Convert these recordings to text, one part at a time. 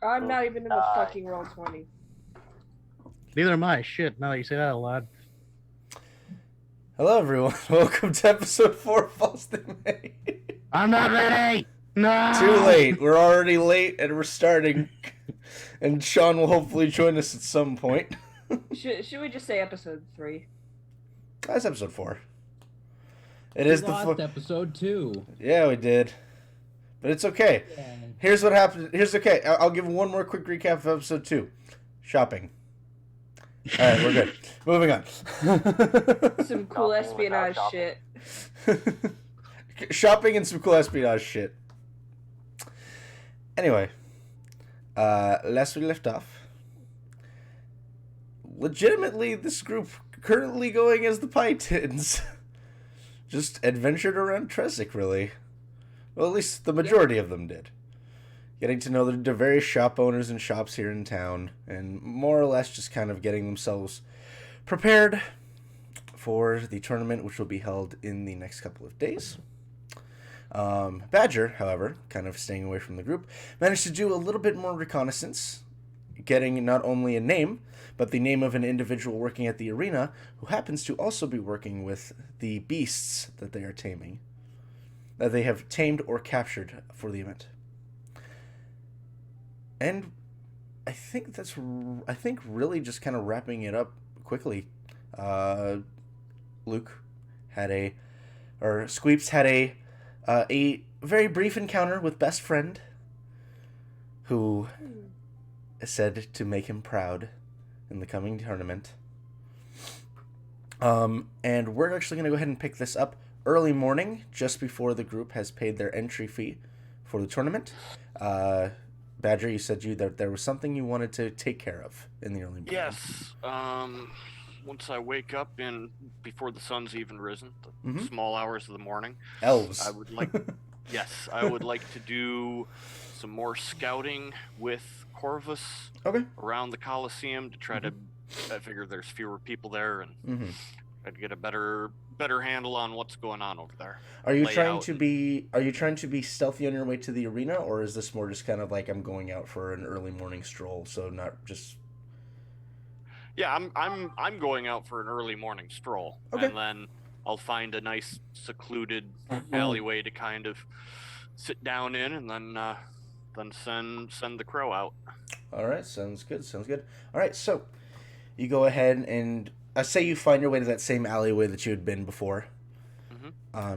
I'm not even in the fucking Roll20. Neither am I. Shit, now that you say that a lot. Hello, everyone. Welcome to episode 4 of False Thing Made. I'm not ready! No! Too late. We're already late and we're starting. And Sean will hopefully join us at some point. Should we just say episode 3? That's episode 4. It We is the lost episode 2. Yeah, we did. But it's okay. Yeah. Here's what happened. Here's okay. I'll give one more quick recap of episode 2. Shopping. Alright, we're good. Moving on. Some cool espionage shit. Shopping and some cool espionage shit. Anyway. Last we left off. Legitimately, this group currently going as the Pie Tins. Just adventured around Trezich, really. Well, at least the majority of them did. Getting to know the various shop owners and shops here in town, and more or less just kind of getting themselves prepared for the tournament, which will be held in the next couple of days. Badger, however, kind of staying away from the group, managed to do a little bit more reconnaissance, getting not only a name, but the name of an individual working at the arena who happens to also be working with the beasts that they are taming, that they have tamed or captured for the event. And I think really just kind of wrapping it up quickly. Squeeps had a very brief encounter with best friend, who said to make him proud in the coming tournament. And we're actually going to go ahead and pick this up early morning, just before the group has paid their entry fee for the tournament. Badger, you said that there was something you wanted to take care of in the early morning. Yes. Once I wake up before the sun's even risen, the small hours of the morning. Elves. I would like I would like to do some more scouting with Corvus around the Coliseum to try to I figure there's fewer people there and I'd get a better handle on what's going on over there. Are you trying to be stealthy on your way to the arena, or is this more just kind of like I'm going out for an early morning stroll, so not just? Yeah, I'm going out for an early morning stroll, and then I'll find a nice secluded alleyway to kind of sit down in, and then send the crow out. All right, sounds good. All right, so you go ahead and say you find your way to that same alleyway that you had been before.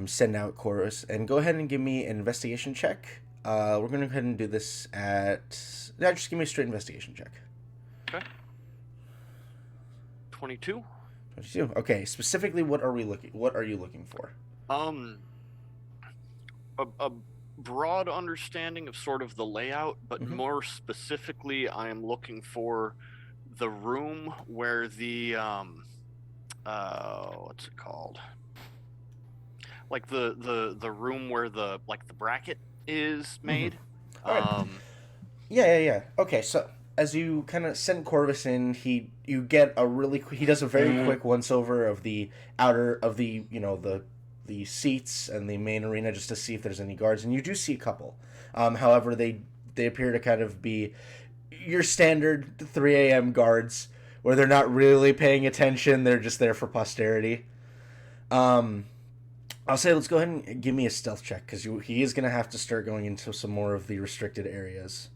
Send out Chorus and go ahead and give me an investigation check. We're going to go ahead and do this just give me a straight investigation check. Okay. 22. Okay, specifically what are you looking for? A broad understanding of sort of the layout, but more specifically I am looking for the room where the what's it called? Like the room where the bracket is made. Right. Yeah. Okay, so as you kind of send Corvus in, he does a very quick once over of the outer of the the seats and the main arena just to see if there's any guards, and you do see a couple. However, they appear to kind of be your standard 3 a.m. guards, where they're not really paying attention. They're just there for posterity. I'll say let's go ahead and give me a stealth check, because he is going to have to start going into some more of the restricted areas.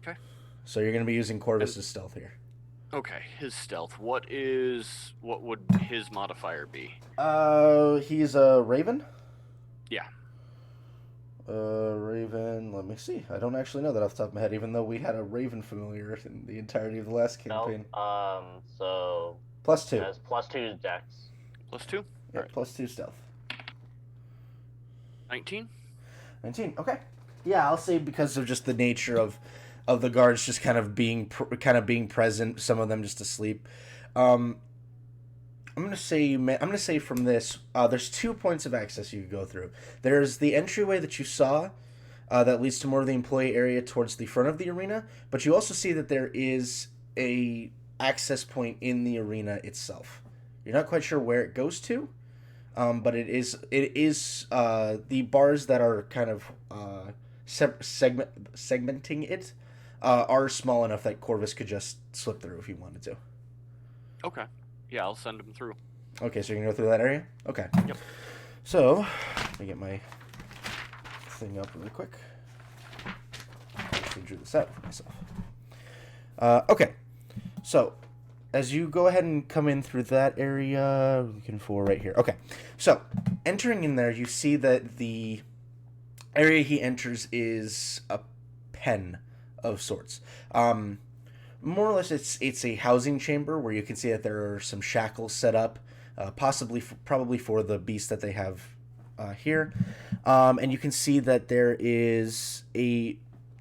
Okay. So you're going to be using Corvus's stealth here. Okay, his stealth. What would his modifier be? He's a raven? Yeah. Raven, let me see. I don't actually know that off the top of my head, even though we had a raven familiar in the entirety of the last campaign. So... +2. Has +2 dex. +2? Yeah, right. +2 stealth. 19? 19, okay. Yeah, I'll say because of just the nature of the guards just kind of being present, some of them just asleep. I'm gonna say from this, there's 2 points of access you could go through. There's the entryway that you saw, that leads to more of the employee area towards the front of the arena, but you also see that there is a access point in the arena itself. You're not quite sure where it goes to, but it is the bars that are kind of segmenting it are small enough that Corvus could just slip through if he wanted to. Okay. Yeah, I'll send him through. Okay, so you can go through that area? Okay. Yep. So, let me get my thing up really quick. I actually drew this out for myself. Okay. So, as you go ahead and come in through that area, looking for right here. Okay. So, entering in there, you see that the area he enters is a pen of sorts. More or less, it's a housing chamber where you can see that there are some shackles set up, probably for the beast that they have here, and you can see that there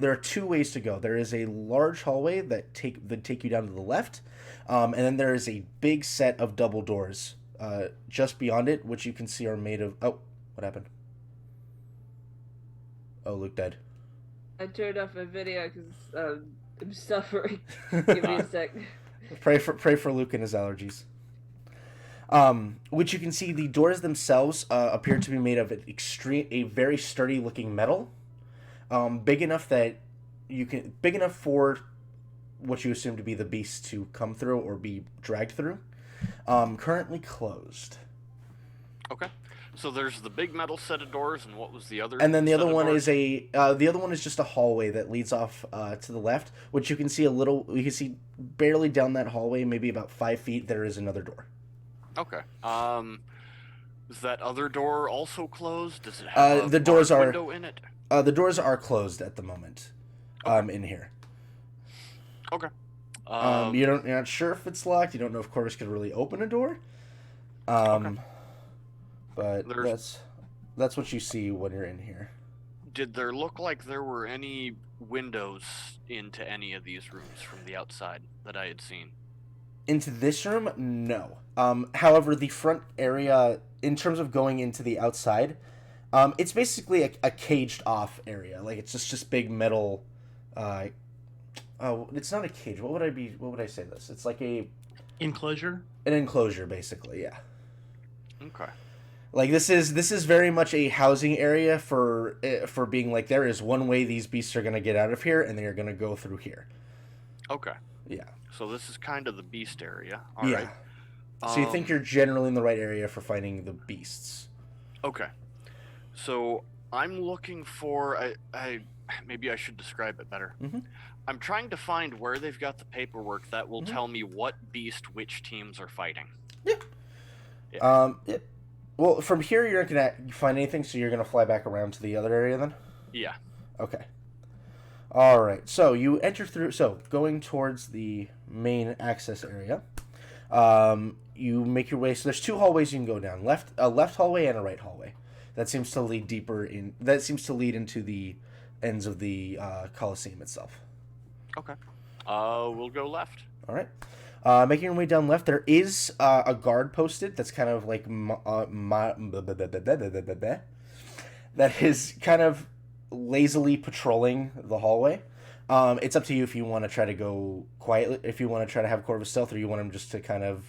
are two ways to go. There is a large hallway that take you down to the left, and then there is a big set of double doors just beyond it, which you can see are made of. Oh, what happened? Oh, Luke dead. I turned off my video because I'm suffering. Give me a sec. Pray for Luke and his allergies. Which you can see the doors themselves appear to be made of a very sturdy looking metal, big enough for what you assume to be the beast to come through or be dragged through. Currently closed. Okay. So there's the big metal set of doors, and what was the other? And then the other one doors? is just a hallway that leads off to the left, which you can see You can see barely down that hallway, maybe about 5 feet. There is another door. Okay. Is that other door also closed? Does it have the doors are window in it? The doors are closed at the moment. Okay. In here. Okay. You're not sure if it's locked. You don't know if Corvus could really open a door. Okay. But that's what you see when you're in here. Did there look like there were any windows into any of these rooms from the outside that I had seen? Into this room, no. However, the front area, in terms of going into the outside, it's basically a caged off area. Like it's just big metal. It's not a cage. What would I say this? It's like Enclosure? an enclosure, basically. Yeah. Okay. Like this is very much a housing area for being like there is one way these beasts are gonna get out of here, and they are gonna go through here. Okay. Yeah. So this is kind of the beast area. All yeah. right. So you think you're generally in the right area for finding the beasts? Okay. So I'm looking for I maybe I should describe it better. Mm-hmm. I'm trying to find where they've got the paperwork that will tell me what beast which teams are fighting. Yeah. Yeah. Yeah. Well, from here you're not gonna find anything, so you're gonna fly back around to the other area then. Yeah. Okay. All right. So you enter through. So going towards the main access area, you make your way. So there's two hallways you can go down: a left hallway and a right hallway. That seems to lead deeper in. That seems to lead into the ends of the Coliseum itself. Okay. We'll go left. All right. Making your way down left, there is a guard posted that's kind of like that is kind of lazily patrolling the hallway. It's up to you if you want to try to go quietly, if you want to try to have Corvus stealth, or you want him just to kind of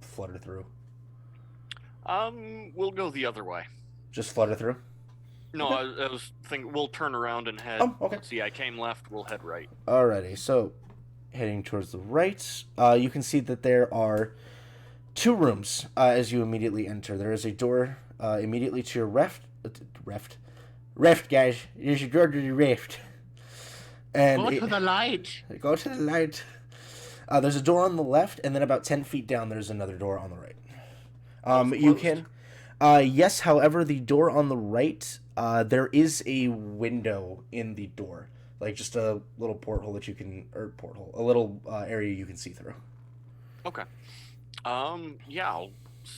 flutter through. We'll go the other way. Just flutter through? No, Okay. I was thinking we'll turn around and head. Oh, okay. See, I came left. We'll head right. Alrighty, so heading towards the right, you can see that there are two rooms as you immediately enter. There is a door immediately to your left, guys. There's a door to the left. And Go to the light. Go to the light. There's a door on the left, and then about 10 feet down, there's another door on the right. You can... yes, however, the door on the right, there is a window in the door. Like, just a little porthole that you can... a little area you can see through. Okay. Yeah, I'll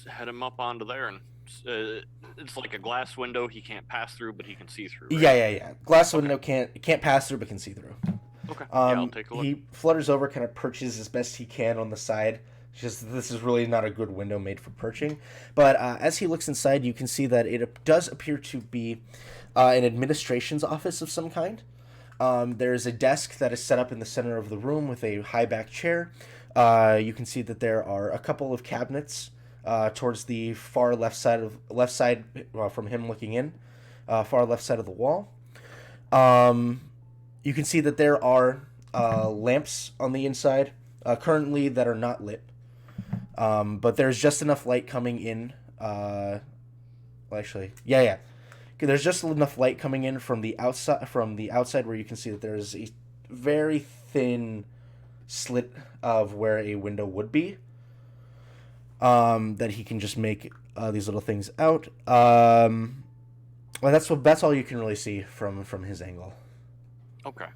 head him up onto there, and it's like a glass window he can't pass through, but he can see through. Right? Yeah. Glass window can't pass through, but can see through. Okay. Yeah, I'll take a look. He flutters over, kind of perches as best he can on the side. Just this is really not a good window made for perching. But as he looks inside, you can see that it does appear to be an administration's office of some kind. There is a desk that is set up in the center of the room with a high back chair. You can see that there are a couple of cabinets towards the far left side from him looking in, far left side of the wall. You can see that there are lamps on the inside currently that are not lit. But there's just enough light coming in. Well, actually, yeah. There's just enough light coming in from the outside where you can see that there's a very thin slit of where a window would be. That he can just make these little things out. Well, that's all you can really see from his angle. Okay.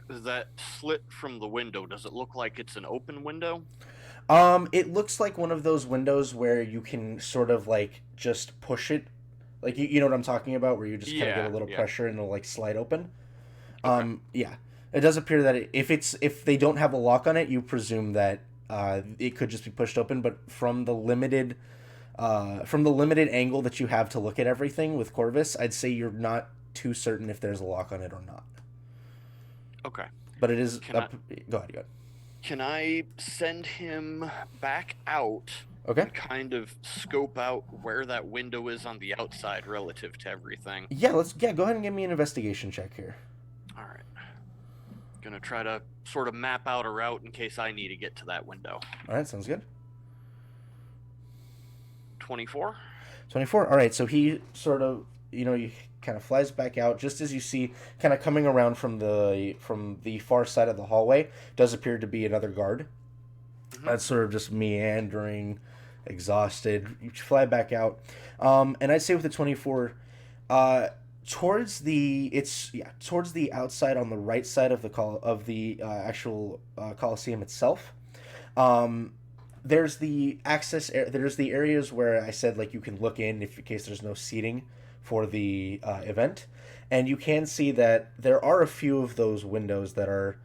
That slit from the window, does it look like it's an open window? It looks like one of those windows where you can sort of like just push it, like you know what I'm talking about, where you just kind of get a little pressure and it'll like slide open. Okay. Yeah, it does appear that if they don't have a lock on it, you presume that it could just be pushed open. But from the limited angle that you have to look at everything with Corvus, I'd say you're not too certain if there's a lock on it or not. Okay. But it is. Go ahead. Can I send him back out? Okay. And kind of scope out where that window is on the outside relative to everything. Yeah, go ahead and give me an investigation check here. All right. Gonna try to sort of map out a route in case I need to get to that window. All right, sounds good. 24. 24. All right, so he sort of, he kind of flies back out just as you see, kind of coming around from the far side of the hallway. Does appear to be another guard. Mm-hmm. That's sort of just meandering, exhausted. You fly back out, and I'd say with the 24, towards the outside on the right side of the actual Coliseum itself. There's the there's the areas where I said like you can look in in case there's no seating for the event, and you can see that there are a few of those windows that are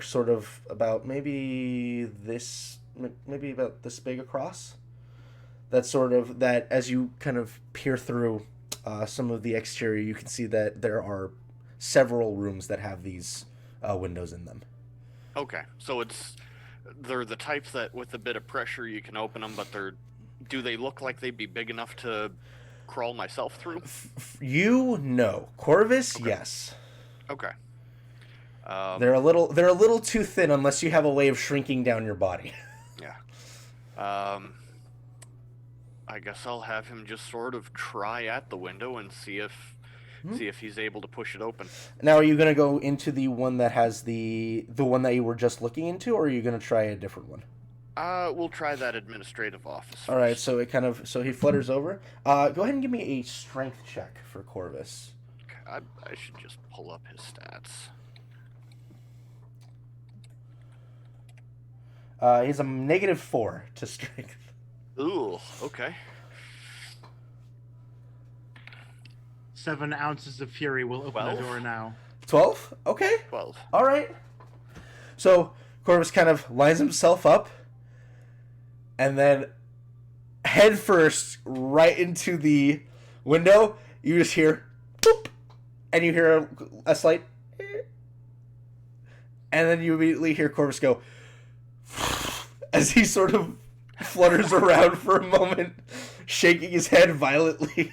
sort of about maybe about this big across. That as you kind of peer through some of the exterior, you can see that there are several rooms that have these windows in them. Okay, so they're the types that with a bit of pressure you can open them, but do they look like they'd be big enough to crawl myself through? Corvus, okay. Yes. Okay. They're a little too thin unless you have a way of shrinking down your body. Yeah. I guess I'll have him just sort of try at the window and see if he's able to push it open. Now, are you going to go into the one that has the one that you were just looking into, or are you going to try a different one? We'll try that administrative office first. All right, so he flutters over. Go ahead and give me a strength check for Corvus. I should just pull up his stats. He's a -4 to strength. Ooh, okay. 7 ounces of fury will open 12? the door now. 12? Okay. 12. All right. So Corvus kind of lines himself up, and then head first right into the window. You just hear boop, and you hear a slight, and then you immediately hear Corvus go as he sort of flutters around for a moment, shaking his head violently.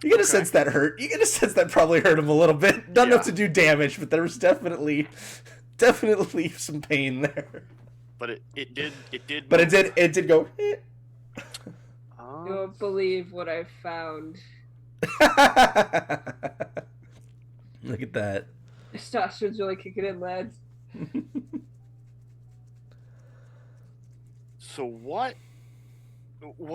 You're gonna sense that hurt. You're gonna sense that probably hurt him a little bit. Not enough to do damage, but there was definitely some pain there. But it did. But it did go. You won't believe what I found. Look at that. Testosterone's really kicking in, lads. So what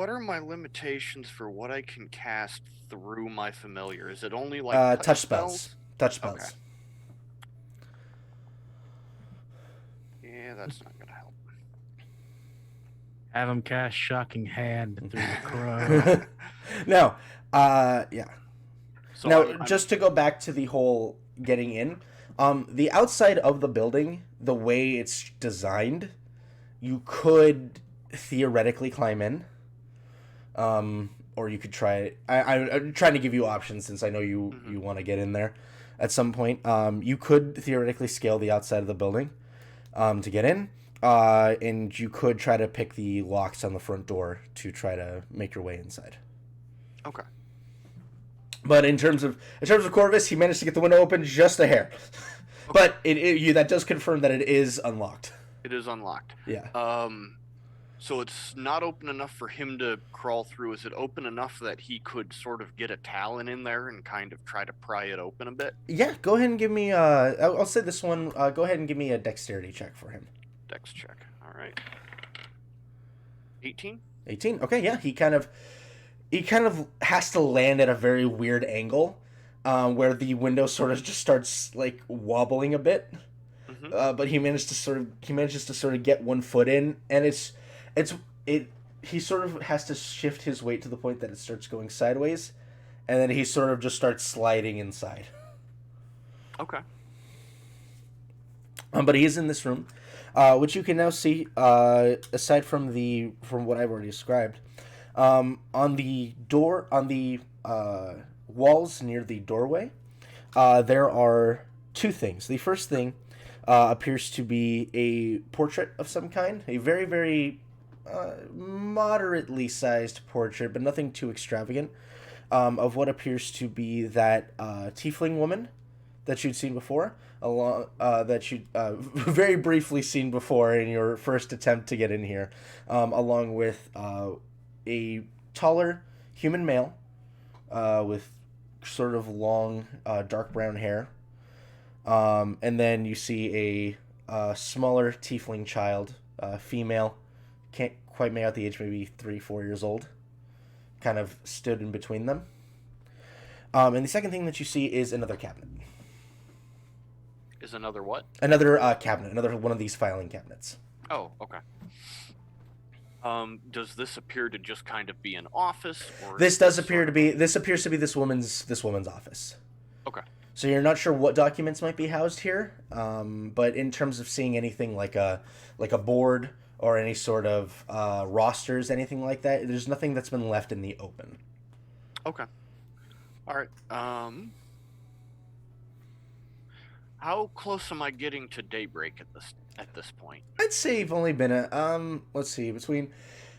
are my limitations for what I can cast through my familiar? Is it only like touch spells? Touch spells. Okay. Yeah, that's not gonna help. Have him cast Shocking Hand through the crow. No, yeah. So now, just to go back to the whole getting in, the outside of the building, the way it's designed, you could theoretically climb in, or you could try it. I'm trying to give you options since I know you want to get in there at some point. You could theoretically scale the outside of the building to get in, and you could try to pick the locks on the front door to try to make your way inside. Okay. But in terms of Corvus, he managed to get the window open just a hair. But that does confirm that it is unlocked. It is unlocked. Yeah. So it's not open enough for him to crawl through. Is it open enough that he could sort of get a talon in there and kind of try to pry it open a bit? Yeah, go ahead and give me I'll say this one, go ahead and give me a dexterity check for him. Dex check. All right. 18? 18. Okay, yeah, he kind of has to land at a very weird angle, where the window sort of just starts like wobbling a bit. Mm-hmm. But he manages to sort of get one foot in, and he sort of has to shift his weight to the point that it starts going sideways, and then he sort of just starts sliding inside. Okay. But he is in this room, which you can now see, aside from what I've already described, on the walls near the doorway, there are two things. The first thing appears to be a portrait of some kind, a very, very moderately sized portrait, but nothing too extravagant, of what appears to be that tiefling woman that you'd seen before, that you'd very briefly seen before in your first attempt to get in here, along with a taller human male with sort of long dark brown hair. And then you see a smaller tiefling child, female, can't quite make out the age, maybe 3-4 years old, kind of stood in between them. And the second thing that you see is another cabinet. Is another what? Another cabinet, another one of these filing cabinets. Oh, okay. Does this appear to just kind of be an office, or This appears to be this woman's office. Okay. So you're not sure what documents might be housed here, but in terms of seeing anything like a board or any sort of rosters, anything like that, there's nothing that's been left in the open. Okay. All right. How close am I getting to daybreak at this point? I'd say you've only been at let's see, between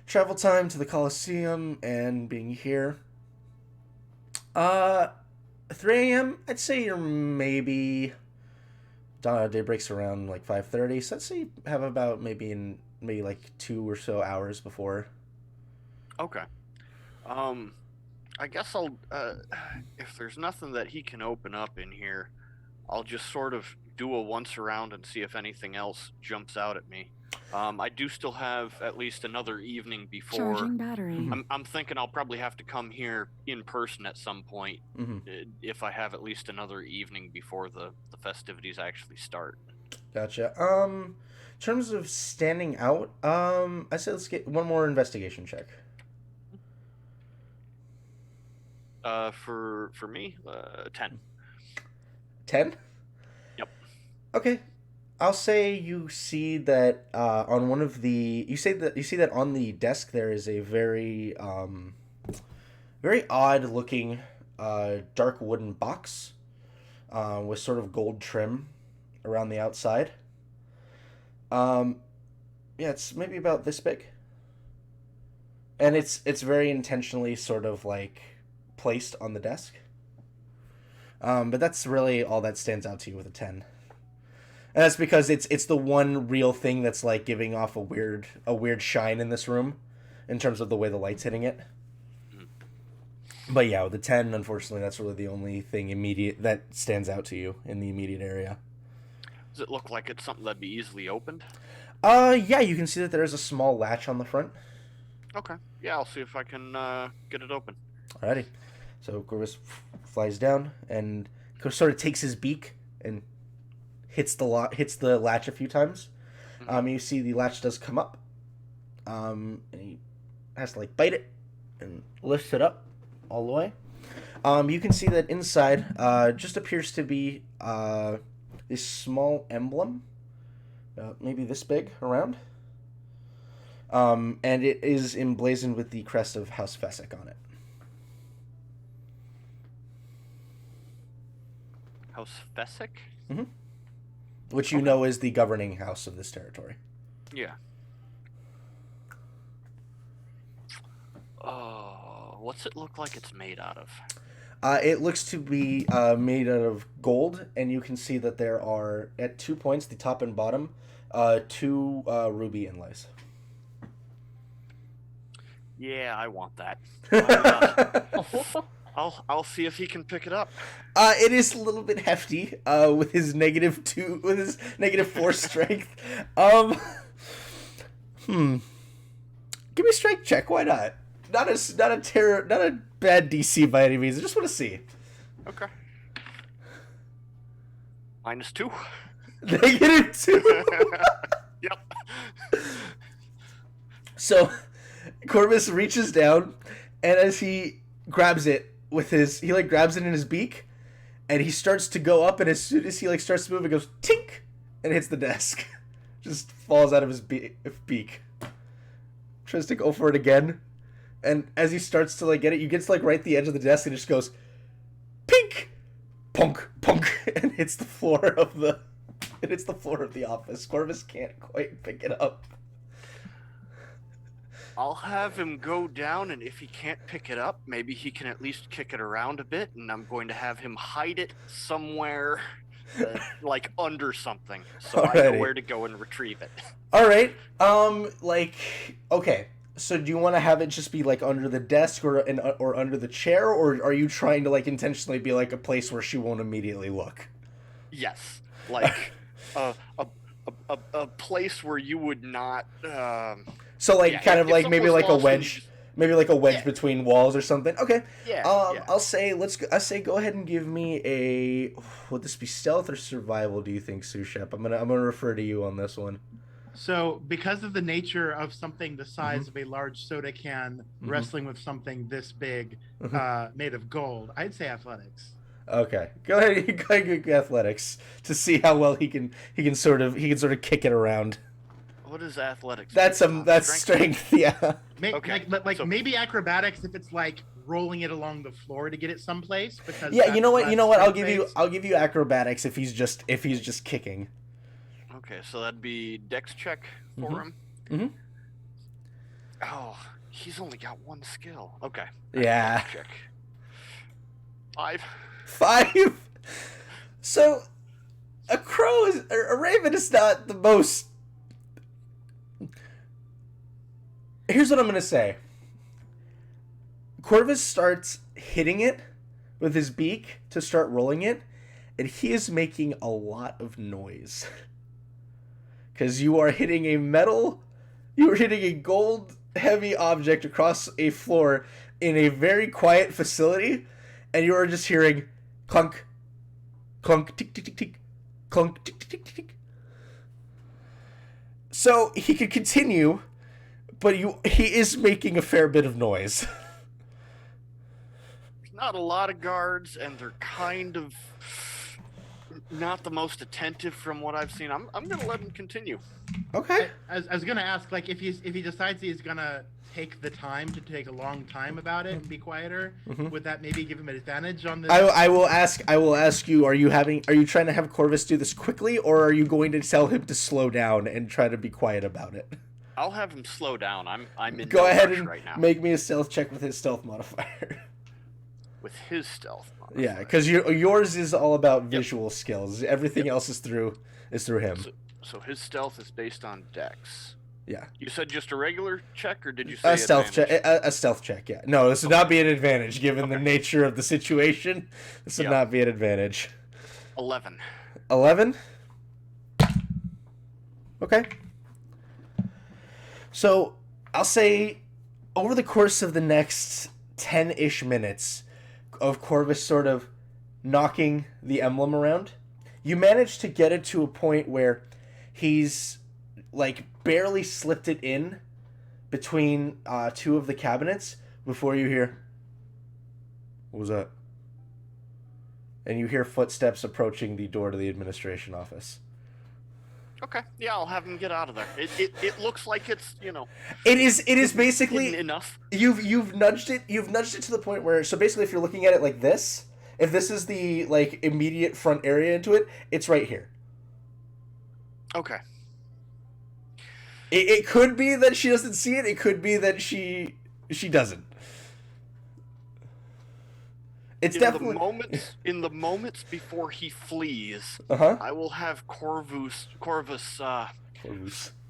travel time to the Coliseum and being here, 3 a.m. I'd say you're maybe daybreak's around like 5:30, so I'd say you have about maybe like 2 or so hours before. Okay. I guess I'll if there's nothing that he can open up in here, I'll just sort of do a once around and see if anything else jumps out at me. I do still have at least another evening before. Charging battery. I'm thinking I'll probably have to come here in person at some point, if I have at least another evening before the festivities actually start. Gotcha. In terms of standing out, I say let's get one more investigation check. For me, 10. 10? Yep. Okay. I'll say you see that on one of the you see that on the desk there is a very very odd looking dark wooden box with sort of gold trim around the outside. Yeah, it's maybe about this big. And it's very intentionally sort of like placed on the desk. But that's really all that stands out to you with a 10. And that's because it's the one real thing that's like giving off a weird shine in this room, in terms of the way the light's hitting it. But yeah, with the 10, unfortunately, that's really the only thing immediate that stands out to you in the immediate area. Does it look like it's something that'd be easily opened? Yeah, you can see that there's a small latch on the front. Okay. Yeah, I'll see if I can get it open. Alrighty. So Corvus flies down and sort of takes his beak and hits the latch a few times. You see the latch does come up. And he has to like bite it and lifts it up all the way. You can see that inside just appears to be this small emblem, maybe this big around. And it is emblazoned with the crest of House Fessick on it. House Fessick? Mm-hmm. Which you know is the governing house of this territory. Yeah. What's it look like it's made out of? It looks to be made out of gold, and you can see that there are, at 2 points, the top and bottom, 2 ruby inlays. Yeah, I want that. uh, I'll see if he can pick it up. it is a little bit hefty with his -2, with his -4 strength. Give me a strength check. Why not? Not a bad DC by any means. I just want to see. Okay. -2. -2. Yep. So, Corvus reaches down, and as he grabs it with his, he like grabs it in his beak, and he starts to go up, and as soon as he like starts to move, it goes tink, and hits the desk. Just falls out of his beak. Tries to go for it again, and as he starts to like get it, you get to like right at the edge of the desk, and it just goes pink, punk, punk, and hits the floor of the, office. Corvus can't quite pick it up. I'll have him go down, and if he can't pick it up, maybe he can at least kick it around a bit, and I'm going to have him hide it somewhere, like under something, so I know where to go and retrieve it. All right. Okay. So do you want to have it just be like under the desk or under the chair, or are you trying to like intentionally be like a place where she won't immediately look? Yes, like a place where you would not. So like kind of like maybe like a wedge. Maybe like a wedge Yeah. between walls or something. Okay. Yeah. I'll say go ahead and give me a. Would this be stealth or survival? Do you think, Sushep? I'm gonna refer to you on this one. So, because of the nature of something the size of a large soda can wrestling with something this big, made of gold, I'd say athletics. Okay, go ahead, go athletics to see how well he can sort of kick it around. What is athletics? That's strength. Yeah. Okay. Like maybe acrobatics if it's like rolling it along the floor to get it someplace. Because yeah, you know what? I'll strength-based. give you acrobatics if he's just kicking. Okay, so that'd be dex check for him. Mm-hmm. Oh, he's only got one skill. Okay. Yeah. Dex check. 5. 5. So, a raven is not the most. Here's what I'm gonna say. Corvus starts hitting it with his beak to start rolling it, and he is making a lot of noise. Because you are hitting a gold heavy object across a floor in a very quiet facility, and you are just hearing clunk, clunk, tick, tick, tick, tick, clunk, tick, tick, tick, tick. So he could continue, but he is making a fair bit of noise. There's not a lot of guards, and they're kind of not the most attentive from what I've seen. I'm gonna let him continue. Okay. I was gonna ask, like, if he decides he's gonna take the time to take a long time about it and be quieter, would that maybe give him an advantage on this? I will ask you, are you trying to have Corvus do this quickly, or are you going to tell him to slow down and try to be quiet about it? I'll have him slow down. I'm in Go no ahead rush and right now. make me a stealth check with his stealth modifier. With his stealth modifier. Yeah, because yours is all about visual skills. Everything else is through him. So his stealth is based on dex. Yeah. You said just a regular check, or did you say A stealth check. advantage? A stealth check. Yeah. No, this would not be an advantage given the nature of the situation. This would not be an advantage. 11. 11. Okay. So I'll say over the course of the next 10-ish minutes of Corvus sort of knocking the emblem around, you manage to get it to a point where he's like barely slipped it in between two of the cabinets before you hear, what was that? And you hear footsteps approaching the door to the administration office. Okay. Yeah, I'll have him get out of there. It looks like it's, It is basically hidden enough. You've nudged it to the point where, so basically if you're looking at it like this, if this is the like immediate front area into it, it's right here. Okay. It could be that she doesn't see it. It could be that she doesn't. It's in definitely in the moments before he flees. Uh-huh. I will have Corvus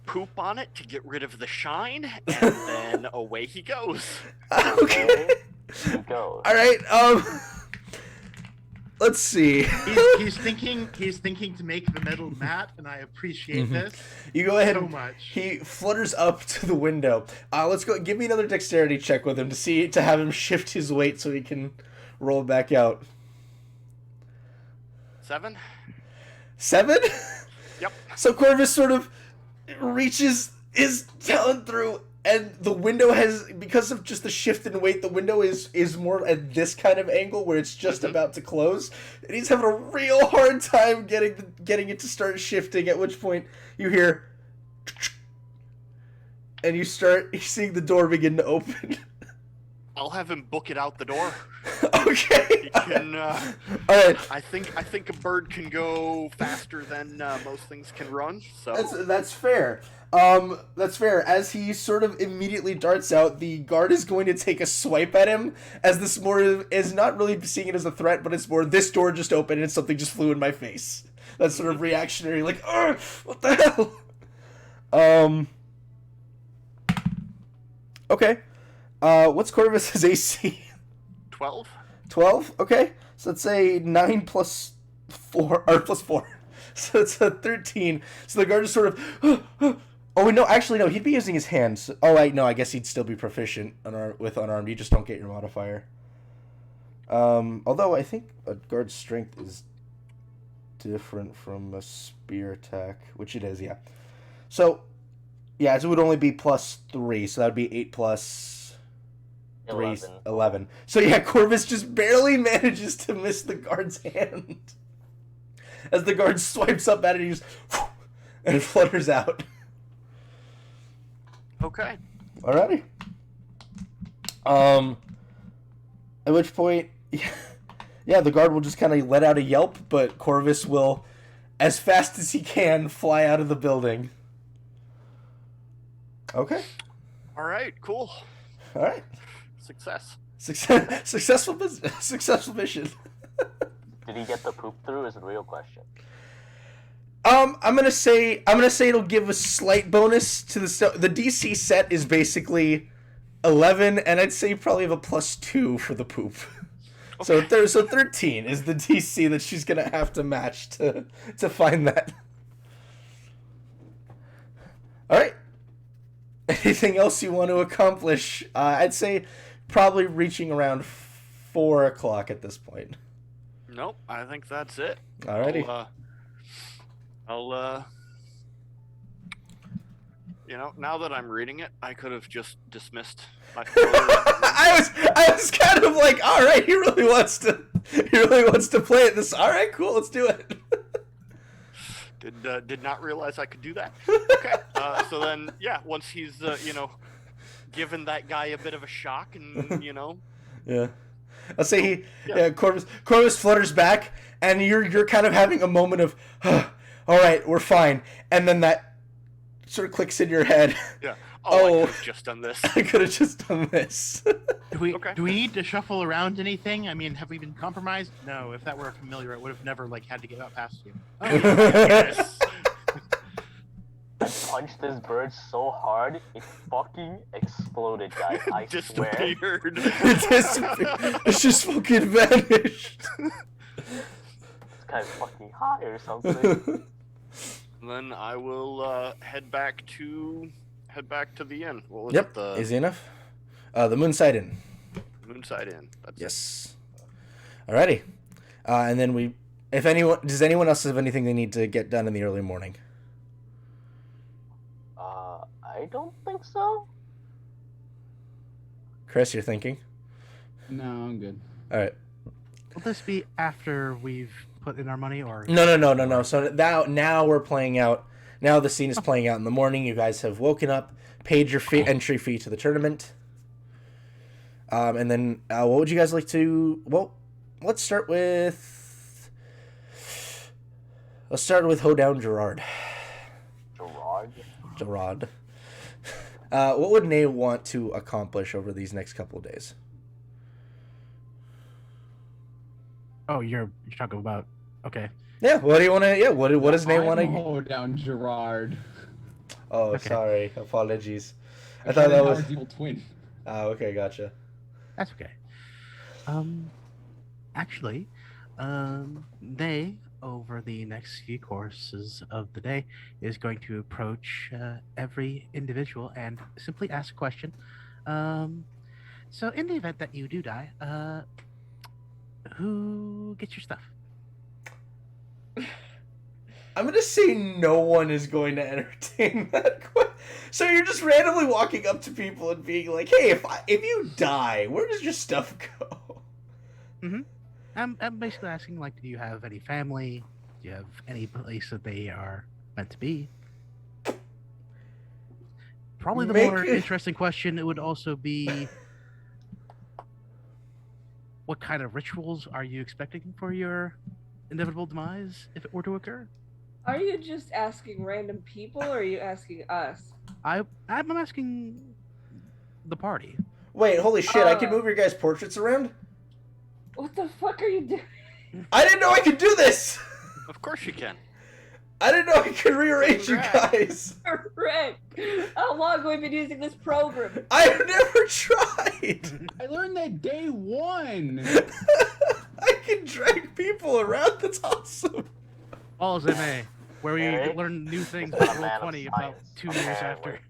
poop on it to get rid of the shine, and then away he goes. Okay. He goes. All right. Let's see. He's thinking to make the metal matte, and I appreciate this. You go ahead. So much. He flutters up to the window. Let's go. Give me another dexterity check with him to have him shift his weight so he can roll back out. 7? 7? Yep. So Corvus sort of reaches his talon through, and the window has, because of just the shift in weight, the window is more at this kind of angle where it's just about to close, and he's having a real hard time getting it to start shifting. At which point you hear, and you start seeing the door begin to open. I'll have him book it out the door. Okay. He can. All right. I think a bird can go faster than most things can run. So That's fair. That's fair. As he sort of immediately darts out, the guard is going to take a swipe at him, as this more is not really seeing it as a threat, but it's more, this door just opened and something just flew in my face. That's sort of reactionary, like, ugh, what the hell? Okay. What's Corvus's AC? 12. 12? Okay. So let's say 9 plus 4, or plus 4. So it's a 13. So the guard is sort of, oh, no, actually, no, he'd be using his hands. Oh, no, I guess he'd still be proficient with unarmed. You just don't get your modifier. Although I think a guard's strength is different from a spear attack, which it is, yeah. So, yeah, it would only be plus 3, so that would be 8 plus 3, 11. So, yeah, Corvus just barely manages to miss the guard's hand. As the guard swipes up at it, he just, and it flutters out. Okay. Alrighty. At which point, yeah, the guard will just kind of let out a yelp, but Corvus will, as fast as he can, fly out of the building. Okay. All right. Cool. All right. Success. Successful mission. Did he get the poop through? Is the real question. I'm gonna say it'll give a slight bonus to the DC set is basically 11, and I'd say you probably have a plus 2 for the poop. Okay. So 13 is the DC that she's gonna have to match to find that. All right. Anything else you want to accomplish? I'd say probably reaching around 4 o'clock at this point. Nope. I think that's it. Alrighty. I'll now that I'm reading it, I could have just dismissed my I was kind of like, all right, he really wants to play it this. All right, cool, let's do it. Did not realize I could do that. Okay. So then, yeah, once he's given that guy a bit of a shock, and Yeah. I'll say Corvus flutters back, and you're kind of having a moment of, all right, we're fine, and then that sort of clicks in your head. Yeah. I could have just done this. I could have just done this. Do we need to shuffle around anything? I mean, have we been compromised? No. If that were a familiar, I would have never had to get out past you. Oh, yes. I punched this bird so hard, it fucking exploded, guys. I swear. Disappeared. It's just fucking vanished. It's kind of fucking high or something. Then I will head back to the inn. What was Yep. it? Easy enough. The Moonside Inn. Moonside Inn. That's Yes. Alrighty. And then does anyone else have anything they need to get done in the early morning? I don't think so. Chris, you're thinking? No, I'm good. All right. Will this be after we've put in our money, or No. So now we're playing out. Now the scene is playing out in the morning. You guys have woken up, paid your entry fee to the tournament. And then what would you guys like to? Well, let's start with Hoedown Gerard. Gerard. What would Nate want to accomplish over these next couple of days? Oh, you're talking about. Okay. Yeah. What do you want to? Yeah. What does Nate want to? Hold down Gerard. Oh, Okay. sorry. Apologies. I I'm thought that Shannon was. Howard's evil twin. Oh, okay. Gotcha. That's okay. Actually, they over the next few courses of the day is going to approach every individual and simply ask a question. So in the event that you do die, who gets your stuff? I'm gonna say no one is going to entertain that question. So you're just randomly walking up to people and being like, "Hey, if you die, where does your stuff go?" Mm-hmm. I'm basically asking, like, do you have any family? Do you have any place that they are meant to be? Probably the more interesting question, it would also be, what kind of rituals are you expecting for your inevitable demise if it were to occur? Are you just asking random people, or are you asking us? I'm asking the party. Wait, holy shit! I can move your guys' portraits around. What the fuck are you doing? I didn't know I could do this. Of course you can. I didn't know I could rearrange you guys. Correct. How long have we been using this program? I've never tried. I learned that day one. I can drag people around. That's awesome. All as I may, where we Eric learn new things is a about man of Roll20 about science, 2 years after.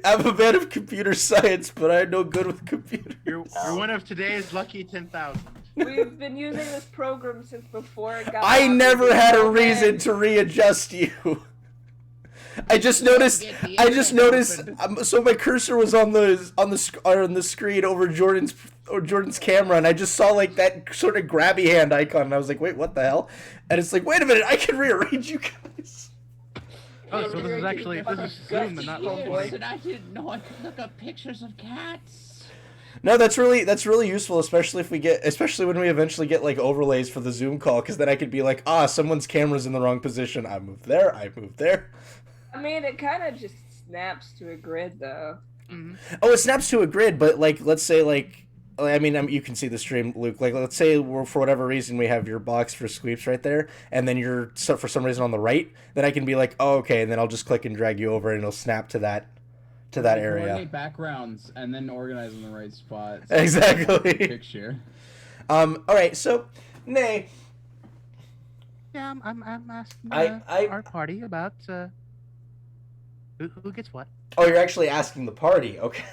I'm a man of computer science, but I'm no good with computers. You're one of today's lucky 10,000. We've been using this program since before it got. I never had a reason to readjust you. I just noticed. So my cursor was on the screen over Jordan's camera, and I just saw like that sort of grabby hand icon, and I was like, "Wait, what the hell?" And it's like, "Wait a minute, I can rearrange you guys." Oh, so this is Zoom and not Roll20. And I didn't know I could look up pictures of cats. No, that's really useful, especially when we eventually get like overlays for the Zoom call, because then I could be like, someone's camera's in the wrong position. I moved there. I mean, it kind of just snaps to a grid, though. Mm-hmm. Oh, it snaps to a grid, but like, let's say I mean, you can see the stream, Luke. Like, let's say for whatever reason we have your box for sweeps right there, and then you're for some reason on the right. Then I can be like, oh, okay, and then I'll just click and drag you over, and it'll snap to that area. Coordinate backgrounds and then organize them in the right spots. Exactly. Picture. All right, so Nay. Yeah, I'm asking our party about who gets what. Oh, you're actually asking the party. Okay.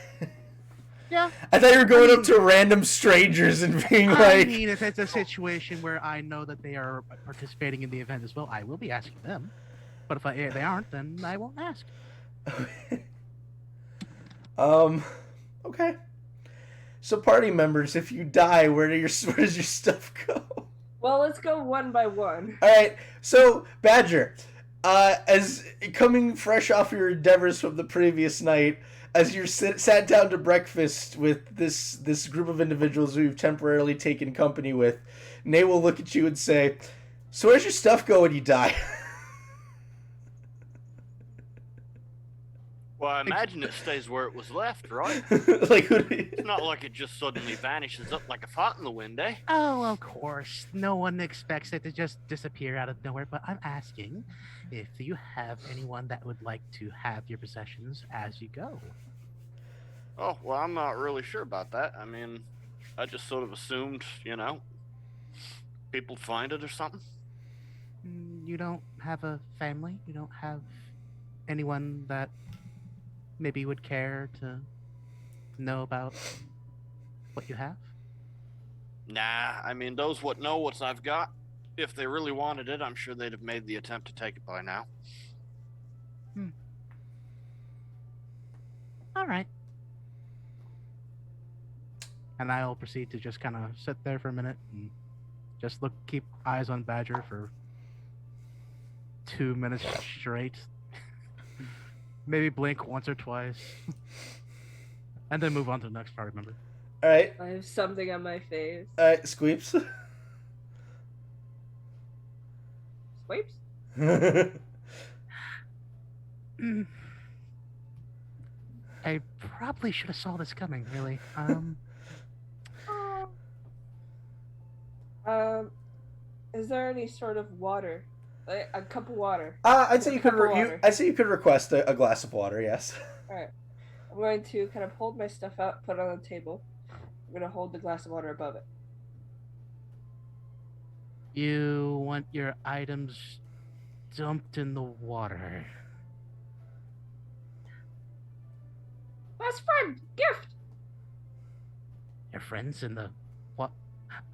Yeah. I thought you were going up to random strangers and being like... I mean, if it's a situation where I know that they are participating in the event as well, I will be asking them. But if they aren't, then I won't ask. Okay. So party members, if you die, where does your stuff go? Well, let's go one by one. All right. So Badger, as coming fresh off your endeavors from the previous night, as you sat down to breakfast with this group of individuals who you've temporarily taken company with, Nay will look at you and say, "So where's your stuff go when you die?" Well, I imagine it stays where it was left, right? Like, It's not like it just suddenly vanishes up like a fart in the wind, eh? Oh, of course. No one expects it to just disappear out of nowhere, but I'm asking if you have anyone that would like to have your possessions as you go. Oh, well, I'm not really sure about that. I mean, I just sort of assumed, people find it or something. You don't have a family? You don't have anyone that maybe would care to know about what you have? Nah, I mean, those what know what I've got, if they really wanted it, I'm sure they'd have made the attempt to take it by now. All right. And I'll proceed to just kind of sit there for a minute and just keep eyes on Badger for 2 minutes straight. Maybe blink once or twice. And then move on to the next party member. All right. I have something on my face. All right, Squeeps. Sweeps? I probably should have saw this coming, really. Is there any sort of water? Like a cup of water? I'd say you could. Cup of water. I'd say you could request a glass of water. Yes. Alright. I'm going to kind of hold my stuff out, put it on the table. I'm going to hold the glass of water above it. You want your items dumped in the water. Best friend! Gift! Your friends in the what?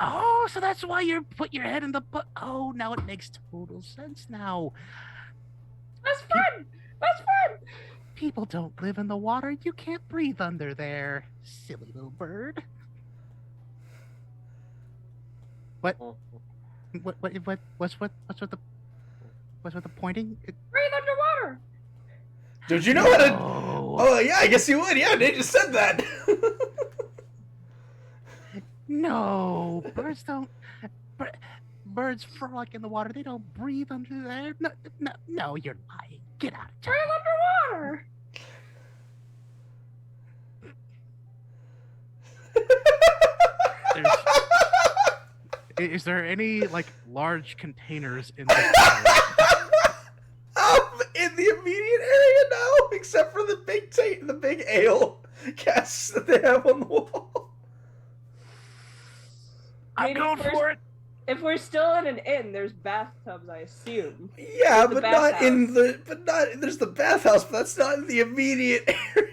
Oh, so that's why you put your head in the Oh, now it makes total sense now. Best friend! Best friend! People don't live in the water. You can't breathe under there, silly little bird. What? What's with the pointing? Breathe underwater! Did you know how to? No. Oh yeah, I guess you would. Yeah, they just said that. No, birds don't. Birds frolic in the water. They don't breathe under there. No, you're lying. Get out of town. Breathe underwater! Is there any like large containers in this? In the immediate area now, except for the big ale casks that they have on the wall. I'm Maybe going first- for it. If we're still in an inn, there's bathtubs, I assume. Yeah, The but not in bathhouse. there's the bathhouse, but that's not in the immediate area.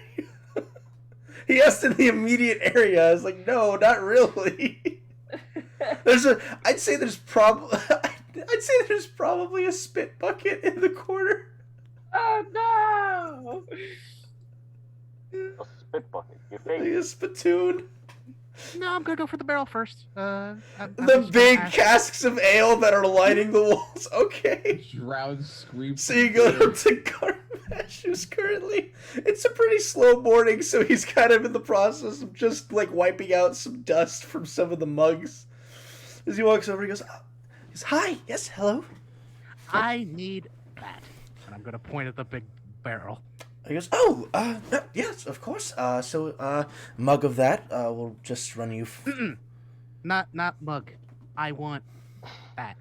He asked in the immediate area. I was like, no, not really. I'd say there's probably a spit bucket in the corner. Oh no! A spit bucket. Your Like face. a spittoon. No, I'm gonna go for the barrel first. I'm The just big gonna ask- casks of ale that are lining the walls. Okay. Drown scream. So you go up to Garmash, who's currently... It's a pretty slow morning, so he's kind of in the process of just, like, wiping out some dust from some of the mugs. As he walks over, he goes, hi, yes, hello. I need that, and I'm gonna point at the big barrel. He goes, yes, of course. Mug of that, we'll just run you... Not mug. I want that.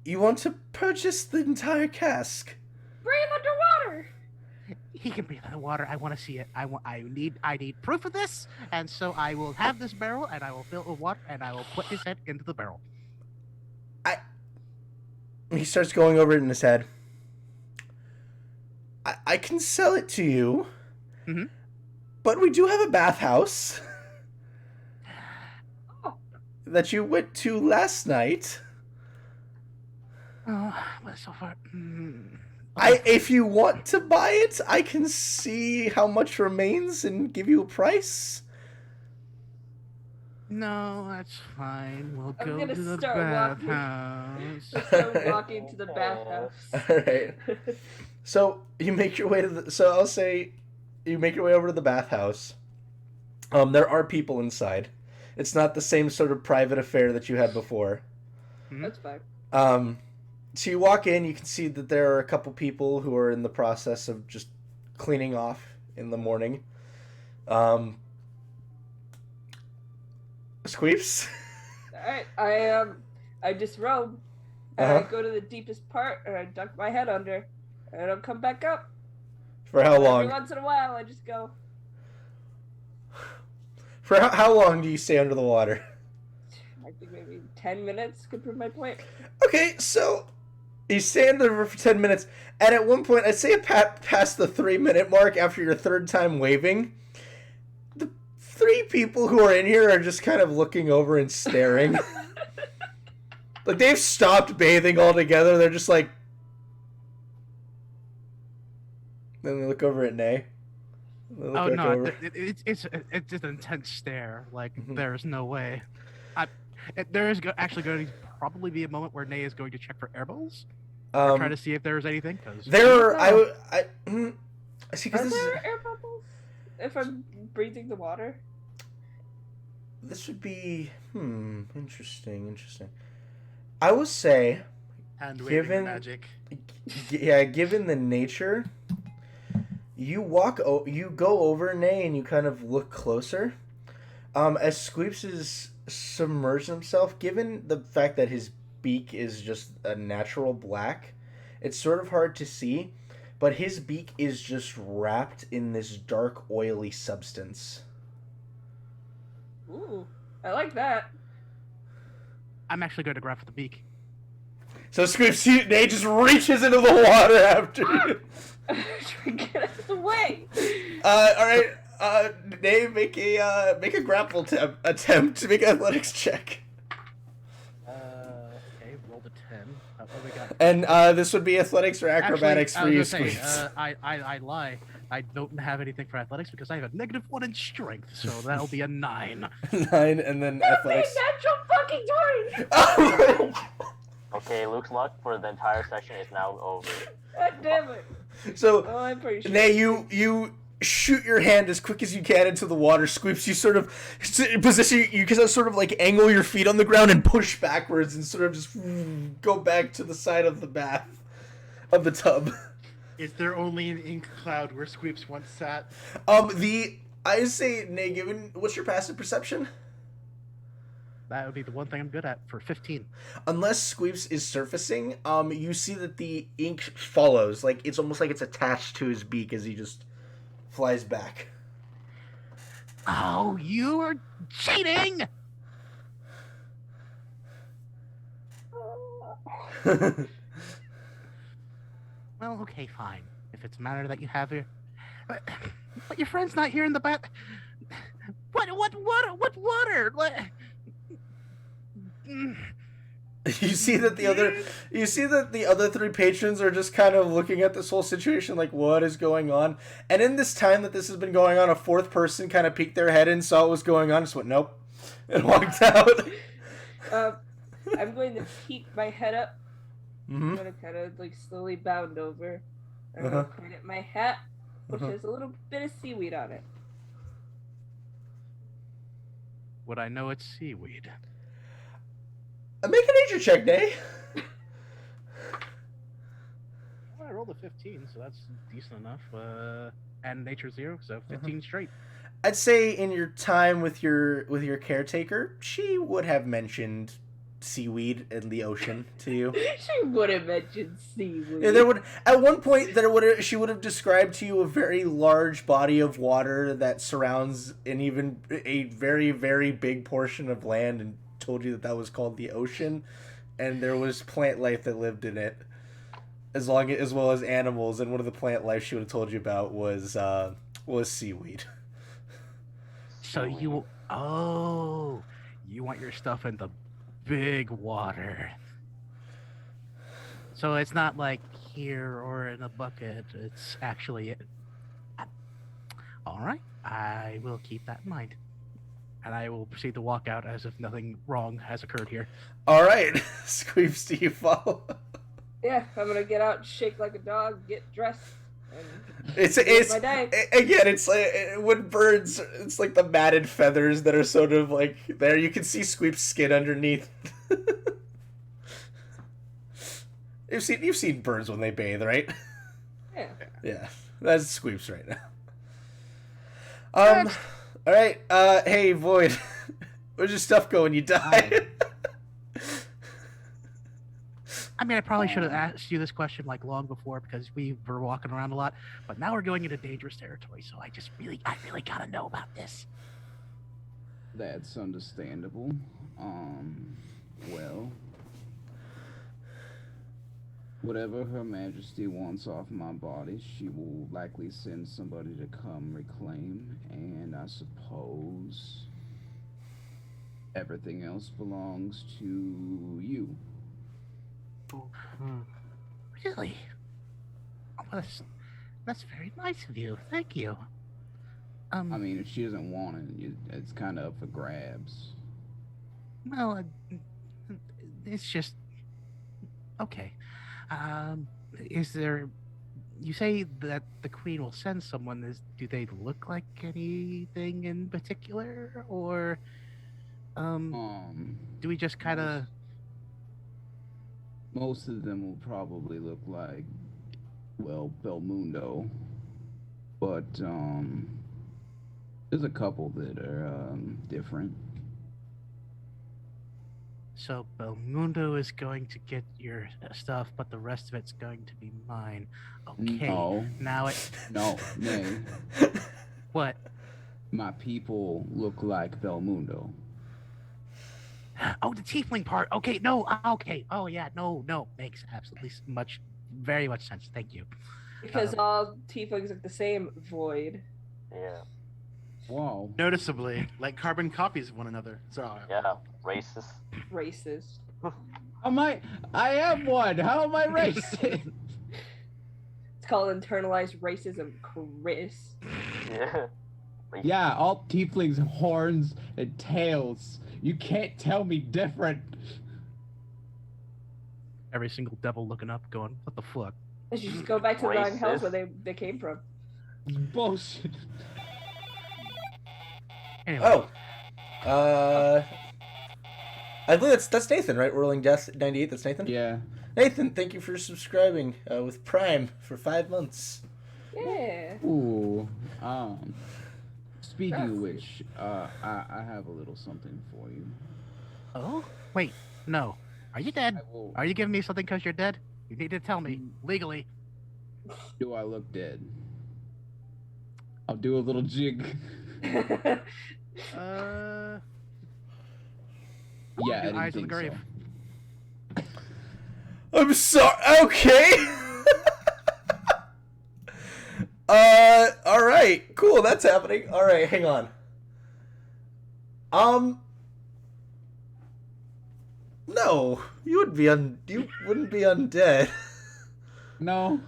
You want to purchase the entire cask? Breathe underwater! He can breathe underwater. I want to see it. I need proof of this, and so I will have this barrel, and I will fill it with water, and I will put his head into the barrel. He starts going over it in his head. I can sell it to you, but we do have a bathhouse that you went to last night. Oh, but so far. If you want to buy it, I can see how much remains and give you a price. No, that's fine. We'll I'm go gonna to the start walking. bathhouse. So walking to the bathhouse. All right. So you make your way to the. So I'll say, you make your way over to the bathhouse. There are people inside. It's not the same sort of private affair that you had before. That's fine. So you walk in, you can see that there are a couple people who are in the process of just cleaning off in the morning. Squeeps? Alright, I disrobe. And I go to the deepest part and I duck my head under. And I don't come back up. For how Every long? once in a while I just go, For how long do you stay under the water? I think maybe 10 minutes could prove my point. Okay, so you stay under the river for 10 minutes, and at one point, I'd say past the 3-minute mark after your third time waving, the 3 people who are in here are just kind of looking over and staring. Like, they've stopped bathing altogether. They're just like... Then they look over at Nay. They look Oh back no, over. it's an intense stare. Like there's no way. There is actually going to probably be a moment where Nay is going to check for air bubbles. Try to see if there's anything. Cause There are... See, Are because there air bubbles? If I'm breathing the water? this would be... Interesting. I would say... Hand waving Given- magic. Yeah, given the nature, you go over Nay and you kind of look closer. As Squeeps is submerge himself, given the fact that his beak is just a natural black, it's sort of hard to see, but his beak is just wrapped in this dark, oily substance. Ooh, I like that. I'm actually going to grab for the beak. So Scripps, Nate just reaches into the water after you. Get out of the way. All right. Nate, make a grapple attempt to make an athletics check. Okay, roll the 10. What do we got? And this would be athletics or acrobatics for you, Say, Squeaks. I lie. I don't have anything for athletics because I have a -1 in strength, so that'll be a 9. 9, and then athletics. Natural fucking 20. Oh! Okay, Luke's luck for the entire session is now over. God damn it. So, Oh, I'm pretty sure. Nate, you shoot your hand as quick as you can into the water. Squeaks, you sort of position, you can sort of like angle your feet on the ground and push backwards and sort of just go back to the side of the bath, of the tub. Is there only an ink cloud where Squeeps once sat? I say, Nate, given, what's your passive perception? That would be the one thing I'm good at for 15. Unless Squeeps is surfacing, you see that the ink follows. Like, it's almost like it's attached to his beak as he just flies back. Oh, you are cheating! Well, okay, fine. If it's a matter that you have here... But your friend's not here in the bath... What water? You see that the other three patrons are just kind of looking at this whole situation like, what is going on? And in this time that this has been going on, a fourth person kind of peeked their head in, saw what was going on, just went, nope, and walked out. I'm going to peek my head up. Mm-hmm. I'm going to kind of like slowly bound over. I'm going to point at my hat, which has a little bit of seaweed on it. Would I know it's seaweed? Make a nature check, Nay. Well, I rolled a 15, so that's decent enough. And nature 0, so 15 straight. I'd say in your time with your caretaker, she would have mentioned seaweed in the ocean to you. She would have mentioned seaweed. Yeah, she would have described to you a very large body of water that surrounds an even a very, very big portion of land, and told you that was called the ocean, and there was plant life that lived in it, as well as animals. And one of the plant life she would have told you about was seaweed. So you want your stuff in the big water. So it's not like here or in a bucket. It's actually all right. I will keep that in mind. And I will proceed to walk out as if nothing wrong has occurred here. All right, Squeeps, do you follow? Yeah, I'm gonna get out, shake like a dog, get dressed. It's my day. Again, it's like when birds. It's like the matted feathers that are sort of like there. You can see Squeep's skin underneath. You've seen birds when they bathe, right? Yeah. Yeah, that's Squeeps right now. All right. Hey, Void, where's your stuff going? You died. I mean, I probably should have asked you this question like long before because we were walking around a lot, but now we're going into dangerous territory, so I really gotta know about this. That's understandable. Well, whatever Her Majesty wants off my body, she will likely send somebody to come reclaim, and I suppose everything else belongs to you. Really? Oh, that's very nice of you. Thank you. I mean, if she doesn't want it, it's kind of up for grabs. Well, it's just okay. Is there? You say that the queen will send someone. Do they look like anything in particular, or do we just kind of? Most of them will probably look like, well, Belmundo, but there's a couple that are different. So Belmundo is going to get your stuff, but the rest of it's going to be mine. Okay. No. Now it. No, nay. What? My people look like Belmundo. Oh, the tiefling part. Okay, no. Okay. Oh yeah. No. Makes absolutely very much sense. Thank you. Because all tieflings look the same. Void. Yeah. Whoa. Noticeably, like carbon copies of one another. So Yeah. Racist. Racist. I am one. How am I racist? It's called internalized racism, Chris. Yeah. Yeah, all tieflings have horns and tails. You can't tell me different. Every single devil looking up, going, "What the fuck?" They should just go back to the Nine Hells Racist. where they came from. Bullshit. Anyway. I believe that's Nathan, right? Rolling Death 98. That's Nathan. Yeah. Nathan, thank you for subscribing with Prime for 5 months. Yeah. Ooh. Speaking of which, I have a little something for you. Oh? Wait. No. Are you dead? will... Are you giving me something because you're dead? You need to tell me legally. Do I look dead? I'll do a little jig. Yeah, I didn't Eyes of the think grave. so. I'm sorry. Okay. All right. Cool. That's happening. All right. Hang on. No, you wouldn't be undead. No.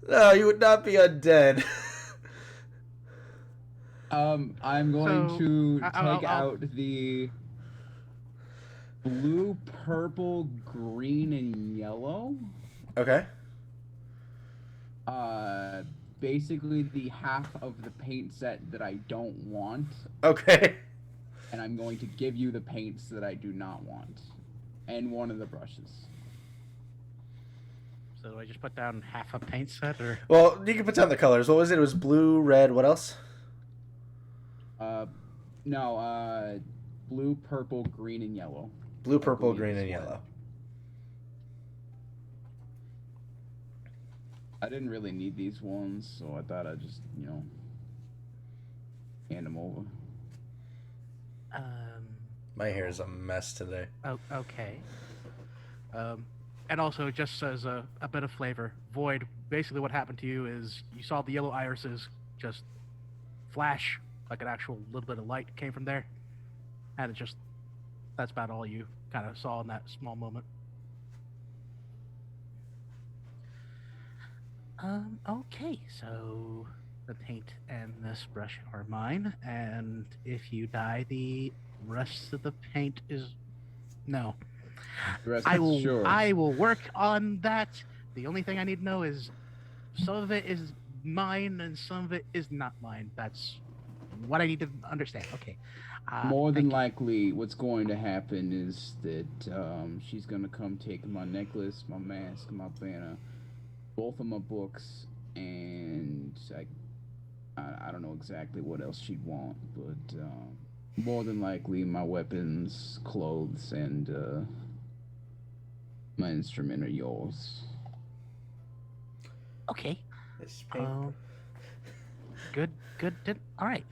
No, you would not be undead. I'm going to take I'll- out the blue, purple, green, and yellow. Okay. Basically the half of the paint set that I don't want, Okay. and I'm going to give you the paints that I do not want, and one of the brushes. So do I just put down half a paint set, or? Well, you can put down the colors. What was it? It was blue, red. What else? No, blue, purple, green, and yellow. Blue, purple, believe green, is and what- yellow. I didn't really need these ones, so I thought I'd just, hand them over. My hair is a mess today. Oh, okay. And also, just as a bit of flavor, Void, basically what happened to you is you saw the yellow irises just flash, like an actual little bit of light came from there. And that's about all you kind of saw in that small moment. Okay, so the paint and this brush are mine, and if you die, the rest of the paint is... No. The rest I is will. sure. I will work on that. The only thing I need to know is some of it is mine and some of it is not mine. That's what I need to understand. Okay. More than thank you. likely, what's going to happen is that she's gonna come take my necklace, my mask, my banner, both of my books, and I don't know exactly what else she'd want, but more than likely my weapons, clothes, and my instrument are yours. Okay. This paint. Good. All right.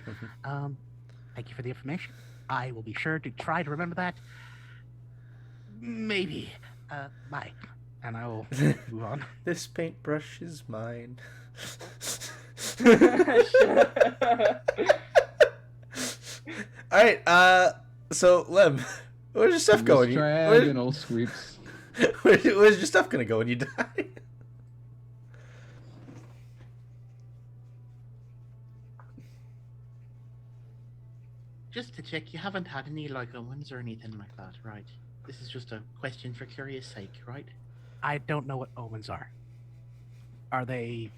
Thank you for the information. I will be sure to try to remember that. Maybe. Bye. And I will move on. This paintbrush is mine. All right. So Lem, where's your stuff going? Triagonal sweeps. Where's your stuff gonna go when you die? just to check, you haven't had any like omens or anything like that, right? This is just a question for curious sake, right? I don't know what omens are. Are they?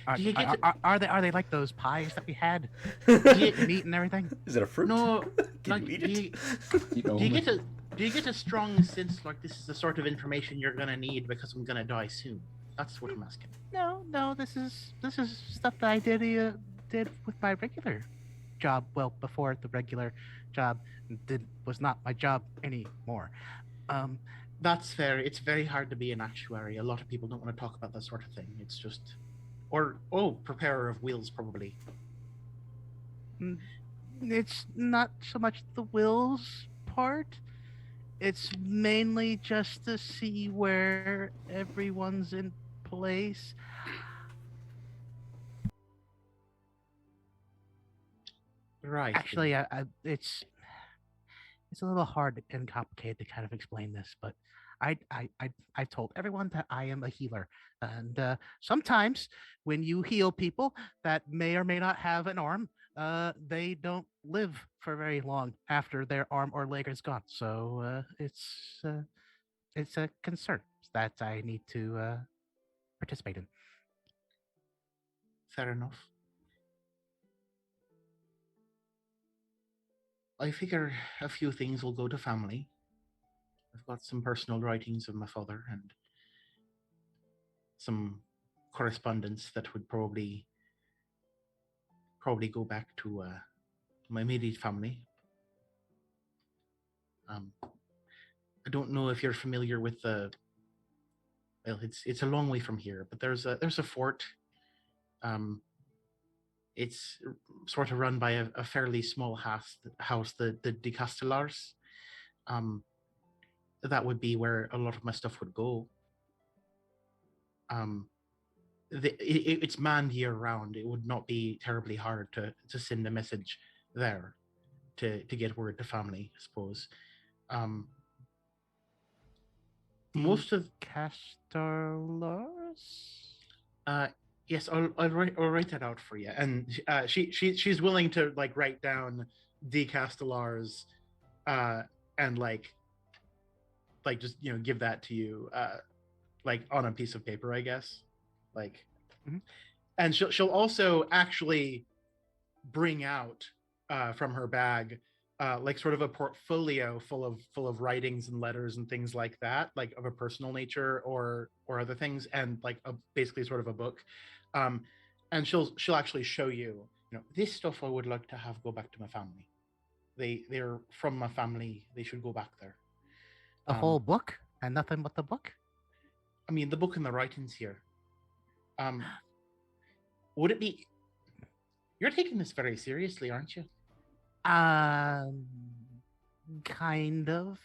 Are, Do you get are they like those pies that we had? Do you eat meat and everything? Is it a fruit? No, Can like, you eat do it? you get a strong sense like this is the sort of information you're gonna need because I'm gonna die soon? That's what I'm asking. No. This is stuff that I did with my regular job well before the regular job was not my job anymore. That's fair. It's very hard to be an actuary. A lot of people don't want to talk about that sort of thing. It's just, preparer of wheels probably. It's not so much the wills part. It's mainly just to see where everyone's in place. Right. Actually, it's a little hard and complicated to kind of explain this, but I've told everyone that I am a healer, and sometimes when you heal people that may or may not have an arm, they don't live for very long after their arm or leg is gone. So it's a concern that I need to participate in. Fair enough. I figure a few things will go to family. I've got some personal writings of my father and some correspondence that would probably go back to my immediate family. I don't know if you're familiar with it's a long way from here, but there's a fort. It's sort of run by a fairly small house, the De Castellars. That would be where a lot of my stuff would go. It's manned year round. It would not be terribly hard to send a message there to get word to family, I suppose. Most of Castellars. Yes, I'll write that out for you. And she's willing to like write down De Castellars, and like just give that to you, like on a piece of paper, I guess. Like, and she'll also actually bring out from her bag like sort of a portfolio full of writings and letters and things like that, like of a personal nature or other things, and like basically sort of a book. And she'll actually show you, this stuff I would like to have go back to my family. They're from my family. They should go back there. The whole book and nothing but the book? I mean, the book and the writings here. Would it be... You're taking this very seriously, aren't you? Kind of.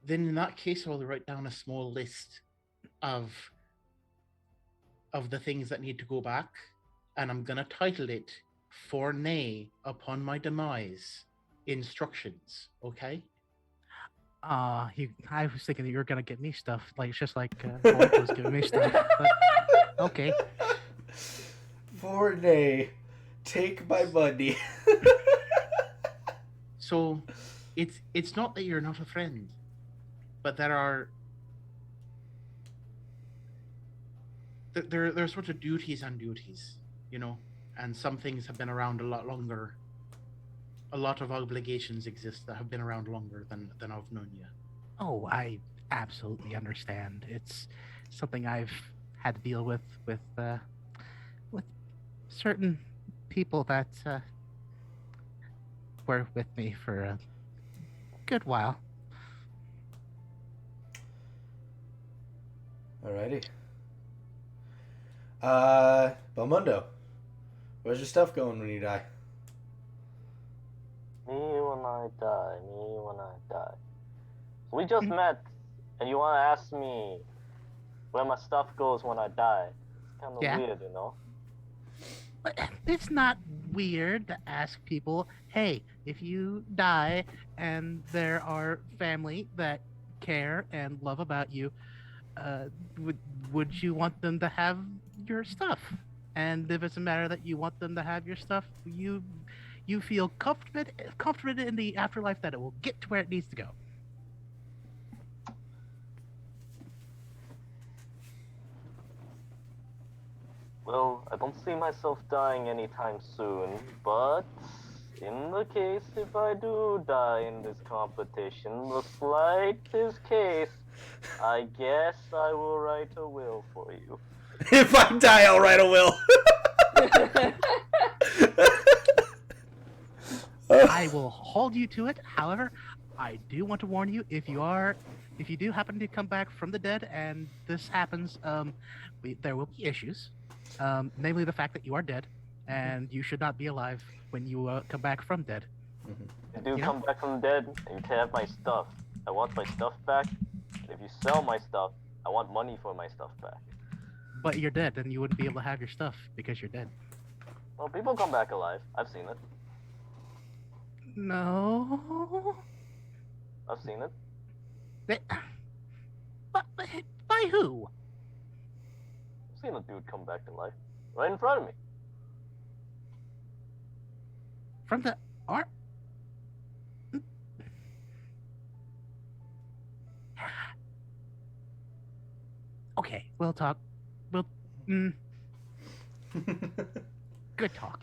Then in that case, I'll write down a small list of the things that need to go back, and I'm gonna title it "For Nay Upon My Demise Instructions." Okay? I was thinking that you were gonna get me stuff, like just like Boyd was giving me stuff. But, okay. For nay, take my money. So, it's not that you're not a friend, but there are sort of duties and duties, and some things have been around a lot longer. A lot of obligations exist that have been around longer than I've known you. Oh, I absolutely understand. It's something I've had to deal with certain people that were with me for a good while. Alrighty. Belmondo, where's your stuff going when you die? Me when I die. So we just met, and you want to ask me where my stuff goes when I die? It's kind of weird, But it's not weird to ask people, hey, if you die and there are family that care and love about you, would you want them to have your stuff? And if it's a matter that you want them to have your stuff, you feel confident in the afterlife that it will get to where it needs to go. Well, I don't see myself dying anytime soon, but in the case if I do die in this competition, the slightest case, I guess I will write a will for you. If I die, I'll write a will. I will hold you to it. However, I do want to warn you, if you do happen to come back from the dead and this happens, there will be issues. Namely the fact that you are dead and you should not be alive when you come back from dead. I do come back from the dead, and you can have my stuff. I want my stuff back. If you sell my stuff, I want money for my stuff back. But you're dead, and you wouldn't be able to have your stuff because you're dead. Well, people come back alive. I've seen it. No. I've seen it. But by who? I've seen a dude come back to life. Right in front of me. From the art? Okay, we'll talk. Good talk.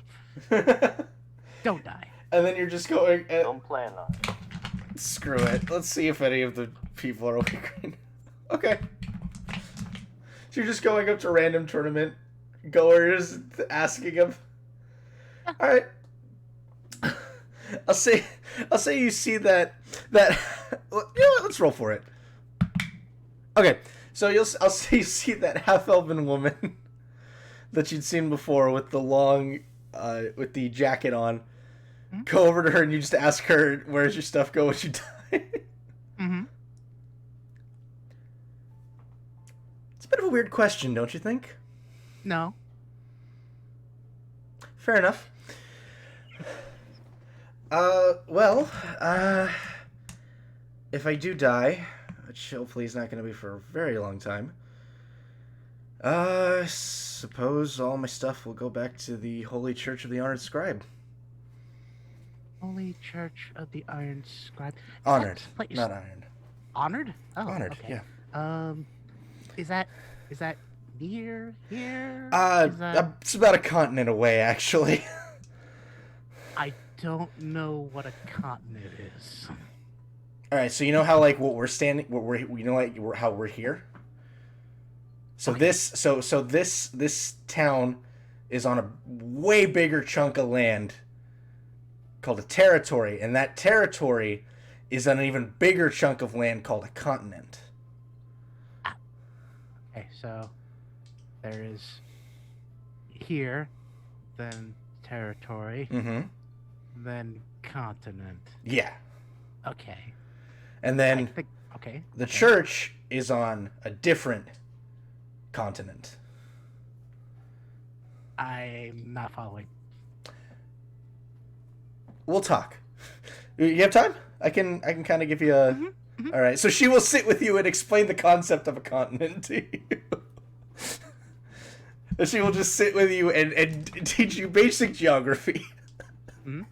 Don't die. And then you're just going... Don't plan on it. Screw it. Let's see if any of the people are awake right now. Okay. So you're just going up to random tournament goers, asking them. All right. I'll say you see that. You know what, let's roll for it. Okay. So I'll say you see that half-elven woman that you'd seen before with the long, with the jacket on. Mm-hmm. Go over to her and you just ask her, "Where's your stuff go? Would you die?" Mm-hmm. It's a bit of a weird question, don't you think? No. Fair enough. If I do die, which hopefully is not going to be for a very long time, I suppose all my stuff will go back to the Holy Church of the Honored Scribe. Holy Church of the Iron Scribe. Honored, not iron. Honored? Oh, honored. Okay. Yeah. Is that near here? It's about a continent away, actually. I don't know what a continent is. All right, so you know how like how we're here. So Okay. this town is on a way bigger chunk of land called a territory, and that territory is on an even bigger chunk of land called a continent. Okay, so there is here, then territory, Mm-hmm. then continent. Yeah. Okay. And then the church is on a different continent. I'm not following. We'll talk. You have time? I can kind of give you a... Mm-hmm. All right, so she will sit with you and explain the concept of a continent to you. She will just sit with you and teach you basic geography. Mm-hmm.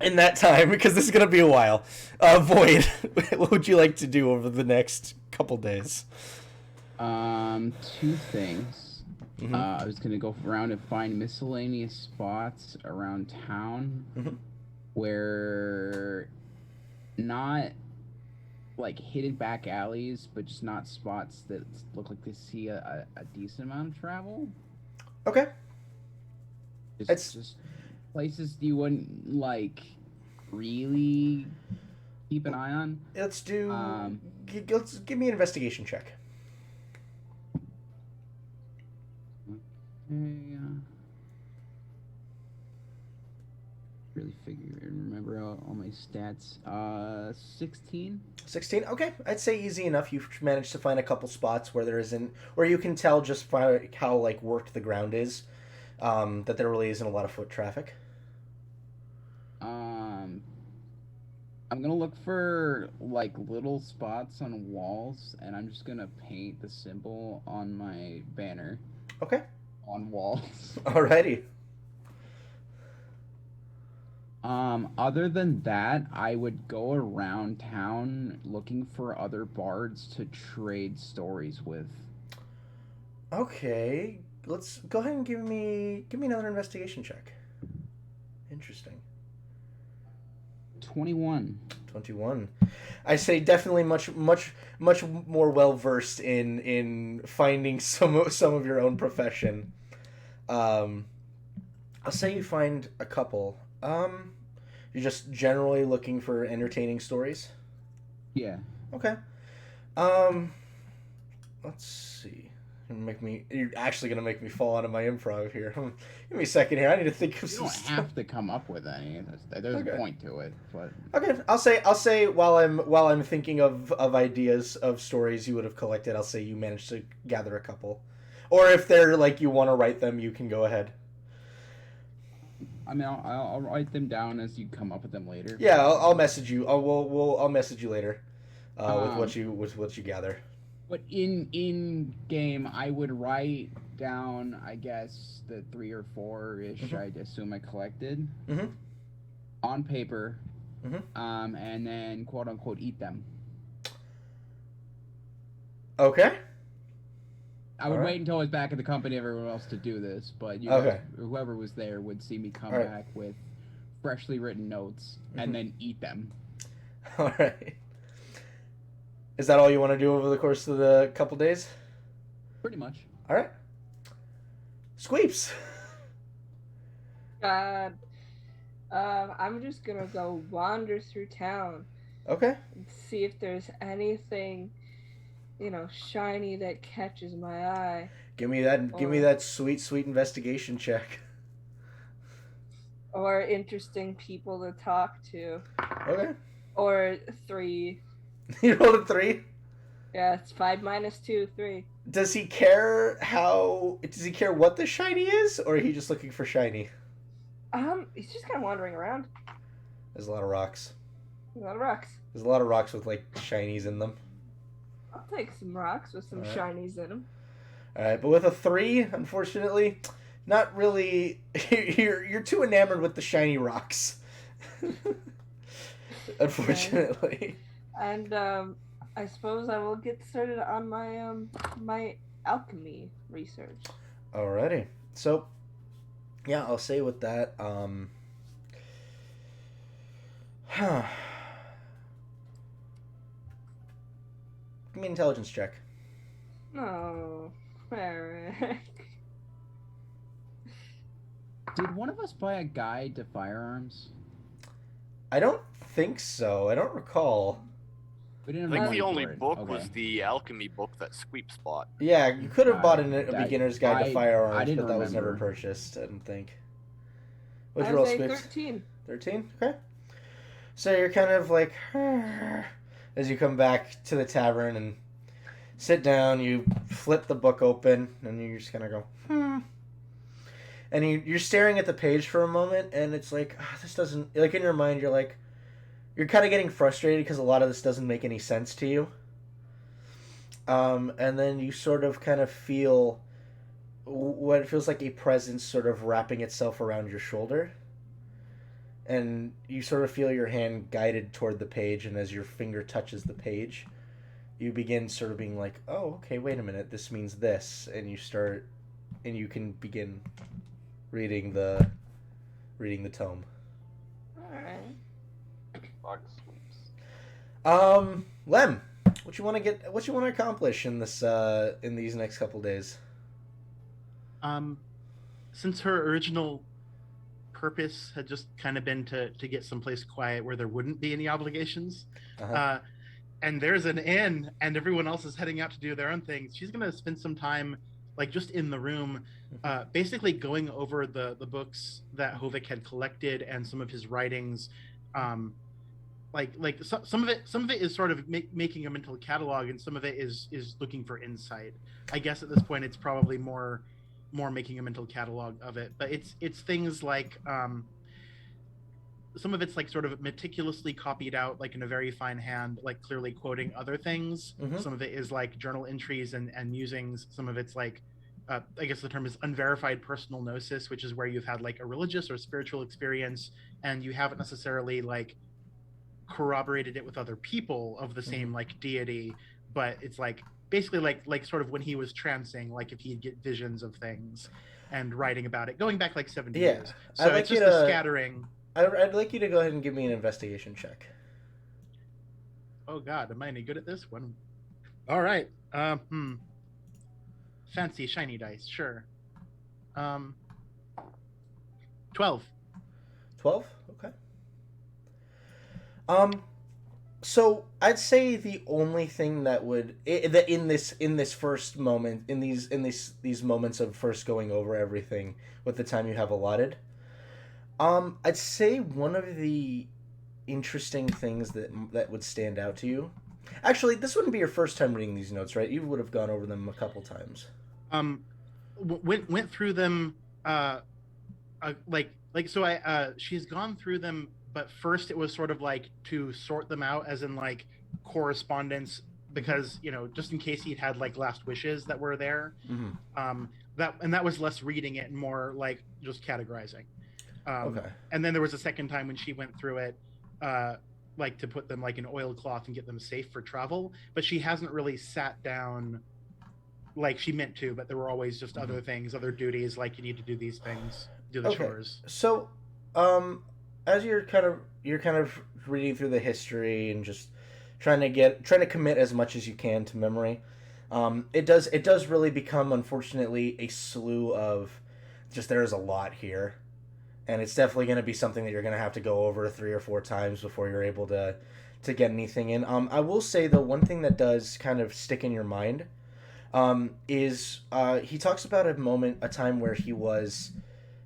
In that time, because this is going to be a while. Void, what would you like to do over the next couple days? Two things. Mm-hmm. I was gonna go around and find miscellaneous spots around town where not like hidden back alleys, but just not spots that look like they see a decent amount of travel. Okay. Just places you wouldn't like really keep an eye on. Let's do. Let's give me an investigation check. Really remember all my stats. 16. 16. Okay, I'd say easy enough. You've managed to find a couple spots where there isn't, where you can tell just by how like worked the ground is, that there really isn't a lot of foot traffic. I'm gonna look for like little spots on walls, and I'm just gonna paint the symbol on my banner. Okay. On walls. Alrighty. Other than that, I would go around town looking for other bards to trade stories with. Okay, let's go ahead and give me another investigation check. Interesting. 21. 21. I say definitely much more well versed in finding some of your own profession. I'll say you find a couple. You're just generally looking for entertaining stories? Yeah. Okay. Let's see. You're actually gonna make me fall out of my improv here. Give me a second here. I need to think of You some don't stuff. have to come up with any. There's Okay. a point to it, but Okay, I'll say while I'm thinking of ideas of stories you would have collected, I'll say you managed to gather a couple, or if they're like you want to write them, you can go ahead. I mean, I'll write them down as you come up with them later. Yeah, I'll message you. I'll message you later, with what you gather. But in game, I would write down, I guess, the 3 or 4 ish. I'd assume I collected on paper, and then quote unquote eat them. Okay. I would wait until I was back at the company, everyone else to do this, but guys, whoever was there would see me come back with freshly written notes and then eat them. All right. Is that all you want to do over the course of the couple days? Pretty much. All right. Squeeps. I'm just gonna go wander through town. Okay. And see if there's anything, shiny that catches my eye. Give me that sweet investigation check. Or interesting people to talk to. Okay. Or 3. You rolled a 3? Yeah, it's 5 minus 2, 3. Does he care what the shiny is, or are he just looking for shiny? He's just kind of wandering around. There's a lot of rocks. There's a lot of rocks with like shinies in them. I'll take some rocks with some shinies in them. All right, but with a 3, unfortunately, not really. You're too enamored with the shiny rocks. Unfortunately. And I suppose I will get started on my my alchemy research. Alrighty. So, yeah, I'll say with that. Give me an intelligence check. Oh, Eric. Did one of us buy a guide to firearms? I don't think so. I don't recall. We didn't I think have the money only for it. book Okay. was the alchemy book that Squeeps bought. Yeah, you could have bought a beginner's guide to I firearms, didn't but that was never remember. purchased, I don't think. What'd I you roll, say Squeeps? 13. 13? Okay. So you're kind of like, as you come back to the tavern and sit down, you flip the book open, and you just kind of go, And you're staring at the page for a moment, and it's like, this doesn't, like in your mind, you're kind of getting frustrated because a lot of this doesn't make any sense to you. And then you sort of kind of feel what feels like a presence sort of wrapping itself around your shoulder. And you sort of feel your hand guided toward the page, and as your finger touches the page, you begin sort of being like, oh, okay, wait a minute, this means this. And you can begin reading the tome. Alright. Fuck Squeeps. Lem, what you want to accomplish in these next couple days? Since her original purpose had just kind of been to get someplace quiet where there wouldn't be any obligations, and there's an inn and everyone else is heading out to do their own things, she's gonna spend some time like just in the room, basically going over the books that Hovik had collected and some of his writings. Some of it is sort of making a mental catalog, and some of it is looking for insight. I guess at this point it's probably more making a mental catalog of it, but it's things like some of it's like sort of meticulously copied out, like in a very fine hand, like clearly quoting other things. Some of it is like journal entries and musings. Some of it's like I guess the term is unverified personal gnosis, which is where you've had like a religious or spiritual experience and you haven't necessarily like corroborated it with other people of the same like deity, but it's like basically like sort of when he was trancing, like if he'd get visions of things and writing about it going back like 70 years. So it's just a scattering. I'd like you to go ahead and give me an investigation check. Oh god, am I any good at this one? All right. Fancy shiny dice, sure. 12. 12? Okay. So I'd say the only thing that would that in this first moment in these moments of first going over everything with the time you have allotted, I'd say one of the interesting things that would stand out to you. Actually, this wouldn't be your first time reading these notes, right? You would have gone over them a couple times. Went through them, so I she's gone through them, but first it was sort of like to sort them out, as in like correspondence, because just in case he'd had like last wishes that were there. That was less reading it and more like just categorizing. Okay. And then there was a second time when she went through it, like to put them like in oilcloth and get them safe for travel, but she hasn't really sat down like she meant to, but there were always just other things, other duties, like you need to do these things, do the chores. So as you're kind of reading through the history and just trying to commit as much as you can to memory, it does really become, unfortunately, a slew of just, there's a lot here. And it's definitely going to be something that you're going to have to go over 3 or 4 times before you're able to get anything in. I will say, though, one thing that does kind of stick in your mind is he talks about a time where he was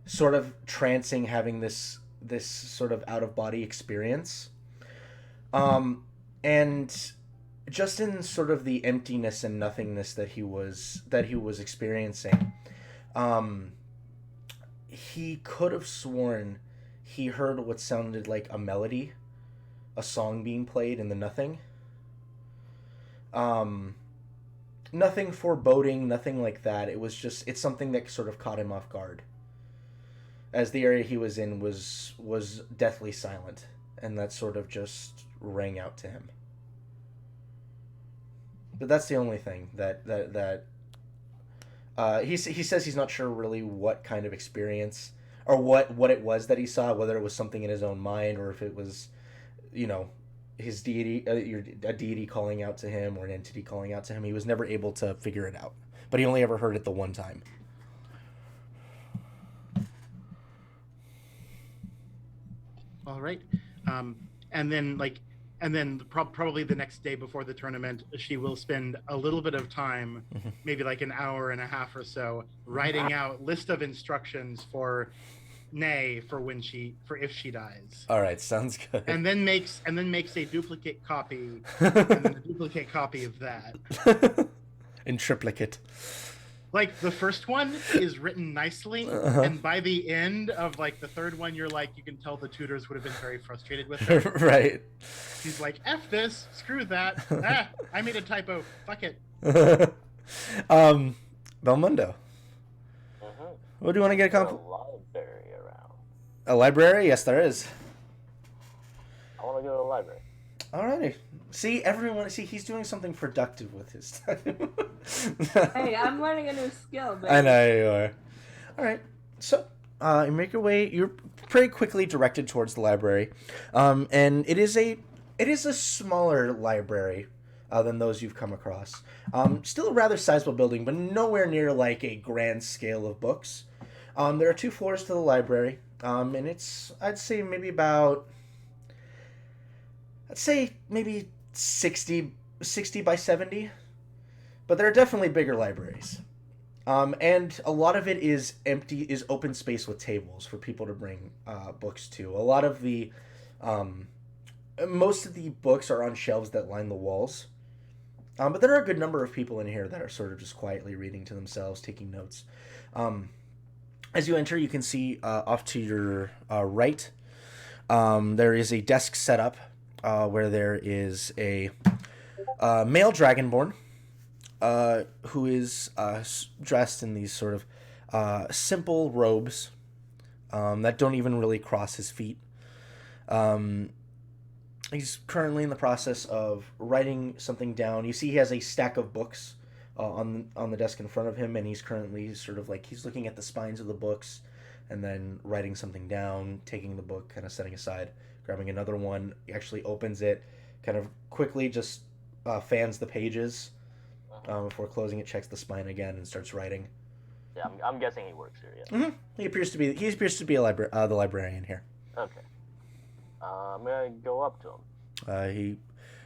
sort of trancing, having this sort of out-of-body experience. And just in sort of the emptiness and nothingness that he was experiencing, he could have sworn he heard what sounded like a melody, a song being played in the nothing. Nothing foreboding, nothing like that. It's something that sort of caught him off guard, as the area he was in was deathly silent, and that sort of just rang out to him. But that's the only thing that he says he's not sure really what kind of experience or what it was that he saw, whether it was something in his own mind or if it was, his deity, a deity calling out to him or an entity calling out to him. He was never able to figure it out, but he only ever heard it the one time. All right. And then probably the next day before the tournament, she will spend a little bit of time, maybe like an hour and a half or so, writing out list of instructions for Nay for if she dies. All right, sounds good. And then makes a duplicate copy, and then a duplicate copy of that. In triplicate. Like, the first one is written nicely, and by the end of like the third one, you're like, you can tell the tutors would have been very frustrated with it. Right. He's like, F this, screw that. I made a typo. Fuck it. Belmondo. What do you want to get a library around? A library? Yes, there is. I want to go to the library. Alrighty. See, he's doing something productive with his time. Hey, I'm learning a new skill, baby. I know you are. Alright, so, you make your way, you're pretty quickly directed towards the library. And it is a smaller library than those you've come across. Still a rather sizable building, but nowhere near like a grand scale of books. There are 2 floors to the library, and it's, I'd say maybe 60 by 70, but there are definitely bigger libraries. And a lot of it is open space with tables for people to bring books to. A lot of the, most of the books are on shelves that line the walls. But there are a good number of people in here that are sort of just quietly reading to themselves, taking notes. As you enter, you can see off to your right, there is a desk set up where there is a male dragonborn who is dressed in these sort of simple robes that don't even really cross his feet. He's currently in the process of writing something down. You see he has a stack of books on the desk in front of him, and he's currently sort of like, he's looking at the spines of the books and then writing something down, taking the book, kind of setting aside, grabbing another one. He actually opens it, kind of quickly just fans the pages before closing it, checks the spine again, and starts writing. Yeah, I'm guessing he works here. Yeah. Mm-hmm. He appears to be the librarian here. Okay. May I go up to him?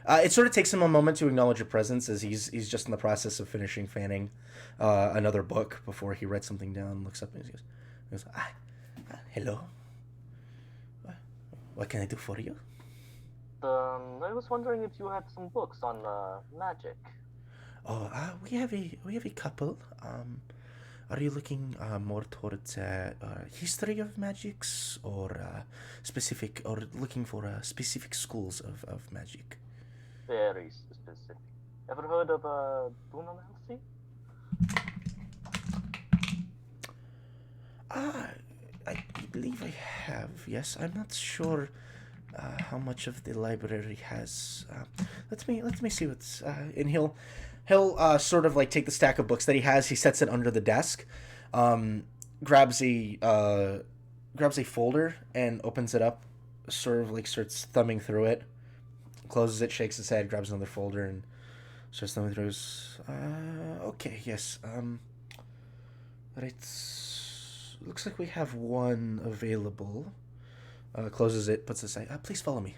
It sort of takes him a moment to acknowledge your presence, as he's just in the process of finishing fanning another book before he writes something down. Looks up and he goes, hello. What can I do for you? I was wondering if you had some books on magic. Oh, we have a couple. Are you looking more towards history of magics, or specific, or looking for specific schools of magic? Very specific. Ever heard of Dunamancy? I believe I have. Yes, I'm not sure how much of the library has. Let me see what's. And he'll sort of like take the stack of books that he has. He sets it under the desk, grabs a folder and opens it up. Sort of like starts thumbing through it, closes it, shakes his head, grabs another folder and starts thumbing through. Okay, yes. Right. Looks like we have one available. Closes it, puts it aside. Please follow me.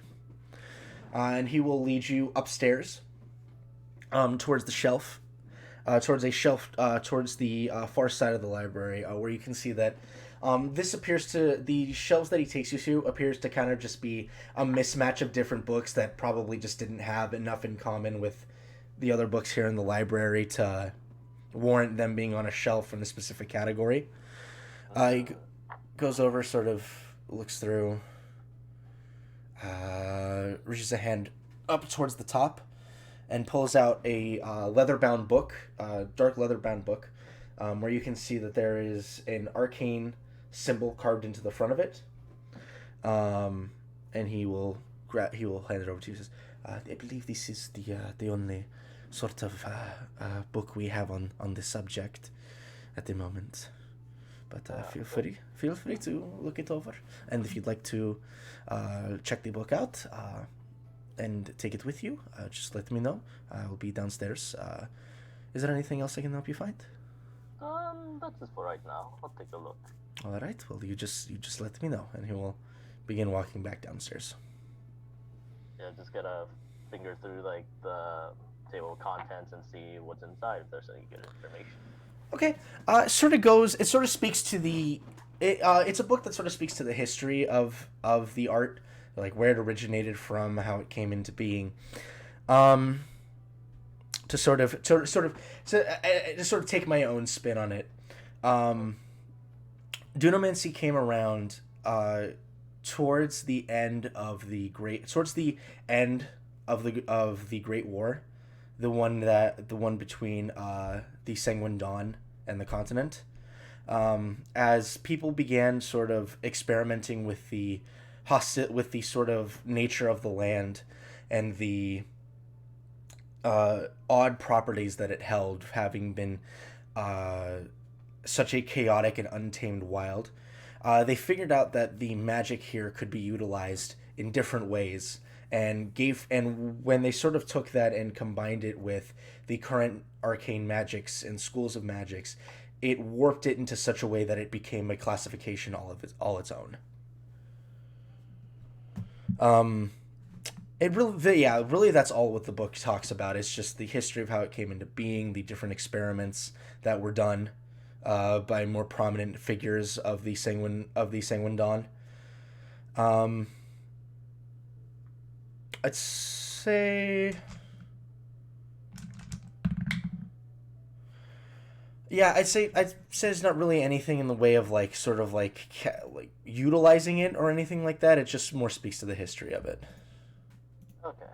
And he will lead you upstairs, towards the shelf, towards the far side of the library, where you can see that the shelves that he takes you to appears to kind of just be a mismatch of different books that probably just didn't have enough in common with the other books here in the library to warrant them being on a shelf in a specific category. He goes over, sort of looks through, reaches a hand up towards the top, and pulls out a leather-bound book, dark leather-bound book, where you can see that there is an arcane symbol carved into the front of it. And he will hand it over to you. He says, "I believe this is the only sort of book we have on the subject at the moment. But feel free to look it over, and if you'd like to check the book out and take it with you, just let me know. I will be downstairs. Is there anything else I can help you find?" That's it for right now. I'll take a look. All right. Well, you just let me know, and he will begin walking back downstairs. Yeah, just gotta finger through like the table of contents and see what's inside if there's any good information. Okay. It sort of speaks to the. It's a book that sort of speaks to the history of the art, like where it originated from, how it came into being. To sort of take my own spin on it. Dunamancy came around towards the end of the Great War, the one between the Sanguine Dawn and the continent, as people began sort of experimenting with the sort of nature of the land and the odd properties that it held, having been such a chaotic and untamed wild. They figured out that the magic here could be utilized in different ways, and when they sort of took that and combined it with the current arcane magics and schools of magics, it warped it into such a way that it became a classification all its own. Really that's all what the book talks about. It's just the history of how it came into being, the different experiments that were done by more prominent figures of the Sanguine Dawn. I'd say it's not really anything in the way of like sort of like utilizing it or anything like that. It just more speaks to the history of it. Okay.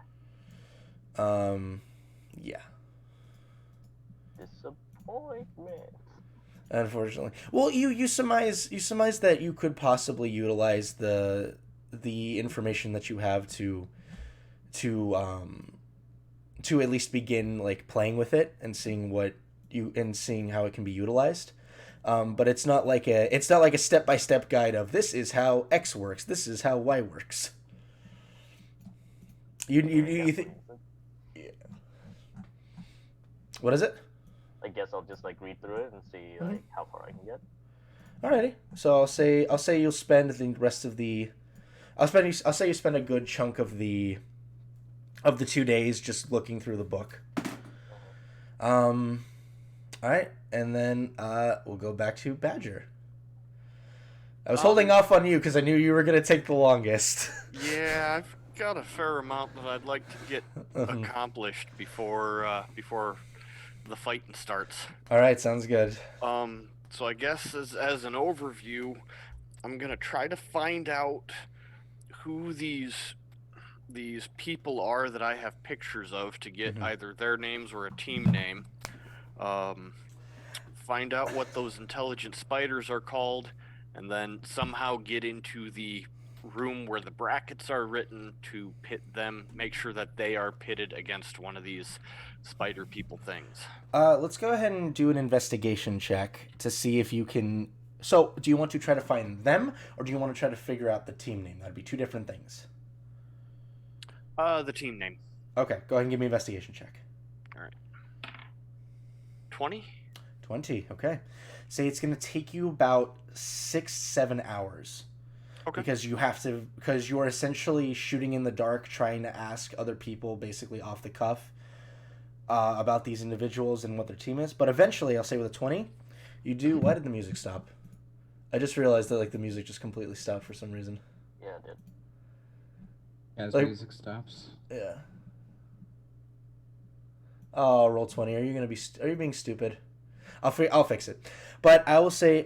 Yeah. Disappointment. Unfortunately. Well, you surmise that you could possibly utilize the information that you have to at least begin like playing with it and seeing how it can be utilized. But it's not like a step-by-step guide of this is how X works, this is how Y works. You think? Yeah. What is it? I guess I'll just like read through it and see like how far I can get. Alrighty. So I'll say you'll spend the rest of the I'll say you spend a good chunk of the 2 days just looking through the book. All right, and then we'll go back to Badger. I was holding off on you because I knew you were gonna take the longest. Yeah, I've got a fair amount that I'd like to get accomplished before the fighting starts. All right, sounds good. So I guess as an overview, I'm gonna try to find out who these people are that I have pictures of to get either their names or a team name. Find out what those intelligent spiders are called, and then somehow get into the room where the brackets are written to pit them, make sure that they are pitted against one of these spider people things. Let's go ahead and do an investigation check to see if you can... So, do you want to try to find them, or do you want to try to figure out the team name? That'd be two different things. The team name. Okay, go ahead and give me an investigation check. All right. 20? 20, okay. Say it's going to take you about 6-7 hours. Okay. Because you're essentially shooting in the dark, trying to ask other people basically off the cuff about these individuals and what their team is. But eventually, I'll say with a 20, you do... Why did the music stop? I just realized that the music just completely stopped for some reason. Yeah, it did. As music stops. Yeah. Oh, roll 20. Are you being stupid? I'll fix it. But I will say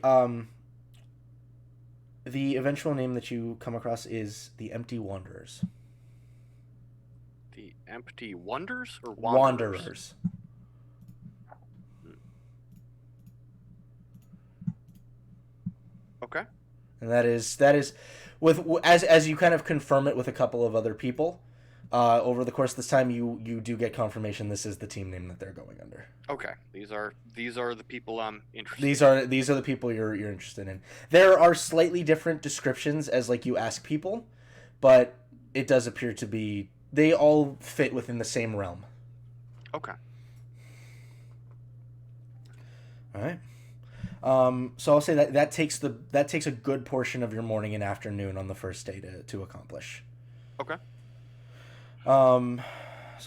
the eventual name that you come across is the Empty Wanderers. The Empty Wonders or Wanderers? Okay. And that is with as you kind of confirm it with a couple of other people over the course of this time, you do get confirmation this is the team name that they're going under. Okay. These are the people I'm interested in. These are the people you're interested in. There are slightly different descriptions as like you ask people, but it does appear to be they all fit within the same realm. Okay. All right. So I'll say that takes a good portion of your morning and afternoon on the first day to accomplish. Okay. So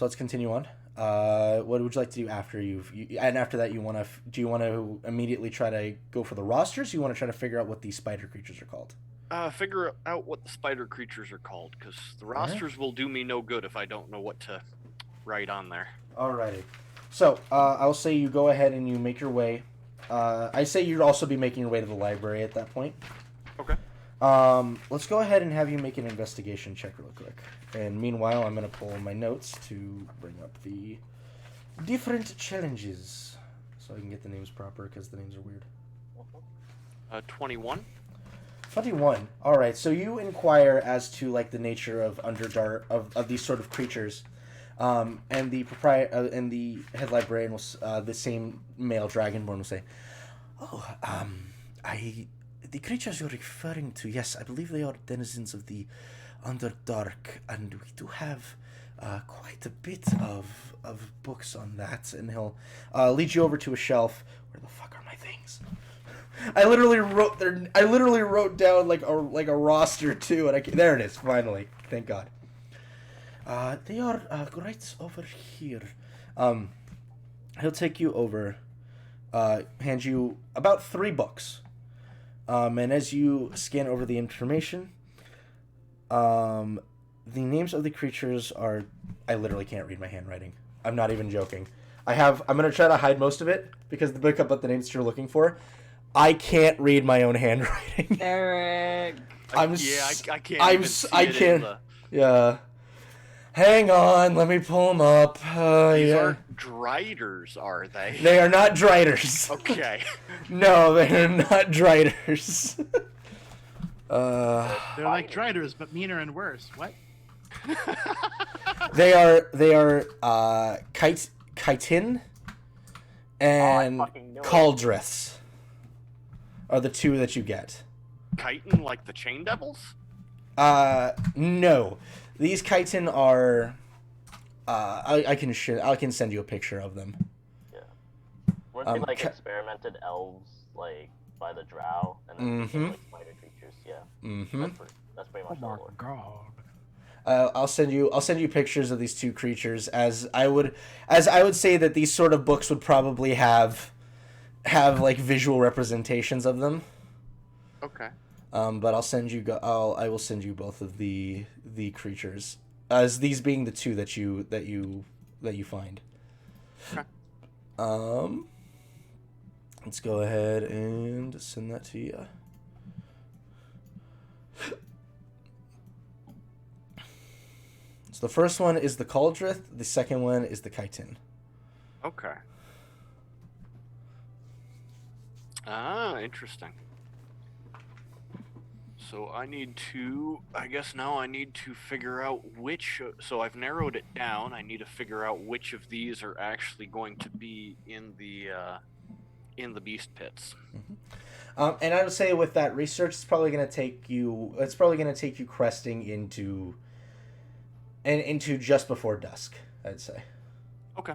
let's continue on. What would you like to do after and after that do you want to immediately try to go for the rosters? Or you want to try to figure out what these spider creatures are called? Figure out what the spider creatures are called, because the rosters will do me no good if I don't know what to write on there. Alrighty. So I'll say you go ahead and you make your way. I say you'd also be making your way to the library at that point. Okay. Let's go ahead and have you make an investigation check real quick. And meanwhile, I'm going to pull my notes to bring up the different challenges. So I can get the names proper, because the names are weird. 21. 21. Alright, so you inquire as to, like, the nature of Underdark, of these sort of creatures. And the and the head librarian will, the same male dragonborn will say, the creatures you're referring to, yes, I believe they are denizens of the Underdark, and we do have quite a bit of books on that. And he'll lead you over to a shelf. Where the fuck are my things? I literally wrote down like a roster too, and there it is. Finally, thank God. They are right over here. He'll take you over, hand you about 3 books. And as you scan over the information, the names of the creatures are... I literally can't read my handwriting. I'm not even joking. I'm going to try to hide most of it, because the book about the names that you're looking for, I can't read my own handwriting. Eric. I can't see it. Yeah. Hang on, let me pull them up. These aren't Driders, are they? They are not Driders. Okay. No, they're not Driders. They're like Driders, but meaner and worse. What? They are Chitin and Cauldreths are the 2 that you get. Chitin, like the Chain Devils? No. These chitin are. I can send you a picture of them. Yeah. Weren't they like experimented elves, like by the Drow, and then like spider creatures? Yeah. Mm-hmm. That's pretty Oh much my the lore. god. I'll send you pictures of these two creatures, as I would say that these sort of books would probably have like visual representations of them. Okay. But I will send you both of the creatures, as these being the two that you find. Okay. Let's go ahead and send that to you. So the first one is the Cauldrith, the second one is the Chitin. Okay. Ah, interesting. So I need to figure out which. So I've narrowed it down. I need to figure out which of these are actually going to be in the beast pits. Mm-hmm. And I would say with that research, it's probably going to take you cresting into just before dusk, I'd say. Okay.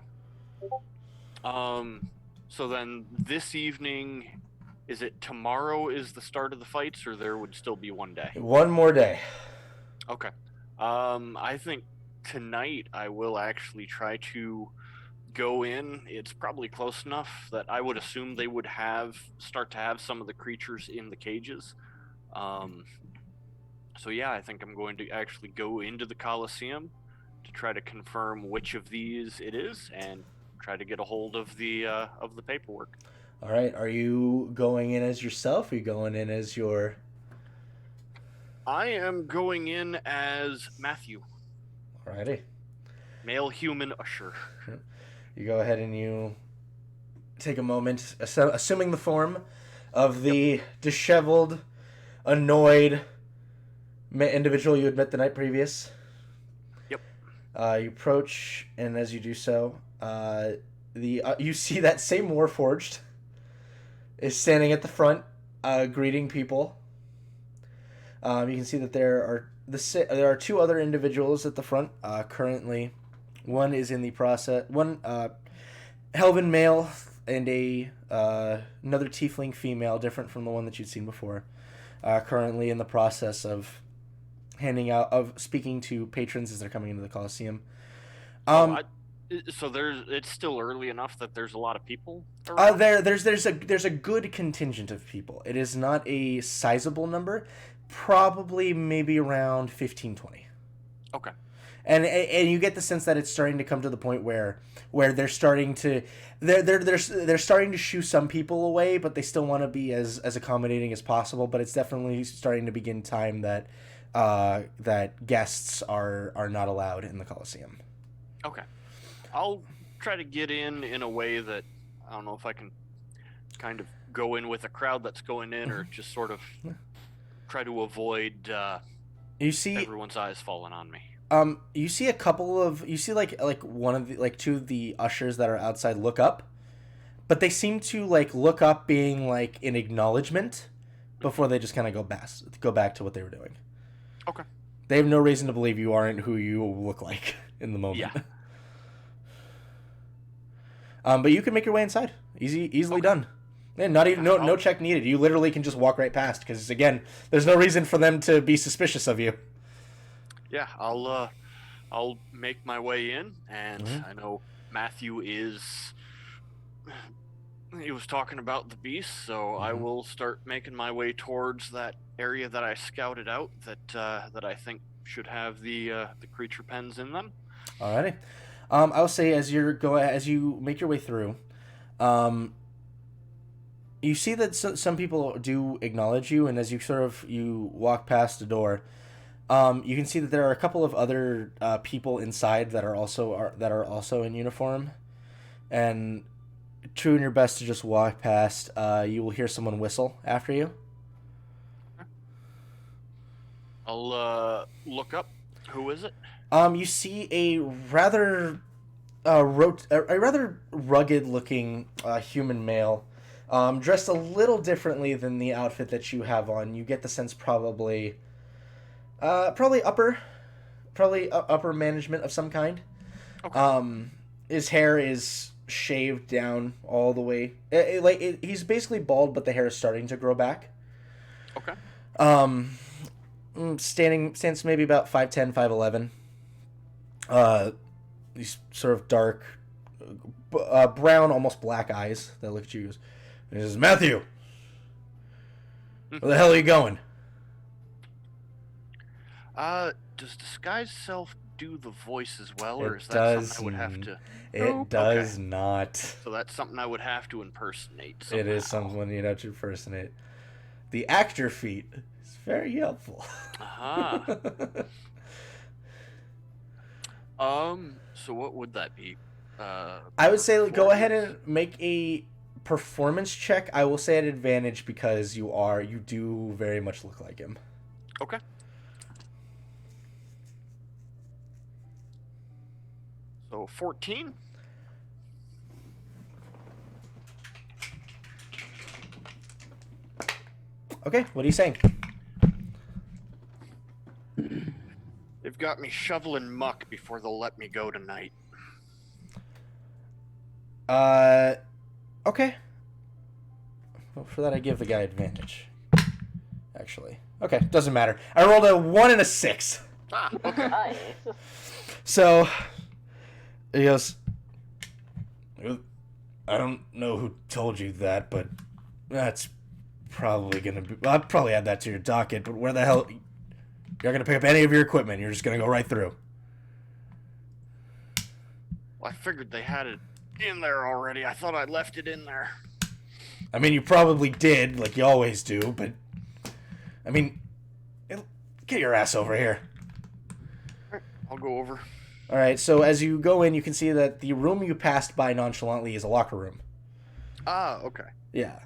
So then this evening, is it tomorrow is the start of the fights, or there would still be one day? One more day. Okay. I think tonight I will actually try to go in. It's probably close enough that I would assume they would start to have some of the creatures in the cages. So yeah, I think I'm going to actually go into the Coliseum to try to confirm which of these it is and try to get a hold of the paperwork. All right. Are you going in as yourself? Or are you going in as your... I am going in as Matthew. Alrighty. Male human usher. You go ahead and you take a moment, assuming the form of the disheveled, annoyed individual you had met the night previous. Yep. You approach, and as you do so, you see that same Warforged is standing at the front, greeting people. You can see that there are two other individuals at the front currently. One is in the process. One Helven male and another Tiefling female, different from the one that you'd seen before. Currently in the process of speaking to patrons as they're coming into the Coliseum. So it's still early enough that there's a lot of people around? There's a good contingent of people. It is not a sizable number, probably maybe around 15-20. Okay. And you get the sense that it's starting to come to the point where they're starting to they're starting to shoo some people away, but they still want to be as accommodating as possible. But it's definitely starting to begin time that guests are not allowed in the Coliseum. Okay. I'll try to get in a way that I don't know if I can kind of go in with a crowd that's going in, or just sort of try to avoid everyone's eyes falling on me. You see one of the two of the ushers that are outside look up, but they seem to look up being in acknowledgement before they just kind of go back to what they were doing. Okay. They have no reason to believe you aren't who you look like in the moment. Yeah. But you can make your way inside. Easily done. And not even no check needed. You literally can just walk right past because again, there's no reason for them to be suspicious of you. Yeah, I'll make my way in, and I know Matthew he was talking about the beast, so I will start making my way towards that area that I scouted out that I think should have the creature pens in them. Alrighty. I will say as you make your way through, you see that some people do acknowledge you, and as you walk past the door, you can see that there are a couple of other people inside that are also in uniform, and doing your best to just walk past, you will hear someone whistle after you. I'll look up. Who is it? You see a rather rugged-looking human male, dressed a little differently than the outfit that you have on. You get the sense probably upper management of some kind. Okay. His hair is shaved down all the way. He's basically bald, but the hair is starting to grow back. Okay. stands maybe about 5'10", 5'11". These sort of dark, brown, almost black eyes that look at you. And he says, "Matthew, where the hell are you going?" Does disguise self do the voice as well, or It is that does something I would have to? It does not. So that's something I would have to impersonate. Somehow. It is someone you'd have to impersonate. The actor feat is very helpful. So what would that be? I would say go ahead and make a performance check. I will say at advantage because you do very much look like him. Okay. So 14. Okay, what are you saying? They've got me shoveling muck before they'll let me go tonight. Okay. Well, for that I give the guy advantage. Actually. Okay, doesn't matter. I rolled a 1 and a 6. Okay. Nice. So, he goes, "I don't know who told you that, but that's probably gonna be... I'll probably add that to your docket, but where the hell... You're not gonna pick up any of your equipment. You're just gonna go right through." Well, I figured they had it in there already. I thought I left it in there. I mean, you probably did, like you always do, but... I mean... Get your ass over here. I'll go over. Alright, so as you go in, you can see that the room you passed by nonchalantly is a locker room. Okay. Yeah.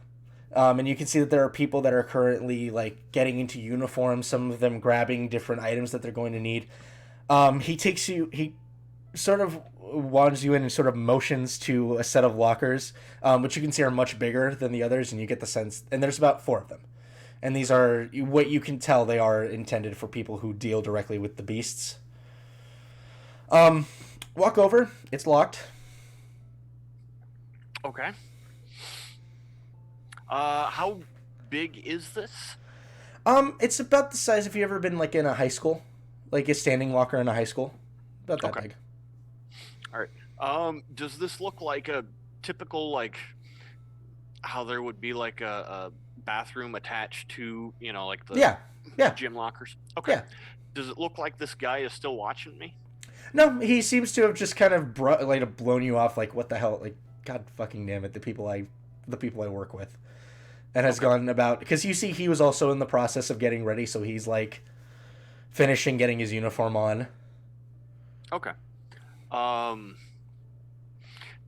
And you can see that there are people that are currently, like, getting into uniform, some of them grabbing different items that they're going to need. He sort of wands you in and sort of motions to a set of lockers, which you can see are much bigger than the others, and you get the sense... And there's about 4 of them. And these are... What you can tell, they are intended for people who deal directly with the beasts. Walk over. It's locked. Okay. How big is this? It's about the size if you ever been, like, in a high school. Like a standing locker in a high school. About that big. All right. Does this look like a typical, like, how there would be, like, a bathroom attached to, like the Yeah. gym lockers? Okay. Yeah. Does it look like this guy is still watching me? No, he seems to have just kind of blown you off, like, what the hell, like, God fucking damn it, the people I work with. And has gone about, because you see he was also in the process of getting ready, so he's, like, finishing getting his uniform on. Okay.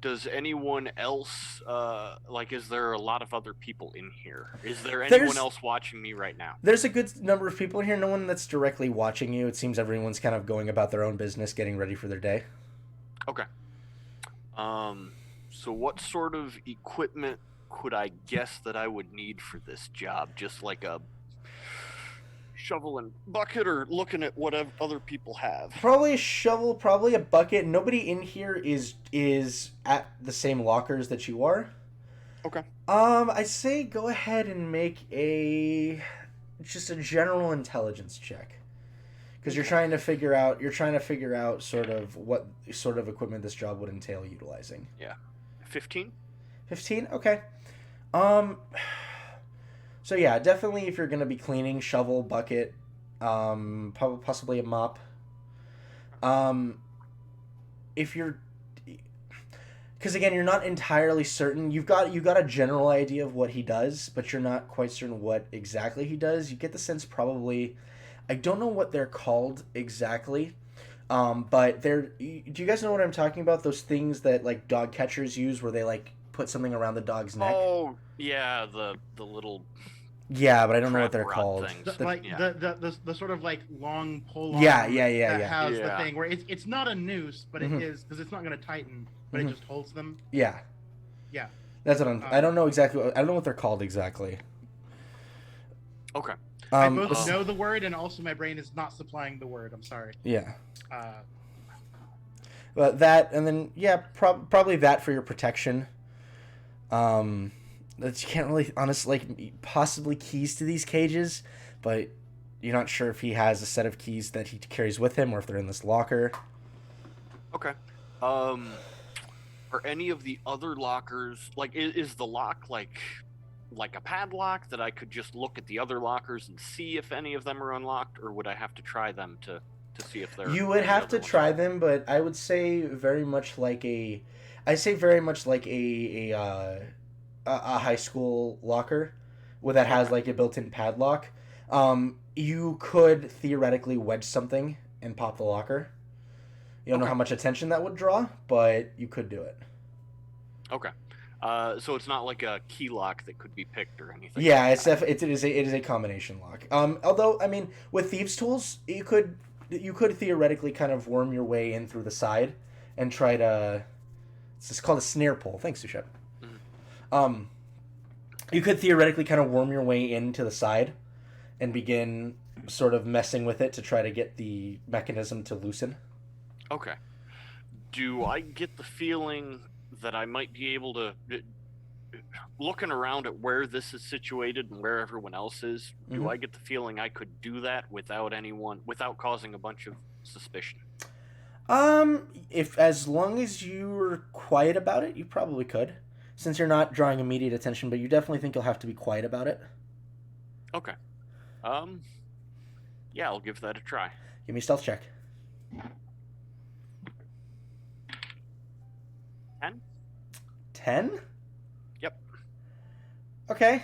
Does anyone else, is there a lot of other people in here? Is there anyone else watching me right now? There's a good number of people in here. No one that's directly watching you. It seems everyone's kind of going about their own business, getting ready for their day. Okay. So what sort of equipment could I guess that I would need for this job? Just like a shovel and bucket, or looking at what other people have? Probably a shovel, probably a bucket. Nobody in here is at the same lockers that you are. Okay. I'd say go ahead and make just a general intelligence check. Because you're trying to figure out sort of what sort of equipment this job would entail utilizing. Yeah. 15? 15? Okay. So yeah, definitely if you're going to be cleaning, shovel, bucket, possibly a mop. If you're... Because again, you're not entirely certain. You got a general idea of what he does, but you're not quite certain what exactly he does. You get the sense probably... I don't know what they're called exactly, but they're... Do you guys know what I'm talking about? Those things that, like, dog catchers use where they, like, put something around the dog's neck? Oh, yeah, the little... Yeah, but I don't know what they're called. The sort of, like, long pull on that has the thing where it's not a noose, but it is, because it's not going to tighten, but it just holds them. Yeah. Yeah. That's what I don't know exactly. I don't know what they're called exactly. Okay. I both know the word, and also my brain is not supplying the word. I'm sorry. Yeah. But that, and then probably that for your protection. That you can't really honestly, like, possibly keys to these cages, but you're not sure if he has a set of keys that he carries with him or if they're in this locker. Okay. Are any of the other lockers like is the lock like a padlock that I could just look at the other lockers and see if any of them are unlocked, or would I have to try them to see if they're? You would have to try them, but I would say very much like a high school locker, where that has like a built-in padlock. You could theoretically wedge something and pop the locker. You don't know how much attention that would draw, but you could do it. Okay. So it's not like a key lock that could be picked or anything. Yeah, it is a combination lock. Although I mean, with thieves' tools, you could theoretically kind of worm your way in through the side and try to. It's called a snare pull. Thanks, Sushep. Mm-hmm. You could theoretically kind of worm your way into the side and begin sort of messing with it to try to get the mechanism to loosen. Okay. Do I get the feeling that I might be able to, looking around at where this is situated and where everyone else is, do I get the feeling I could do that without causing a bunch of suspicion? If as long as you're quiet about it, you probably could. Since you're not drawing immediate attention, but you definitely think you'll have to be quiet about it. Okay. Yeah, I'll give that a try. Give me a stealth check. 10? 10? Yep. Okay.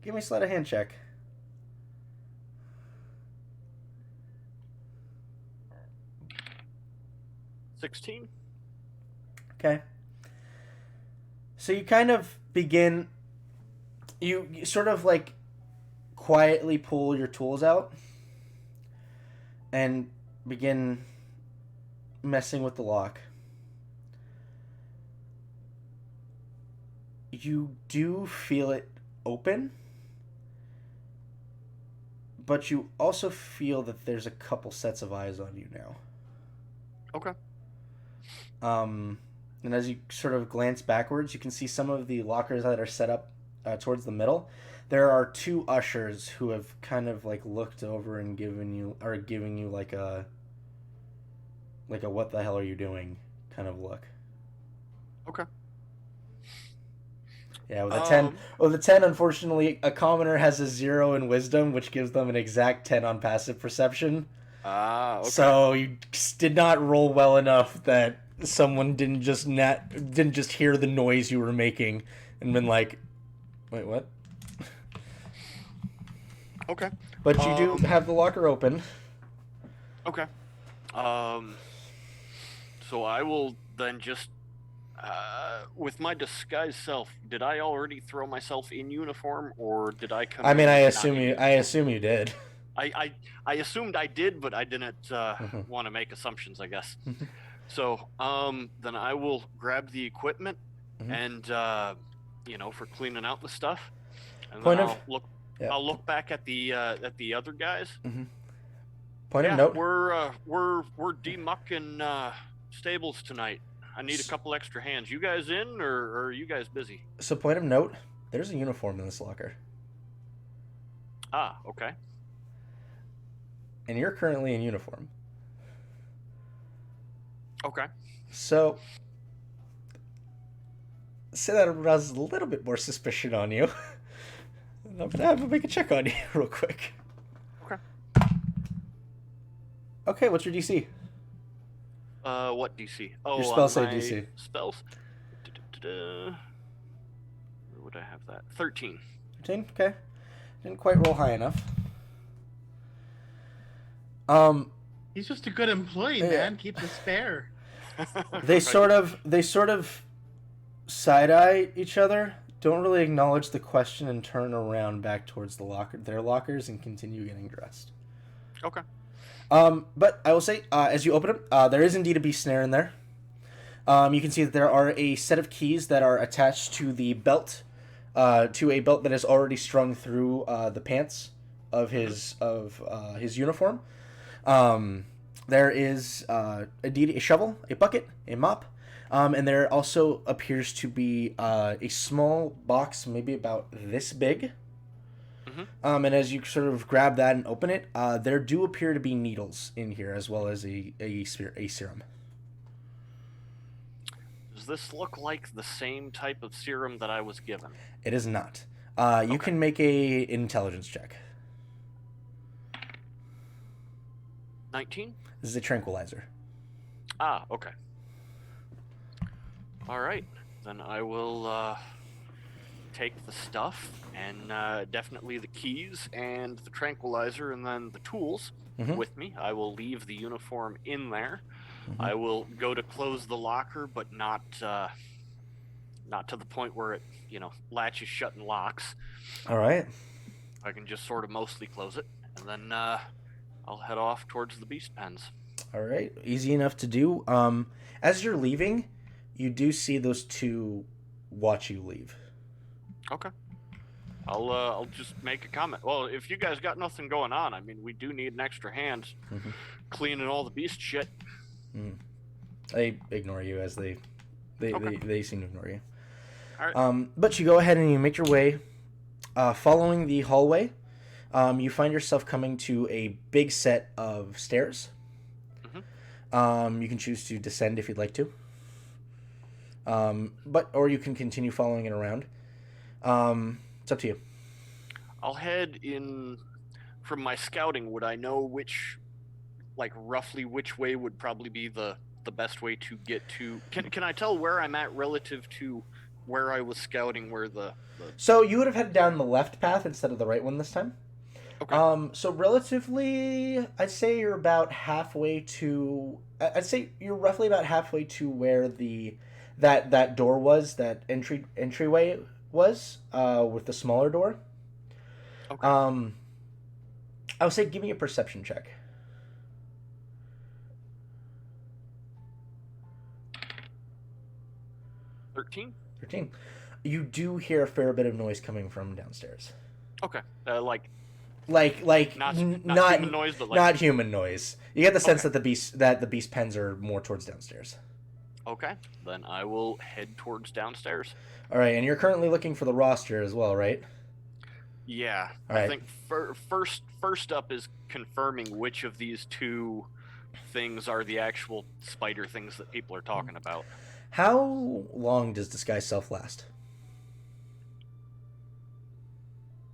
Give me a sleight of hand check. $16. Okay. So you kind of begin. You sort of like quietly pull your tools out and begin messing with the lock. You do feel it open, but you also feel that there's a couple sets of eyes on you now. Okay. And as you sort of glance backwards, you can see some of the lockers that are set up towards the middle. There are two ushers who have kind of like looked over and giving you like a what the hell are you doing kind of look. Okay. Yeah, with a 10. With a 10, unfortunately, a commoner has a 0 in wisdom, which gives them an exact 10 on passive perception. Okay. So you did not roll well enough that someone didn't just hear the noise you were making and been like, wait, what? Okay. But you do have the locker open. Okay. So I will then just with my disguised self, did I already throw myself in uniform, or did I come? I mean, I assume you did. I assumed I did, but I didn't want to make assumptions, I guess. So then I will grab the equipment and for cleaning out the stuff, and then I'll look back at the other guys. Point of note. We're demucking stables tonight. I need a couple extra hands. You guys in, or are you guys busy? So point of note, there's a uniform in this locker. Ah, okay. And you're currently in uniform. Okay. So, say that arouses a little bit more suspicion on you. I'm gonna have to make a check on you real quick. Okay. Okay, what's your DC? What DC? Oh, your spell save DC. Spells. Where would I have that? 13. 13. Okay. Didn't quite roll high enough. He's just a good employee, man. Keep the spare. They sort of side-eye each other, don't really acknowledge the question, and turn around back towards their lockers and continue getting dressed. Okay. But I will say, as you open them, there is indeed a beast snare in there. You can see that there are a set of keys that are attached to the belt, to a belt that is already strung through the pants of his uniform. There is indeed a shovel, a bucket, a mop, and there also appears to be a small box, maybe about this big, And as you sort of grab that and open it, there do appear to be needles in here as well as a serum. Does this look like the same type of serum that I was given? It is not. You can make a intelligence check. 19? This is a tranquilizer. Ah, okay. All right. Then I will take the stuff and definitely the keys and the tranquilizer and then the tools with me. I will leave the uniform in there. I will go to close the locker, but not to the point where it, latches shut and locks. All right. I can just sort of mostly close it, and then I'll head off towards the beast pens. All right. Easy enough to do. As you're leaving, you do see those two watch you leave. Okay. I'll just make a comment. Well, if you guys got nothing going on, I mean, we do need an extra hand cleaning all the beast shit. They ignore you as they seem to ignore you. All right. But you go ahead and you make your way. Following the hallway, you find yourself coming to a big set of stairs. You can choose to descend if you'd like to. Or you can continue following it around. It's up to you. I'll head in. From my scouting, would I know roughly which way would probably be the best way to get to? Can I tell where I'm at relative to where I was scouting? So you would have headed down the left path instead of the right one this time. Okay. So relatively, I'd say you're about halfway to. I'd say you're roughly about halfway to where that door was, that entryway was, with the smaller door. Okay. I would say give me a perception check. 13? 13. You do hear a fair bit of noise coming from downstairs. Okay. Like not not human noise, but not human noise. You get the sense that the beast pens are more towards downstairs. Okay, then I will head towards downstairs. All right, and you're currently looking for the roster as well, right? Yeah, all right. I think first up is confirming which of these two things are the actual spider things that people are talking about. How long does disguise self last?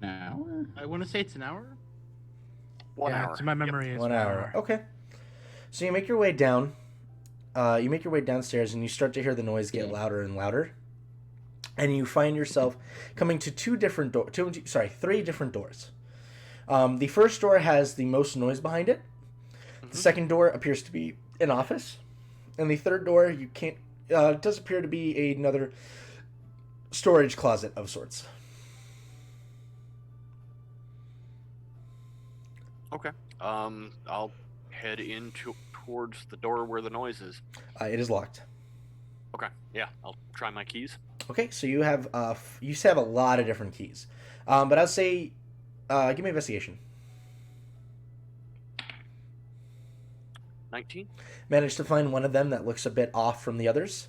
An hour? I want to say it's an hour. 1 hour. To my memory is 1 hour. Okay. So you make your way down. You make your way downstairs, and you start to hear the noise get louder and louder. And you find yourself coming to three different doors. The first door has the most noise behind it. The second door appears to be an office, and the third door does appear to be another storage closet of sorts. Okay. I'll head towards the door where the noise is. It is locked. Okay. Yeah, I'll try my keys. Okay, so you have a lot of different keys, but I'll say, give me investigation. 19. Managed to find one of them that looks a bit off from the others,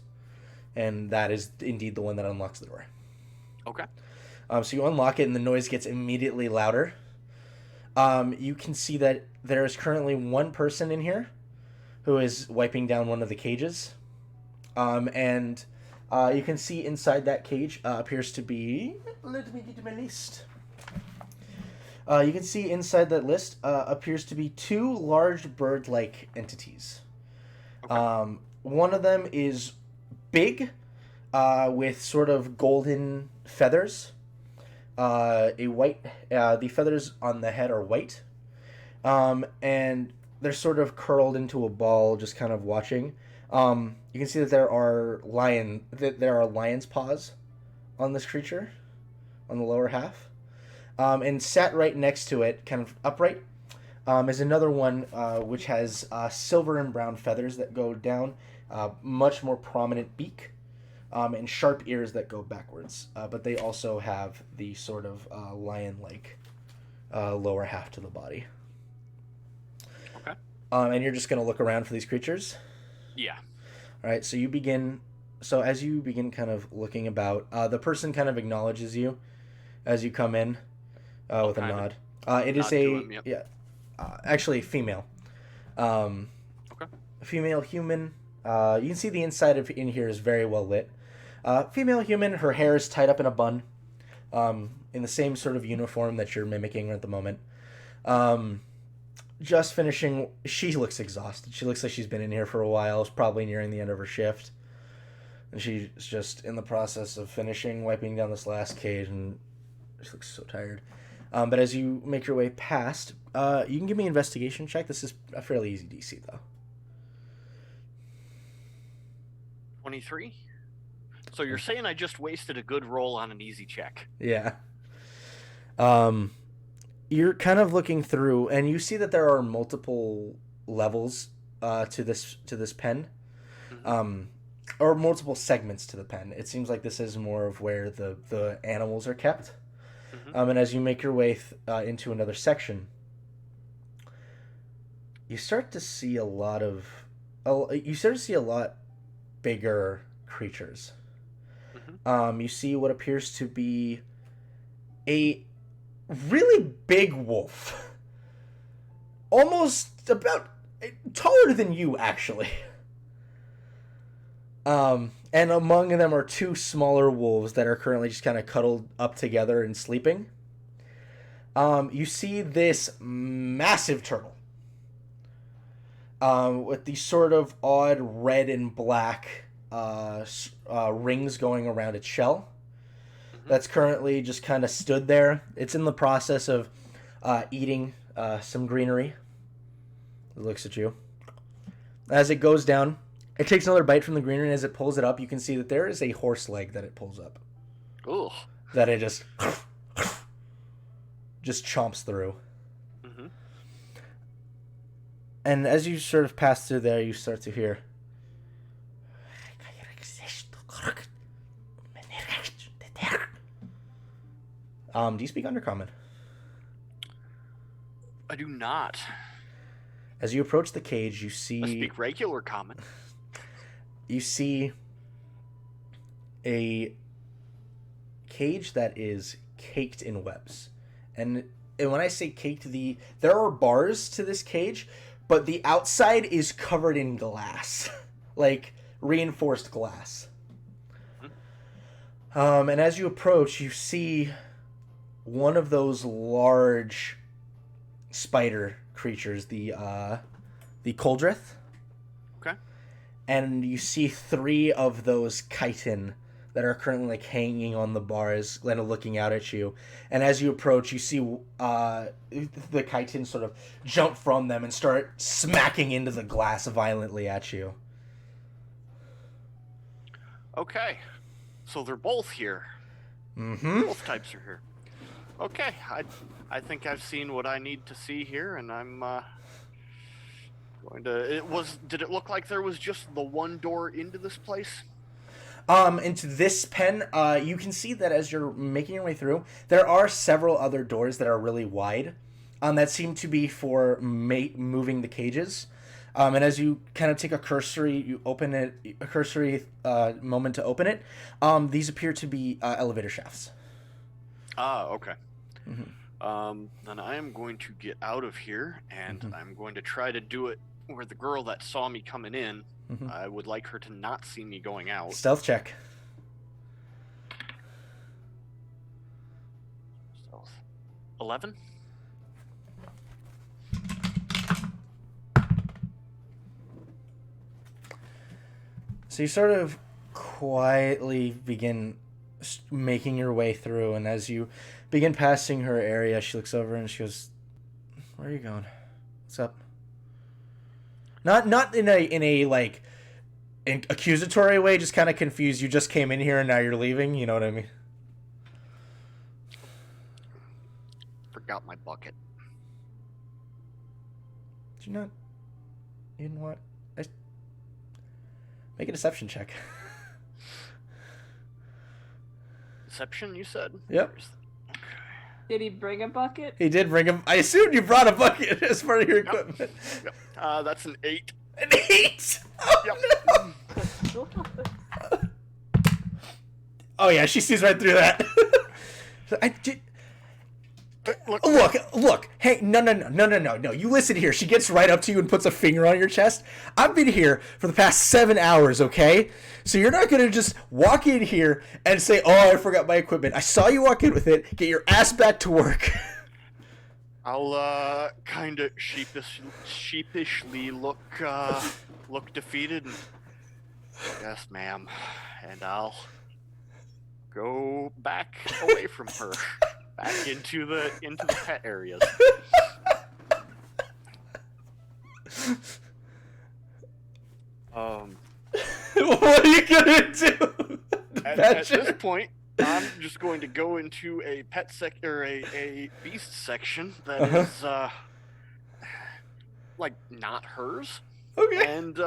and that is indeed the one that unlocks the door. Okay. So you unlock it, and the noise gets immediately louder. You can see that there is currently one person in here who is wiping down one of the cages, and you can see inside that cage appears to be. Let me get my list. You can see inside that list appears to be two large bird-like entities. Okay. One of them is big, with sort of golden feathers. The feathers on the head are white, and they're sort of curled into a ball, just kind of watching. You can see that there are lion's paws on this creature, on the lower half. And sat right next to it, kind of upright, is another one which has silver and brown feathers that go down, much more prominent beak, and sharp ears that go backwards. But they also have the sort of lion-like lower half to the body. Okay. And you're just going to look around for these creatures? Yeah. All right, so as you begin kind of looking about, the person kind of acknowledges you as you come in. with a nod. It is a him, yep. yeah, actually female. Okay. Female human. You can see the inside of in here is very well lit. Female human. Her hair is tied up in a bun. In the same sort of uniform that you're mimicking at the moment. Just finishing. She looks exhausted. She looks like she's been in here for a while. It's probably nearing the end of her shift. And she's just in the process of finishing, wiping down this last cage, and she looks so tired. But as you make your way past, you can give me an investigation check. This is a fairly easy DC, though. 23? So you're saying I just wasted a good roll on an easy check? Yeah. You're kind of looking through, and you see that there are multiple levels to this pen, or multiple segments to the pen. It seems like this is more of where the animals are kept. And as you make your way into another section, you start to see a lot bigger creatures. You see what appears to be a really big wolf. Almost about taller than you, actually. And among them are two smaller wolves that are currently just kind of cuddled up together and sleeping. You see this massive turtle. With these sort of odd red and black rings going around its shell. That's currently just kind of stood there. It's in the process of eating some greenery. It looks at you. As it goes down, it takes another bite from the greenery, and as it pulls it up, you can see that there is a horse leg that it pulls up. Ooh. That it just chomps through. And as you sort of pass through there, you start to hear... do you speak Undercommon? I do not. As you approach the cage, you see... I speak regular common. You see a cage that is caked in webs. And when I say caked, there are bars to this cage, but the outside is covered in glass. Like reinforced glass. And as you approach, you see one of those large spider creatures, the Coldrith. Okay. And you see three of those chitin that are currently like hanging on the bars, kind of looking out at you. And as you approach, you see the chitin sort of jump from them and start smacking into the glass violently at you. Okay. So they're both here. Both types are here. Okay, I think I've seen what I need to see here, and I'm going to... Did it look like there was just the one door into this place? Into this pen, you can see that as you're making your way through, there are several other doors that are really wide, that seem to be for moving the cages. And as you kind of take a cursory moment to open it, these appear to be elevator shafts. Okay. Then I am going to get out of here, and I'm going to try to do it where the girl that saw me coming in, I would like her to not see me going out. Stealth check. Stealth. 11? So you sort of quietly begin making your way through, and as you begin passing her area, she looks over and she goes, "Where are you going? What's up?" Not in a like an accusatory way, just kind of confused. You just came in here and now you're leaving. You know what I mean? Forgot my bucket. Did you not? You didn't want? Make a deception check. Deception, you said? Yep. Okay. Did he bring a bucket? He did bring him. I assumed you brought a bucket as part of your equipment. Yep. That's an 8. An 8? Oh, yep. no. Oh, yeah, she sees right through that. Look. Hey, no. You listen here. She gets right up to you and puts a finger on your chest. I've been here for the past 7 hours, okay? So you're not going to just walk in here and say, oh, I forgot my equipment. I saw you walk in with it. Get your ass back to work. I'll kind of sheepishly look defeated and yes, ma'am, and I'll go back away from her, back into the pet areas. What are you gonna do? At this point, I'm just going to go into a pet a beast section that is like not hers. Okay. And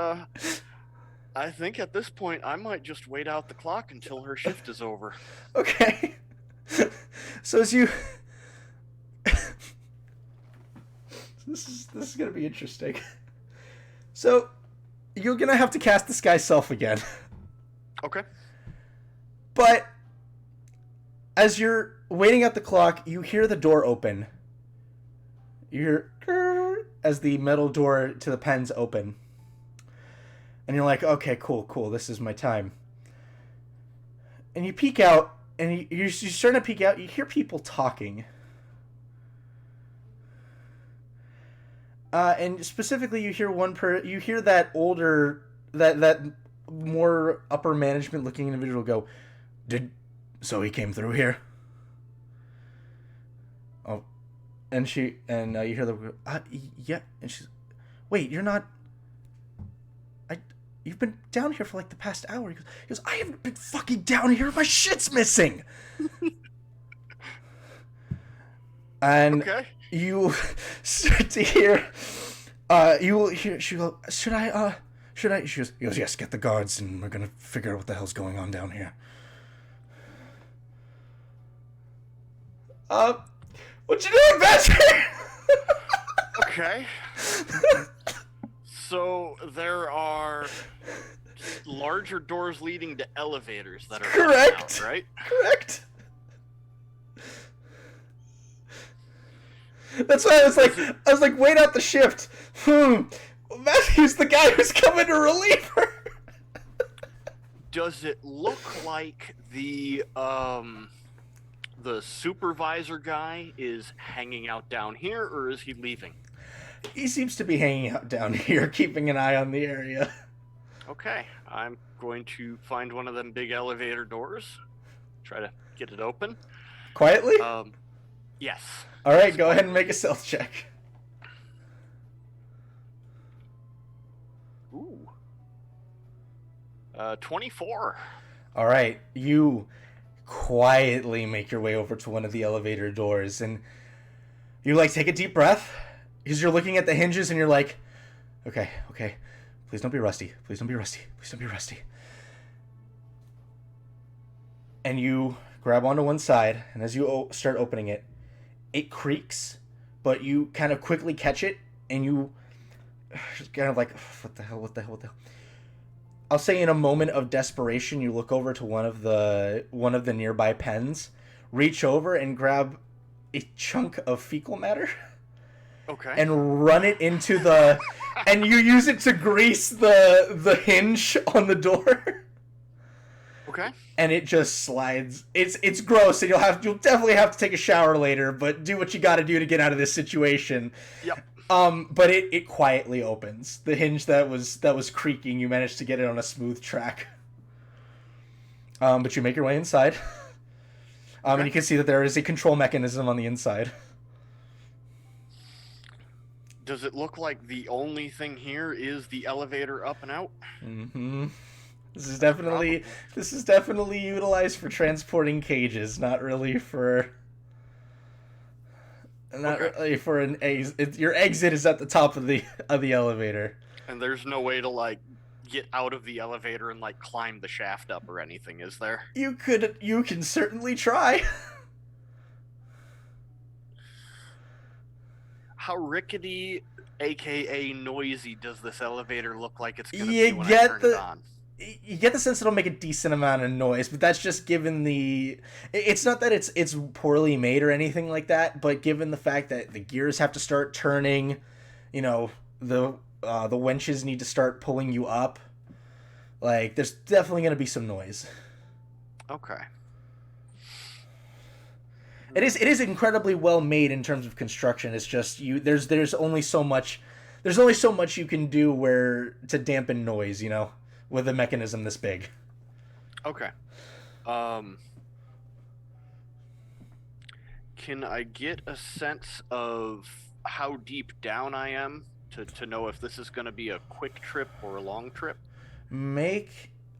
I think at this point I might just wait out the clock until her shift is over. Okay. So as you this is gonna be interesting. So you're gonna have to cast Disguise Self again. Okay. But as you're waiting at the clock, you hear the door open. You hear grrr as the metal door to the pens open. And you're like, okay, cool, this is my time. And you peek out, and you're starting to peek out, you hear people talking. And specifically, you hear you hear that older, that more upper management looking individual go, so he came through here? Oh, and you hear the, yeah, and she's, wait, you're not, you've been down here for like the past hour. He goes, I haven't been fucking down here, my shit's missing! And okay. You start to hear, you will hear, she goes, should I, he goes, yes, get the guards and we're gonna figure out what the hell's going on down here. What you doing, Badger? Okay. So there are larger doors leading to elevators that are correct, out, right? Correct. That's why I was like, wait out the shift. Matthew's the guy who's coming to relieve her. Does it look like the supervisor guy is hanging out down here, or is he leaving? He seems to be hanging out down here, keeping an eye on the area. Okay, I'm going to find one of them big elevator doors, try to get it open. Quietly? Yes. All right, go ahead and make a stealth check. Ooh. 24. All right, you quietly make your way over to one of the elevator doors, and you like take a deep breath because you're looking at the hinges and you're like, okay, please don't be rusty, please don't be rusty. And you grab onto one side, and as you start opening it, it creaks, but you kind of quickly catch it, and you just kind of like, what the hell? I'll say in a moment of desperation, you look over to one of the nearby pens, reach over and grab a chunk of fecal matter. Okay. And run it into and you use it to grease the hinge on the door. Okay. And it just slides. It's gross, and you'll definitely have to take a shower later, but do what you got to do to get out of this situation. Yep. But it quietly opens. The hinge that was creaking, you managed to get it on a smooth track. But you make your way inside. And you can see that there is a control mechanism on the inside. Does it look like the only thing here is the elevator up and out? Mm-hmm. This is definitely utilized for transporting cages, not really for an exit. Your exit is at the top of the elevator. And there's no way to like get out of the elevator and like climb the shaft up or anything, is there? You can certainly try. How rickety, aka noisy, does this elevator look like it's gonna be when I turn it on? you get the sense it'll make a decent amount of noise, but that's just given the. It's not that it's poorly made or anything like that, but given the fact that the gears have to start turning, the winches need to start pulling you up. Like, there's definitely going to be some noise. Okay. It is incredibly well made in terms of construction. It's just there's only so much you can do to dampen noise, with a mechanism this big. Okay. Can I get a sense of how deep down I am to know if this is going to be a quick trip or a long trip?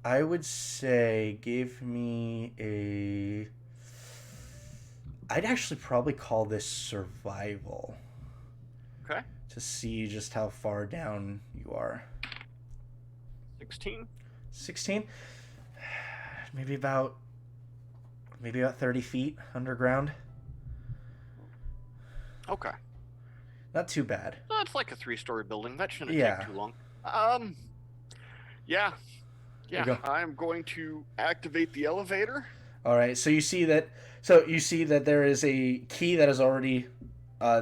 I would say, give me a... I'd actually probably call this survival. Okay. To see just how far down you are. 16? 16? Maybe about 30 feet underground. Okay. Not too bad. That's like a 3-story building. That shouldn't take too long. Yeah. I'm going to activate the elevator. All right. So you see that there is a key that is already I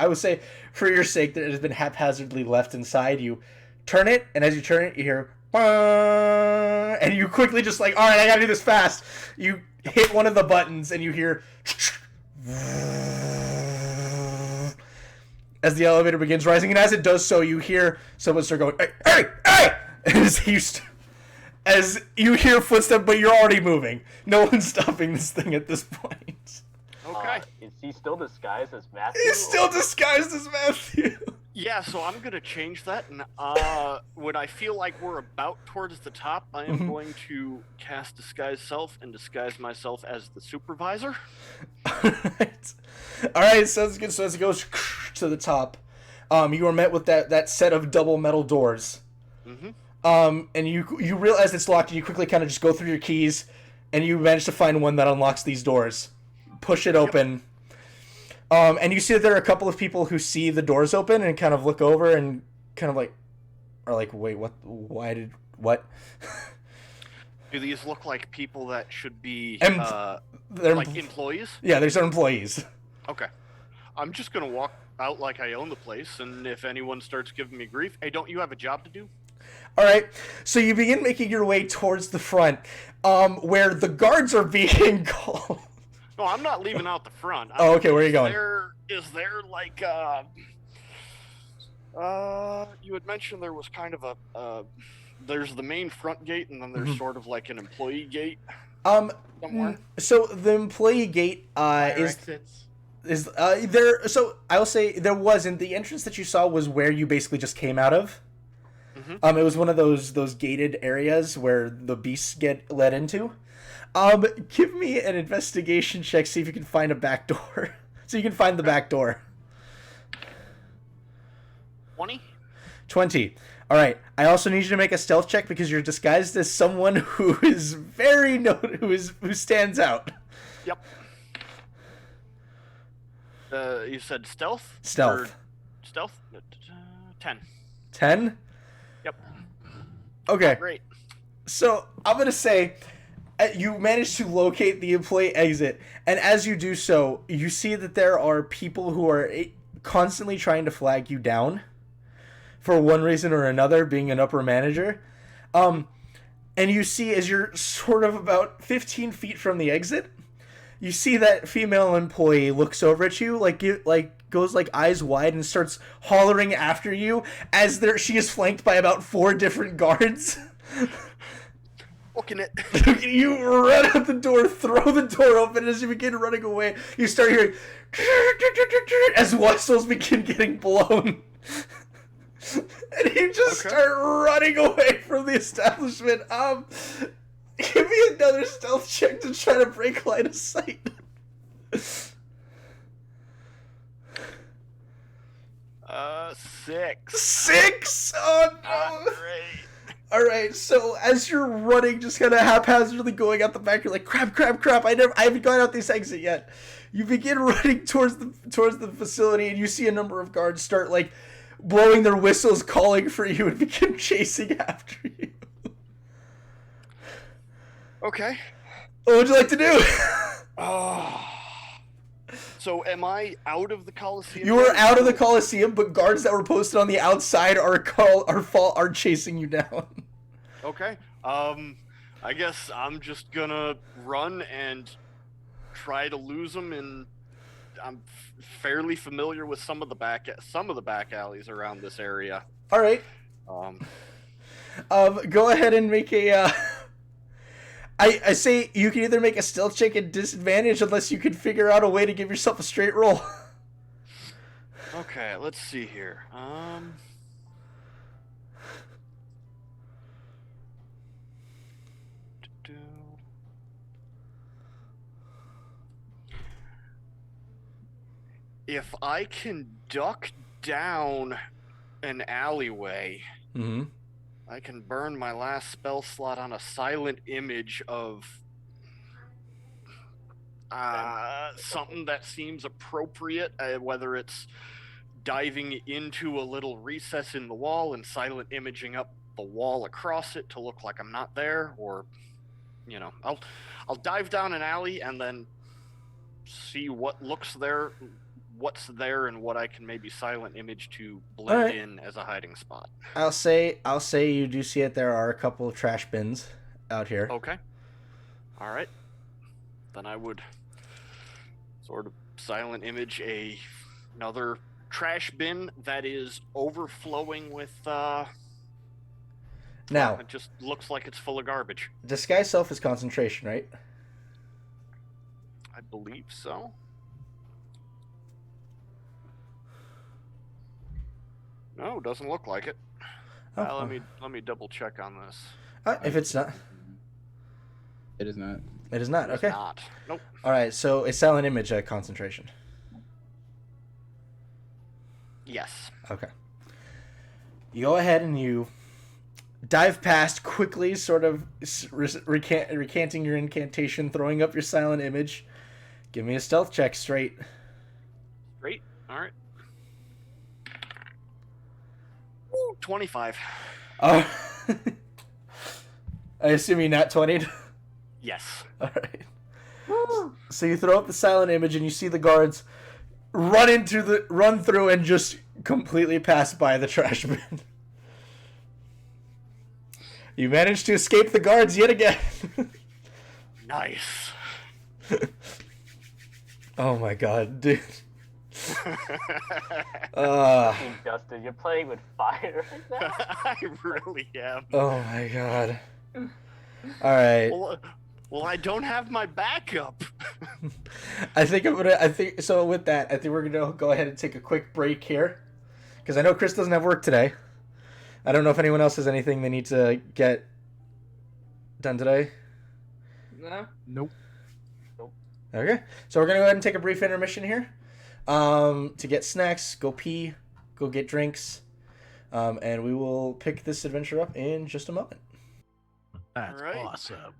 would say, for your sake, that it has been haphazardly left inside. You turn it, and as you turn it, you hear and you quickly just like, all right, I gotta do this fast. You hit one of the buttons, and you hear as the elevator begins rising, and as it does so, you hear someone start going, hey! As you hear footsteps, but you're already moving. No one's stopping this thing at this point. Okay. Is he still disguised as Matthew? He's still disguised as Matthew. Yeah, so I'm going to change that, and when I feel like we're about towards the top, I am going to cast Disguise Self and disguise myself as the supervisor. Alright, sounds good. So as it goes to the top, you are met with that set of double metal doors. Mm-hmm. And you realize it's locked, and you quickly kind of just go through your keys, and you manage to find one that unlocks these doors. Push it open. And you see that there are a couple of people who see the doors open and kind of look over and kind of are like, wait, what? What? Do these look like people that should be they're like employees? Yeah, these are employees. Okay. I'm just going to walk out like I own the place, and if anyone starts giving me grief, hey, don't you have a job to do? All right, so you begin making your way towards the front, where the guards are being called. No, I'm not leaving out the front. Oh, okay, where are you going? Is there like you had mentioned there was kind of there's the main front gate, and then there's sort of like an employee gate somewhere. So the employee gate is there. So I will say there wasn't. The entrance that you saw was where you basically just came out of. It was one of those gated areas where the beasts get let into. Give me an investigation check, see if you can find a back door. So you can find the back door. 20. All right. I also need you to make a stealth check because you're disguised as someone who is who stands out. Yep. You said stealth? Stealth. Stealth? 10. 10? Yep. Okay. Great. So I'm going to say you manage to locate the employee exit, and as you do so, you see that there are people who are constantly trying to flag you down for one reason or another, being an upper manager. And you see, as you're sort of about 15 feet from the exit, you see that female employee looks over at you, goes eyes wide and starts hollering after you as she is flanked by about 4 different guards. Booking it. You run out the door, throw the door open, and as you begin running away, you start hearing as whistles begin getting blown. And you just start running away from the establishment. Give me another stealth check to try to break line of sight. 6. 6? Oh no! Great. Alright, so as you're running, just kind of haphazardly going out the back, you're like, crap, I haven't gone out this exit yet. You begin running towards the facility, and you see a number of guards start, blowing their whistles, calling for you, and begin chasing after you. Okay. What would you like to do? So am I out of the Coliseum? You are out of the Coliseum, but guards that were posted on the outside are chasing you down. Okay. I guess I'm just gonna run and try to lose them, and I'm fairly familiar with some of the back alleys around this area. All right. Go ahead and make a. I say you can either make a stealth check at disadvantage unless you can figure out a way to give yourself a straight roll. Okay, let's see here. If I can duck down an alleyway, I can burn my last spell slot on a silent image of something that seems appropriate, whether it's diving into a little recess in the wall and silent imaging up the wall across it to look like I'm not there, or I'll dive down an alley and then see what's there and what I can maybe silent image to blend in as a hiding spot. I'll say you do see it. There are a couple of trash bins out here. Okay. All right. Then I would sort of silent image another trash bin that is overflowing with now it just looks like it's full of garbage. Disguise self is concentration, right? I believe so. No, doesn't look like it. Let me double check on this. If it's not, it is not. It is not. Okay. It's not. Nope. All right. So a silent image concentration. Yes. Okay. You go ahead and you dive past quickly, sort of recanting your incantation, throwing up your silent image. Give me a stealth check straight. Straight? All right. Ooh, 25. Oh. I assume you nat 20'd? Yes. All right. So you throw up the silent image and you see the guards run through and just completely pass by the trash bin. You managed to escape the guards yet again. Nice. Oh my god, dude. Justin, you're playing with fire right now? I really am. Oh my god. All right. Well, I don't have my backup. I think so. With that, I think we're gonna go ahead and take a quick break here, because I know Chris doesn't have work today. I don't know if anyone else has anything they need to get done today. No. Nope. Okay, so we're gonna go ahead and take a brief intermission here, to get snacks, go pee, go get drinks, and we will pick this adventure up in just a moment. That's right. awesome.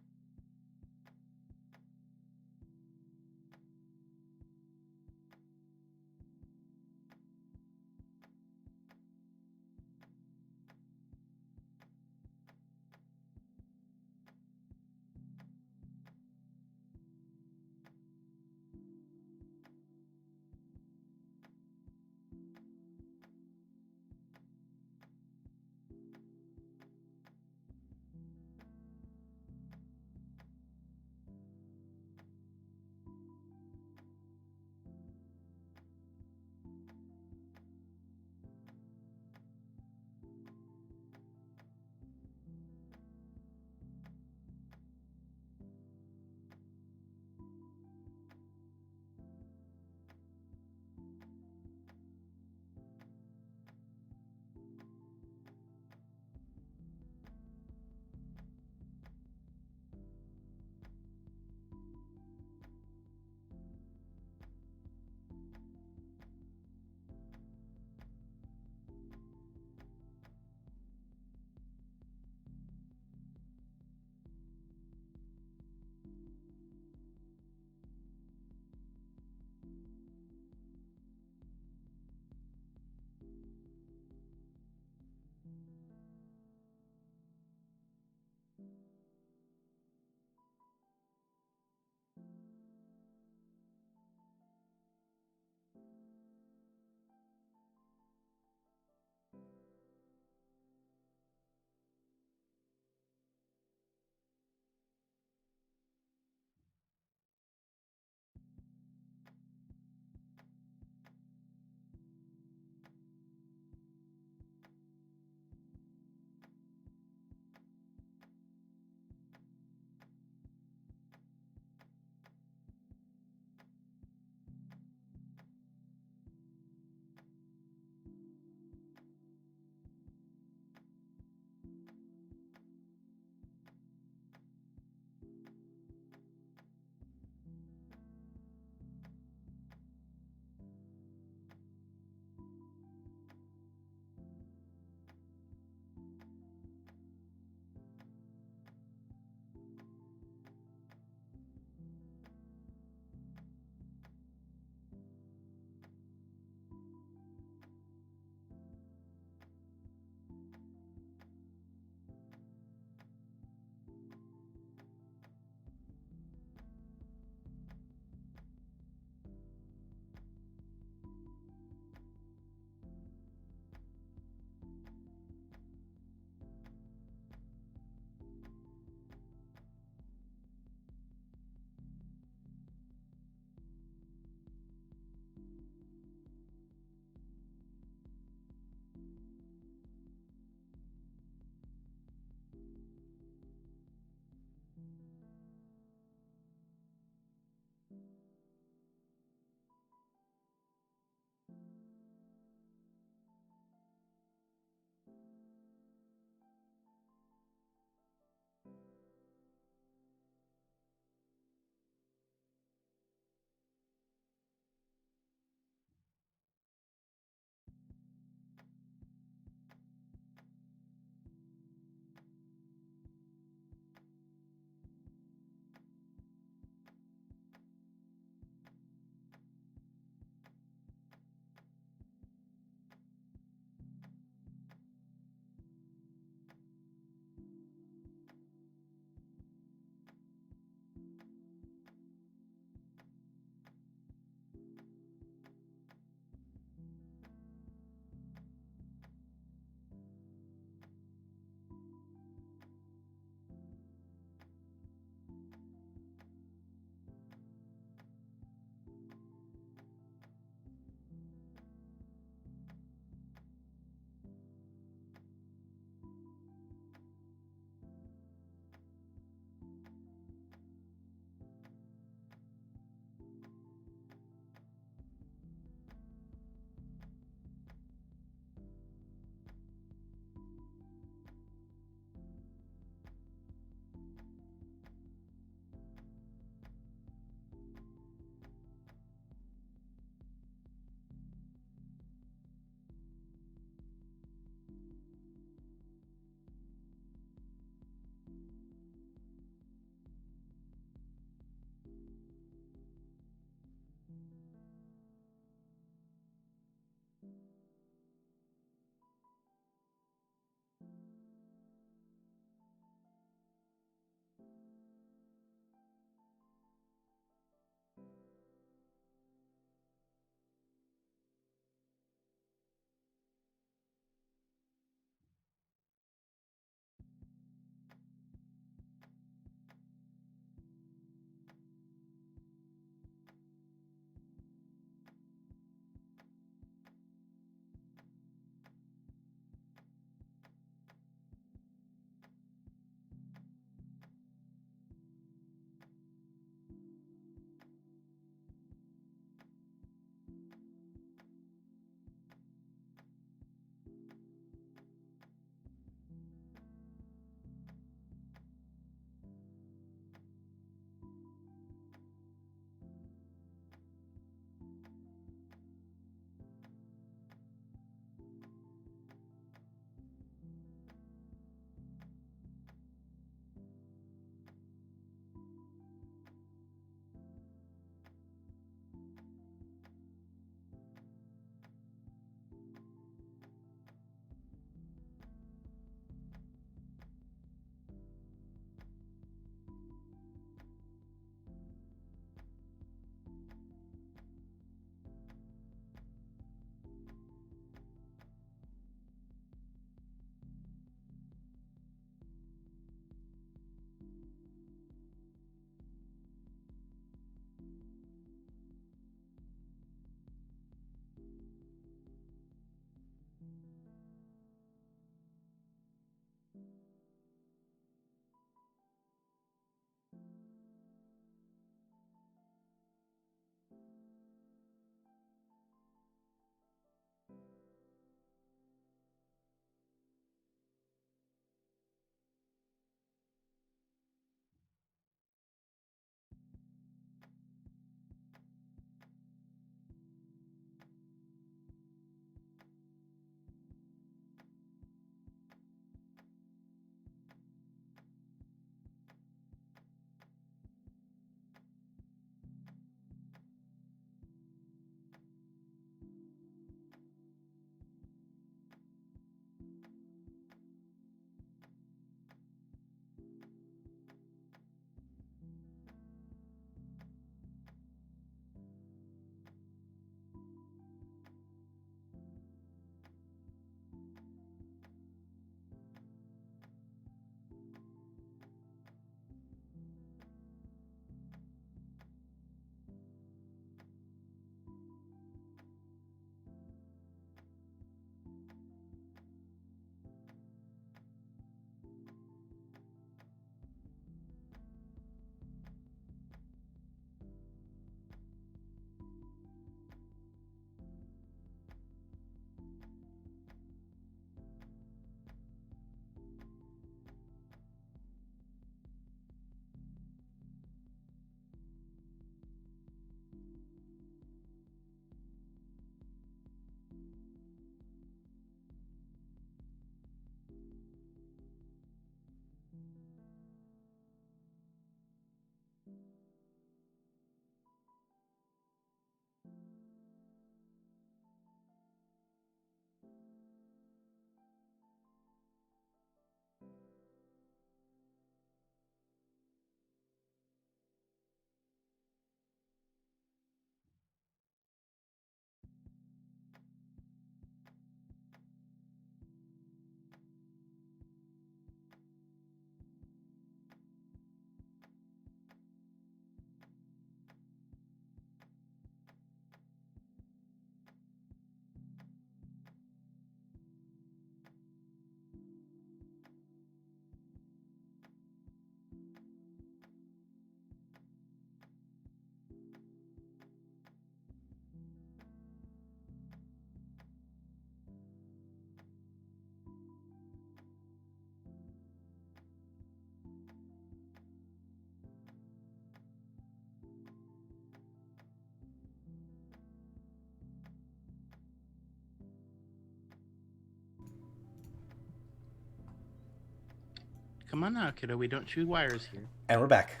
Come on now, kiddo. We don't chew wires here. And we're back.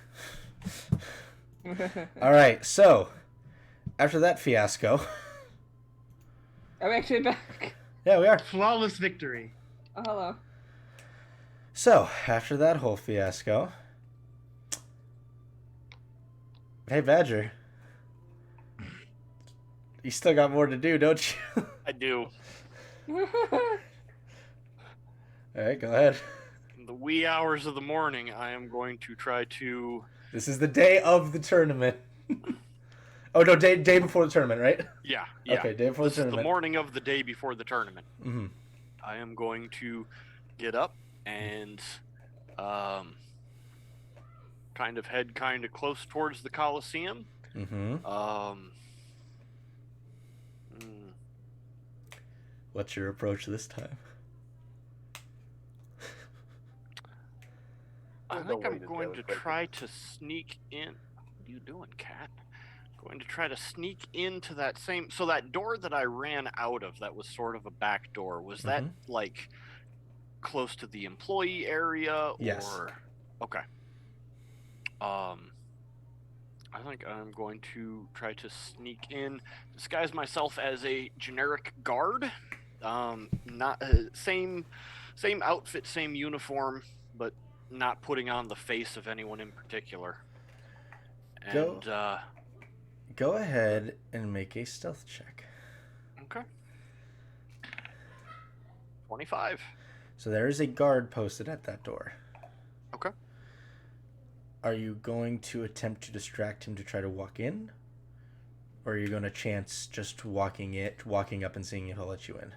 All right, so after that fiasco... I'm actually back. Yeah, we are. Flawless victory. Oh, hello. So, after that whole fiasco... Hey, Badger. You still got more to do, don't you? I do. Alright, go ahead. In the wee hours of the morning, I am going to try to... This is the day of the tournament. Oh, no, day before the tournament, right? Yeah. Okay, day before the This is tournament. the morning of the day before the tournament. Mm-hmm. I am going to get up and kind of head kind of close towards the Coliseum. Mm-hmm. What's your approach this time? I There's no think way I'm to going do to it quicker. try to sneak in. What are you doing, cat? Going to try to sneak into that same... So that door that I ran out of, that was sort of a back door, was that, like, close to the employee area? Yes. Or... Okay. I think I'm going to try to sneak in, disguise myself as a generic guard. Not same outfit, same uniform, but not putting on the face of anyone in particular. And Go ahead and make a stealth check. okay. 25. So there is a guard posted at that door. Okay. Are you going to attempt to distract him to try to walk in? Or are you going to chance just walking up and seeing if he'll let you in?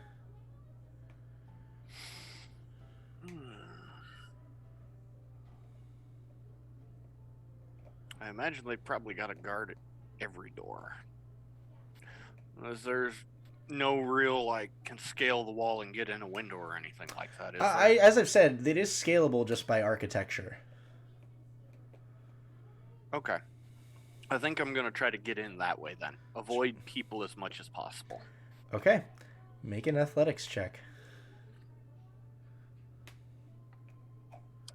I imagine they probably got a guard at every door. As there's no real, like, can scale the wall and get in a window or anything like that, is there? As I've said, it is scalable just by architecture. Okay. I think I'm going to try to get in that way then. Avoid people as much as possible. Okay. Make an athletics check.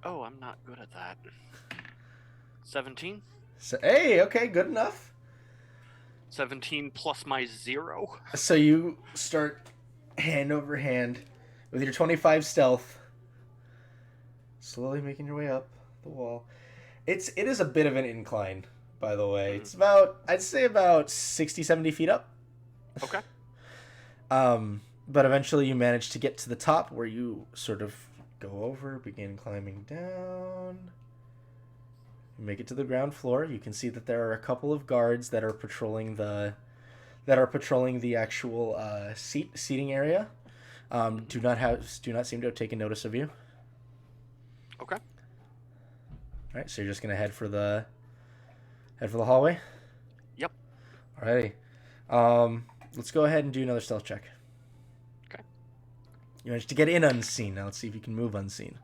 Oh, I'm not good at that. 17? So, hey, okay, good enough. 17 plus my 0. So you start hand over hand with your 25 stealth, slowly making your way up the wall. It is a bit of an incline, by the way. It's I'd say about 60, 70 feet up. Okay. But eventually you manage to get to the top where you sort of go over, begin climbing down. You make it to the ground floor. You can see that there are a couple of guards that are patrolling the actual seating area. Do not seem to have taken notice of you. Okay. All right, so you're just gonna head for the hallway. Yep. Alrighty. Let's go ahead and do another stealth check. Okay. You managed to get in unseen. Now let's see if you can move unseen.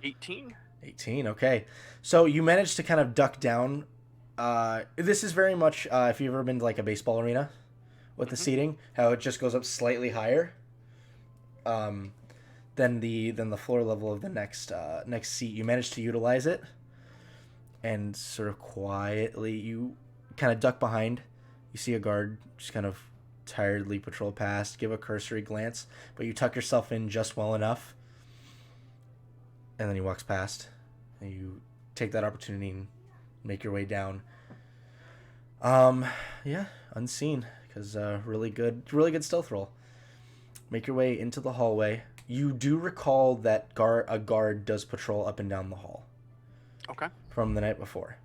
18? 18, okay. So you managed to kind of duck down. This is very much, if you've ever been to like a baseball arena with the seating, how it just goes up slightly higher than the floor level of the next seat. You managed to utilize it, and sort of quietly, you kind of duck behind. You see a guard just kind of tiredly patrol past, give a cursory glance, but you tuck yourself in just well enough. And then he walks past, and you take that opportunity and make your way down. Yeah, unseen, because really good stealth roll. Make your way into the hallway. You do recall that a guard does patrol up and down the hall. Okay. From the night before.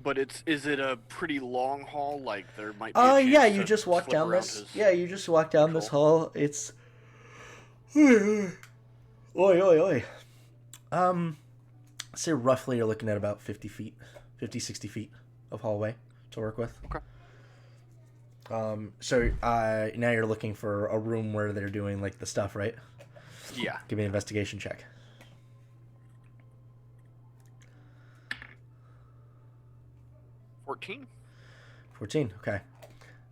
But is it a pretty long hall? Like there might be yeah, you just walk down this. Yeah, you just walk down this hall. It's Oi. I'd say roughly you're looking at about 50, 60 feet of hallway to work with. Okay. So now you're looking for a room where they're doing like the stuff, right? Yeah. Give me an investigation check. 14? 14, okay.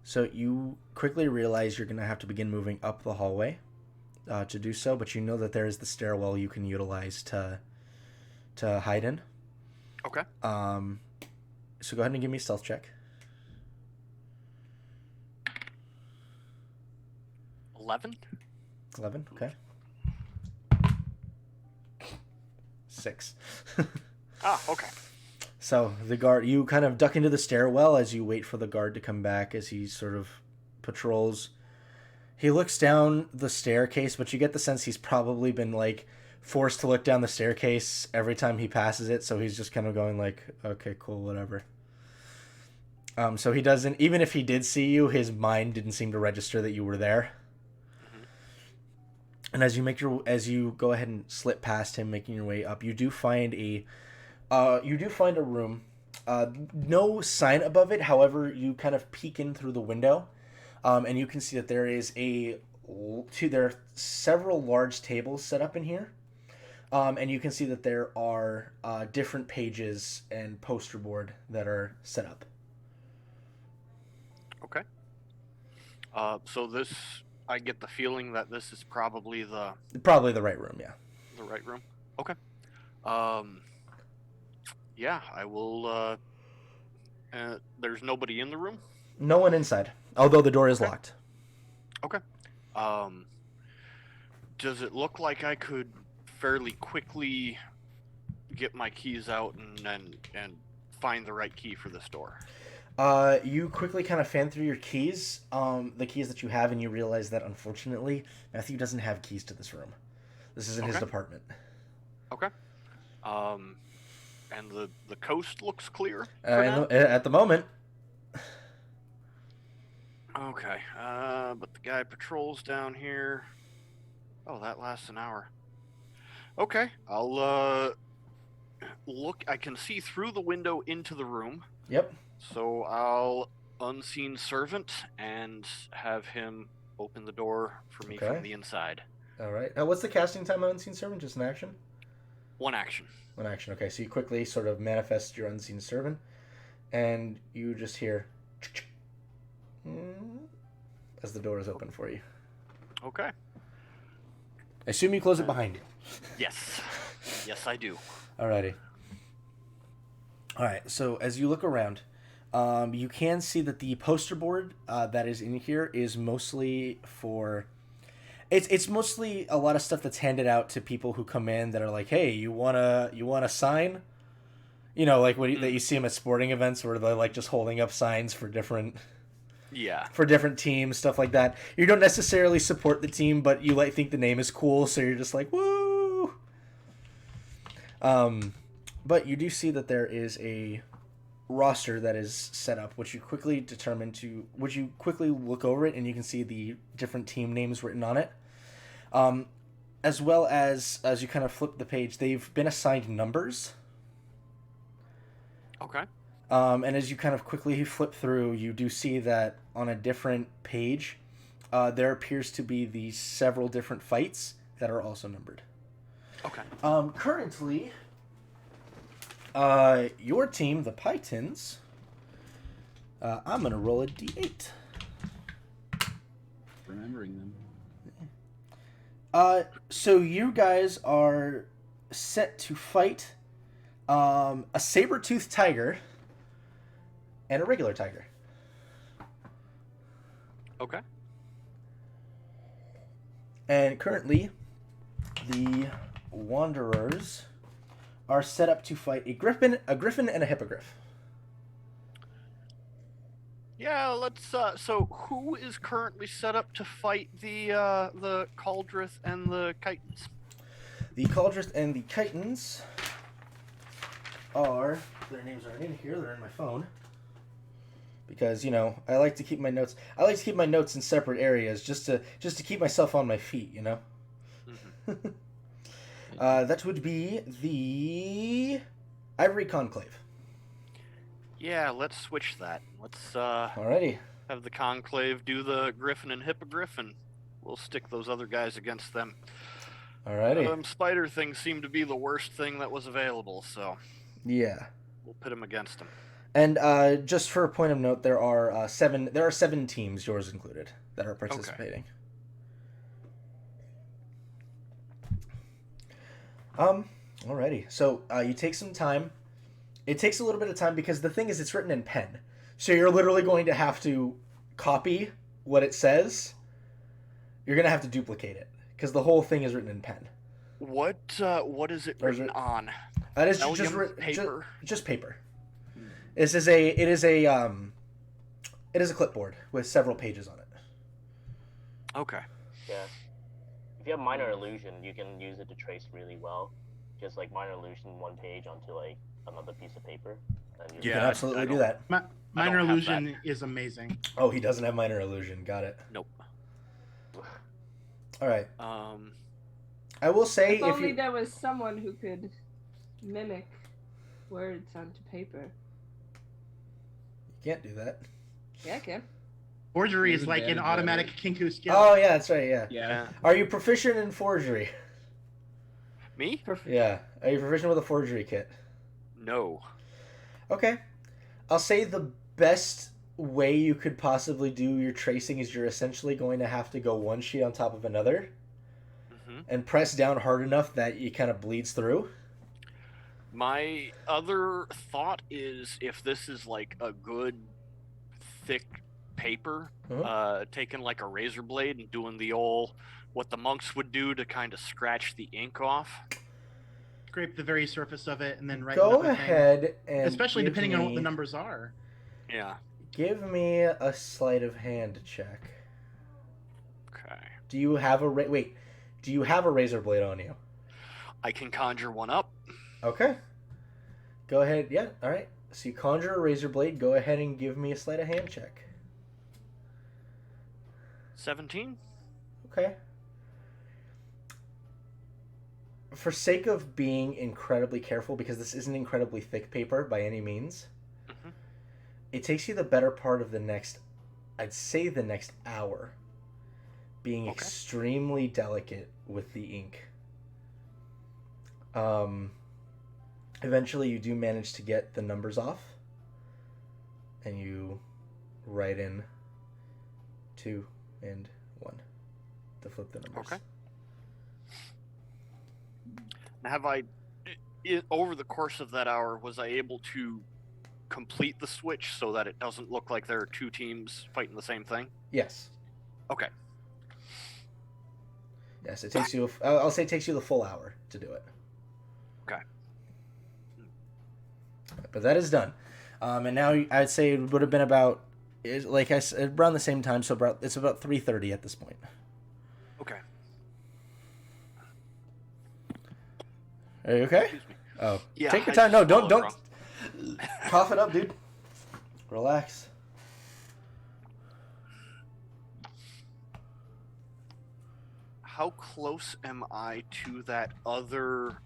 So you quickly realize you're going to have to begin moving up the hallway to do so, but you know that there is the stairwell you can utilize to hide in. Okay. So go ahead and give me a stealth check. 11. 11. Okay. 6. Okay. So the guard, you kind of duck into the stairwell as you wait for the guard to come back as he sort of patrols. He looks down the staircase, but you get the sense he's probably been like forced to look down the staircase every time he passes it. So he's just kind of going like, okay, cool, whatever. So he doesn't, even if he did see you, his mind didn't seem to register that you were there. And as you go ahead and slip past him, making your way up, you do find a room. No sign above it. However, you kind of peek in through the window, and you can see that there are several large tables set up in here, and you can see that there are different pages and poster board that are set up. Okay. So this, I get the feeling that this is probably the right room, yeah. The right room. Okay. Yeah, I will. There's nobody in the room. No one inside, although the door is locked. Okay. Does it look like I could fairly quickly get my keys out and find the right key for this door? You quickly kind of fan through your keys, the keys that you have, and you realize that unfortunately Matthew doesn't have keys to this room. This isn't his department. Okay. And the coast looks clear at the moment. Okay. But the guy patrols down here. Oh, that lasts an hour. Okay. I'll look. I can see through the window into the room. Yep. So I'll unseen servant and have him open the door for me from the inside. All right. What's the casting time on unseen servant? Just an action? One action. One action. Okay. So you quickly sort of manifest your unseen servant, and you just hear as the door is open for you. Okay. I assume you close it behind you. Yes. Yes, I do. Alrighty. All right. So as you look around, you can see that the poster board that is in here is mostly for. It's mostly a lot of stuff that's handed out to people who come in that are like, hey, you wanna sign? You know, like that you see them at sporting events where they're like just holding up signs for different. Yeah. For different teams, stuff like that. You don't necessarily support the team, but you like think the name is cool, so you're just like, woo. But you do see that there is a roster that is set up, which you quickly look over it, and you can see the different team names written on it. As well as you kind of flip the page, they've been assigned numbers. Okay. And as you kind of quickly flip through, you do see that on a different page, there appears to be these several different fights that are also numbered. Okay. Currently, your team, the Pythons, I'm going to roll a d8. Remembering them. So you guys are set to fight a saber-toothed tiger and a regular tiger. Okay. And currently, the Wanderers are set up to fight a griffin, and a hippogriff. Yeah, let's. So, who is currently set up to fight the Caldrith and the Chitons? The Caldrith and the Chitons are. Their names aren't in here. They're in my phone. Because I like to keep my notes. I like to keep my notes in separate areas just to keep myself on my feet. Mm-hmm. That would be the Ivory Conclave. Yeah, let's switch that. Let's Alrighty. Have the Conclave do the Griffin and Hippogriff, and we'll stick those other guys against them. Alrighty. Spider things seem to be the worst thing that was available, so yeah, we'll pit them against them. And just for a point of note, there are 7 teams, yours included, that are participating. Alrighty. So you take some time. It takes a little bit of time because the thing is, it's written in pen, so you're literally going to have to copy what it says. You're gonna have to duplicate it because the whole thing is written in pen. What is it Or is written it- on? That is Vellum paper? Just paper. It is a clipboard with several pages on it. Okay. Yeah. If you have minor illusion, you can use it to trace really well. Just like minor illusion, one page onto like another piece of paper. And You Yeah, can I absolutely do don't- that. Minor have illusion is amazing. Oh, he doesn't have minor illusion. Got it. Nope. All right. Um. I will say If if only you there was someone who could mimic words onto paper. can't do that. Yeah, I can. Forgery is Maybe like that an is automatic better. Kinku skill. Oh yeah, that's right. Yeah. Yeah. Are you proficient in forgery? Me? Perfect. Yeah. Are you proficient with a forgery kit? No. Okay. I'll say the best way you could possibly do your tracing is you're essentially going to have to go one sheet on top of another hmm and press down hard enough that it kind of bleeds through. My other thought is if this is like a good thick paper, Uh-huh. taking like a razor blade and doing the old what the monks would do to kind of scratch the ink off. Scrape the very surface of it and then write Go another thing. ahead and Especially give depending on what the me- numbers are. Yeah. Give me a sleight of hand check. Okay. Do you have a wait? Do you have a razor blade on you? I can conjure one up. Okay. Go ahead. Yeah. All right. So you conjure a razor blade. Go ahead and give me a sleight of hand check. 17. Okay. For sake of being incredibly careful, because this isn't incredibly thick paper by any means, Mhm. it takes you the better part of I'd say the next hour, being Okay. extremely delicate with the ink. Eventually you do manage to get the numbers off, and you write in 2 and 1 to flip the numbers. Okay. Now, over the course of that hour, was I able to complete the switch so that it doesn't look like there are two teams fighting the same thing? Yes. Okay. Yes, it takes you. I'll say it takes you the full hour to do it. Okay. But that is done, and now I'd say it would have been about, like I said, around the same time. So it's about 3:30 at this point. Okay. Are you okay? Excuse me. Oh, Yeah, take your I time. No, just don't swallowed cough it up, dude. Relax. How close am I to that other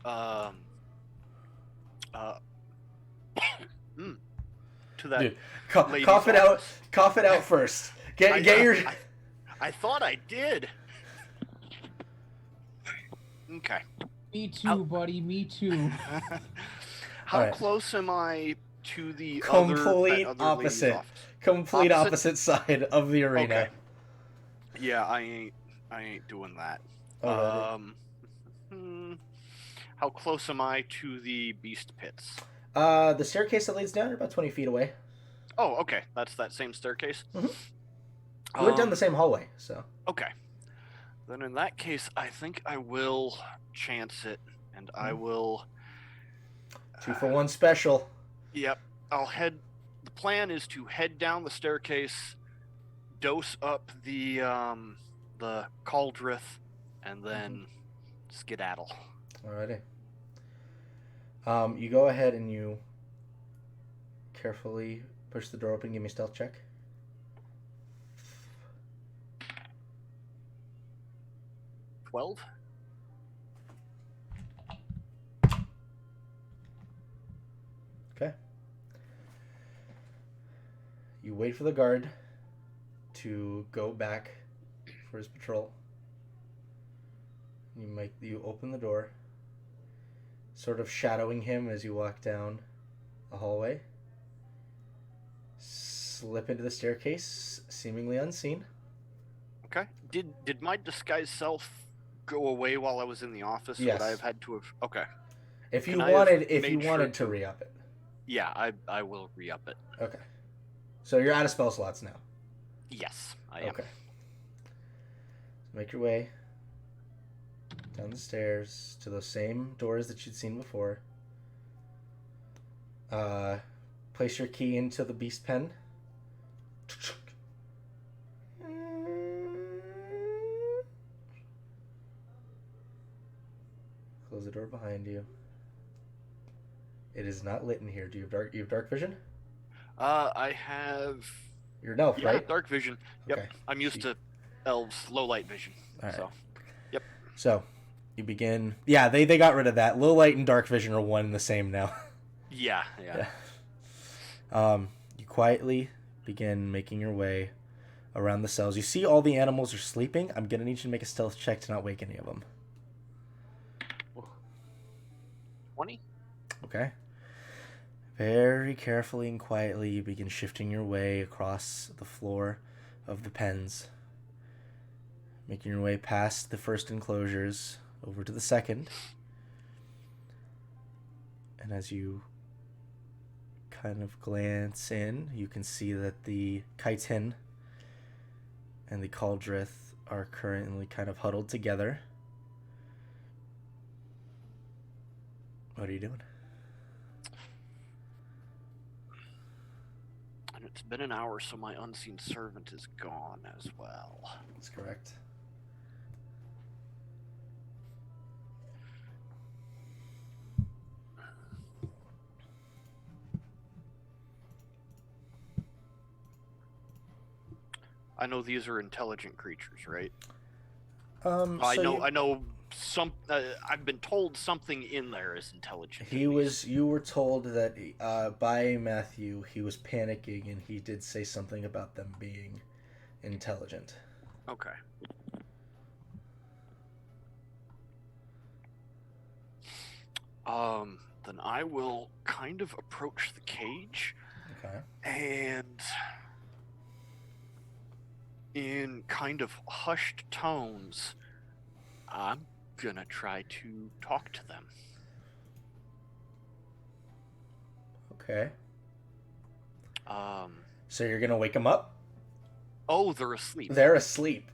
to that Dude, lady's cough it out. office? Cough it out first. I Get know, your. I thought I did. Okay. Me too, How- buddy. Me too. How Alright. close am I to the Complete other lady's opposite. office? Complete Opposite? opposite side of the arena. Okay. Yeah, I ain't doing that. Alrighty. How close am I to the beast pits? The staircase that leads down, you're about 20 feet away. Oh, okay. That's that same staircase. Mhm. We went down the same hallway, so. Okay. Then in that case, I think I will chance it, and I will. 2-for-1 special. Yep. I'll head. The plan is to head down the staircase, dose up the cauldrith, and then skedaddle. Alrighty. You go ahead and you carefully push the door open. Give me a stealth check. $12. Okay. You wait for the guard to go back for his patrol. You open the door, sort of shadowing him as you walk down the hallway. Slip into the staircase, seemingly unseen. Okay. Did my disguised self go away while I was in the office? Yes. Would I have had to have? Okay. If you Can I have wanted made to sure re-up it. Yeah, I will re-up it. Okay. So you're out of spell slots now. Yes, I am. Okay. Make your way down the stairs to those same doors that you'd seen before. Place your key into the beast pen. Close the door behind you. It is not lit in here. Do you have dark vision? I have. You're an elf, Yeah, right? dark vision. Yep, Okay. I'm used to elves' low light vision. All right. So, yep. So, you begin. Yeah, they got rid of that. Low light and dark vision are one and the same now. Yeah. You quietly begin making your way around the cells. You see all the animals are sleeping. I'm gonna need you to make a stealth check to not wake any of them. 20. Okay. Very carefully and quietly, you begin shifting your way across the floor of the pens, making your way past the first enclosures over to the second. And as you kind of glance in, you can see that the chitin and the Cauldrith are currently kind of huddled together. What are you doing? And it's been an hour, so my unseen servant is gone as well. That's correct. I know these are intelligent creatures, right? I know some. I've been told something in there is intelligent. You were told that by Matthew he was panicking and he did say something about them being intelligent. Okay. Then I will kind of approach the cage. Okay. And in kind of hushed tones, I'm gonna try to talk to them. Okay. Um. So you're gonna wake them up? Oh, they're asleep. They're asleep.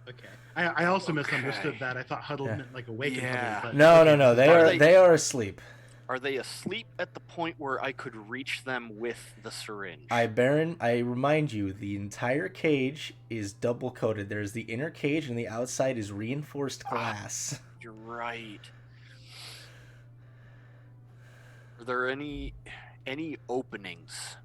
Okay. I also misunderstood that. I thought huddled Yeah. meant like awake and Yeah. huddled. But No, okay. no. They are asleep. Are they asleep at the point where I could reach them with the syringe? I remind you, the entire cage is double coated. There's the inner cage and the outside is reinforced glass. You're right. Are there any openings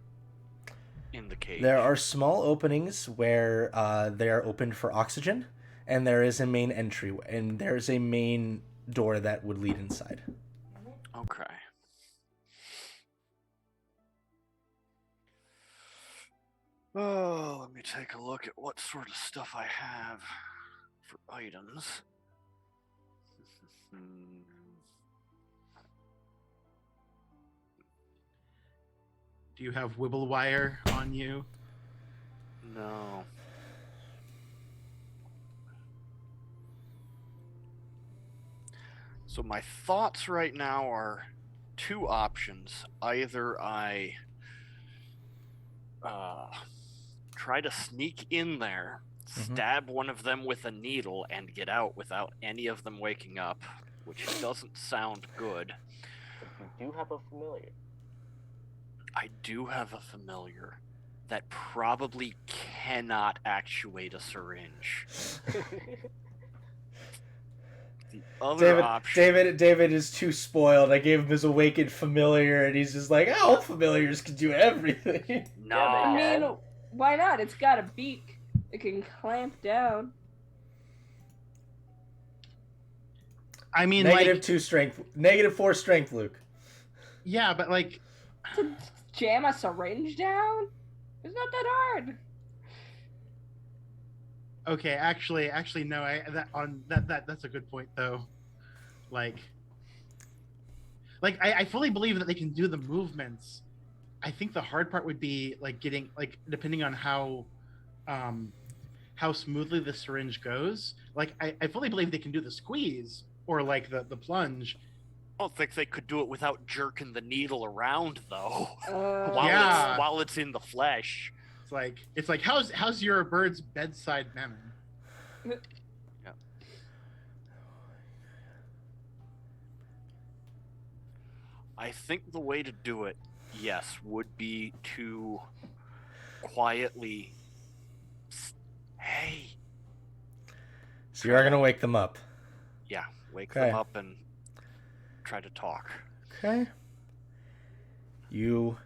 in the cage? There are small openings where they are opened for oxygen, and there is a main entry, and there's a main door that would lead inside. Okay. Oh, let me take a look at what sort of stuff I have for items. Do you have wibble wire on you? No. So my thoughts right now are two options. Either I try to sneak in there, stab one of them with a needle, and get out without any of them waking up, which doesn't sound good. But you do have a familiar. I do have a familiar that probably cannot actuate a syringe. The other option... David is too spoiled. I gave him his awakened familiar, and he's just like, "Oh, familiars can do everything." No. I mean, why not? It's got a beak. It can clamp down. I mean, -2 strength, -4 strength, Luke. Yeah, but like, To jam a syringe down? It's not that hard. okay, actually, no. That's a good point, though. Like I fully believe that they can do the movements I think the hard part would be like getting like depending on how smoothly the syringe goes. Like I fully believe they can do the squeeze or like the plunge. I don't think they could do it without jerking the needle around though. Yeah. While it's in the flesh. It's like how's your bird's bedside manner? Yeah. I think the way to do it, yes, would be to quietly. Hey. So you are gonna wake them up. Yeah, wake them up and try to talk. Okay. You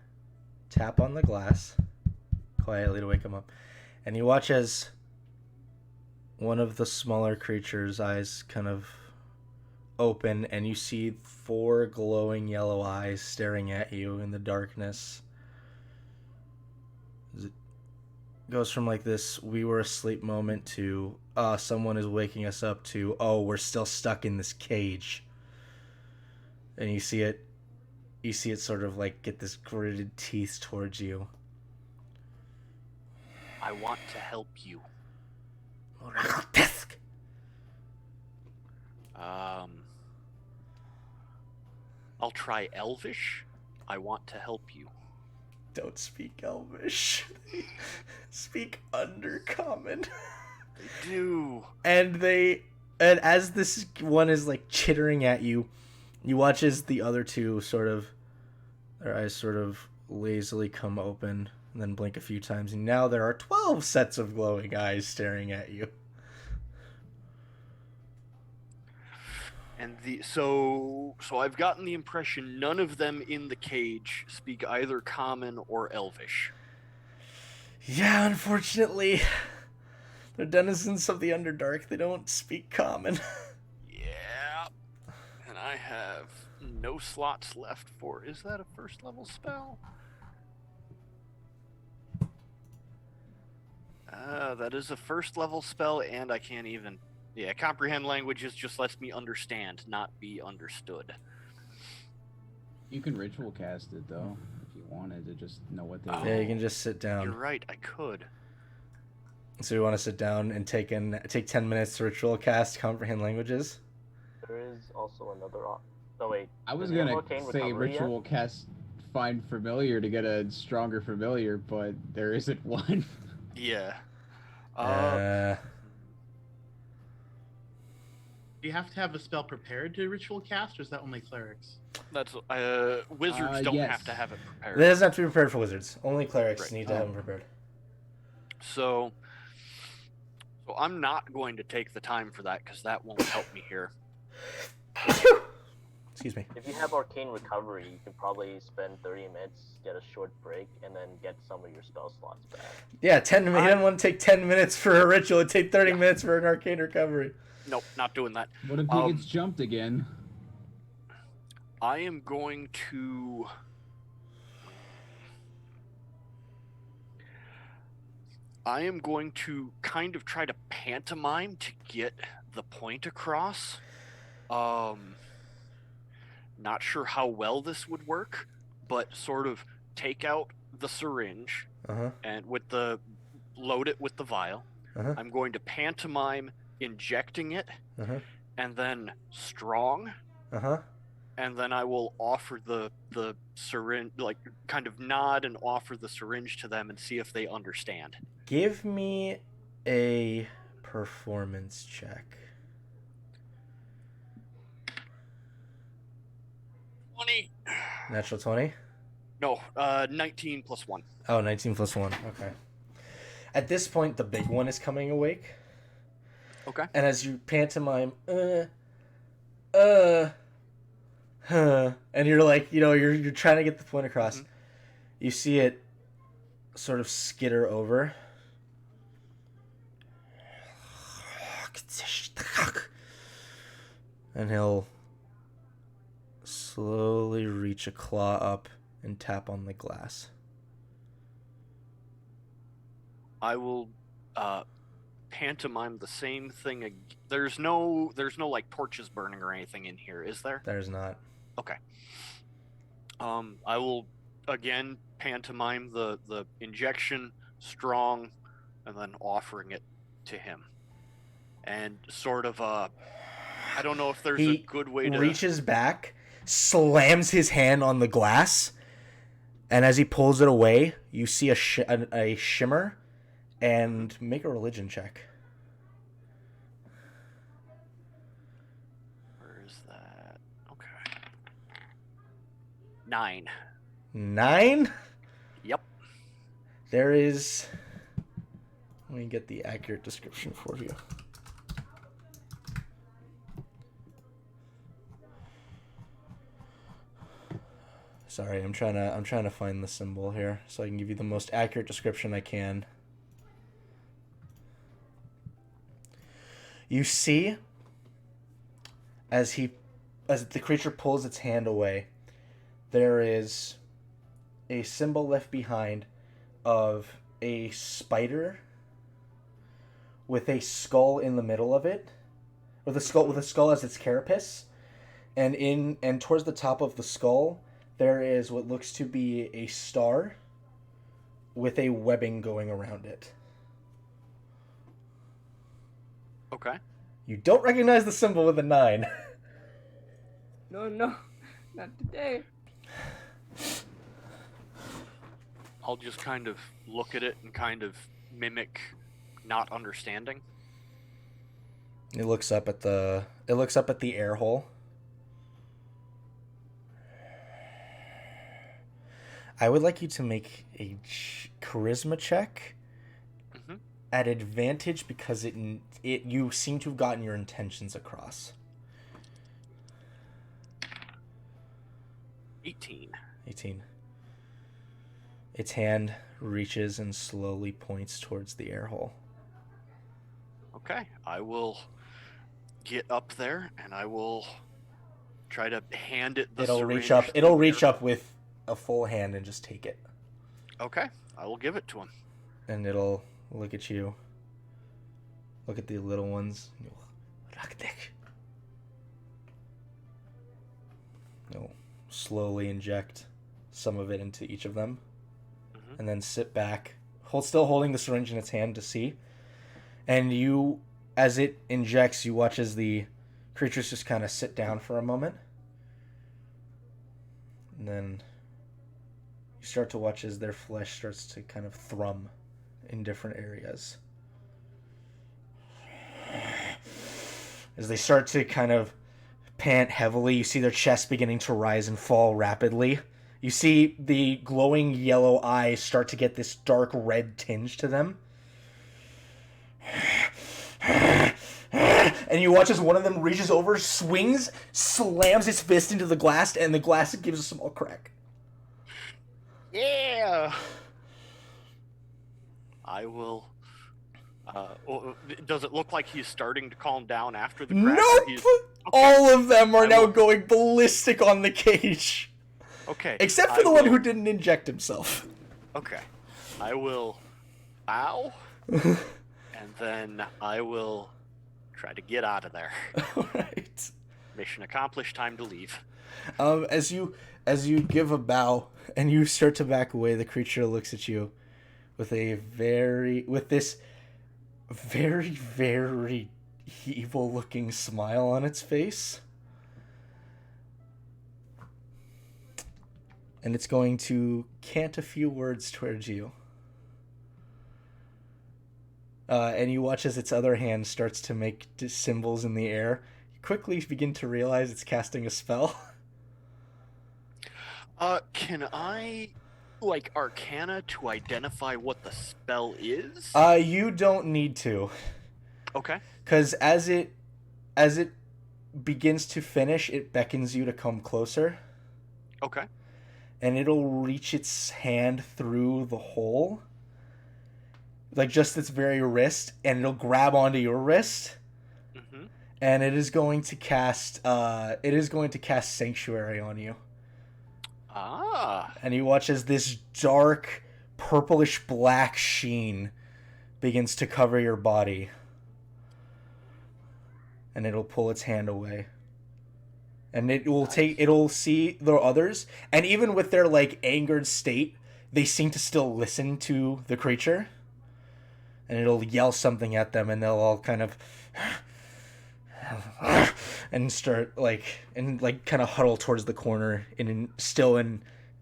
tap on the glass quietly to wake them up, and you watch as one of the smaller creature's eyes kind of open, and you see 4 glowing yellow eyes staring at you in the darkness. It goes from like this "we were asleep" moment to someone is waking us up to "oh, we're still stuck in this cage." And you see it sort of like get this gritted teeth towards you. I want to help you. I'll try Elvish. I want to help you. Don't speak Elvish. Speak Undercommon. They do. And as this one is like chittering at you, you watch as the other two their eyes sort of lazily come open and then blink a few times, and now there are 12 sets of glowing eyes staring at you. And so I've gotten the impression none of them in the cage speak either Common or Elvish. Yeah, unfortunately, they're denizens of the Underdark. They don't speak Common. Yeah. And I have no slots left for. Is that a first level spell? That is a first level spell, and I can't even. Yeah, comprehend languages just lets me understand, not be understood. You can ritual cast it though, if you wanted to just know what they. Yeah, you can just sit down. You're right, I could. So you want to sit down and take 10 minutes to ritual cast comprehend languages? There is also another. No wait. I was gonna say ritual cast find familiar to get a stronger familiar, but there isn't one. Yeah. Do you have to have a spell prepared to ritual cast, or is that only clerics? That's wizards don't yes. have to have it prepared. It doesn't have to be prepared for wizards. Only clerics need to have them prepared. So I'm not going to take the time for that because that won't help me here. Excuse me. If you have arcane recovery, you can probably spend 30 minutes, get a short break, and then get some of your spell slots back. Yeah, 10 minutes. He doesn't want to take 10 minutes for a ritual. It'd take 30 minutes for an arcane recovery. Nope, not doing that. What if he gets jumped again? I am going to... kind of try to pantomime to get the point across. Not sure how well this would work, but sort of take out the syringe and load it with the vial. I'm going to pantomime injecting it, and then strong, and then I will offer the syringe, like kind of nod and offer the syringe to them and see if they understand. Give me a performance check. 20. Natural 20? No, 19 plus 1. Oh, 19 plus 1. Okay. At this point, the big one is coming awake. Okay. And as you pantomime, and you're like, you're trying to get the point across. You see it sort of skitter over. And he'll slowly reach a claw up and tap on the glass. I will pantomime the same thing. There's no like torches burning or anything in here, is there? There's not. Okay. I will again pantomime the injection strong, and then offering it to him. And sort of I don't know if there's a good way to... He reaches back, slams his hand on the glass, and as he pulls it away, you see a shimmer, and make a religion check. Where is that? Okay. 9. 9? Yep. There is... Let me get the accurate description for you. Sorry, I'm trying to find the symbol here so I can give you the most accurate description I can. You see, as the creature pulls its hand away, there is a symbol left behind of a spider with a skull in the middle of it, with a skull as its carapace, and towards the top of the skull there is what looks to be a star with a webbing going around it. Okay. You don't recognize the symbol with a 9. No, not today. I'll just kind of look at it and kind of mimic not understanding. It looks up at the air hole. I would like you to make a charisma check at advantage because you seem to have gotten your intentions across. 18. 18. Its hand reaches and slowly points towards the air hole. Okay, I will get up there and I will try to hand it the It'll syringe. reach up with a full hand and just take it. Okay, I will give it to him. And it'll look at you. Look at the little ones. It'll slowly inject some of it into each of them. And then sit back, still holding the syringe in its hand to see. And you, as it injects, you watch as the creatures just kind of sit down for a moment. And then you start to watch as their flesh starts to kind of thrum in different areas. As they start to kind of pant heavily, you see their chests beginning to rise and fall rapidly. You see the glowing yellow eyes start to get this dark red tinge to them. And you watch as one of them reaches over, swings, slams its fist into the glass, and the glass gives a small crack. Yeah! I will... does it look like he's starting to calm down after the crack? Nope! Okay. All of them are now going ballistic on the cage. Okay. Except for the one who didn't inject himself. Okay. I will bow, and then I will try to get out of there. Alright. Mission accomplished, time to leave. As you give a bow and you start to back away, the creature looks at you with this very, very evil looking smile on its face. And it's going to cant a few words towards you. And you watch as its other hand starts to make symbols in the air. You quickly begin to realize it's casting a spell. Can I, Arcana to identify what the spell is? You don't need to. Okay. Because as it begins to finish, it beckons you to come closer. Okay. And it'll reach its hand through the hole, like just its very wrist, and it'll grab onto your wrist, and it is going to cast Sanctuary on you. Ah. And you watch as this dark, purplish black sheen begins to cover your body, and it'll pull its hand away, and it'll see the others, and even with their like angered state, they seem to still listen to the creature, and it'll yell something at them, and they'll all kind of and start kind of huddle towards the corner in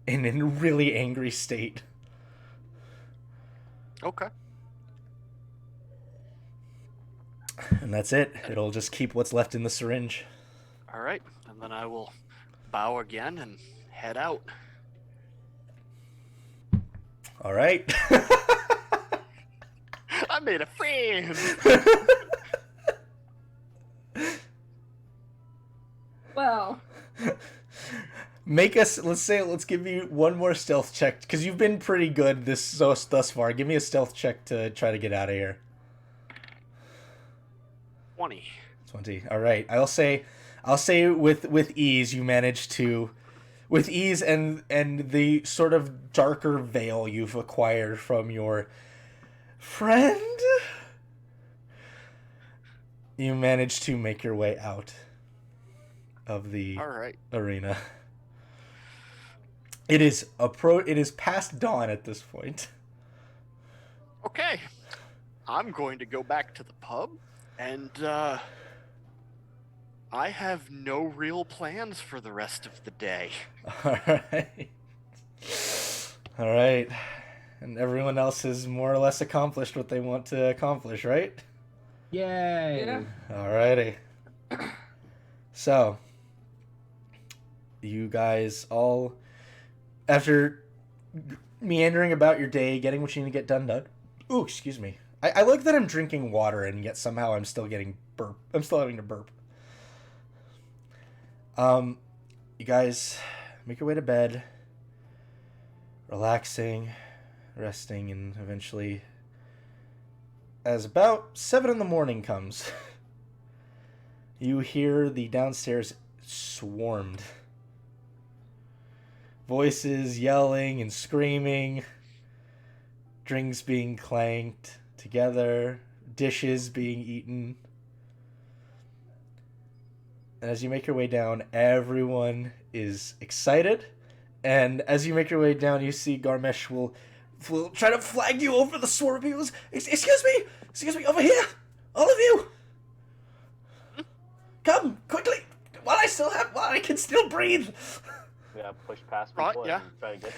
a really angry state. Okay. And that's it. It'll just keep what's left in the syringe. All right, and then I will bow again and head out. All right. I made a friend. Well, let's give you one more stealth check, because you've been pretty good thus far. Give me a stealth check to try to get out of here. 20. All right. I'll say with ease you manage to, with ease and the sort of darker veil you've acquired from your friend, you manage to make your way out of the arena. It is past dawn at this point. Okay. I'm going to go back to the pub, and I have no real plans for the rest of the day. All right. And everyone else has more or less accomplished what they want to accomplish, right? Yay! Yeah. Alrighty. So, you guys all, after meandering about your day, getting what you need to get done. Ooh, excuse me. I like that I'm drinking water and yet somehow I'm still having to burp. You guys make your way to bed, relaxing, resting, and eventually, as about 7 in the morning comes, you hear the downstairs swarmed. Voices yelling and screaming, drinks being clanked together, dishes being eaten. And as you make your way down, everyone is excited. And as you make your way down, you see Garmesh will try to flag you over the swarm of people. Excuse me, over here, all of you. Come quickly, while I can still breathe. Yeah, push past Right, people yeah. and try to get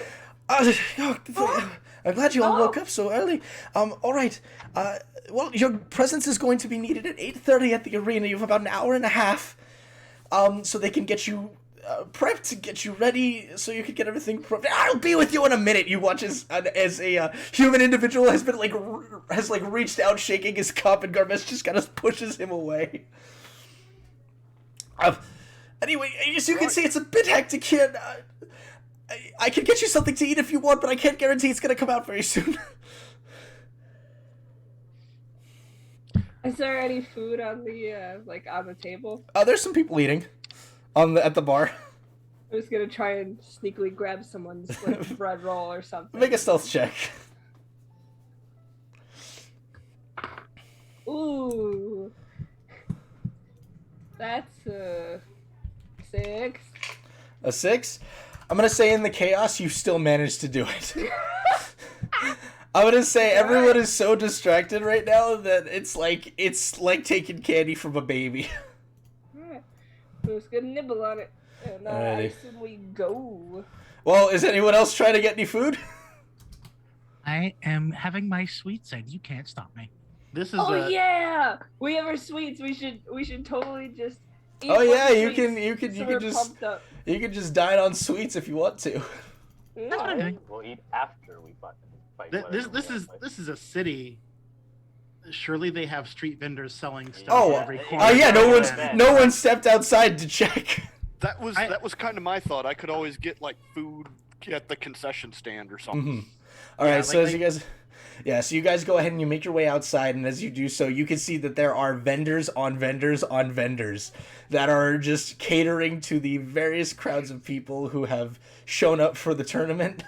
them. I'm glad you all woke up so early. All right. Well, your presence is going to be needed at 8:30 at the arena. You have about an hour and a half. So they can get you prepped, and get you ready, so you can get everything prepped. I'll be with you in a minute. You watch as a human individual has been reached out, shaking his cup, and Garmesh just kind of pushes him away. Anyway, as you can see, it's a bit hectic here. I can get you something to eat if you want, but I can't guarantee it's going to come out very soon. is there any food on the on the table? There's some people eating at the bar. I was gonna try and sneakily grab someone's bread roll or something. Make a stealth check. Ooh, that's a 6. A 6? I'm going to say in the chaos, you still managed to do it. I'm going to say everyone is so distracted right now that it's like taking candy from a baby. Alright. Let's get a nibble on it. And I assume we go. Well, is anyone else trying to get any food? I am having my sweets, and you can't stop me. This is Yeah! We have our sweets. We should totally just eat Oh yeah, you sweets so we're can pumped up. you can just dine on sweets if you want to. No. We'll eat after we fight. This is a city. Surely they have street vendors selling stuff Oh, at every corner. yeah, no one stepped outside to check. That was kind of my thought. I could always get like food at the concession stand or something. Mm-hmm. All right, so you guys go ahead and you make your way outside, and as you do so, you can see that there are vendors on vendors on vendors that are just catering to the various crowds of people who have shown up for the tournament,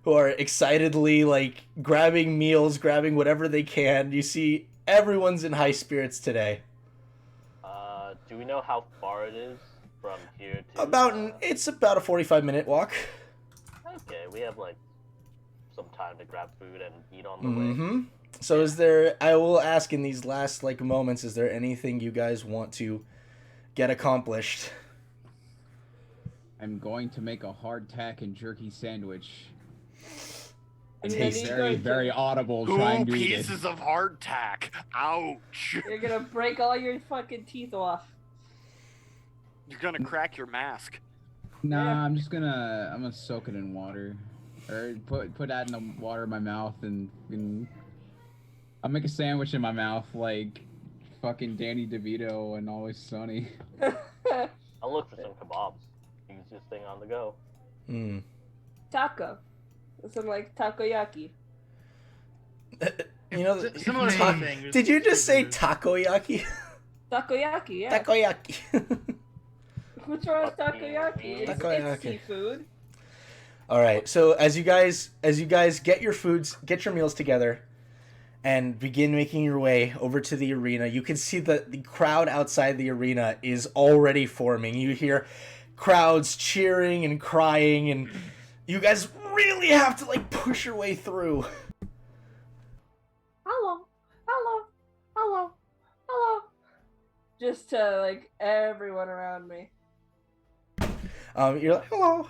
who are excitedly grabbing meals, grabbing whatever they can. You see everyone's in high spirits today. Do we know how far it is from here to? It's about a 45-minute walk. Okay, we have like some time to grab food and eat on the way. So I will ask in these last like moments, is there anything you guys want to get accomplished? I'm going to make a hardtack and jerky sandwich. And It's very audible trying to eat it. 2 pieces of hardtack. Ouch. You're gonna break all your fucking teeth off. You're gonna crack your mask. Nah, I'm gonna soak it in water, or put that in the water in my mouth and I'll make a sandwich in my mouth like fucking Danny DeVito and Always Sunny. I'll look for some kebabs. Easiest thing on the go. Taco. Some like takoyaki. You know, Similar thing. Did you just say takoyaki? Takoyaki, yeah. Takoyaki. What's wrong with takoyaki? It's Takoyaki. seafood. All right. So as you guys get your meals together, and begin making your way over to the arena, you can see that the crowd outside the arena is already forming. You hear crowds cheering and crying, and you guys really have to like push your way through. Hello. Just to like everyone around me. You're like, hello.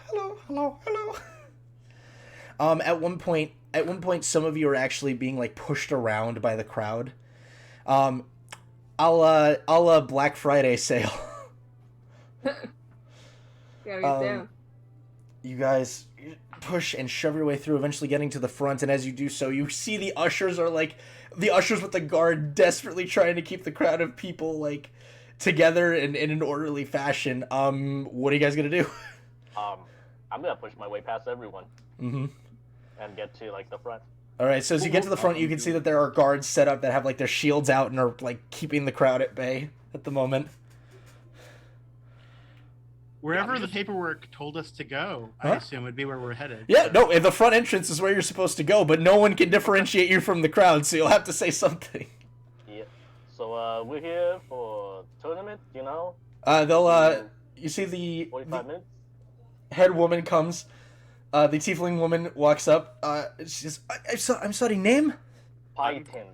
At one point, some of you are actually being like pushed around by the crowd. A la Black Friday sale. Yeah, down. You guys push and shove your way through, eventually getting to the front, and as you do so, you see the ushers with the guard desperately trying to keep the crowd of people like together in an orderly fashion. What are you guys gonna do? I'm gonna push my way past everyone. And get to like the front. All right, so as you get to the front, you can see that there are guards set up that have like their shields out and are like keeping the crowd at bay at the moment. Wherever the paperwork told us to go, I assume would be where we're headed. Yeah, so. no, the front entrance is where you're supposed to go, but no one can differentiate you from the crowd, so you'll have to say something. Yeah. So we're here for tournament, you know? You see the 45 minutes? head woman comes. The tiefling woman walks up. She says, I'm sorry, name? Python.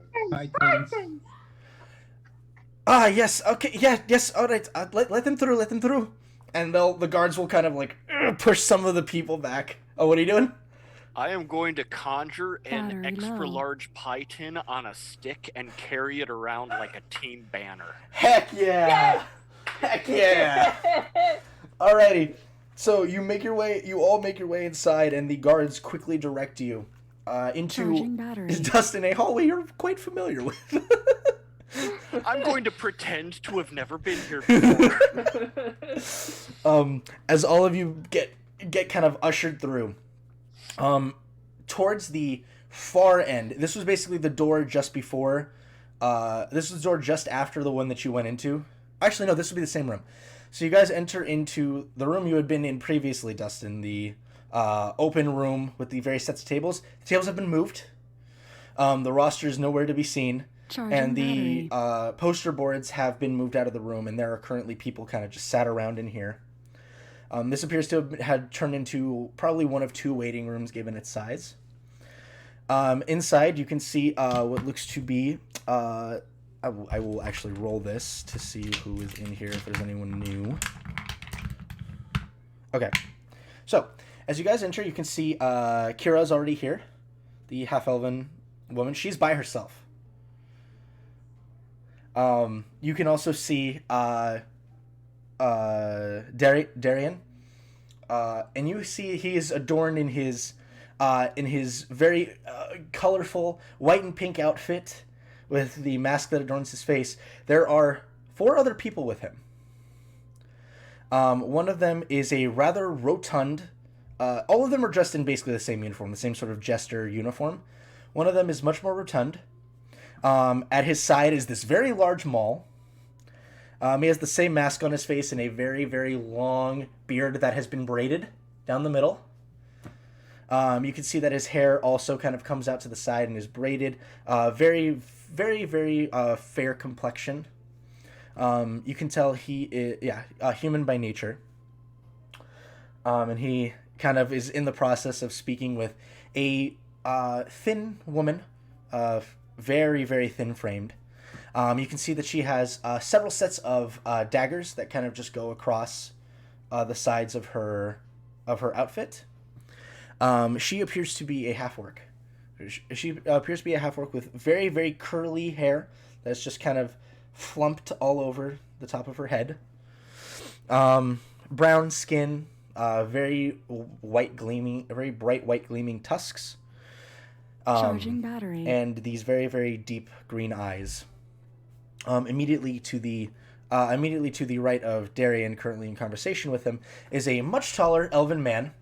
Yes, okay, yes, alright, let them through. And the guards will kind of like push some of the people back. Oh, what are you doing? I am going to conjure an extra large pie tin on a stick and carry it around like a team banner. Heck yeah! Yes! Heck yeah! Alrighty. So you all make your way inside, and the guards quickly direct you into Dustin, a hallway you're quite familiar with. I'm going to pretend to have never been here before. As all of you get kind of ushered through, towards the far end. This was basically the door just before. This was the door just after the one that you went into. Actually, no, this would be the same room. So you guys enter into the room you had been in previously, Dustin, the open room with the various sets of tables. The tables have been moved. The roster is nowhere to be seen. And the poster boards have been moved out of the room, and there are currently people kind of just sat around in here. This appears to have had turned into probably one of two waiting rooms given its size. Inside, you can see what looks to be... I will actually roll this to see who is in here, if there's anyone new. Okay. So, as you guys enter, you can see Kira's already here. The half-elven woman. She's by herself. You can also see Darian. And you see he is adorned in his very colorful white and pink outfit with the mask that adorns his face. There are 4 other people with him. One of them is a rather rotund... all of them are dressed in basically the same uniform, the same sort of jester uniform. One of them is much more rotund. At his side is this very large maul. He has the same mask on his face and a very, very long beard that has been braided down the middle. You can see that his hair also kind of comes out to the side and is braided. Very, very, very fair complexion. You can tell he is human by nature. And he kind of is in the process of speaking with a thin woman, very, very thin framed. You can see that she has several sets of daggers that kind of just go across the sides of her outfit. She appears to be a half-orc. She appears to be a half-orc with very, very curly hair that's just kind of flumped all over the top of her head. Brown skin, very bright white gleaming tusks. Charging battery. And these very, very deep green eyes. Immediately to the right of Darian, currently in conversation with him, is a much taller elven man.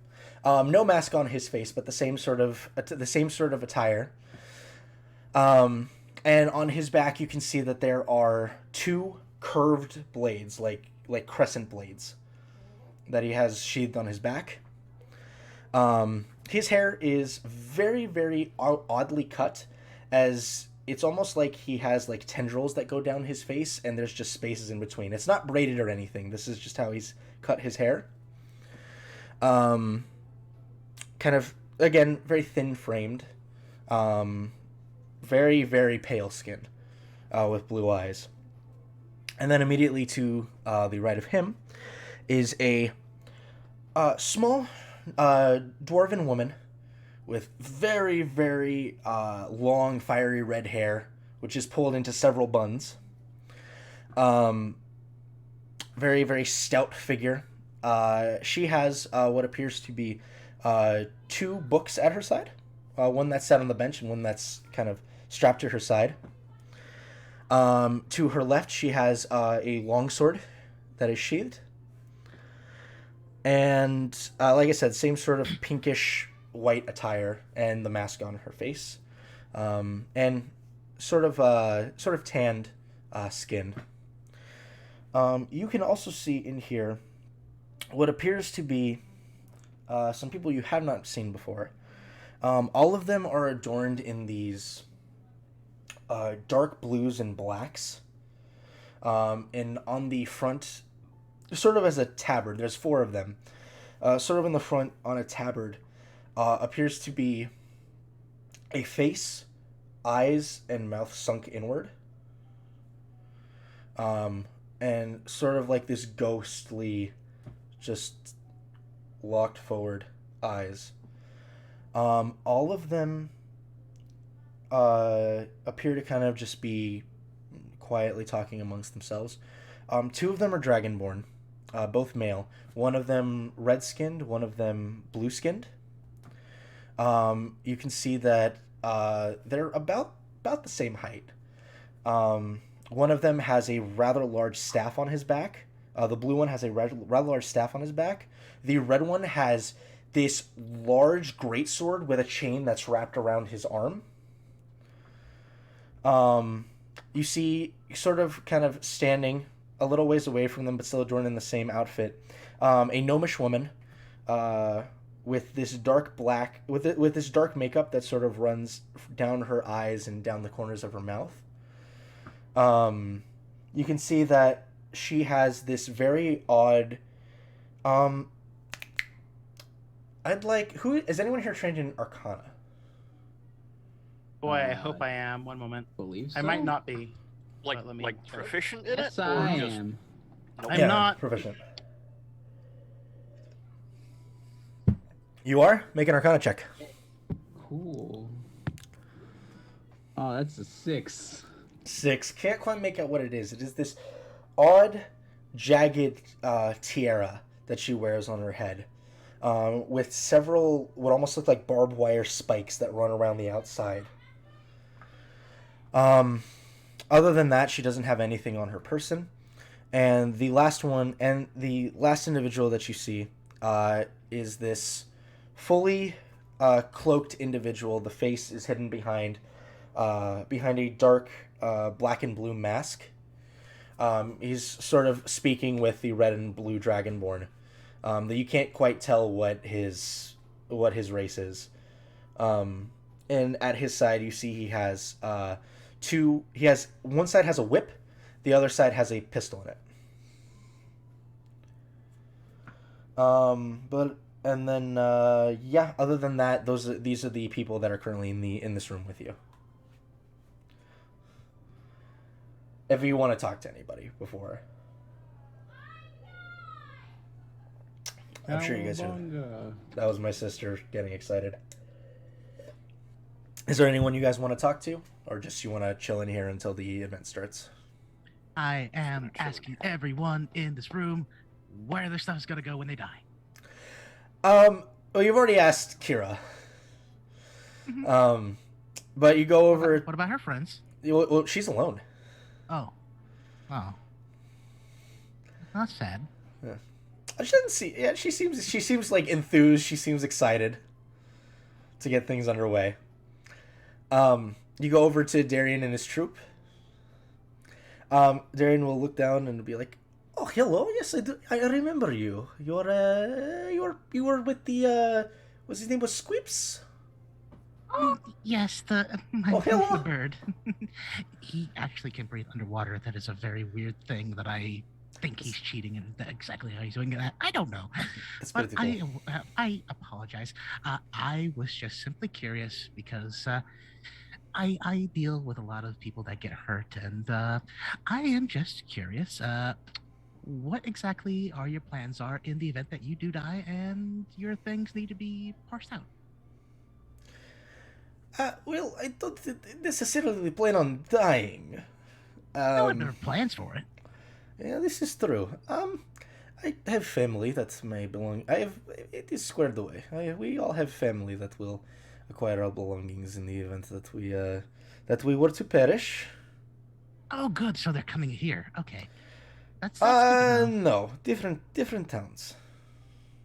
No mask on his face, but the same sort of attire. And on his back, you can see that there are two curved blades, like crescent blades, that he has sheathed on his back. His hair is very, very oddly cut, as it's almost like he has like tendrils that go down his face, and there's just spaces in between. It's not braided or anything. This is just how he's cut his hair. Kind of, again, very thin framed. Very, very pale skin, with blue eyes. And then immediately to the right of him is a small dwarven woman with very, very long, fiery red hair, which is pulled into several buns. Very, very stout figure. She has what appears to be two books at her side. One that's sat on the bench and one that's kind of strapped to her side. To her left, she has a longsword that is sheathed. And like I said, same sort of pinkish white attire and the mask on her face. And sort of tanned skin. You can also see in here what appears to be some people you have not seen before. All of them are adorned in these dark blues and blacks. And on the front, sort of as a tabard, there's four of them. Sort of in the front on a tabard appears to be a face, eyes, and mouth sunk inward. And sort of like this ghostly, just locked forward eyes. All of them appear to kind of just be quietly talking amongst themselves. Two of them are dragonborn, both male. One of them red-skinned, one of them blue-skinned. You can see that they're about the same height. One of them has a rather large staff on his back. The blue one has a rather large staff on his back. The red one has this large greatsword with a chain that's wrapped around his arm. You see, sort of kind of standing a little ways away from them, but still adorned in the same outfit, a gnomish woman with this dark black, with this dark makeup that sort of runs down her eyes and down the corners of her mouth. You can see that she has this very odd. Is anyone here trained in Arcana? Boy, I hope I am. One moment. Believe so? I might not be. Like but let me check. proficient in Yes, it? I Or just am. I'm not proficient. You are? Make an Arcana check. Cool. Oh, that's a 6. 6. Can't quite make out what it is. It is this odd, jagged tiara that she wears on her head, with several what almost look like barbed wire spikes that run around the outside. Other than that, she doesn't have anything on her person. And the last individual that you see is this fully cloaked individual. The face is hidden behind a dark black and blue mask. He's sort of speaking with the red and blue dragonborn. That you can't quite tell what his race is. And at his side, you see he has one side has a whip The other side has a pistol in it. But and then yeah. Other than that, these are the people that are currently in this room with you. If you want to talk to anybody before, I'm sure you guys are. That was my sister getting excited. Is there anyone you guys want to talk to, or just you want to chill in here until the event starts? I am asking everyone in this room where their stuff is gonna go when they die. Well, you've already asked Kira. But you go over. What about her friends? Well, she's alone. Oh. That's sad. Yeah. She doesn't see. Yeah, she seems like enthused. She seems excited to get things underway. You go over to Darian and his troop. Darian will look down and be like, "Oh, hello. Yes, I do. I remember you. You were with the what's his name? Was Squips? Yes, the bird. He actually can breathe underwater. That is a very weird thing that I think he's cheating, and exactly how he's doing that, I don't know. That's but pretty cool. I apologize. I was just simply curious because I deal with a lot of people that get hurt, and I am just curious. What exactly are your plans are in the event that you do die and your things need to be parsed out? Well, I don't necessarily plan on dying. No one never plans for it. Yeah, this is true. I have family that may belong. It is squared away. We all have family that will acquire our belongings in the event that we were to perish. Oh, good. So they're coming here. Okay. That's good to know. No, different towns.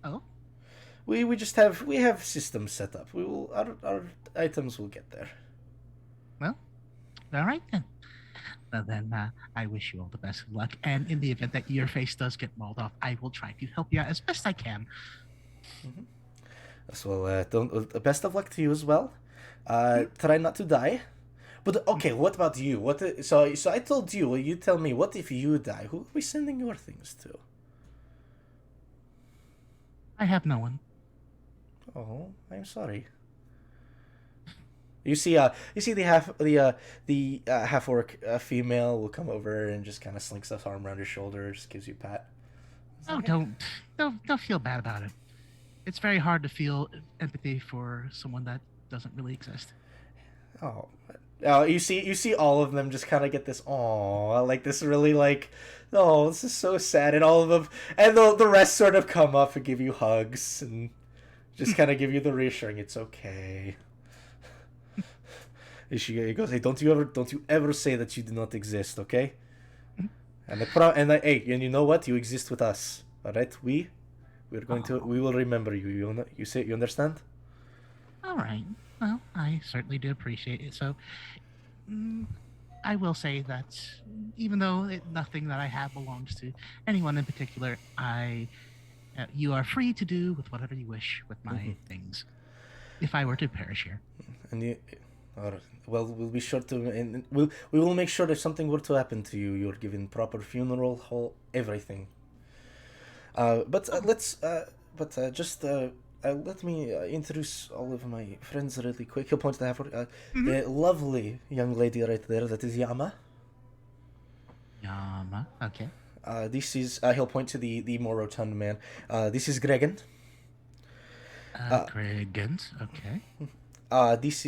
Oh. We just have systems set up. Our items will get there. Well, all right then. Then I wish you all the best of luck. And in the event that your face does get mauled off, I will try to help you out as best I can. Mm-hmm. So, best of luck to you as well. Try not to die. But okay, what about you? So I told you. Well, you tell me. What if you die? Who are we sending your things to? I have no one. Oh, I'm sorry. You see the half orc female will come over and just kind of slinks her arm around your shoulder, just gives you a pat. Oh, don't feel bad about it. It's very hard to feel empathy for someone that doesn't really exist. Oh, you see all of them just kind of get this like this really like, oh, this is so sad, and all of them and the rest sort of come up and give you hugs and just kind of give you the reassuring it's okay. She goes, hey, don't you ever say that you do not exist, okay? And hey, and you know what? You exist we us, all right? We will remember you. You understand? All right. Well, I certainly do appreciate it. So, I will say that even though nothing that I have belongs to anyone in particular, you are free to do with whatever you wish with my things. If I were to perish here. And well, we'll be sure to, and we will make sure if something were to happen to you, you're given proper funeral, everything. But let me introduce all of my friends really quick. He'll point to the lovely young lady right there. That is Yama. Yama, okay. This is he'll point to the more rotund man. This is Gregan. Gregans, okay.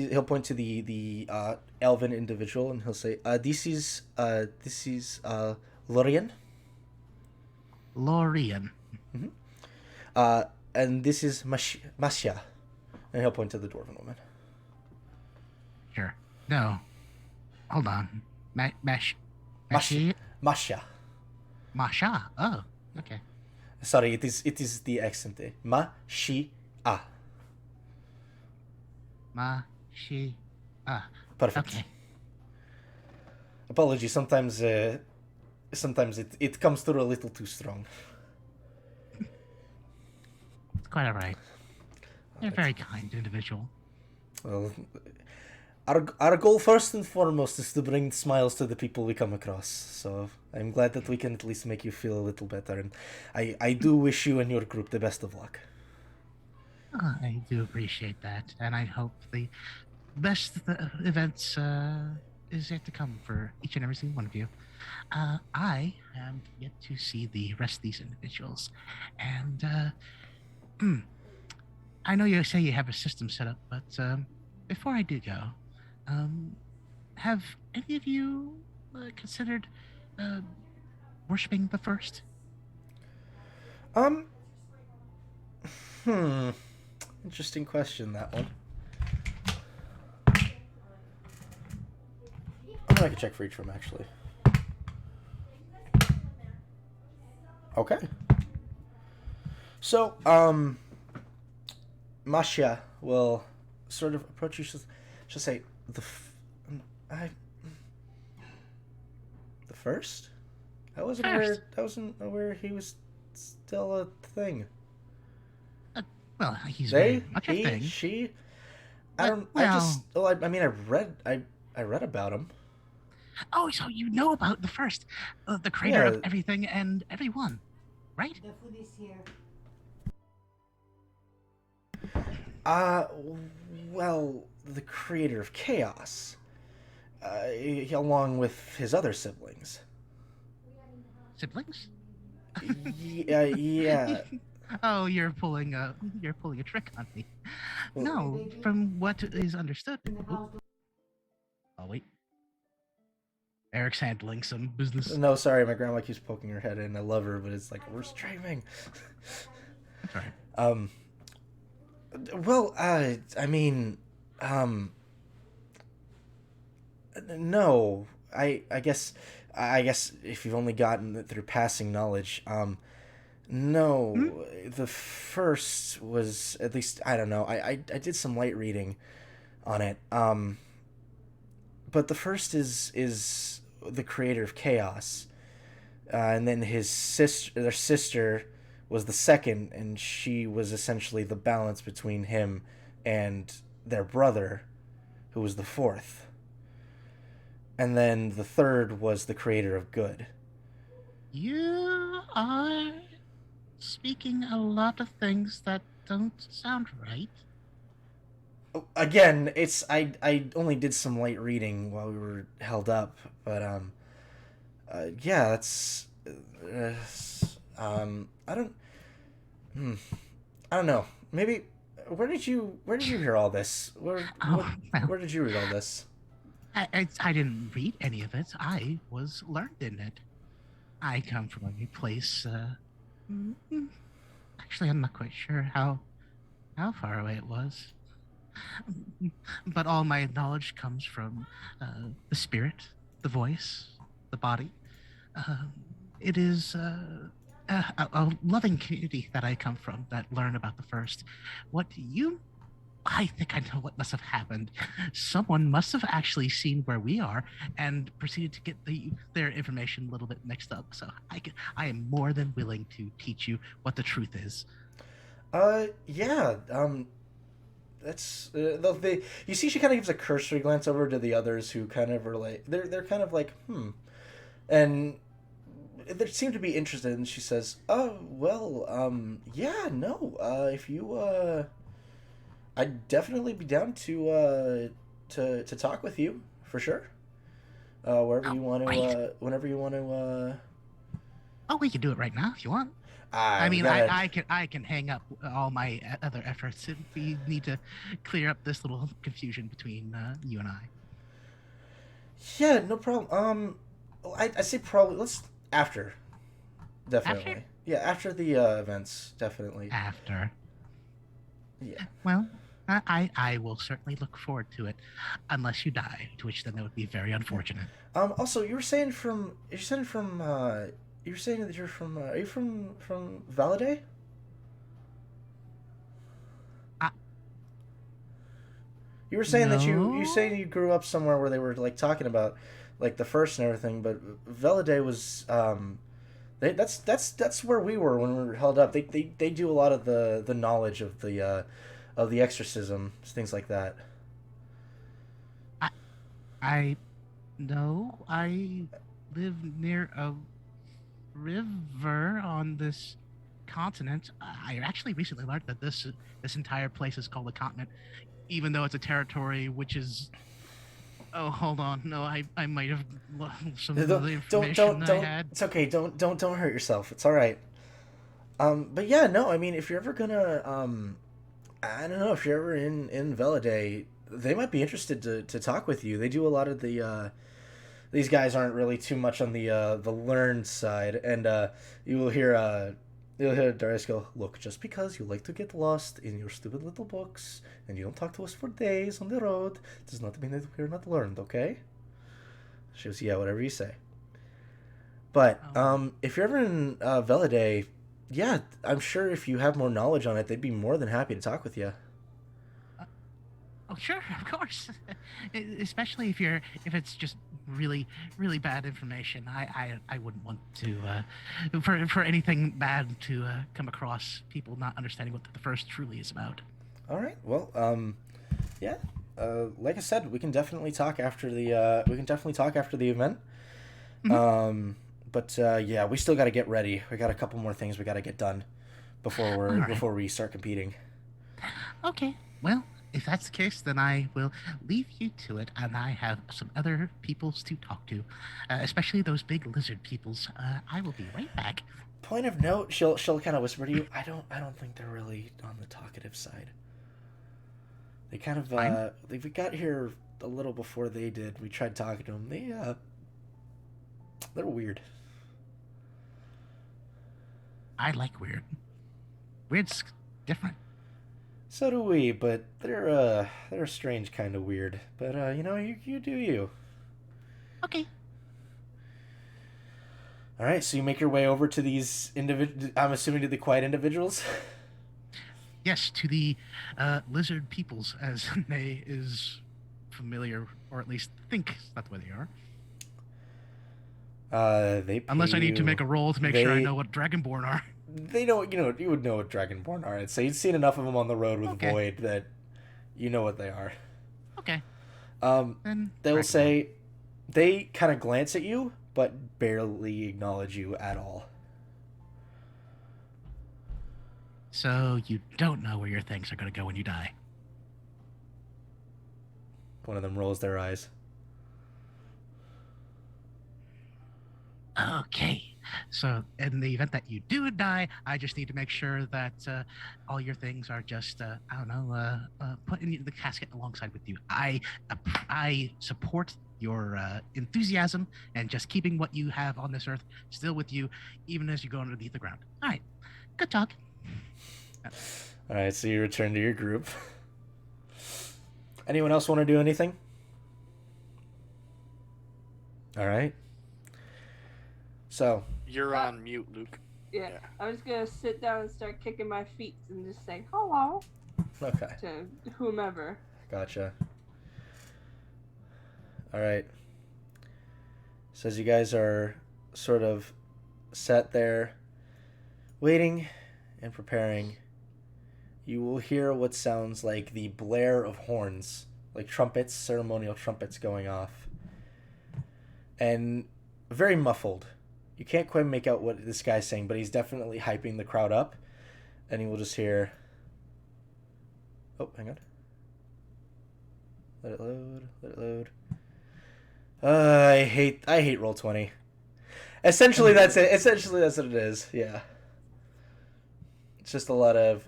He'll point to the elven individual and he'll say, this is Lorian. Lorian. Mm-hmm. And this is Masha. And he'll point to the dwarven woman. Sure. No. Hold on. Masha. Masha. Masha. Oh, okay. Sorry, it is the accent. Ma-shi-a. Perfect. Okay. Apologies. Sometimes it comes through a little too strong. It's quite all right. You're a very kind individual. Well, our goal first and foremost is to bring smiles to the people we come across. So I'm glad that we can at least make you feel a little better, and I do wish you and your group the best of luck. I do appreciate that, and I hope the best events is yet to come for each and every single one of you. I am yet to see the rest of these individuals, and I know you say you have a system set up, but before I do go, have any of you considered worshiping the first? Interesting question, that one. I'm gonna make a check for each room, actually. Okay. So, Masha will sort of approach you. She'll say, the first? I wasn't aware he was still a thing. Well, he's very much a thing. She. I mean, I read about him. Oh, so you know about the first, the creator of everything and everyone, right? The food is here. Well, the creator of chaos, along with his other siblings. Siblings? Yeah. Oh, you're pulling a trick on me. No, from what is understood. Oh wait. Eric's handling some business. No, sorry, my grandma keeps poking her head in. I love her, but it's like, we're streaming. Sorry. Well, I mean, no. I guess if you've only gotten it through passing knowledge, no. The first was, at least, I don't know. I did some light reading on it. But the first is the creator of chaos, and then their sister was the second, and she was essentially the balance between him and their brother, who was the fourth. And then the third was the creator of good. You are speaking a lot of things that don't sound right. Again, I only did some light reading while we were held up, but yeah, that's I don't know. Maybe where did you hear all this? Where did you read all this? I didn't read any of it. I was learned in it. I come from a place. Actually, I'm not quite sure how far away it was. But all my knowledge comes from the spirit, the voice, the body. It is a loving community that I come from that learn about the first. I think I know what must have happened. Someone must have actually seen where we are and proceeded to get their information a little bit mixed up. So I am more than willing to teach you what the truth is. Yeah. That's you see, she kind of gives a cursory glance over to the others, who kind of are like, they're kind of like, and they seem to be interested. And she says, "Oh well, yeah, no. If you I'd definitely be down to talk with you for sure. Wherever you want to, whenever you want to. Oh, we can do it right now if you want. I can hang up all my other efforts if we need to clear up this little confusion between you and I. Yeah, no problem. I say probably let's after. Definitely. After? Yeah, after the events, definitely. After. Yeah. Well, I will certainly look forward to it, unless you die, to which then that would be very unfortunate. Also, you were saying that you're from. Are you from Valaday? You were saying that you grew up somewhere where they were like talking about like the first and everything, but Valaday was that's where we were when we were held up. They do a lot of the knowledge of the exorcism, things like that. No, I live near a river on this continent. I actually recently learned that this entire place is called a continent, even though it's a territory which is. Oh, hold on. No, I might have lost some of the information I had. It's okay. Don't hurt yourself. It's all right. But yeah, no. I mean, if you're ever gonna, I don't know, if you're ever in Veladay, they might be interested to talk with you. They do a lot of the. These guys aren't really too much on the learned side, and you'll hear Darius go, "Look, just because you like to get lost in your stupid little books and you don't talk to us for days on the road, does not mean that we're not learned, okay?" She goes, "Yeah, whatever you say." But if you're ever in Veladay, yeah, I'm sure if you have more knowledge on it, they'd be more than happy to talk with you. Oh, sure, of course. Especially if it's just really, really bad information. I wouldn't want to for anything bad to come across people not understanding what the first truly is about. All right. Well, yeah. Like I said, we can definitely talk after the event. Mm-hmm. But yeah, we still got to get ready. We got a couple more things we got to get done before we start competing. Okay. Well, if that's the case, then I will leave you to it, and I have some other peoples to talk to, especially those big lizard peoples. I will be right back. Point of note, she'll kind of whisper to you. I don't think they're really on the talkative side. They kind of we got here a little before they did. We tried talking to them. They're weird. I like weird. Weird's different. So do we, but they're a strange kind of weird. But you do you. Okay. All right, so you make your way over to these I'm assuming to the quiet individuals. Yes, to the lizard peoples, as Nay is familiar, or at least think that's the way they are. Unless I need to make a roll to make sure I know what Dragonborn are. They know, you would know what Dragonborn are. I'd say you've seen enough of them on the road with Void that you know what they are. Okay. They will say, they kind of glance at you, but barely acknowledge you at all. So you don't know where your things are going to go when you die. One of them rolls their eyes. Okay. So in the event that you do die, I just need to make sure that all your things are just, put in the casket alongside with you. I support your enthusiasm and just keeping what you have on this earth still with you, even as you go underneath the ground. All right. Good talk. All right, so you return to your group. Anyone else want to do anything? All right. So you're on mute, Luke. Yeah, I'm just gonna sit down and start kicking my feet and just say hello. Okay. To whomever. Gotcha. All right. So as you guys are sort of sat there, waiting and preparing, you will hear what sounds like the blare of horns, like trumpets, ceremonial trumpets going off, and very muffled. You can't quite make out what this guy's saying, but he's definitely hyping the crowd up. And you will just hear... Oh, hang on. Let it load. I hate Roll20. Essentially, that's it. Essentially, that's what it is. Yeah. It's just a lot of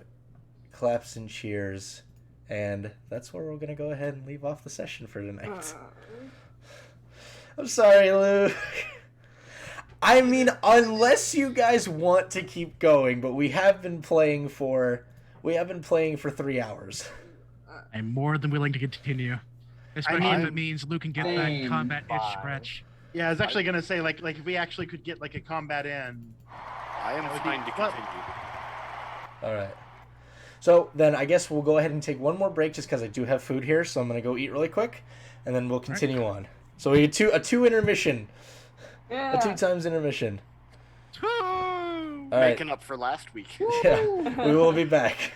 claps and cheers. And that's where we're going to go ahead and leave off the session for tonight. I'm sorry, Luke. I mean, unless you guys want to keep going, but we have been playing for 3 hours. I'm more than willing to continue, especially if it means Luke can get that combat itch scratch. Yeah, I was actually gonna say like if we actually could get like a combat in. I am fine to continue. All right. So then I guess we'll go ahead and take one more break just because I do have food here, so I'm gonna go eat really quick, and then we'll continue on. So we get a two intermission. Yeah. A 2 times intermission. All right. Making up for last week. Yeah, we will be back.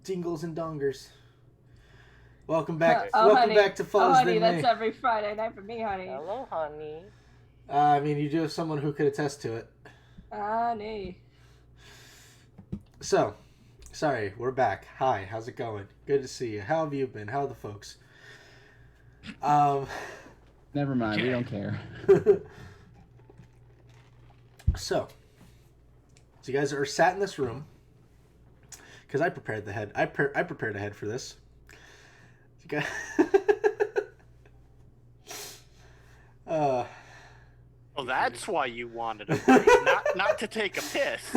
Dingles and dongers. Welcome back. Oh, welcome honey. back to Falls Oh, honey, Than that's Me. every Friday night for me, honey. Hello, honey. I mean, you do have someone who could attest to it. Honey. So, sorry, we're back. Hi, how's it going? Good to see you. How have you been? How are the folks? Never mind, we don't care. So you guys are sat in this room because I prepared the head. I prepared a head for this. You guys... Oh, that's why you wanted a break, not to take a piss.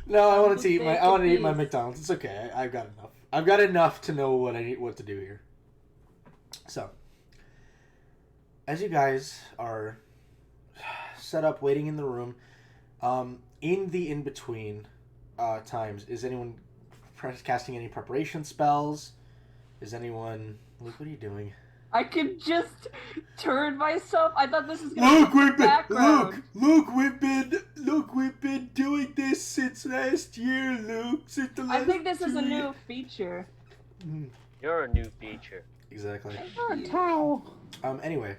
No, I want to eat my. I want to eat my McDonald's. It's okay. I've got enough. I've got enough to know what to do here. So, as you guys are set up, waiting in the room, in the in between times, is anyone casting any preparation spells? Is anyone? Luke, what are you doing? I could just turn myself. I thought this was gonna be the background. Luke, we've been doing this since last year, Luke. Since the last I think this is a new feature. You're a new feature. Exactly. Towel. Anyway,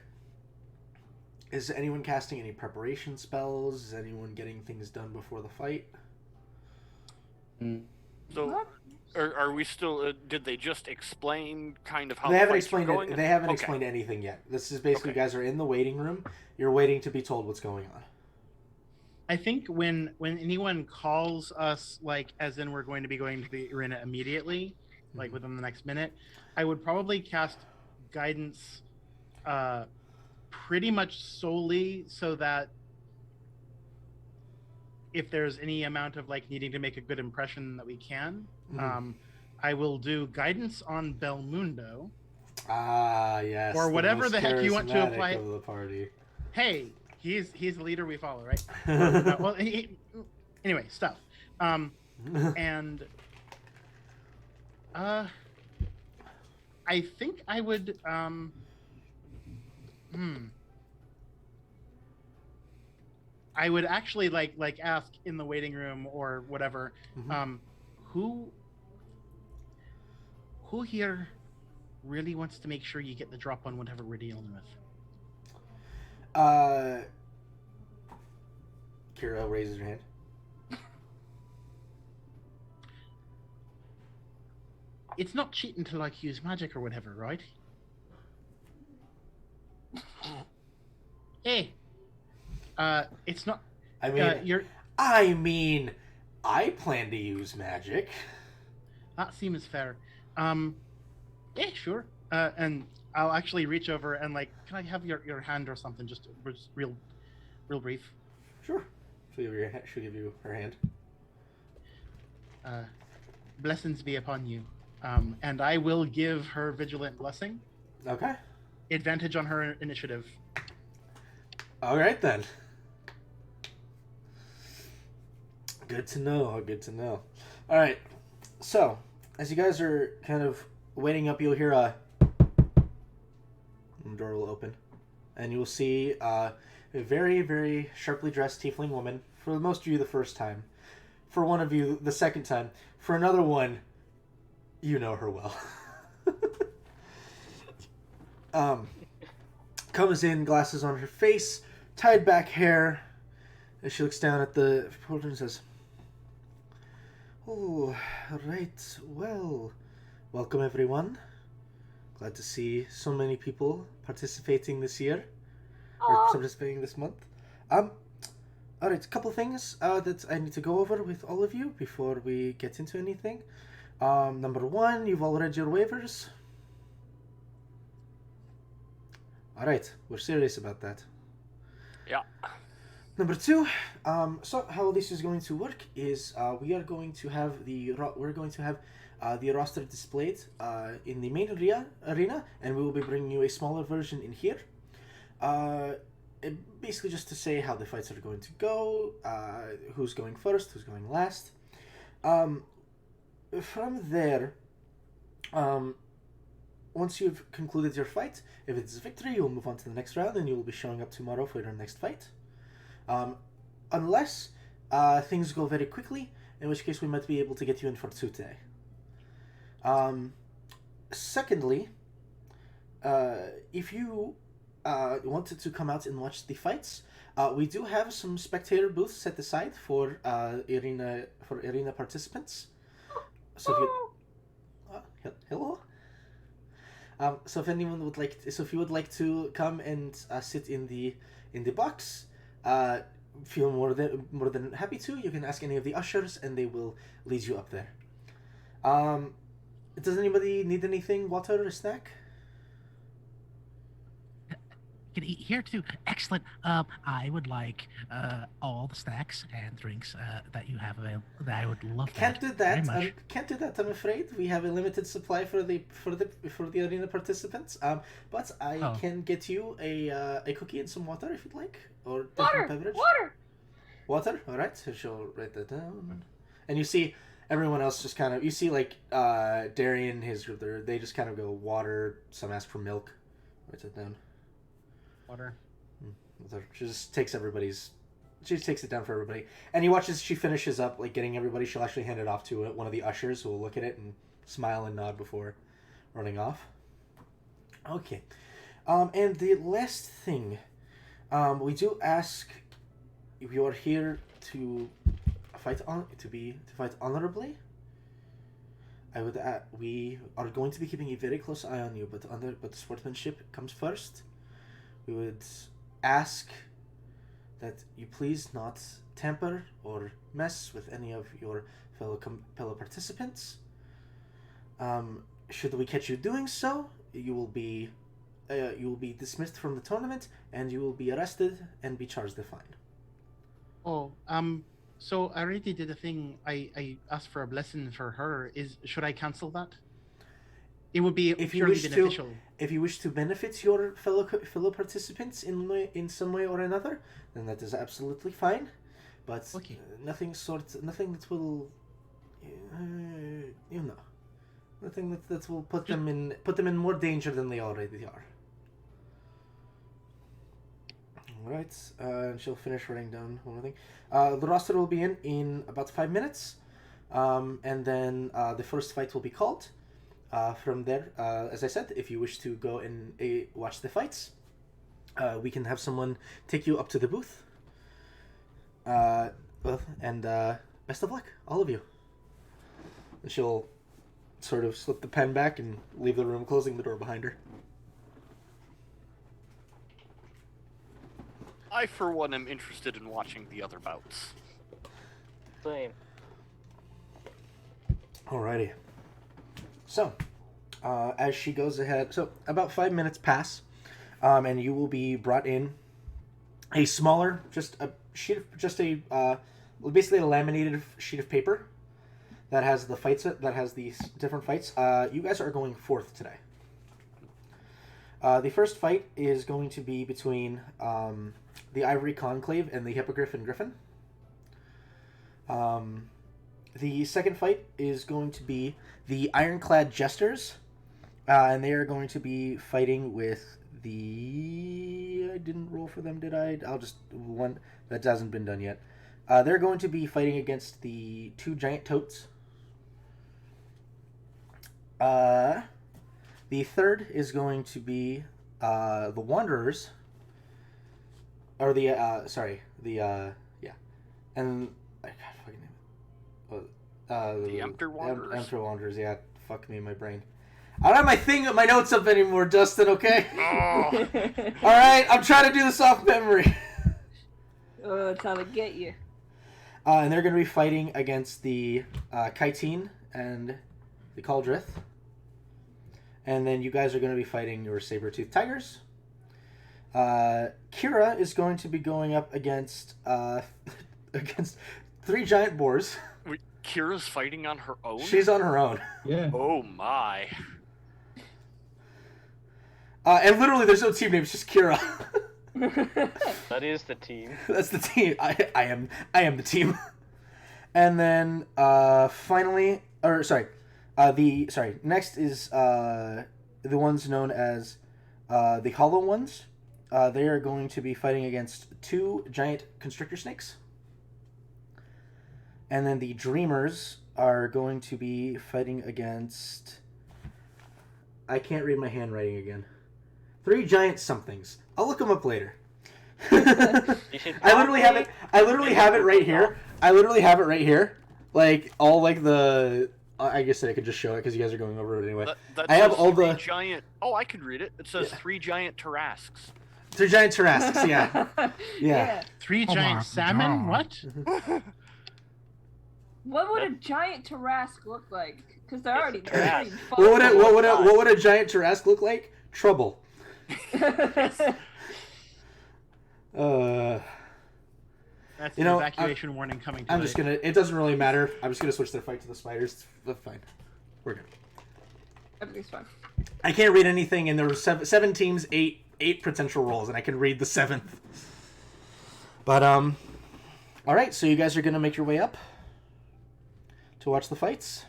is anyone casting any preparation spells? Is anyone getting things done before the fight? So, are we still? Did they just explain kind of how They haven't fights are explained going? it. They haven't Okay. explained anything yet. This is basically, Okay. you guys are in the waiting room. You're waiting to be told what's going on. I think when anyone calls us, like, as in we're going to be going to the arena immediately, like within the next minute, I would probably cast guidance pretty much solely so that if there's any amount of like needing to make a good impression that we can, I will do guidance on Belmundo. Ah, yes. Or whatever most the heck you want to charismatic apply. of the party. Hey, he's the leader we follow, right? Well, anyway, stuff. And I think I would I would actually like ask in the waiting room or whatever, who here really wants to make sure you get the drop on whatever we're dealing with? Kira raises her hand. It's not cheating to like use magic or whatever, right? Hey, it's not. I mean, you're. I plan to use magic. That seems fair. Yeah, sure. And I'll actually reach over and like, can I have your hand or something? Just real brief. Sure. She'll give you her hand. Blessings be upon you. And I will give her vigilant blessing. Okay. Advantage on her initiative. All right then. Good to know. Good to know. All right. So, as you guys are kind of waiting up, you'll hear the door will open, and you will see a very, very sharply dressed tiefling woman. For most of you, the first time. For one of you, the second time. For another one, you know her well. Comes in, glasses on her face, tied back hair, as she looks down at the portrait and says, "Oh, right, well, welcome everyone. Glad to see so many people participating this year, or participating this month. Alright, a couple things that I need to go over with all of you before we get into anything. Number one, you've all read your waivers. Alright, we're serious about that. Yeah. Number two, so how this is going to work is we're going to have the roster displayed in the main arena, and we will be bringing you a smaller version in here. Basically just to say how the fights are going to go, who's going first, who's going last. From there, once you've concluded your fight, if it's a victory, you'll move on to the next round, and you will be showing up tomorrow for your next fight. Unless things go very quickly, in which case we might be able to get you in for Tsute. Secondly, if you wanted to come out and watch the fights, we do have some spectator booths set aside for arena participants. So if you, hello. So if anyone would like, if you would like to come and sit in the box, feel more than happy to. You can ask any of the ushers, and they will lead you up there. Does anybody need anything, water or snack? Can eat here too. Excellent. I would like all the snacks and drinks that you have available. I would love Can't that. do that. Very much. Can't do that. I'm afraid we have a limited supply for the arena participants. But I can get you a cookie and some water if you'd like, or different beverage. Water. All right. So she'll write that down. And you see everyone else just kind of. You see like Darian, his group. They just kind of go water. Some ask for milk. Write that down. Water. She just takes everybody's. She just takes it down for everybody, and he watches. She finishes up like getting everybody. She'll actually hand it off to one of the ushers, who will look at it and smile and nod before running off. Okay, and the last thing, we do ask if you are here to fight honorably. We are going to be keeping a very close eye on you, but sportsmanship comes first. We would ask that you please not tamper or mess with any of your fellow participants. Should we catch you doing so, you will be dismissed from the tournament, and you will be arrested and be charged a fine. Oh, so I already did a thing. I asked for a blessing for her. Should I cancel that? It would be purely beneficial. If you wish to benefit your fellow participants in some way or another, then that is absolutely fine. But okay. Nothing that will, nothing that will put them in more danger than they already are. All right, and she'll finish writing down one more thing. The roster will be in about 5 minutes, and then the first fight will be called. From there, as I said, if you wish to go and watch the fights, we can have someone take you up to the booth. And best of luck, all of you. And she'll sort of slip the pen back and leave the room, closing the door behind her. I, for one, am interested in watching the other bouts. Same. Alrighty. So, as she goes ahead, so about 5 minutes pass, and you will be brought in a smaller, basically a laminated sheet of paper that has these different fights. You guys are going fourth today. The first fight is going to be between the Ivory Conclave and the Hippogriff and Griffin. The second fight is going to be the Ironclad Jesters, and they are going to be fighting with the... I didn't roll for them, did I? One that hasn't been done yet. They're going to be fighting against the two Giant Totes. The third is going to be the Wanderers, or the and I can't fucking name it. The Emperor Wanderers. Emperor Wanderers. Yeah, fuck me, my brain. I don't have my notes up anymore, Dustin. Okay. Oh. All right, I'm trying to do this off memory. Oh, it's how to get you. And they're going to be fighting against the Kytine and the Caldrith. And then you guys are going to be fighting your saber-toothed tigers. Kira is going to be going up against against 3 giant boars. Wait, Kira's fighting on her own? She's on her own. Yeah. Oh my. And literally there's no team name, it's just Kira. That is the team. That's the team. I am the team. And then next is the ones known as the Hollow Ones. They are going to be fighting against 2 giant constrictor snakes. And then the Dreamers are going to be fighting against... I can't read my handwriting again. 3 giant somethings. I'll look them up later. I literally have it. I literally have it right here. I literally have it right here. Like all like the. I guess I could just show it because you guys are going over it anyway. That I have says all three the giant. Oh, I can read it. It says 3 giant Tarrasques. 3 giant Tarrasques. Yeah. Yeah. 3 giant salmon. What? What would a giant Tarrasque look like? Because they're already. What would a giant Tarrasque look like? Trouble. That's you the know, evacuation warning coming. I'm just gonna. It doesn't really matter. I'm just gonna switch their fight to the spiders. That's fine. We're good. Everything's fine. I can't read anything, and there were 7 teams, 8 potential rolls, and I can read the 7th. But all right. So you guys are gonna make your way up to watch the fights.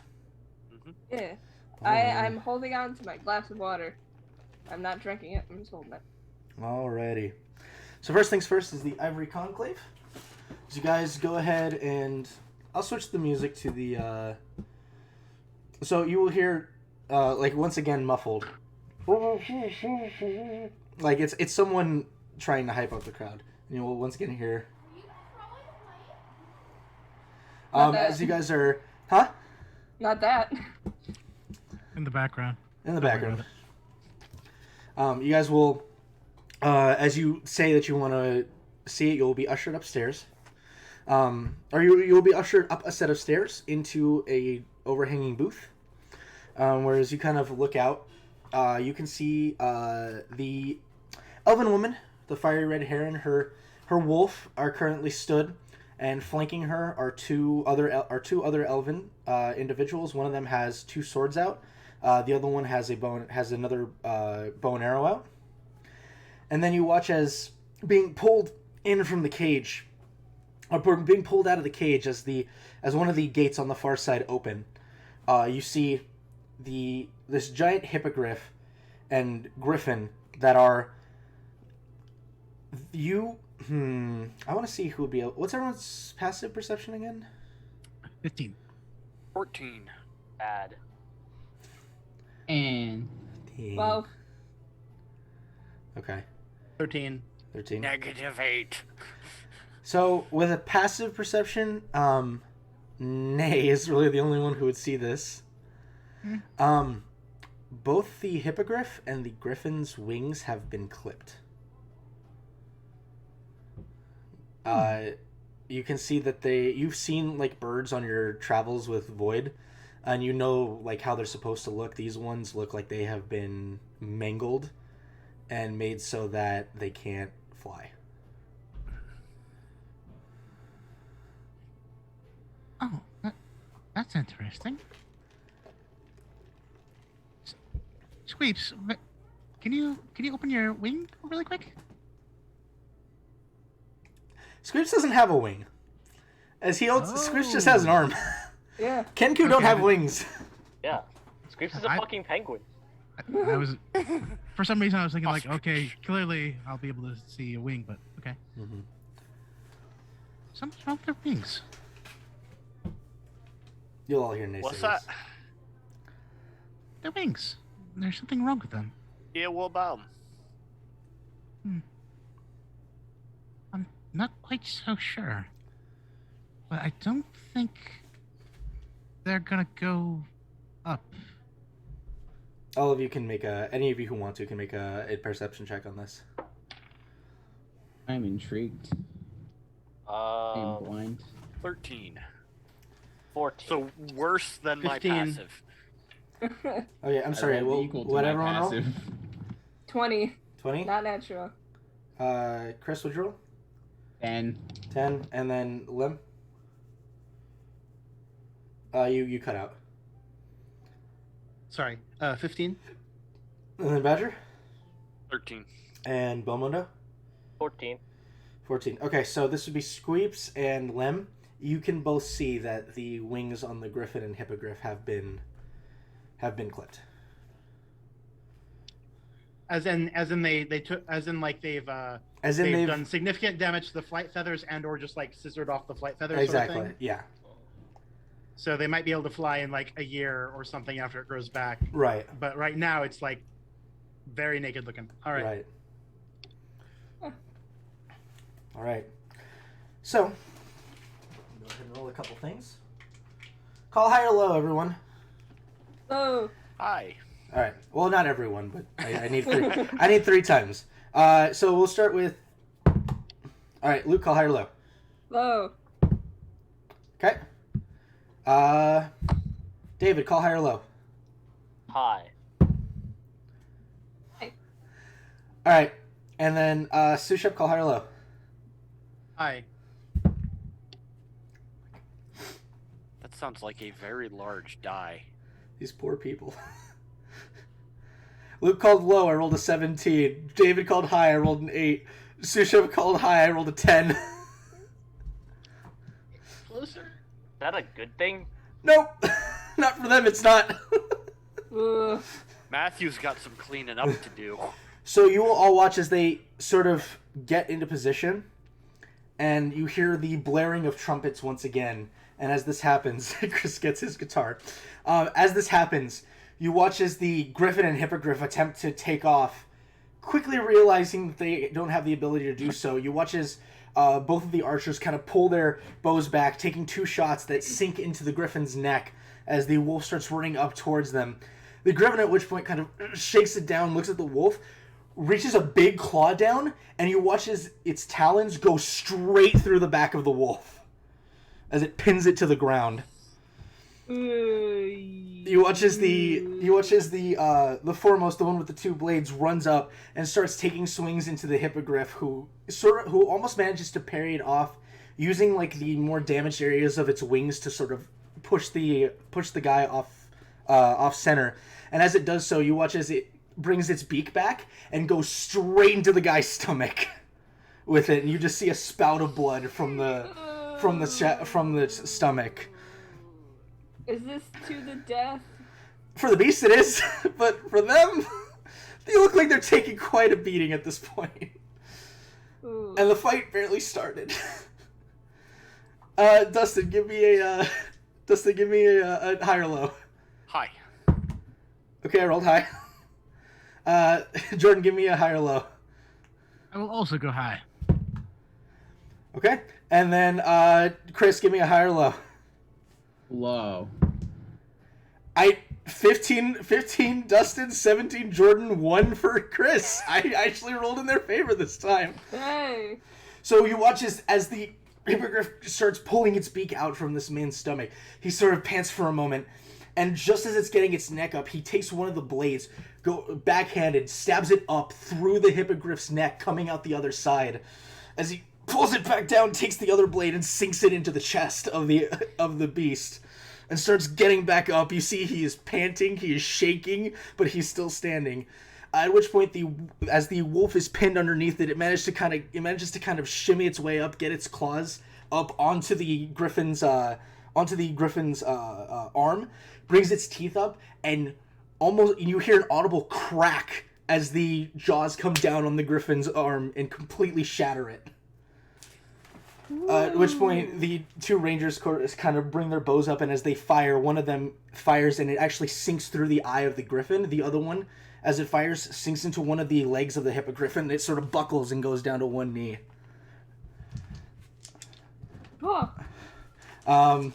Yeah, I'm holding on to my glass of water. I'm not drinking it. I'm just holding it. Alrighty. So first things first is the Ivory Conclave. So you guys go ahead and I'll switch the music to the. So you will hear, like once again muffled. Like it's someone trying to hype up the crowd. And you will once again hear. As you guys are, huh? Not that. In the background. In the background. You guys will, as you say that you want to see it, you'll be ushered upstairs. Or you'll be ushered up a set of stairs into a overhanging booth. Whereas you kind of look out, you can see the elven woman, the fiery red hair, and her wolf are currently stood, and flanking her are two other elven individuals. One of them has 2 swords out. The other one has another bow and arrow out. And then you watch as being pulled in from the cage, or being pulled out of the cage as one of the gates on the far side open. You see this giant hippogriff and griffin that are you. I want to see who would be. What's everyone's passive perception again? 15. 14. Bad. And 12. Okay. 13. -8. So with a passive perception, Nay is really the only one who would see this. Both the hippogriff and the griffin's wings have been clipped. You can see that you've seen like birds on your travels with Void, and you know like how they're supposed to look. These ones look like they have been mangled and made so that they can't fly. Oh, that's interesting. Squeeps, can you open your wing really quick? Squeeps doesn't have a wing. Squeeps just has an arm. Yeah. Kenku don't have wings. Yeah. Squeeps is a fucking penguin. I was, for some reason, I was thinking like, okay, clearly I'll be able to see a wing, but okay. Mm-hmm. Something's wrong with their wings. You'll all hear naysayers. What's that? Their wings. There's something wrong with them. Yeah, what about 'em? I'm not quite so sure. But I don't think they're gonna go up. All of you can make any of you who want to can make a perception check on this. I'm intrigued. I'm blind. 13. 14. So worse than my 15. passive. Oh yeah, I'm sorry. Well, what everyone roll? 20. 20. Not natural. Chris, what'd you roll? 10. 10, and then Lim. You cut out. Sorry, 15. And then Badger 13. and Belmondo. 14. 14. Okay, so this would be Squeeps and Lim. You can both see that the wings on the griffin and hippogriff have been clipped. As in they've done significant damage to the flight feathers and or just like scissored off the flight feathers. Exactly. Sort of thing? Yeah. So they might be able to fly in like a year or something after it grows back. Right. But right now it's like very naked looking. All right. Right. All right. So, go ahead and roll a couple things. Call high or low, everyone. Oh. Hi. All right. Well, not everyone, but I need three. I need 3 times. So we'll start with. All right, Luke, call high or low. Low. Okay. David, call high or low. Hi. Hi. All right, and then Sushep, call high or low. Hi. That sounds like a very large die. These poor people. Luke called low, I rolled a 17. David called high, I rolled an 8. Sushep called high, I rolled a 10. Closer. Is that a good thing? Nope. Not for them, it's not. Matthew's got some cleaning up to do. So you will all watch as they sort of get into position, and you hear the blaring of trumpets once again. And as this happens, Chris gets his guitar. As this happens, you watch as the Griffin and Hippogriff attempt to take off, quickly realizing that they don't have the ability to do so. You watch as both of the archers kind of pull their bows back, taking 2 shots that sink into the Griffin's neck as the wolf starts running up towards them. The Griffin at which point kind of shakes it down, looks at the wolf, reaches a big claw down, and you watch as its talons go straight through the back of the wolf as it pins it to the ground. You watch as the foremost, the one with the 2 blades, runs up and starts taking swings into the Hippogriff, who almost manages to parry it off, using like the more damaged areas of its wings to sort of push the guy off center. And as it does so, you watch as it brings its beak back and goes straight into the guy's stomach with it, and you just see a spout of blood from the stomach. Is this to the death? For the beast it is, but for them, they look like they're taking quite a beating at this point. Ooh. And the fight barely started. Dustin, give me a high or low. Hi. Okay, I rolled high. Jordan, give me a high or low. I will also go high. Okay, and then Chris, give me a high or low. Low. 15 Dustin, 17 Jordan, 1 for Chris. I actually rolled in their favor this time. Hey. So you watch as the Hippogriff starts pulling its beak out from this man's stomach. He sort of pants for a moment, and just as it's getting its neck up, he takes one of the blades, backhanded, stabs it up through the Hippogriff's neck, coming out the other side. As he pulls it back down, takes the other blade and sinks it into the chest of the beast, and starts getting back up. You see he is panting, he is shaking, but he's still standing. At which point, as the wolf is pinned underneath it, it manages to kind of shimmy its way up, get its claws up onto the Griffin's arm, brings its teeth up, and you hear an audible crack as the jaws come down on the Griffin's arm and completely shatter it. At which point, the 2 rangers kind of bring their bows up, and as they fire, one of them fires, and it actually sinks through the eye of the Griffin. The other one, as it fires, sinks into one of the legs of the Hippogriff, and it sort of buckles and goes down to one knee. Oh. All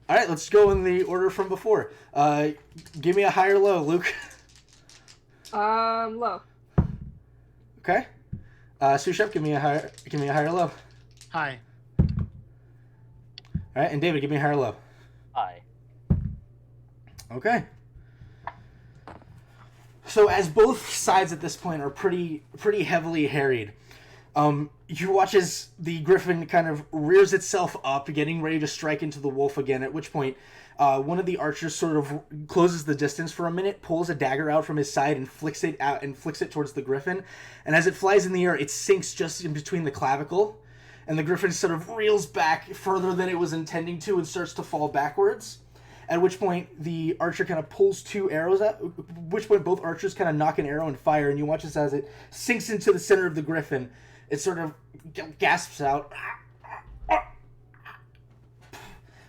right, let's go in the order from before. Give me a high or low, Luke. Low. Okay. Sushep, give me a high or low. Hi. All right, and David, give me a high or low. Hi. Okay. So as both sides at this point are pretty heavily harried, you watch as the Griffin kind of rears itself up, getting ready to strike into the wolf again, at which point one of the archers sort of closes the distance for a minute, pulls a dagger out from his side and flicks it towards the Griffin. And as it flies in the air, it sinks just in between the clavicle, and the Griffin sort of reels back further than it was intending to and starts to fall backwards. At which point, the archer kind of pulls 2 arrows out, at which point both archers kind of knock an arrow and fire, and you watch this as it sinks into the center of the Griffin. It sort of gasps out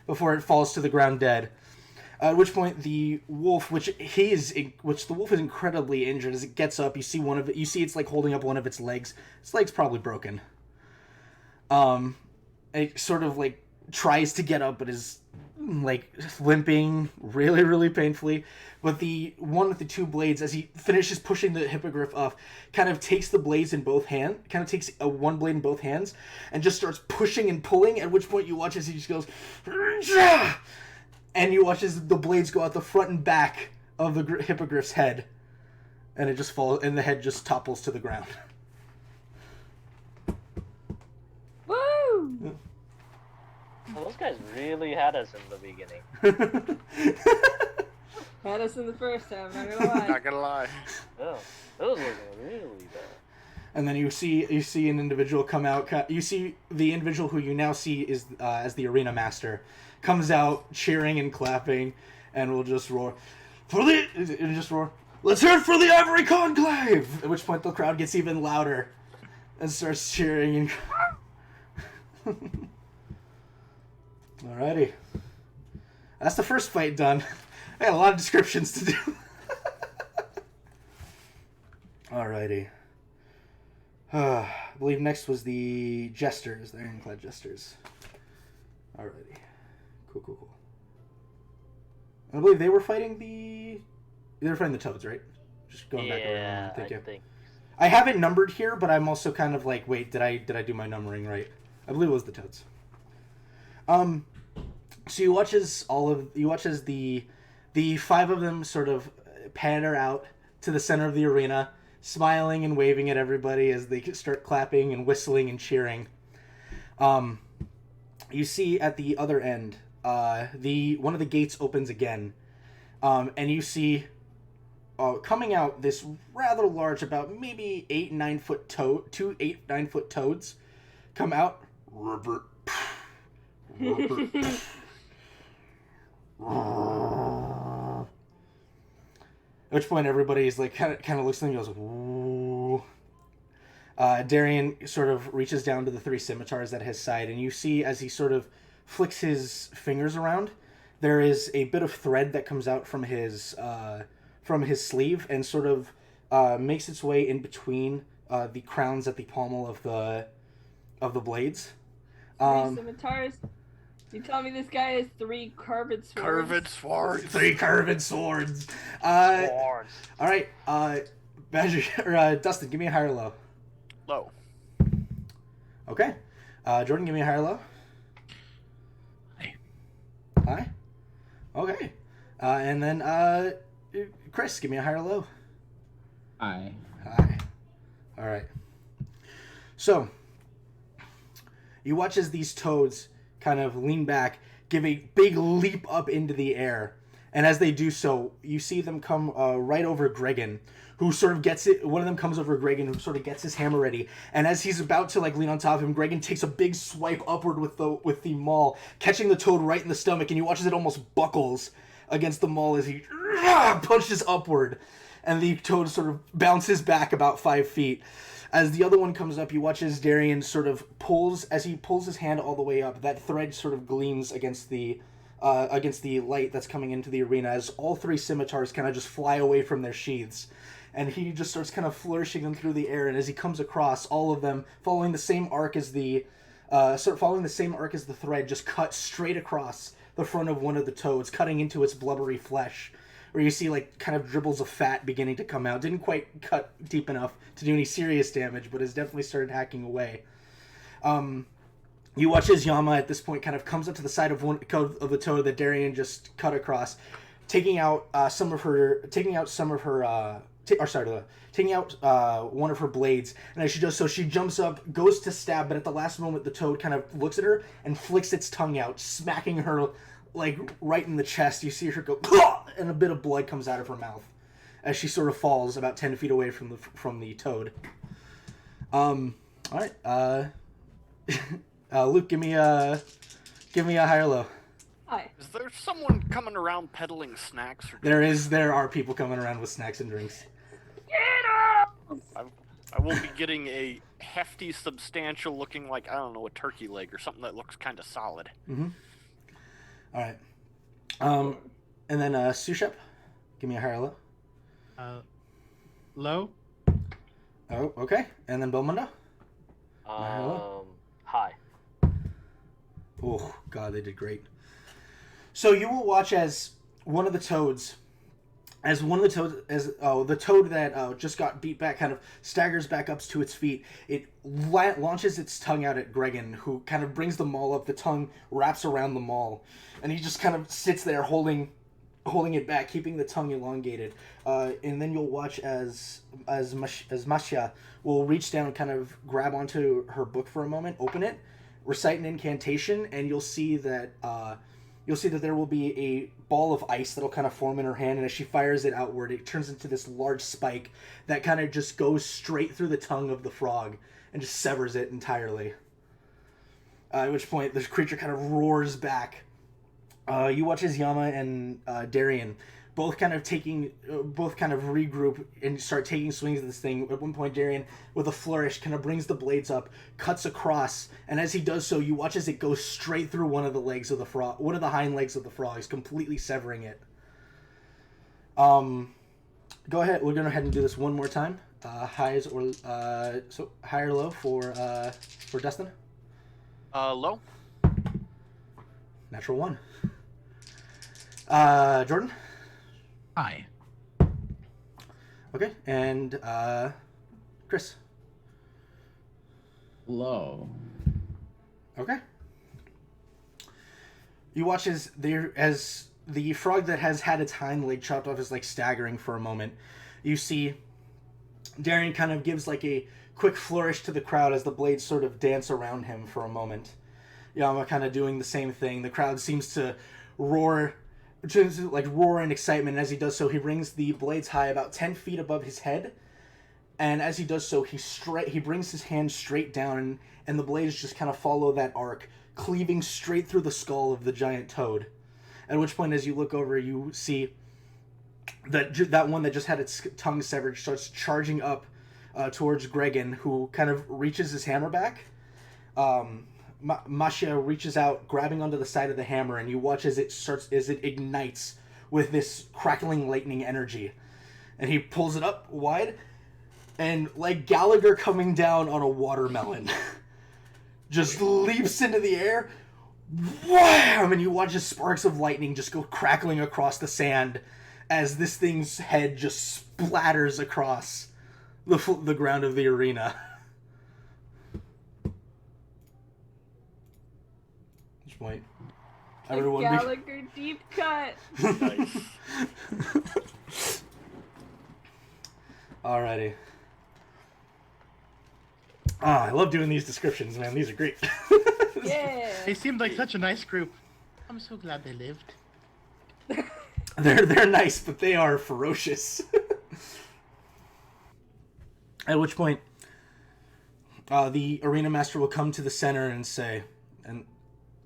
before it falls to the ground dead. At which point the wolf, which the wolf is incredibly injured, as it gets up, you see it's like holding up one of its legs. Its leg's probably broken. It sort of like tries to get up, but is like limping really, really painfully. But the one with the two blades, as he finishes pushing the hippogriff up, kind of takes the blades in both hands, one blade in both hands, and just starts pushing and pulling. At which point you watch as he just goes, "Rrrr!" And you watch as the blades go out the front and back of the hippogriff's head, and it just falls, and the head just topples to the ground. Woo! Well, those guys really had us in the beginning. Had us in the first time, not gonna lie. Not gonna lie. Oh, those looking really bad. And then you see an individual come out. You see the individual who you now see is as the arena master comes out cheering and clapping, and will just roar "Let's hear it for the Ivory Conclave!" At which point the crowd gets even louder and starts cheering. And alrighty, that's the first fight done. I had a lot of descriptions to do. Alrighty. I believe next was the Jesters, the Ironclad Jesters. Alrighty. Cool. And I believe they were fighting the Toads, right? Just going back over I think. I have it numbered here, but I'm also kind of like, wait, did I do my numbering right? I believe it was the Toads. So you watch as the five of them sort of patter out to the center of the arena, smiling and waving at everybody as they start clapping and whistling and cheering. You see at the other end, one of the gates opens again, and you see coming out this rather large, about maybe 8-9 foot toad, 8-9 foot toads come out. Rupert. At which point everybody's like kind of looks at him and goes, "Ooh." Darian sort of reaches down to the three scimitars at his side, and you see as he sort of flicks his fingers around, there is a bit of thread that comes out from his sleeve and sort of makes its way in between the crowns at the pommel of the blades. Three scimitars. You tell me this guy has 3 curved swords? Curved swords. 3 curved swords. All right, Badger or Dustin, give me a high or low. Low. Okay. Jordan, give me a high or low. High. Okay. And then Chris, give me a high or low. High. All right. So you watch as these toads kind of lean back, give a big leap up into the air, and as they do so, you see them come right over Gregan, who sort of gets it. One of them comes over Gregan, who sort of gets his hammer ready, and as he's about to like lean on top of him, Gregan takes a big swipe upward with the maul, catching the toad right in the stomach, and you watch as it almost buckles against the maul as he punches upward, and the toad sort of bounces back about 5 feet. As the other one comes up, you watch as Darian sort of pulls his hand all the way up. That thread sort of gleams against the light that's coming into the arena as all 3 scimitars kind of just fly away from their sheaths. And he just starts kind of flourishing them through the air. And as he comes across, all of them following the same arc as the thread, just cut straight across the front of one of the toads, cutting into its blubbery flesh, where you see like kind of dribbles of fat beginning to come out. Didn't quite cut deep enough to do any serious damage, but has definitely started hacking away. You watch as Yama at this point kind of comes up to the side of one of the toad that Darian just cut across, taking out one of her blades. And as she does so, she jumps up, goes to stab, but at the last moment, the toad kind of looks at her and flicks its tongue out, smacking her like right in the chest. You see her go, and a bit of blood comes out of her mouth as she sort of falls about 10 feet away from the toad. All right. Luke, give me a high or low. Hi. Is there someone coming around peddling snacks? Or There are people coming around with snacks and drinks. I will be getting a hefty, substantial, looking like, I don't know, a turkey leg or something that looks kind of solid. Mm-hmm. All right. And then Sushep, give me a higher low. Low. Oh, okay. And then Belmondo. High. Oh God, they did great. So you will watch as one of the toads, the toad that just got beat back, kind of staggers back up to its feet. It launches its tongue out at Gregan, who kind of brings the maul up. The tongue wraps around the maul, and he just kind of sits there holding it back, keeping the tongue elongated. And then you'll watch as Masha will reach down and kind of grab onto her book for a moment, open it, recite an incantation, and you'll see that there will be a ball of ice that'll kind of form in her hand, and as she fires it outward, it turns into this large spike that kind of just goes straight through the tongue of the frog and just severs it entirely. At which point, this creature kind of roars back. You watch as Yama and Darien both kind of regroup and start taking swings at this thing. At one point, Darien, with a flourish, kind of brings the blades up, cuts across, and as he does so, you watch as it goes straight through one of the hind legs of the frog, completely severing it. Go ahead. We're gonna go ahead and do this one more time. Highs or so high or low for Dustin. Low. Natural 1. Jordan. Hi. Okay, and Chris. Low. Okay. You watch as the frog that has had its hind leg chopped off is like staggering for a moment. You see Darien kind of gives like a quick flourish to the crowd as the blades sort of dance around him for a moment. Yama kind of doing the same thing. The crowd seems to roar in excitement. And as he does so, he brings the blades high about 10 feet above his head. And as he does so, he brings his hand straight down, and the blades just kind of follow that arc, cleaving straight through the skull of the giant toad. At which point, as you look over, you see that one that just had its tongue severed starts charging up towards Gregan, who kind of reaches his hammer back. Masha reaches out, grabbing onto the side of the hammer, and you watch as it ignites with this crackling lightning energy. And he pulls it up wide, and like Gallagher coming down on a watermelon, just leaps into the air. Wham! And you watch as sparks of lightning just go crackling across the sand as this thing's head just splatters across the ground of the arena. Point. Everyone Gallagher deep cut. Nice. Alrighty. I love doing these descriptions, man. These are great. Yeah. They seemed like such a nice group. I'm so glad they lived. They're nice, but they are ferocious. At which point, the arena master will come to the center and say,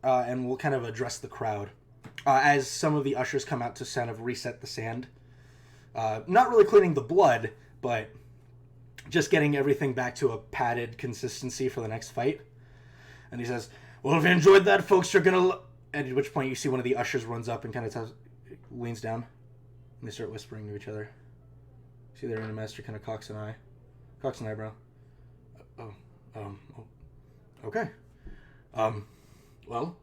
and we'll kind of address the crowd as some of the ushers come out to kind of reset the sand. Not really cleaning the blood, but just getting everything back to a padded consistency for the next fight. And he says, well, if you enjoyed that, folks, you're going to... At which point you see one of the ushers runs up and kind of leans down. And they start whispering to each other. See the arena master kind of cocks an eyebrow. Okay. Well,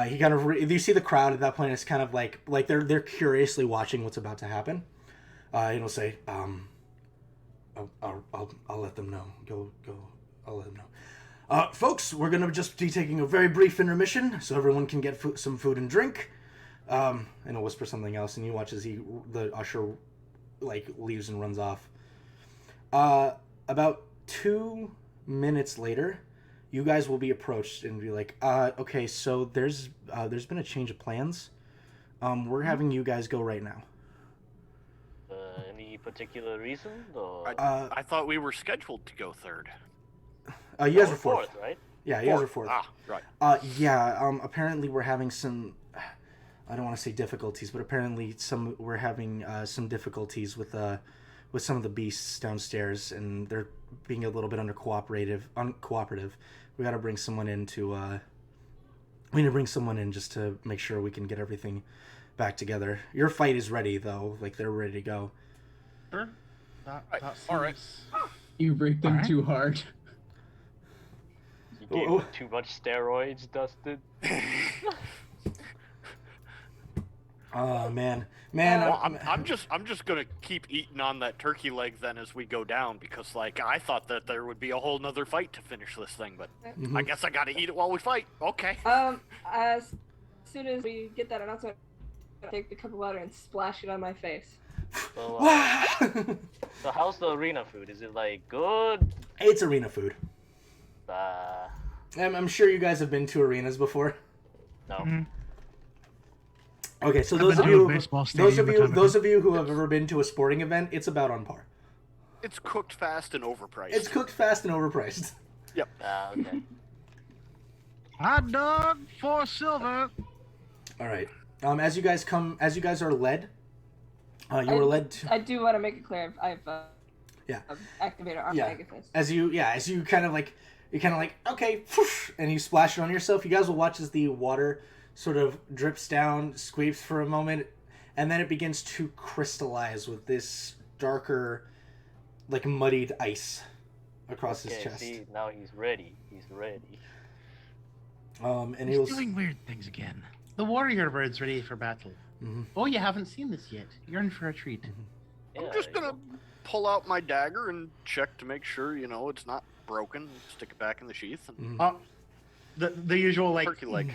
he kind of you see the crowd at that point. It's kind of like they're curiously watching what's about to happen. He'll say, I'll let them know. Go. I'll let them know. Folks, we're gonna just be taking a very brief intermission so everyone can get some food and drink. And he'll whisper something else, and you watch as the usher leaves and runs off. About 2 minutes later, you guys will be approached and be like, okay, so there's been a change of plans. We're having you guys go right now. Any particular reason? Or... I thought we were scheduled to go third. You guys were fourth, right? Yeah, you guys were fourth. Right. Apparently we're having some, I don't want to say difficulties, but apparently we're having some difficulties with some of the beasts downstairs, and they're being a little bit uncooperative. We got to bring someone in to We need to bring someone in just to make sure we can get everything back together. Your fight is ready, though. Like, they're ready to go. Sure. All right. You break them too hard. You gave them too much steroids, Dustin. Oh man. Well, I'm just gonna keep eating on that turkey leg then as we go down, because like I thought that there would be a whole nother fight to finish this thing, but I guess I gotta eat it while we fight. Okay. As soon as we get that announcement, I take the cup of water and splash it on my face. So, so how's the arena food? Is it like good? It's arena food. I'm sure you guys have been to arenas before. No. Mm-hmm. Okay, so those of you who have ever been to a sporting event, it's about on par. It's cooked fast and overpriced. It's cooked fast and overpriced. Yep. Okay. Hot dog for silver. All right. As you guys are led, you were led to. I do want to make it clear. I've Yeah. activated our Yeah. Pegasus. As you kind of like okay, and you splash it on yourself. You guys will watch as the water sort of drips down, squeaks for a moment, and then it begins to crystallize with this darker, like muddied ice across his chest. See, now he's ready. He's ready. And He's doing weird things again. The warrior bird's ready for battle. Mm-hmm. Oh, you haven't seen this yet. You're in for a treat. Yeah, I'm just gonna pull out my dagger and check to make sure, it's not broken. Stick it back in the sheath. And The usual like turkey leg.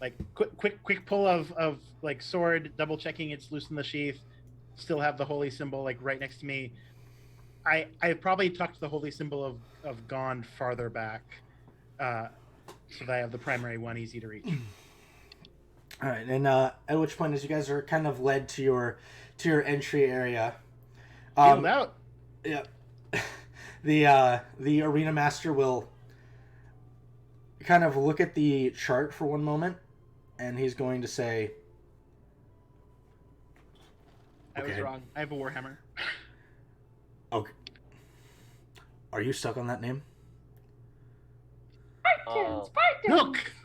Like quick pull of like sword, double checking it's loose in the sheath. Still have the holy symbol like right next to me. I probably tucked the holy symbol of Gond farther back, so that I have the primary one easy to reach. All right, and at which point, as you guys are kind of led to your entry area, Healed out. Yeah, the arena master will kind of look at the chart for one moment, and he's going to say, I was wrong. I have a warhammer. "Okay, are you stuck on that name?"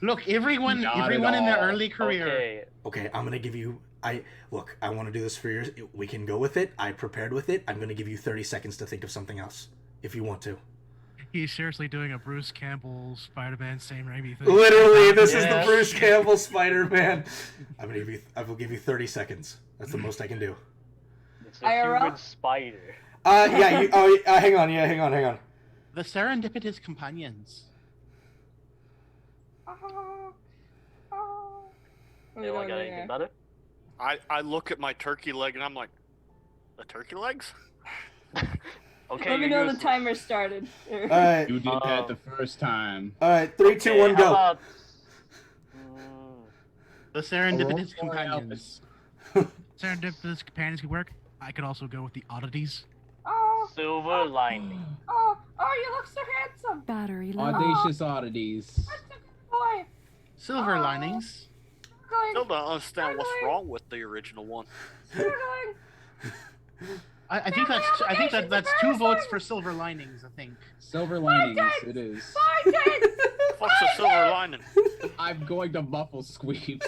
Look! Everyone in their early career. Okay, I'm gonna give you. I want to do this for yours. We can go with it. I prepared with it. I'm gonna give you 30 seconds to think of something else, if you want to. He's seriously doing a Bruce Campbell Spider-Man Sam Raimi thing. Literally, this is the Bruce Campbell Spider-Man. I will give you 30 seconds. That's the most I can do. It's a human spider. Yeah. Hang on. The serendipitous companions. Anyone got anything better? I look at my turkey leg and I'm like, the turkey legs? Okay. Let me know the timer started. All right. You did that the first time. All right. 3, 2, 1, go. About... The serendipitous companions. Serendipitous companions could work. I could also go with the oddities. Silver lining. Oh, you look so handsome. Battery low. Audacious oddities. That's a good boy. Silver linings. Still don't understand what's wrong with the original one. I think that's 2 votes for silver linings. I think. Silver linings, it is. What's a silver lining? I'm going to muffle squeeps.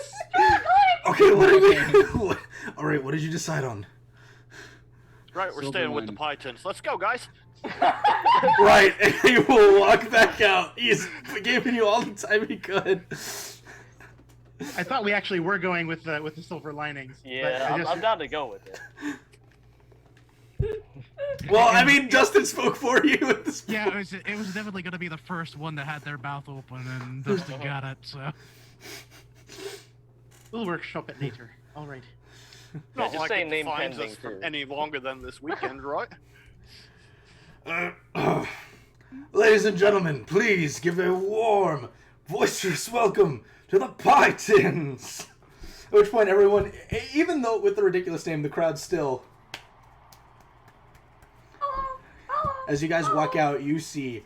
Okay, what did we? All right, what did you decide on? Right, we're staying with the pie tins. Let's go, guys. Right, and he will walk back out. He's giving you all the time he could. I thought we actually were going with the silver linings. Yeah, I'm down to go with it. Well, I mean, Dustin spoke for you at this point. Yeah, it was definitely going to be the first one that had their mouth open, and Dustin got it, so... We'll workshop it later. All right. Not just like say it name defines pending, us for too. any longer than this weekend, right? Ladies and gentlemen, please give a warm, boisterous welcome to the Pie Tins. At which point, everyone, even though with the ridiculous name, the crowd still. As you guys walk out, you see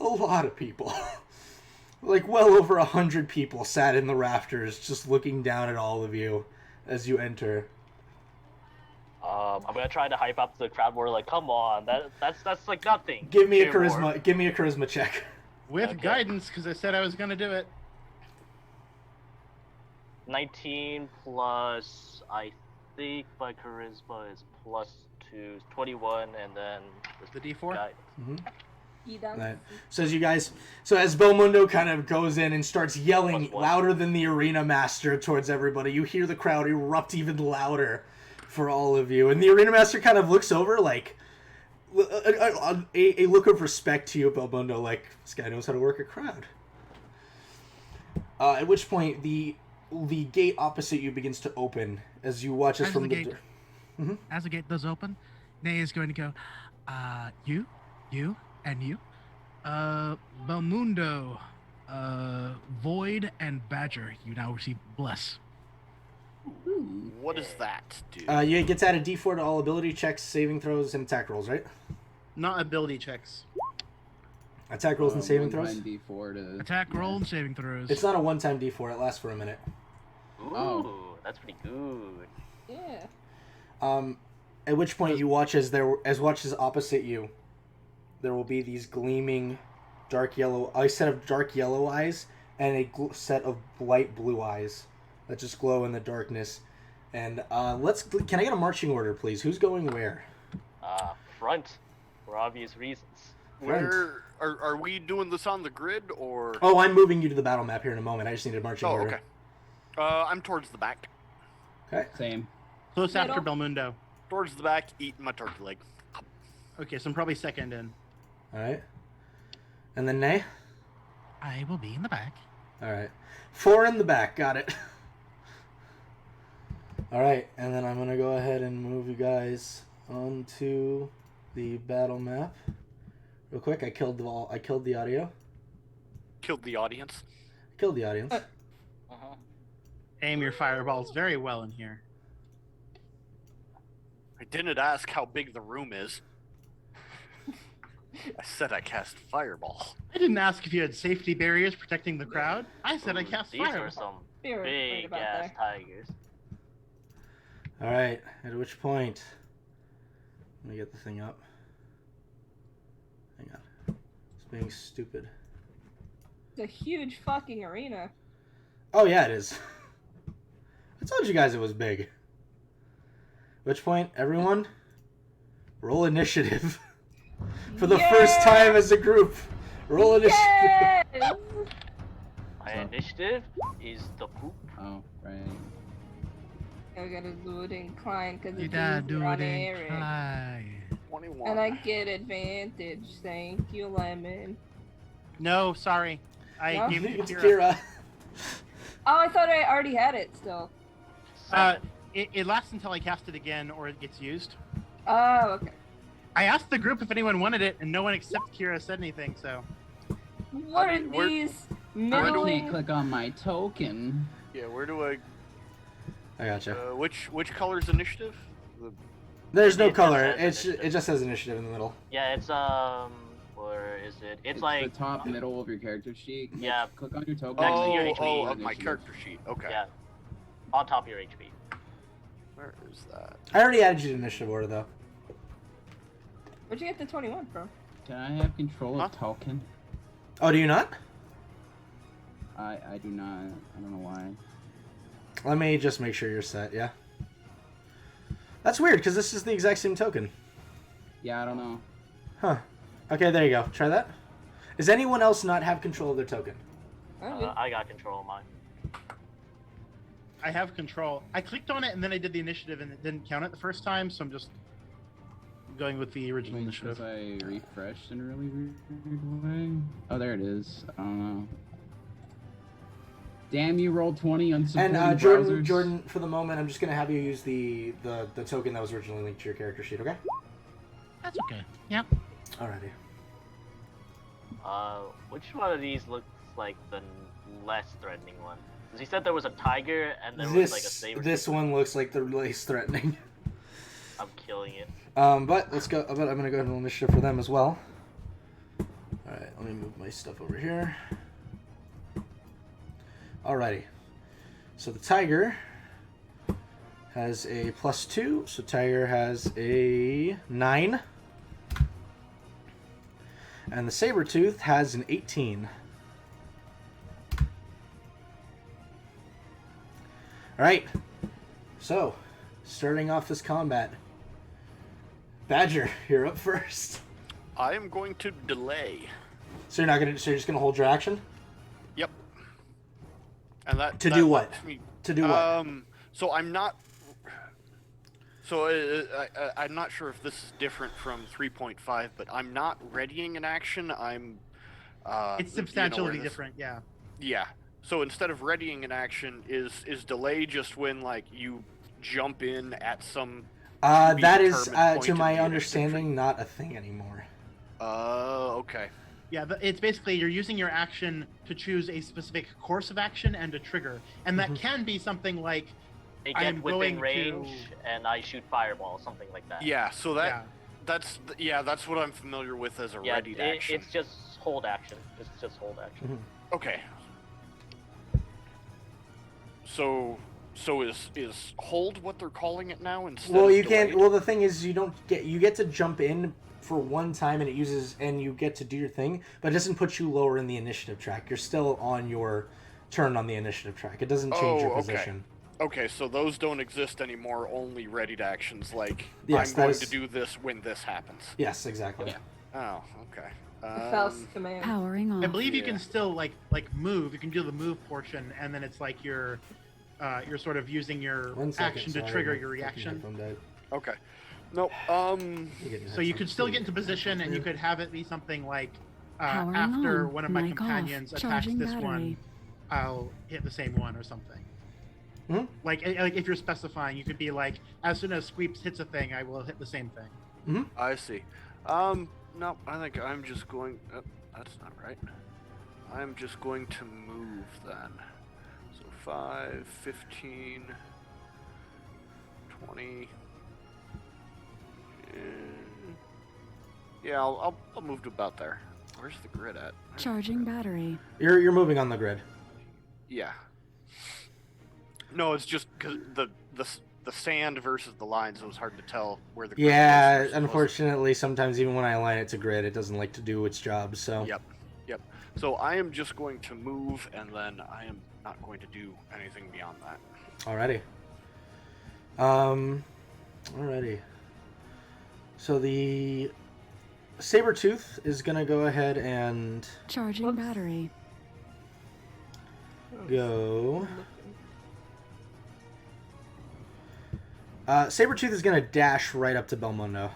a lot of people. Like well over 100 people sat in the rafters, just looking down at all of you as you enter. I'm gonna try to hype up the crowd more. Like, come on, that's like nothing. Give me a Cheer more. charisma. Give me a charisma check. With Okay. guidance, because I said I was going to do it. 19 plus, I think my charisma is +2, 21, and then The D4? guy. Right. So as you guys, so as Belmundo kind of goes in and starts yelling louder than the arena master towards everybody, you hear the crowd erupt even louder for all of you, and the arena master kind of looks over like a look of respect to you, Belmundo, like this guy knows how to work a crowd. At which point the gate opposite you begins to open as you watch as from the gate. As the gate does open, Nay is going to go, you, and you. Belmundo, Void, and Badger, you now receive Bless. What does that do? Yeah, it gets added D4 to all ability checks, saving throws, and attack rolls, right? Not ability checks. Attack rolls and saving throws? D4 to... Attack roll and saving throws. It's not a one-time D4, it lasts for a minute. Ooh, that's pretty good. Yeah. At which point you watch as opposite you, there will be these gleaming a set of dark yellow eyes and a set of light blue eyes that just glow in the darkness. And can I get a marching order, please? Who's going where? Front, for obvious reasons. Where are we doing this on the grid or? Oh, I'm moving you to the battle map here in a moment. I just need a marching order. Okay. I'm towards the back. Okay. Same. Close after Belmundo. Towards the back, eating my turkey leg. Okay, so I'm probably second in. All right. And then Nay? I will be in the back. All right. 4 in the back. Got it. All right. And then I'm going to go ahead and move you guys onto the battle map. Real quick, I killed the audio. Killed the audience. Killed the audience. Aim your fireballs very well in here. I didn't ask how big the room is. I said I cast fireball. I didn't ask if you had safety barriers protecting the crowd. I said I cast These fireball. are some You're right big about ass there. tigers. All right. At which point, let me get the thing up. Hang on. It's being stupid. It's a huge fucking arena. Oh, yeah, it is. I told you guys it was big. At which point, everyone, roll initiative. For the first time as a group. Roll initiative. Yes! My initiative is the poop. Oh, right. I gotta do it incline because You it's gotta do on it Eric. in 21. And I get advantage. Thank you, Lemon. No, sorry. I No? gave it It's to Kira. Kira. Oh, I thought I already had it still. It lasts until I cast it again or it gets used. Oh, okay. I asked the group if anyone wanted it, and no one except Kira said anything, so... What are where- these I middling... can't click on my token. Yeah, where do I? I gotcha. Which color's initiative? There's no It just color. says It just says initiative in the middle. Yeah, it's where is it? It's like the top middle of your character sheet. Yeah. Click on your token. Next to your HP of my initiative. character sheet. Okay. yeah, on top of your HP. Where is that? I already added you to initiative order, though. Where'd you get the 21 from? Can I have control of token? Oh, do you not? I do not. I don't know why. Let me just make sure you're set, yeah? That's weird, because this is the exact same token. Yeah, I don't know. Huh. Okay, there you go. Try that. Does anyone else not have control of their token? I got control of mine. I have control. I clicked on it, and then I did the initiative, and it didn't count it the first time, so I'm just going with the original Wait, because initiative. I refreshed in a really weird way. Oh, there it is. I don't know. Damn, you rolled 20 on supporting And browsers. Jordan, for the moment, I'm just going to have you use the token that was originally linked to your character sheet, okay? That's okay. Yep. Alrighty. Which one of these looks like the less threatening one? Because he said there was a tiger and there was like a saber. This one looks like the least threatening. I'm killing it. But let's go. But I'm going to go ahead and roll initiative for them as well. Alright, let me move my stuff over here. Alrighty. So the tiger has a +2, so tiger has a 9. And the saber-tooth has an 18. All right. So, starting off this combat, Badger, you're up first. I am going to delay. So you're just gonna hold your action Yep. And that to that do what? lets me- To do what? So I'm not. So I'm not sure if this is different from 3.5, but I'm not readying an action. I'm. It's you know substantially where this- different, yeah. Yeah. So instead of readying an action, is delay just when like you jump in at some. to be That is, determined point to in my the initiative understanding, not a thing anymore. tree? Okay. Yeah, it's basically you're using your action to choose a specific course of action and a trigger. And that can be something like, They I get am within going range, to- and I shoot fireball, something like that. Yeah. So yeah. that's what I'm familiar with as a Yeah, readied action. it's just hold action. It's just hold action. Okay. So is hold what they're calling it now instead Well, of you can't. delayed? Well, the thing is, you get to jump in for one time, and you get to do your thing, but it doesn't put you lower in the initiative track. You're still on your turn on the initiative track. It doesn't change your okay. position. Okay, so those don't exist anymore, only readied actions like Yes, I'm that going is- to do this when this happens. Yes, exactly. Oh, okay. The Faust command. Powering on. I believe you Yeah. can still like move. You can do the move portion, and then it's like you're sort of using your 1 second, action to sorry, trigger my your fucking reaction. headphone died. Okay. No, Let me get your So you headphones, could still please. get into position, and you could have it be something like Powering after on. one of my Mic off. companions attacks Charging this battery. one, I'll hit the same one or something. Mhm. Like if you're specifying, you could be like, as soon as Squeeps hits a thing, I will hit the same thing. I see. No, I think I'm just going. That's not right. I'm just going to move then. So 5, 15, 20. Yeah, I'll move to about there. Where's the grid at? Charging battery. You're moving on the grid. Yeah. No, it's just because the sand versus the lines, it was hard to tell where the grid was Yeah, versus unfortunately, sometimes even when I align it to grid, it doesn't like to do its job. So. Yep. So I am just going to move, and then I am not going to do anything beyond that. Alrighty. Alrighty. So the Sabertooth is gonna go ahead and Charging Whoops. battery. go. Sabertooth is gonna dash right up to Belmondo.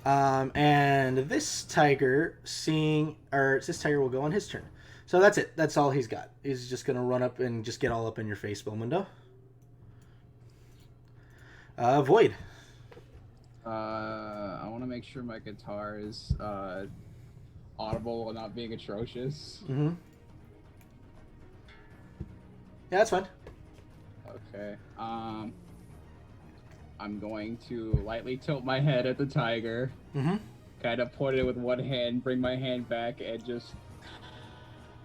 And this tiger this tiger will go on his turn. So that's it. That's all he's got. He's just gonna run up and just get all up in your face, Belmondo. Void. I want to make sure my guitar is audible while not being atrocious. Mm-hmm. Yeah, that's fine. Okay. I'm going to lightly tilt my head at the tiger. Mm-hmm. Kind of point it with one hand, bring my hand back, and just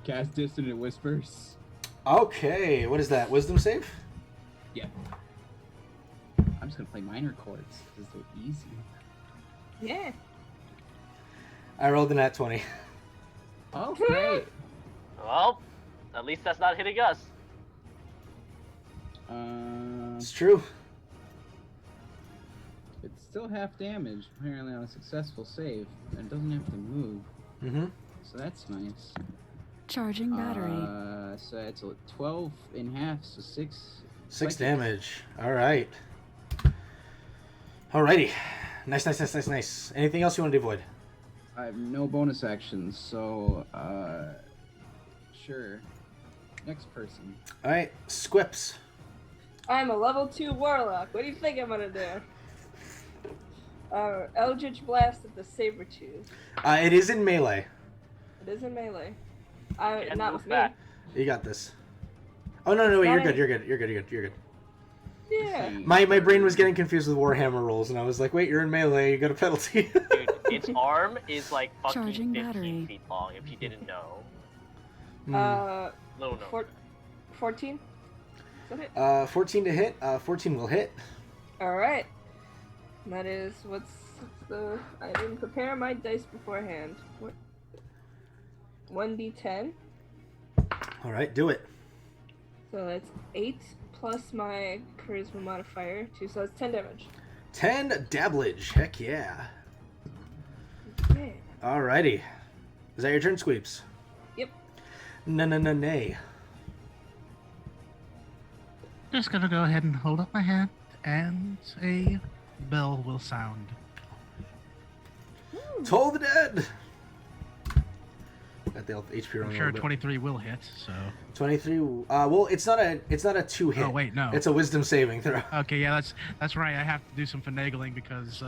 cast Dissonant Whispers. Okay, what is that? Wisdom save? Yeah. I'm just gonna play minor chords because they're easy. Yeah. I rolled a nat 20. Oh, great. Well, at least that's not hitting us. It's true. It's still half damage, apparently on a successful save, and it doesn't have to move, Mm-hmm. so that's nice. Charging battery. So it's 12 in half, so 6. 6 psychic. damage. Alright. Alrighty. Nice. Anything else you want to do, Void? I have no bonus actions, so, sure. Next person. Alright, Squips. I'm a level 2 warlock. What do you think I'm gonna do? Eldritch Blast at the Sabertooth. It is in melee. It is in melee. And Not move with back. me. You got this. Oh, no, wait, you're good. You're good. Yeah. My brain was getting confused with Warhammer rolls, and I was like, wait, you're in melee, you got a penalty. Dude, its arm is like fucking Charging 15 battery. feet long, if you didn't know. No. 14? Is that it? 14 to hit. 14 will hit. Alright. That is, what's the... I didn't prepare my dice beforehand. What? 1d10. Alright, do it. So that's 8 plus my charisma modifier, 2, so that's 10 damage. 10 dabblage. Heck yeah. Okay. Alrighty. Is that your turn, Squeeps? Yep. Nay. Just gonna go ahead and hold up my hand, and a bell will sound. Toll the dead. Got the HP wrong. I'm sure 23 will hit. So 23. Well, it's not a 2 hit. Oh wait, no. It's a wisdom saving throw. Okay, yeah, that's right. I have to do some finagling because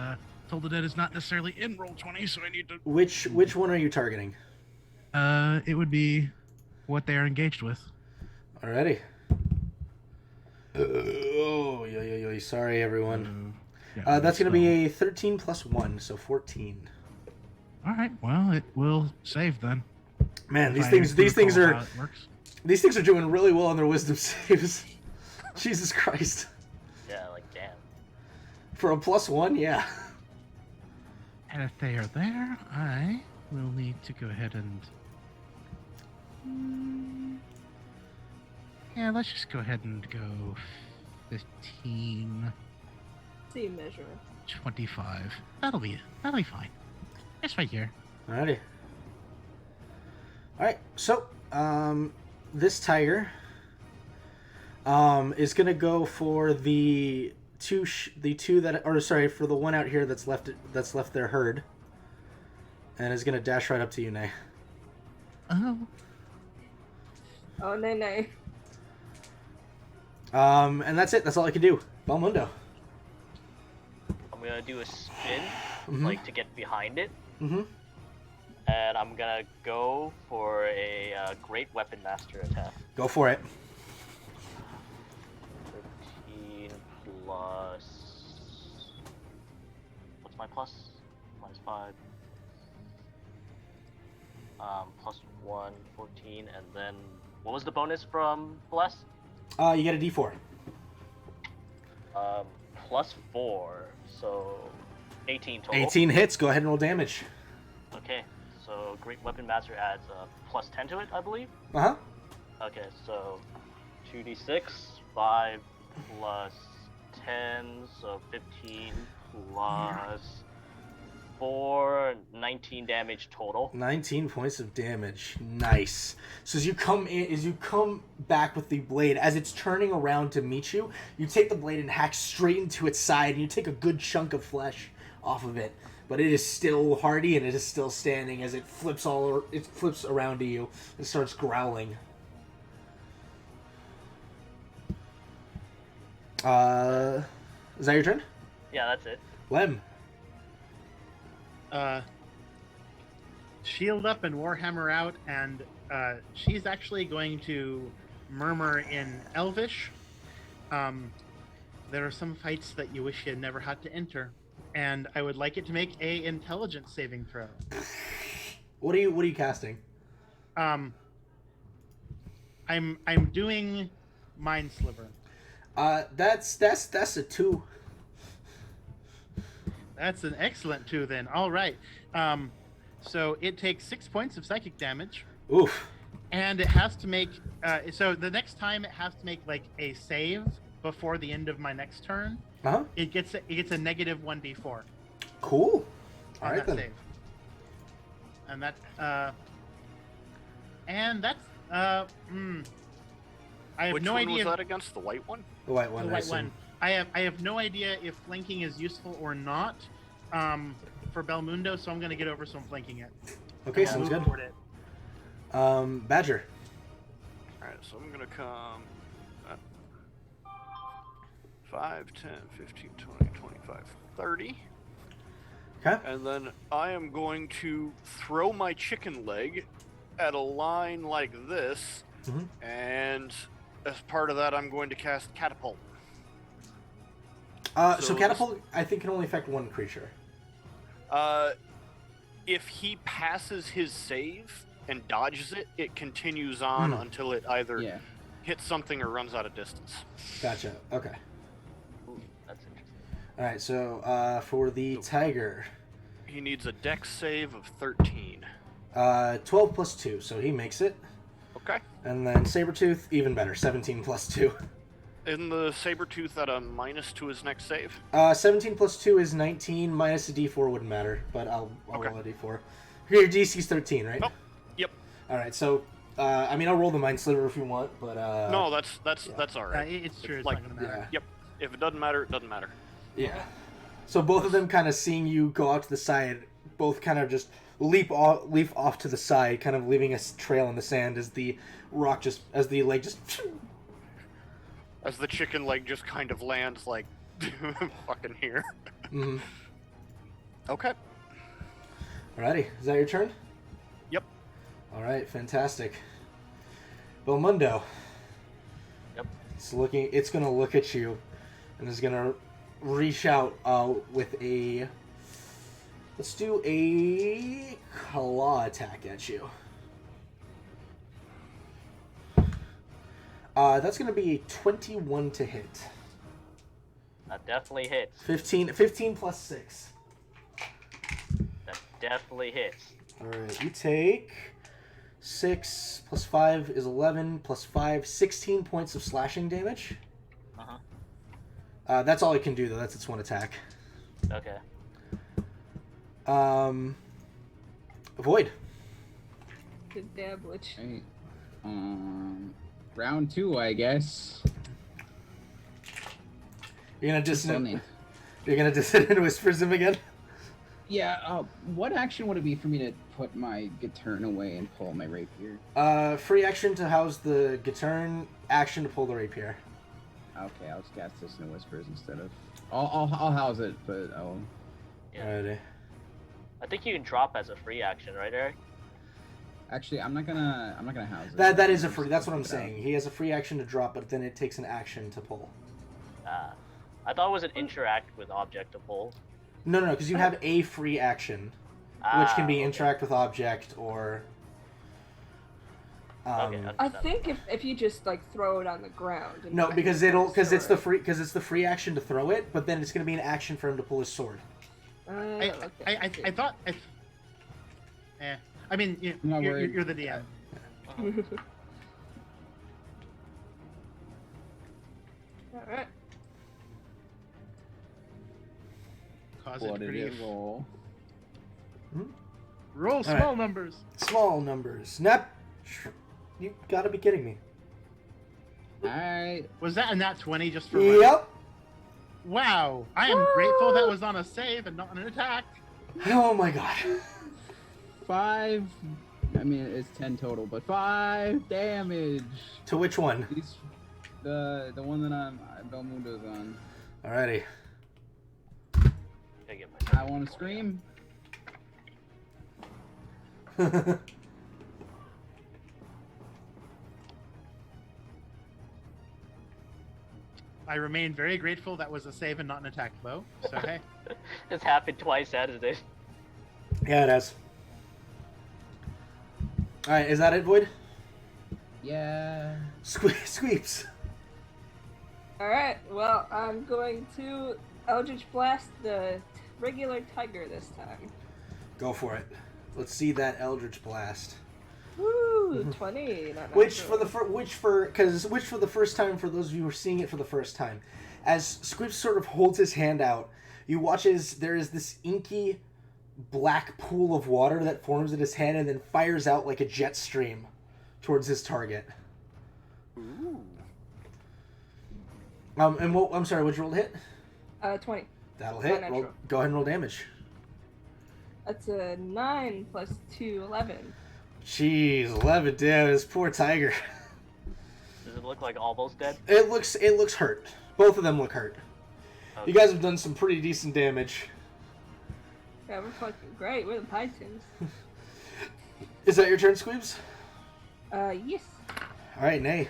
Toll the Dead is not necessarily in roll 20, so I need to. Which one are you targeting? It would be what they are engaged with. Alrighty. Yo. Sorry, everyone. Yeah, that's going to be a 13 plus 1, so 14. All right. Well, it will save then. Man, If these things recall are how it works. these things are doing really well on their wisdom saves. Jesus Christ. Yeah, like damn. For a +1, yeah. And if they are there, I will need to go ahead and. Yeah, let's just go ahead and go 15, See measure. 25. That'll be fine. It's right here. Alrighty. Alright, so this tiger is gonna go for the two that, or sorry, for the one out here that's left their herd, and is gonna dash right up to you, Nay. Oh. Oh, nay. And that's it. That's all I can do. Belmundo. I'm gonna do a spin, Mhm. like to get behind it, Mm-hmm. and I'm gonna go for a Great Weapon Master attack. Go for it. 13 plus. What's my plus? -5. Plus 1, 14, and then what was the bonus from Bless? You get a D4. Plus 4, so 18 total. 18 hits. Go ahead and roll damage. Okay, so Great Weapon Master adds plus 10 to it, I believe. Uh-huh. Okay, so 2d6, 5 plus 10, so 15 plus 4, 19 damage total. 19 points of damage. Nice. So as you come back with the blade, as it's turning around to meet you, you take the blade and hack straight into its side, and you take a good chunk of flesh off of it. But it is still hardy, and it is still standing as it flips around to you and starts growling. Is that your turn? Yeah, that's it. Lem. Shield up and Warhammer out, and she's actually going to murmur in Elvish. There are some fights that you wish you had never had to enter, and I would like it to make a intelligence saving throw. What are you casting? I'm doing Mind Sliver. That's a 2. That's an excellent 2 then. All right. So it takes 6 points of psychic damage. Oof. And it has to make so the next time it has to make like a save before the end of my next turn. Uh-huh. It gets a negative 1d4. Cool. All on right that then. save. And that's I have Which no one idea. was that against? The white one? The white one. The I white assume. one. I have no idea if flanking is useful or not for Belmundo, so I'm going to get over some flanking it. Okay, I'll sounds move good. toward it. Badger. Alright, so I'm gonna come 5, 10, 15, 20, 25, 30. Okay. And then I am going to throw my chicken leg at a line like this, and as part of that, I'm going to cast Catapult. So catapult, I think, can only affect one creature. If he passes his save and dodges it, it continues on until it either hits something or runs out of distance. Gotcha. Okay. Ooh, that's interesting. All right. So for the tiger, He needs a dex save of 13. 12 plus 2, so he makes it. Okay. And then Sabretooth, even better, 17 plus 2. In the Sabretooth at a -2 to his next save? 17 plus 2 is 19, minus a d4 wouldn't matter, but I'll Okay. roll a d4. Here, your DC's 13, right? Oh, yep. Alright, so, I mean, I'll roll the Mind Sliver if you want, but, No, that's alright. It's true. It's like, not gonna matter. yeah. Yep. If it doesn't matter, it doesn't matter. Yeah. So both of them kind of seeing you go out to the side, both kind of just leap off to the side, kind of leaving a trail in the sand as the leg just... As the chicken leg just kind of lands, like, fucking here. Mm-hmm. Okay. Alrighty, is that your turn? Yep. Alright, fantastic. Belmundo. Yep. It's gonna look at you, and is gonna reach out with a... Let's do a claw attack at you. That's gonna be a 21 to hit. That definitely hits. 15 plus 6. That definitely hits. Alright, you take 6 plus 5 is 11 plus 5, 16 points of slashing damage. Uh-huh. That's all it can do, though. That's its one attack. Okay. Void. Good damage. Right. Round 2, I guess. You're gonna Stunning. dissonant prism again? Yeah, what action would it be for me to put my Gaturn away and pull my rapier? Free action to house the Gaturn, action to pull the rapier. Okay, I'll just cast this in Whispers instead of... I'll house it, but I'll... Yeah. Alrighty. I think you can drop as a free action, right, Eric? Actually, I'm not gonna house it. That is a free. Just That's what I'm flip it out. saying. He has a free action to drop, but then it takes an action to pull. I thought it was an interact with object to pull. No, because you have a free action, which can be Okay. interact with object or. Okay, I think if you just like throw it on the ground. And No, not because use it's sword. the free action to throw it, but then it's going to be an action for him to pull his sword. Okay, I thought. I mean, I'm not worried. you're the DM. Alright. Cause it What did grief. it roll? Roll small Alright. numbers. Small numbers. Nap. You gotta be kidding me. Alright. Was that a nat 20 just for? Yep. Wow. I am grateful that was on a save and not on an attack. Oh my god. 5. I mean, it's 10 total, but 5 damage. To which one? The one that Belmundo's on. Alrighty. Gotta get my- I want to scream. I remain very grateful that was a save and not an attack blow. So hey. It's happened twice, hasn't it? Yeah, it has. Alright, is that it, Void? Yeah. Sweeps. Alright, well, I'm going to Eldritch Blast the regular tiger this time. Go for it. Let's see that Eldritch Blast. Woo, 20. Not Which natural. for the first time, for those of you who are seeing it for the first time, as Squibs sort of holds his hand out, you watch as there is this inky black pool of water that forms in his hand and then fires out like a jet stream towards his target. Ooh. I'm sorry, what'd you roll to hit? 20. That'll Not hit. natural. Go ahead and roll damage. That's a 9 plus 2, 11. Jeez, 11 damage. This poor tiger. Does it look like almost dead? It looks hurt. Both of them look hurt. Okay. You guys have done some pretty decent damage. Yeah, we're fucking great. We're the Pythons. Is that your turn, Squeebs? Yes. All right, Nay.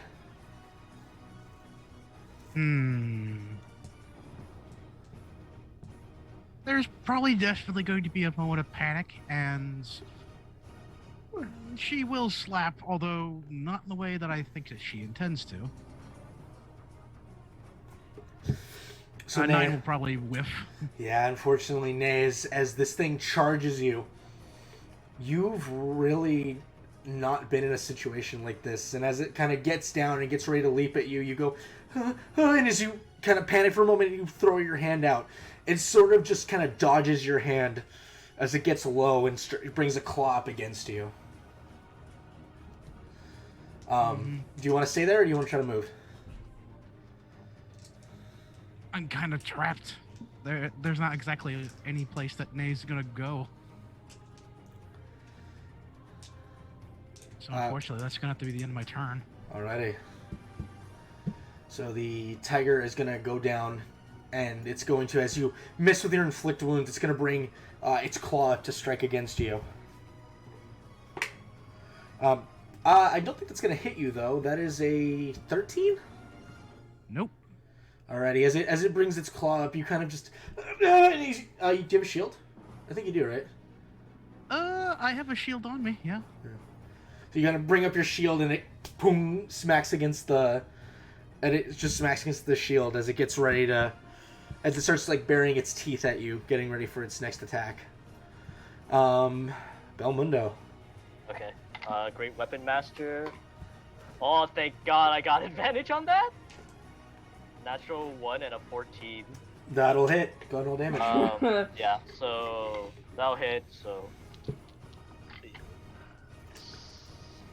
There's probably definitely going to be a moment of panic, and she will slap, although not in the way that I think that she intends to. So 9 Nay, will probably whiff. yeah, unfortunately, Nay, as this thing charges you, you've really not been in a situation like this. And as it kind of gets down and gets ready to leap at you, you go, and as you kind of panic for a moment, you throw your hand out. It sort of just kind of dodges your hand as it gets low and brings a claw up against you. Do you want to stay there, or do you want to try to move? I'm kind of trapped. There's not exactly any place that Nay's gonna go. So unfortunately, that's gonna have to be the end of my turn. Alrighty. So the tiger is gonna go down, and it's going to, as you miss with your inflict wounds, it's gonna bring its claw up to strike against you. I don't think that's gonna hit you though. That is a 13. Nope. Alrighty. As it brings its claw up, you kind of just. Do you have a shield? I think you do, right? I have a shield on me. Yeah. So you gotta bring up your shield, and it boom smacks against the. And it just smacks against the shield as it gets ready to. As it starts like burying its teeth at you, getting ready for its next attack. Belmundo. Okay. Great Weapon Master. Oh, thank God I got advantage on that. Natural 1 and a 14. That'll hit. Go ahead and roll damage. Yeah, so that'll hit, so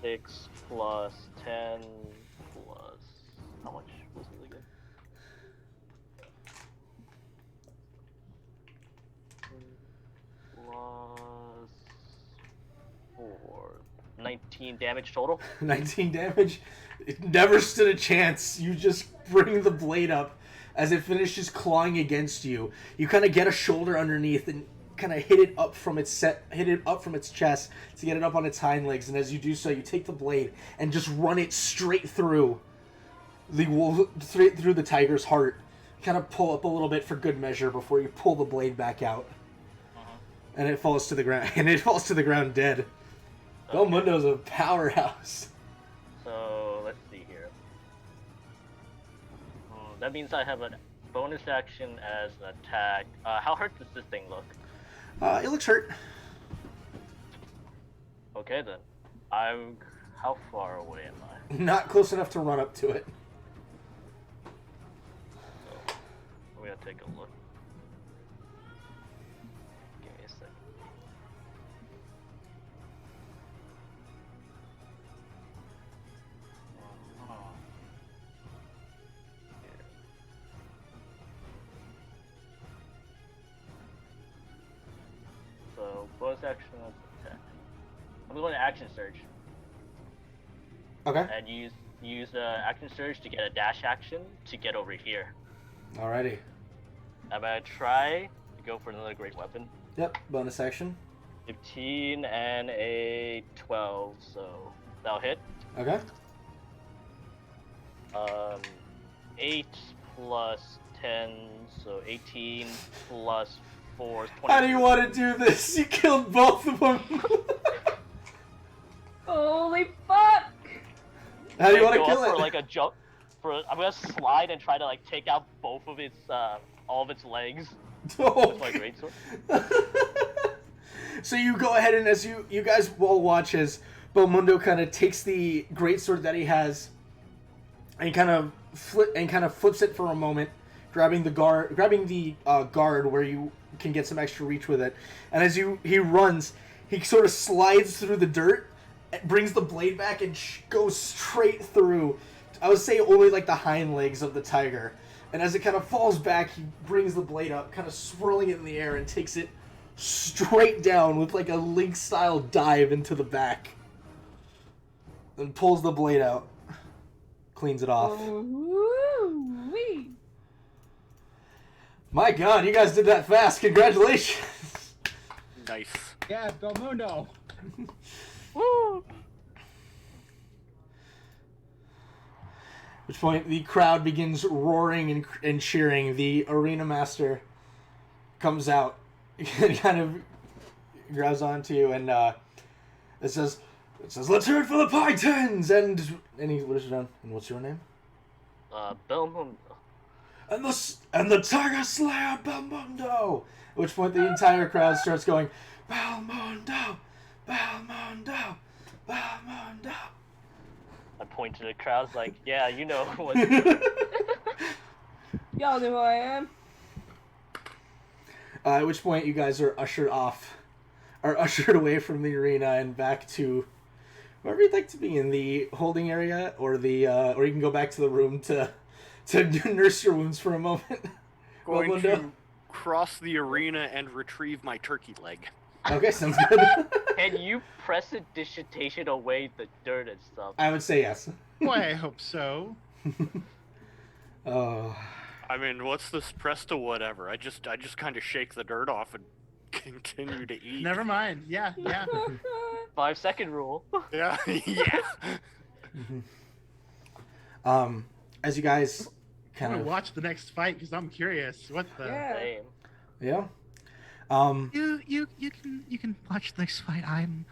6 plus 10 plus how much was it again? Plus 4. 19 damage total. 19 damage. It never stood a chance. You just bring the blade up as it finishes clawing against you. You kind of get a shoulder underneath and kind of hit it up from its chest to get it up on its hind legs. And as you do so, you take the blade and just run it straight through the tiger's heart. Kind of pull up a little bit for good measure before you pull the blade back out. And it falls to the ground. And it falls to the ground dead. Okay. Belmundo's a powerhouse. So let's see here. That means I have a bonus action as an attack. How hurt does this thing look? It looks hurt. Okay then. How far away am I? Not close enough to run up to it. So, we're gonna take a look. Give me a second. So, bonus action of attack. I'm going to action surge. Okay. And use action surge to get a dash action to get over here. Alrighty. I'm gonna try to go for another great weapon. Yep, bonus action. 15 and a 12, so that'll hit. Okay. 8 plus 10, so 18 plus 4 is 20. How do you want to do this? You killed both of them. Holy fuck! How do you want to go kill up it? for like a jump? I'm gonna slide and try to like take out both of its all of its legs with my greatsword. So you go ahead, and as you guys will watch as Belmundo kind of takes the greatsword that he has and kind of flips it for a moment, grabbing the guard where you can get some extra reach with it. And as he runs, he sort of slides through the dirt, brings the blade back, and goes straight through, I would say, only like the hind legs of the tiger. And as it kind of falls back, he brings the blade up, kind of swirling it in the air, and takes it straight down with like a Link-style dive into the back. Then pulls the blade out. Cleans it off. Woo-wee. My God, you guys did that fast. Congratulations. Nice. Yeah, Belmundo. Woo! At which point the crowd begins roaring and cheering. The arena master comes out and kind of grabs onto you, and it says, "Let's hear it for the Pythons!" And what is your name? And what's your name? Belmundo. And the Tiger Slayer Belmundo. At which point the entire crowd starts going, "Belmundo, Belmundo, Bahamunda. I point to the crowd, like, yeah, you know what. Y'all know who I am. At which point you guys are ushered away from the arena and back to wherever you'd like to be, in the holding area, or or you can go back to the room to nurse your wounds for a moment. Going to cross the arena and retrieve my turkey leg. Okay, sounds good. Can you prestidigitation away the dirt and stuff? I would say yes. Boy, I hope so. Oh. I mean, what's this press to whatever? I just kind of shake the dirt off and continue to eat. Never mind. Yeah. 5-second rule. Yeah, yeah. As you guys I'm kind gonna of watch the next fight because I'm curious. What the? Yeah. Same. yeah. You can watch the next fight. I'm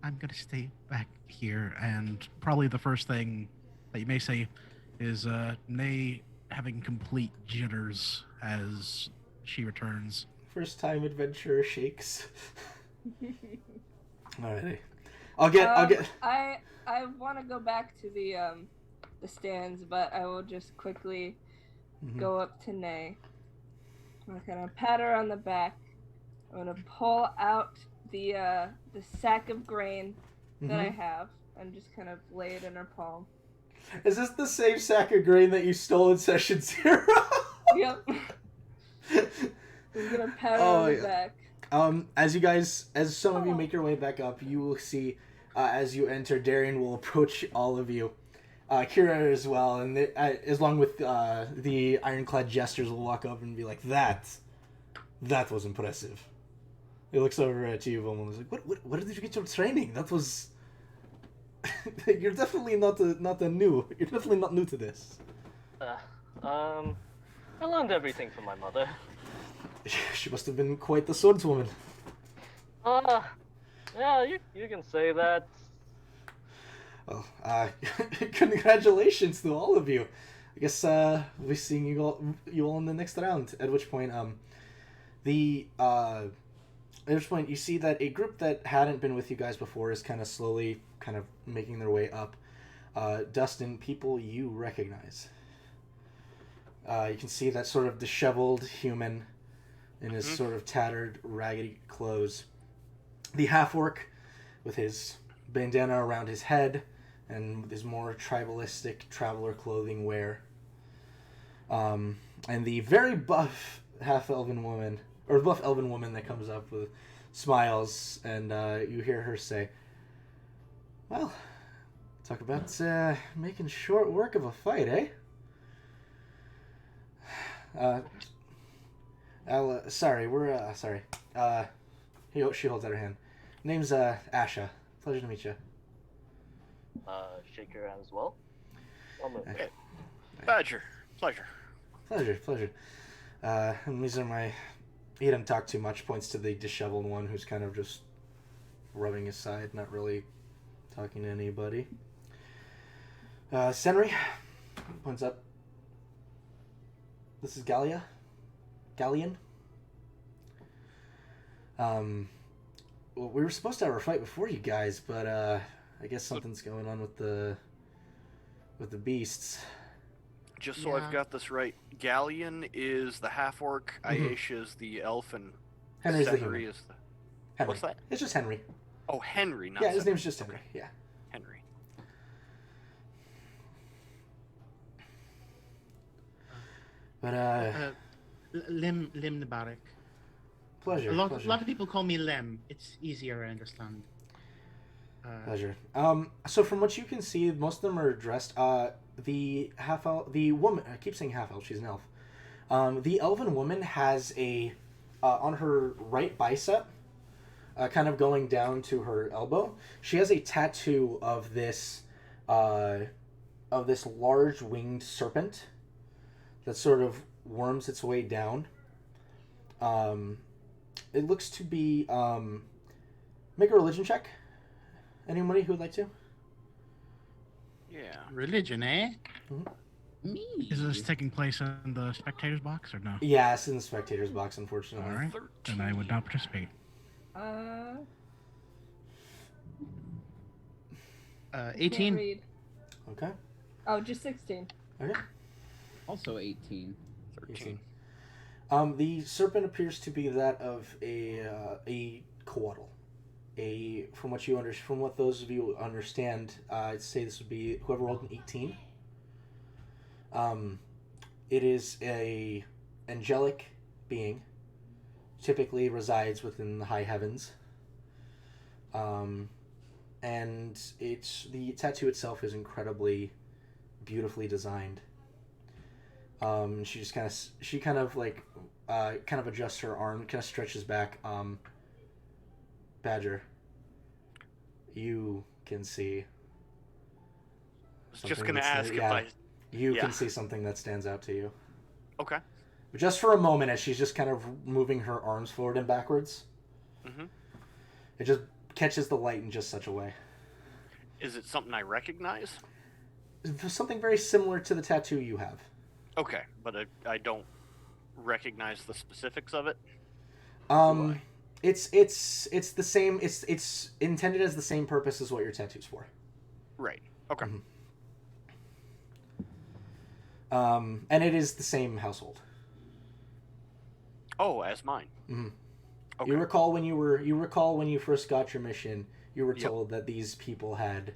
gonna stay back here, and probably the first thing that you may say is Nay having complete jitters as she returns. First time adventurer shakes. Alrighty. I'll get. I want to go back to the stands, but I will just quickly go up to Nay. I'm gonna pat her on the back. I'm gonna pull out the sack of grain that I have and just kind of lay it in her palm. Is this the same sack of grain that you stole in session 0? Yep. I'm gonna pat her on the back. As some of you make your way back up, you will see, as you enter, Darian will approach all of you. Kira as well, and as long with the ironclad jesters will walk up and be like, that was impressive. He looks over at you and was like, where did you get your training? That was... You're definitely not new. You're definitely not new to this. I learned everything from my mother. She must have been quite the swordswoman. Yeah, you can say that. Well, congratulations to all of you. I guess we'll be seeing you all in the next round. At which point, you see that a group that hadn't been with you guys before is kind of slowly making their way up. Dustin, people you recognize. You can see that sort of disheveled human in his sort of tattered, raggedy clothes. The half-orc with his bandana around his head and his more tribalistic traveler clothing wear. And the very buff half-elven woman, or buff elven woman that comes up with smiles, and you hear her say, well, talk about making short work of a fight, eh? Sorry. She holds out her hand. Name's Asha. Pleasure to meet you. Shake your hand as well. Hey. Pleasure. Pleasure. And these are my... He didn't talk too much. Points to the disheveled one who's kind of just rubbing his side, not really talking to anybody. Senri points up. This is Gallian. Well, we were supposed to have our fight before you guys, but I guess something's going on with the beasts. Just so I've got this right, Galleon is the half-orc, Aisha is the elf, and Henry's the Senri human. is the... Henry. What's that? It's just Henry. Oh, Henry, not Yeah, his Senri. name's just Henry. Okay. Yeah. Henry. But Lim Nabarik. pleasure. A lot of people call me Lem. It's easier, I understand. Pleasure. So from what you can see, most of them are dressed. The woman. I keep saying half elf. She's an elf. The elven woman has a on her right bicep, kind of going down to her elbow. She has a tattoo of this large winged serpent that sort of worms its way down. It looks to be make a religion check. Anybody who would like to? Yeah. Religion, eh? Me. Is this taking place in the spectators box or no? Yeah, it's in the spectators box, unfortunately. All right, then I would not participate. I can't 18. read. Okay. Oh, just 16. Okay. Also 18. 13. The serpent appears to be that of a coatl. From what those of you understand, I'd say this would be whoever rolled an 18. It is a angelic being. Typically resides within the high heavens. And the tattoo itself is incredibly beautifully designed. She kind of adjusts her arm, kind of stretches back. Badger, you can see. I was just gonna ask if You can see something that stands out to you. Okay. But just for a moment, as she's just kind of moving her arms forward and backwards, it just catches the light in just such a way. Is it something I recognize? Something very similar to the tattoo you have. Okay, but I don't recognize the specifics of it. It's the same. It's intended as the same purpose as what your tattoo's for. Right. Okay. And it is the same household. Oh, as mine. Mm-hmm. Okay. You recall when you first got your mission, you were told that these people had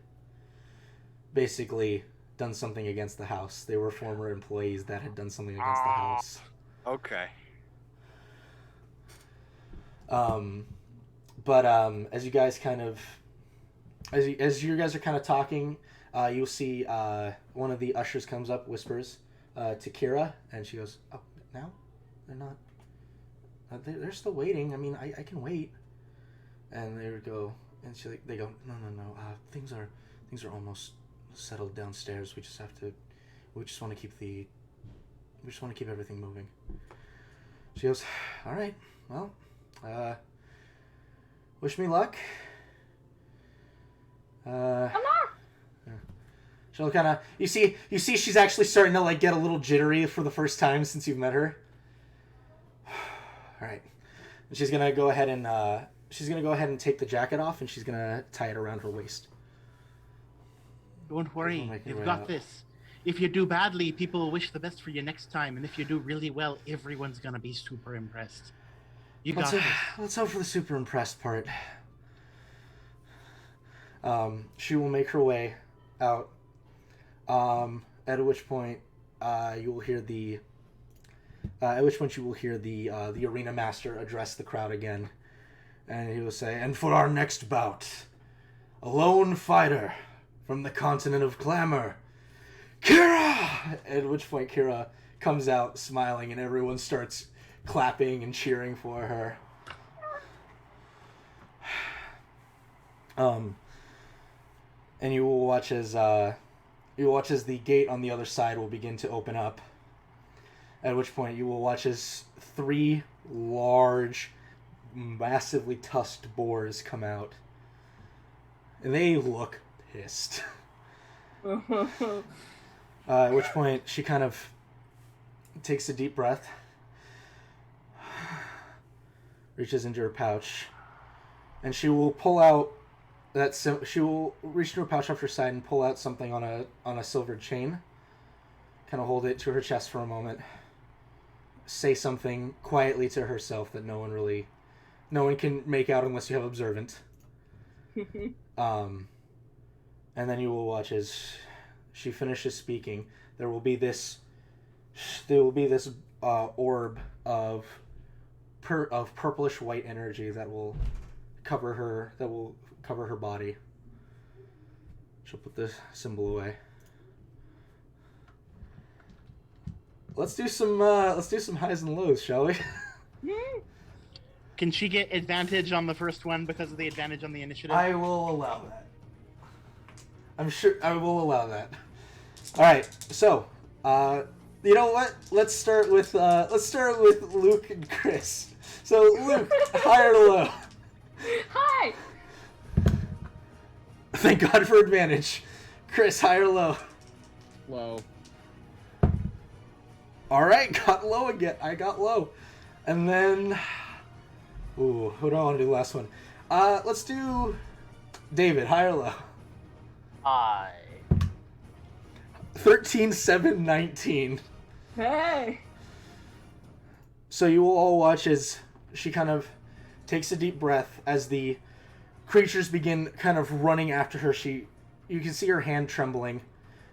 basically done something against the house. They were former employees that had done something against the house. Okay. But as you guys as you guys are kind of talking, you'll see one of the ushers comes up, whispers to Kira, and she goes, "Oh, now they're not. They're still waiting. I mean, I can wait." And they would go, and they go, "No. Things are almost settled downstairs. We just want to keep everything moving." She goes, "All right, well, wish me luck." She'll kind of you see she's actually starting to like get a little jittery for the first time since you've met her. All right, and she's gonna go ahead and take the jacket off, and she's gonna tie it around her waist. Don't worry, you've got this. If you do badly, people will wish the best for you next time, and if you do really well, everyone's gonna be super impressed. You got this. Let's hope for the super impressed part. She will make her way out. At which point, you will hear the arena master address the crowd again, and he will say, "And for our next bout, a lone fighter from the continent of Clamor, Kira!" At which point, Kira comes out smiling, and everyone starts clapping and cheering for her. And you will watch as the gate on the other side will begin to open up. At which point you will watch as 3 large, massively tusked boars come out. And they look pissed. At which point she kind of takes a deep breath, reaches into her pouch, and she will pull out she will reach into her pouch off her side and pull out something on a silvered chain. Kind of hold it to her chest for a moment. Say something quietly to herself that no one can make out unless you have observant. And then you will watch as she finishes speaking. There will be this orb of purplish white energy that will cover her body. She'll put the symbol away. Let's do some highs and lows, shall we? Can she get advantage on the first one because of the advantage on the initiative? I will allow that. I'm sure I will allow that. All right. So, you know what? Let's start with Luke and Chris. So, Luke, high or low? Hi. Thank God for advantage. Chris, high or low? Low. All right, got low again. I got low. And then, who do I want to do the last one? Let's do David, high or low? I. 13, 7, 19. Hey! So you will all watch as she kind of takes a deep breath as the creatures begin kind of running after her. You can see her hand trembling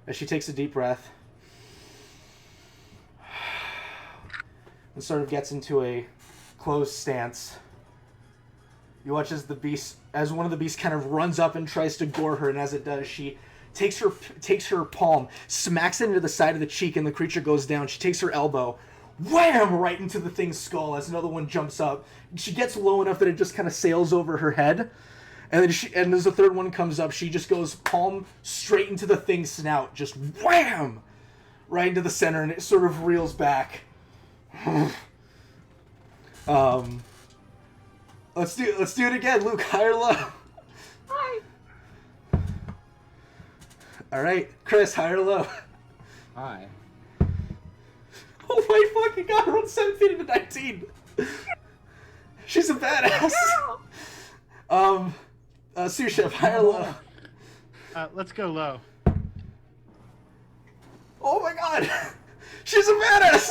as she takes a deep breath and sort of gets into a closed stance. You watch as one of the beasts kind of runs up and tries to gore her, and as it does, she takes her palm, smacks it into the side of the cheek, and the creature goes down. She takes her elbow, wham, right into the thing's skull as another one jumps up. She gets low enough that it just kind of sails over her head. And then as the third one comes up, she just goes palm straight into the thing's snout, just wham, right into the center, and it sort of reels back. Let's do it again, Luke. High or low? Hi! All right, Chris, high or low? Hi. Oh my fucking god, I rolled 17 into 19. She's a badass. Sous Chef, high or low? Let's go low. Oh my god, she's a badass.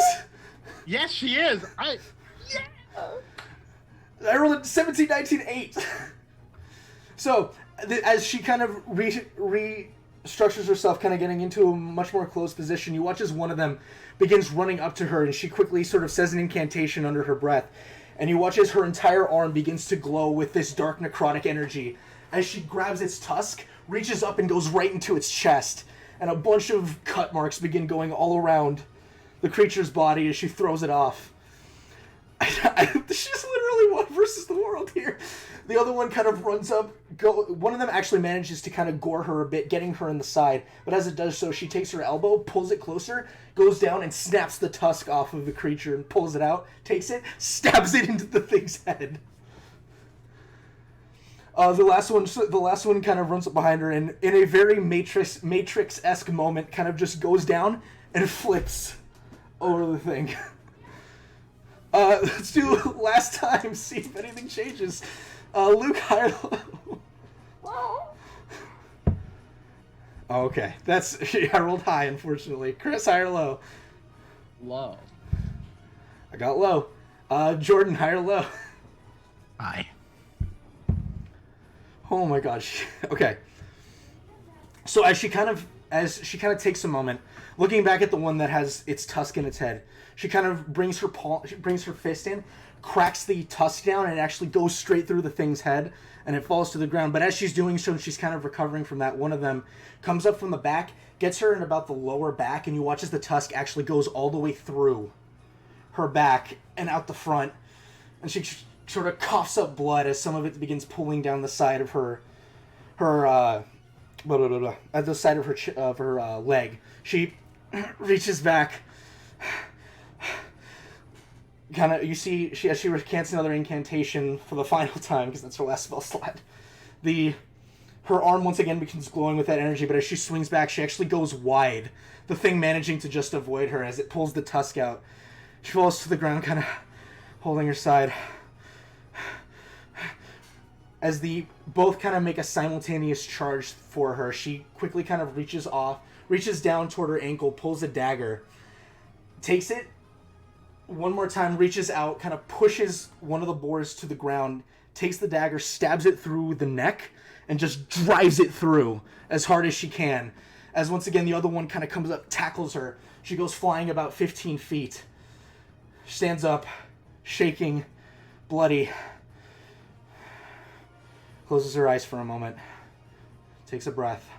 Yes, she is. I rolled a 17, 19, 8. So, as she kind of restructures herself, kind of getting into a much more closed position, you watch as one of them begins running up to her, and she quickly sort of says an incantation under her breath. And you watch as her entire arm begins to glow with this dark necrotic energy. As she grabs its tusk, reaches up and goes right into its chest. And a bunch of cut marks begin going all around the creature's body as she throws it off. She's literally one versus the world here. The other one kind of runs up. One of them actually manages to kind of gore her a bit, getting her in the side. But as it does so, she takes her elbow, pulls it closer, goes down and snaps the tusk off of the creature and pulls it out, takes it, stabs it into the thing's head. The last one kind of runs up behind her and in a very Matrix-esque moment kind of just goes down and flips over the thing. Let's do last time, see if anything changes. Luke, high or low? Whoa! Okay, I rolled high, unfortunately. Chris, high or low? Low. I got low. Jordan, high or low? Hi. Oh my gosh. Okay. So as she kind of takes a moment, looking back at the one that has its tusk in its head, she kind of brings her fist in, cracks the tusk down, and it actually goes straight through the thing's head, and it falls to the ground. But as she's doing so, and she's kind of recovering from that, one of them comes up from the back, gets her in about the lower back, and you watch as the tusk actually goes all the way through her back and out the front, and she sort of coughs up blood as some of it begins pulling down the side of her at the side of her leg. She reaches back. You see, as she recants another incantation for the final time, because that's her last spell slot. Her arm once again becomes glowing with that energy, but as she swings back, she actually goes wide. The thing managing to just avoid her as it pulls the tusk out. She falls to the ground, kind of holding her side. As both kind of make a simultaneous charge for her, she quickly kind of reaches down toward her ankle, pulls a dagger, takes it, one more time, reaches out, kind of pushes one of the boars to the ground, takes the dagger, stabs it through the neck, and just drives it through as hard as she can. As once again, the other one kind of comes up, tackles her. She goes flying about 15 feet. Stands up, shaking, bloody. Closes her eyes for a moment. Takes a breath.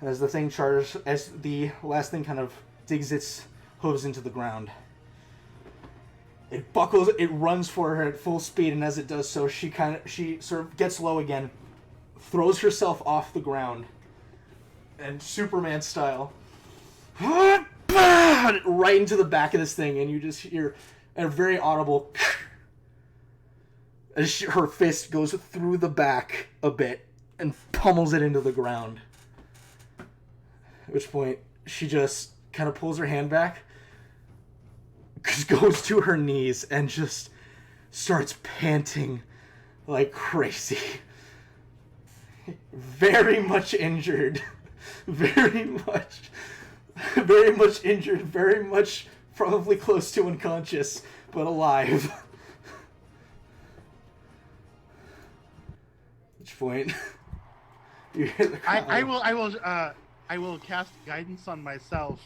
As the last thing kind of digs its hooves into the ground. It buckles, it runs for her at full speed, and as it does so, she sort of gets low again, throws herself off the ground, and Superman style, right into the back of this thing, and you just hear a very audible as her fist goes through the back a bit and pummels it into the ground. At which point, she just kind of pulls her hand back, goes to her knees, and just starts panting like crazy. very much injured. Very much injured. Very much probably close to unconscious, but alive. Which point you hear the crowd. I will cast guidance on myself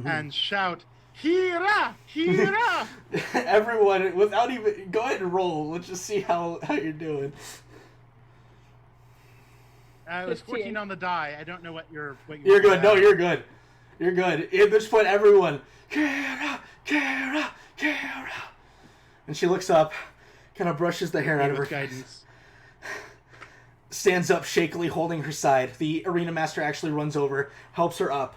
and shout, "Hira! Hira!" Everyone, without even, go ahead and roll. Let's just see how you're doing. I was 14 on the die. I don't know what you're. You're good. No, you're good. You're good. At this point, everyone, Kara, Kara, Kara. And she looks up, kind of brushes the hair out of her guidance. Stands up shakily, holding her side. The arena master actually runs over, helps her up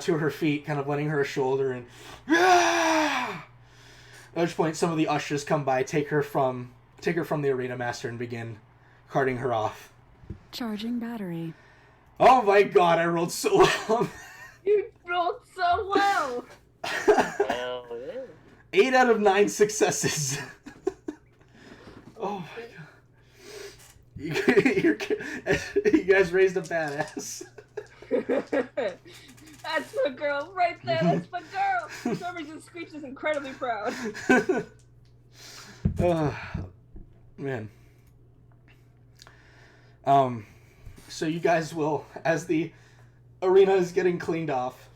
to her feet, kind of letting her a shoulder, and at which point some of the ushers come by, take her from the arena master, and begin carting her off. Charging battery. Oh my god, I rolled so well. You rolled so well. Hell yeah. 8 out of 9 successes. Oh my god. You guys raised a badass. That's my girl right there. That's my girl. For some reason, Screech is incredibly proud. Man. So you guys will, as the arena is getting cleaned off,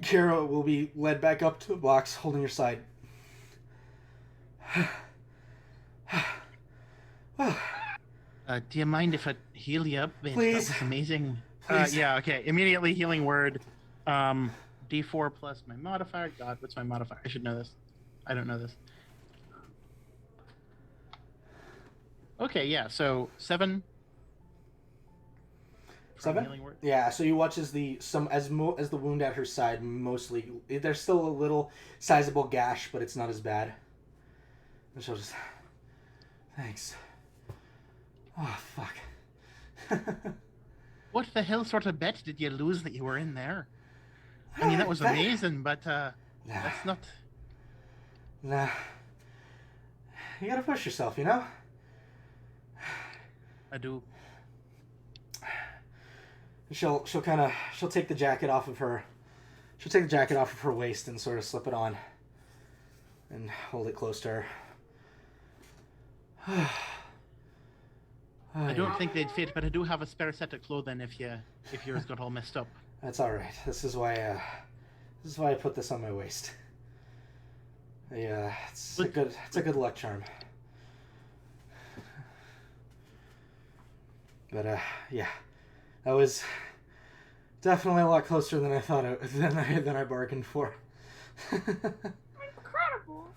Kara will be led back up to the box, holding her side. Do you mind if I heal you up? Please. That was amazing. Yeah, okay. Immediately healing word. D4 plus my modifier. God, what's my modifier? I should know this. I don't know this. Okay, yeah, so 7. 7? Healing word. Yeah, so you watch as the wound at her side mostly, there's still a little sizable gash, but it's not as bad. And she'll just, thanks. Oh, fuck. What the hell sort of bet did you lose that you were in there? I mean, that was amazing, but that's not... Nah. You gotta push yourself, you know? I do. She'll take the jacket off of her. She'll take the jacket off of her waist and sort of slip it on. And hold it close to her. I don't think they'd fit, but I do have a spare set of clothing if yours got all messed up. That's all right. This is why I put this on my waist. Yeah, it's a good luck charm. But yeah, that was definitely a lot closer than I thought than I bargained for. Incredible.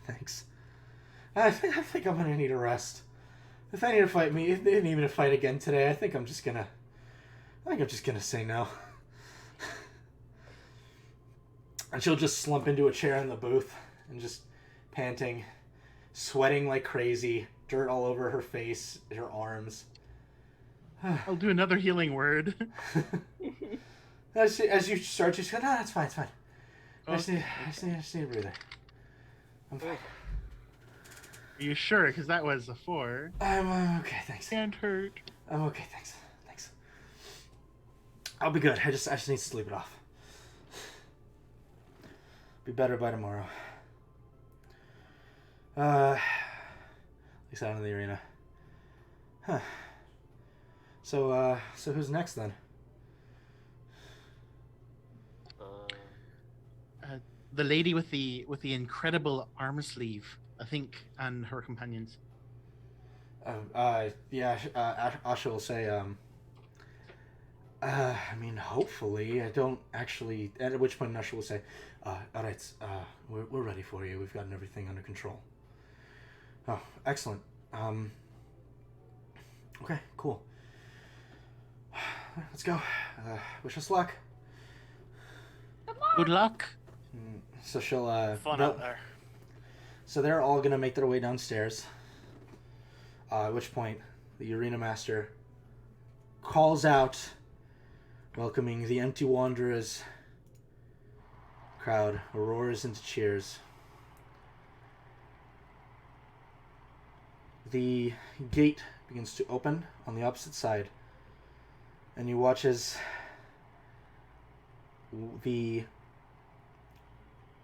Thanks. I think I'm gonna need a rest. If I need to fight again today, I think I'm just gonna say no. And she'll just slump into a chair in the booth and just panting, sweating like crazy, dirt all over her face, her arms. I'll do another healing word. As you start, she's going, no, that's fine, it's fine. I just need a breather. I'm fine. Are you sure? Because that was a 4. I'm okay, thanks. Can't hurt. I'm okay, thanks. I'll be good. I just need to sleep it off. Be better by tomorrow. At least out in the arena. Huh. So who's next then? The lady with the incredible arm sleeve, I think, and her companions. Yeah. Asha will say. I mean, hopefully, I don't actually. At which point, Asha will say, "All right, we're ready for you. We've gotten everything under control." Oh, excellent. Okay, cool. Let's go. Wish us luck. Good luck. So she'll Fun out there. So they're all gonna make their way downstairs. At which point, the arena master calls out, welcoming the empty wanderers. Crowd roars into cheers. the gate begins to open on the opposite side, and you watch as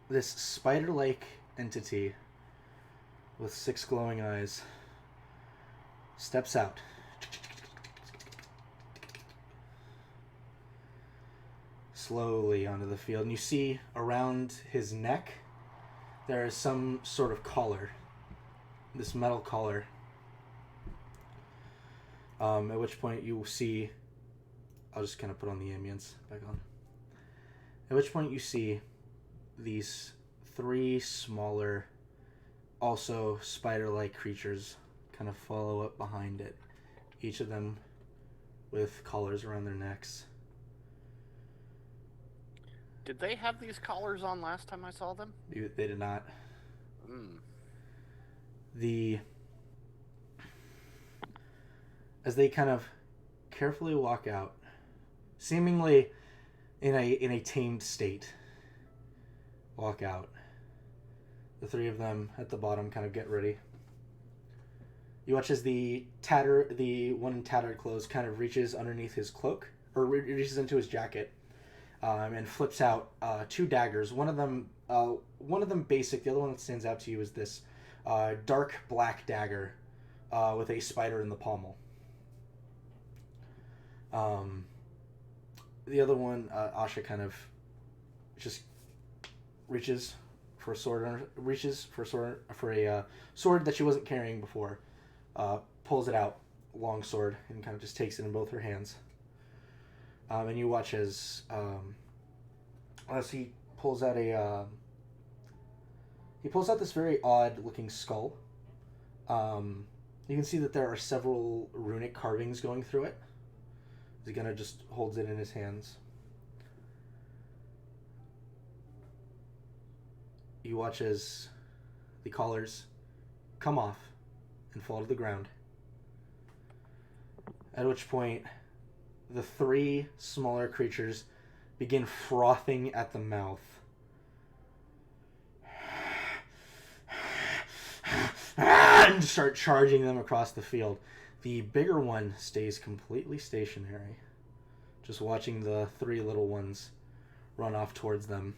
this spider-like entity with 6 glowing eyes steps out. Slowly onto the field, and you see around his neck there is some sort of collar, this metal collar. At which point you see, I'll just kind of put on the ambience back on. At which point you see these 3 smaller, also spider-like creatures kind of follow up behind it, each of them with collars around their necks. Did they have these collars on last time I saw them? They did not. As they kind of carefully walk out, seemingly in a tamed state, walk out. The 3 of them at the bottom kind of get ready. You watch as the one in tattered clothes kind of reaches underneath his cloak, or reaches into his jacket, and flips out 2 daggers. One of them basic. The other one that stands out to you is this dark black dagger with a spider in the pommel. The other one, Asha kind of just reaches for a sword, sword that she wasn't carrying before. Pulls it out, long sword, and kind of just takes it in both her hands. And you watch as he pulls out this very odd looking skull. You can see that there are several runic carvings going through it. He kind of just holds it in his hands. You watch as the collars come off and fall to the ground. At which point, the 3 smaller creatures begin frothing at the mouth. And start charging them across the field. The bigger one stays completely stationary, just watching the 3 little ones run off towards them.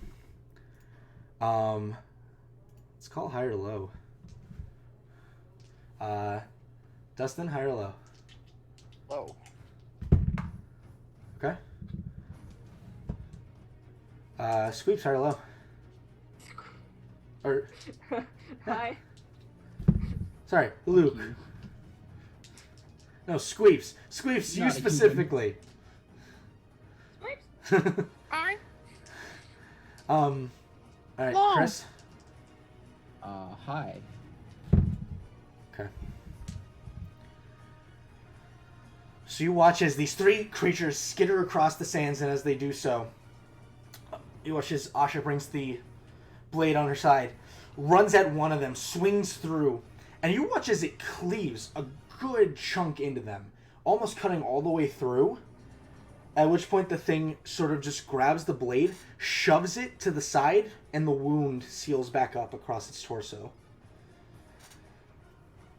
Let's call high or low. Dustin, high or low? Low. Okay. Squeeps, high or low? Or Hi. sorry, Luke. No, Squeeps. Squeeps, you specifically. Squeeps. Hi. All right, Long. Chris. Hi. Okay. So you watch as these 3 creatures skitter across the sands, and as they do so, you watch as Asha brings the blade on her side, runs at one of them, swings through, and you watch as it cleaves a good chunk into them, almost cutting all the way through, at which point the thing sort of just grabs the blade, shoves it to the side, and the wound seals back up across its torso.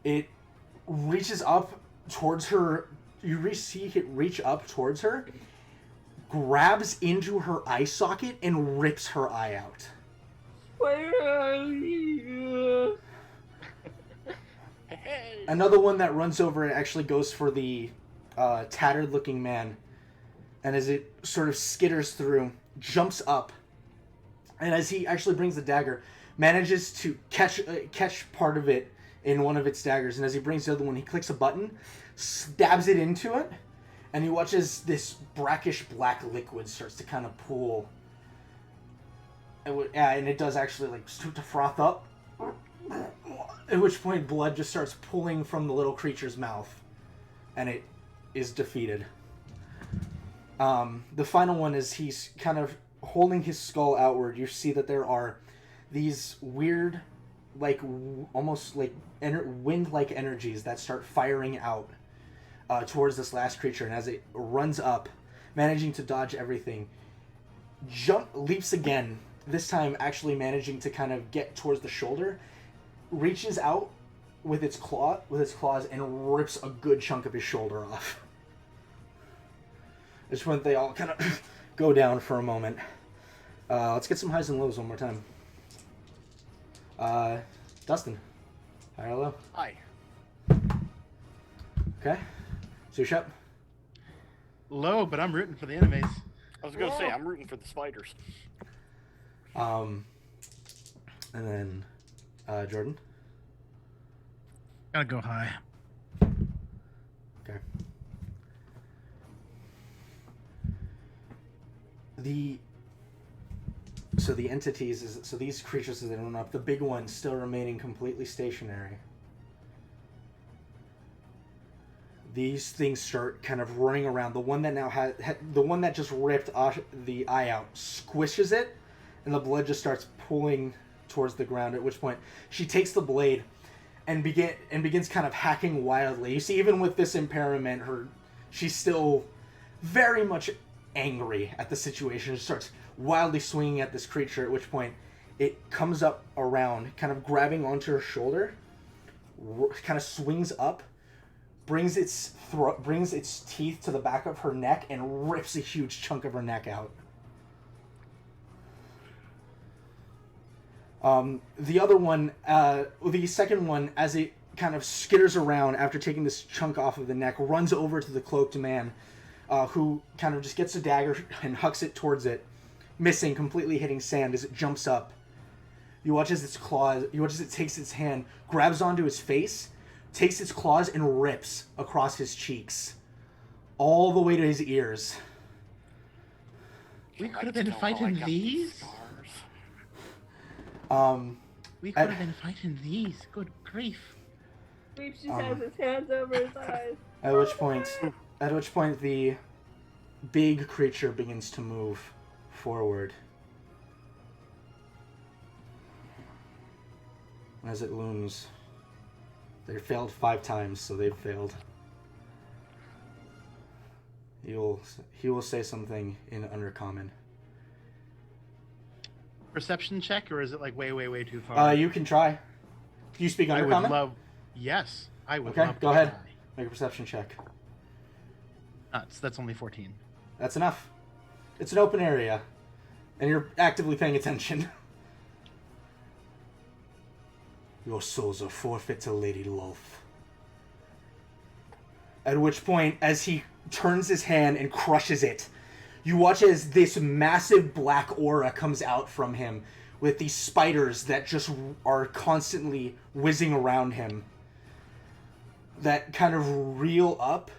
It reaches up towards her. You see it reach up towards her, grabs into her eye socket, and rips her eye out. Another one that runs over and actually goes for the tattered-looking man, and as it sort of skitters through, jumps up, and as he actually brings the dagger, manages to catch part of it in one of its daggers, and as he brings the other one, he clicks a button, stabs it into it, and he watches this brackish black liquid starts to kind of pool. And it does actually like start to froth up. At which point blood just starts pooling from the little creature's mouth. And it is defeated. The final one is he's kind of holding his skull outward. You see that there are these weird, like almost like wind-like energies that start firing out towards this last creature. And as it runs up, managing to dodge everything, leaps again. This time actually managing to kind of get towards the shoulder, reaches out with its claws and rips a good chunk of his shoulder off. Just when they all kind of go down for a moment. Let's get some highs and lows one more time. Dustin, high or low? Hi. Okay. Sushep? Low, but I'm rooting for the enemies. I was gonna say I'm rooting for the spiders. And then Jordan? Gotta go high. Okay. The entities these creatures as they run up, the big one still remaining completely stationary. These things start kind of running around. The one that now the one that just ripped the eye out squishes it, and the blood just starts pooling towards the ground. At which point, she takes the blade and begins kind of hacking wildly. You see, even with this impairment, she's still very much angry at the situation. She starts wildly swinging at this creature. At which point, it comes up around, kind of grabbing onto her shoulder, kind of swings up. Brings its teeth to the back of her neck and rips a huge chunk of her neck out. The other one, the second one, as it kind of skitters around after taking this chunk off of the neck, runs over to the cloaked man, who kind of just gets a dagger and hucks it towards it, missing, completely hitting sand as it jumps up. You watch as it takes its hand, grabs onto his face, takes its claws and rips across his cheeks, all the way to his ears. We could have been fighting these. We could have been fighting these. Good grief. Reeves just has his hands over his eyes. At which point, the big creature begins to move forward. As it looms. They failed 5 times, so they've failed. He will say something in Undercommon. Perception check, or is it like way, way, way too far? You can try. Do you speak Undercommon? I would love. Yes, I would. Okay, love go to ahead. try. Make a perception check. That's only 14. That's enough. It's an open area, and you're actively paying attention. Your souls are forfeit to Lady Lolth. At which point, as he turns his hand and crushes it, you watch as this massive black aura comes out from him with these spiders that just are constantly whizzing around him. That kind of reel up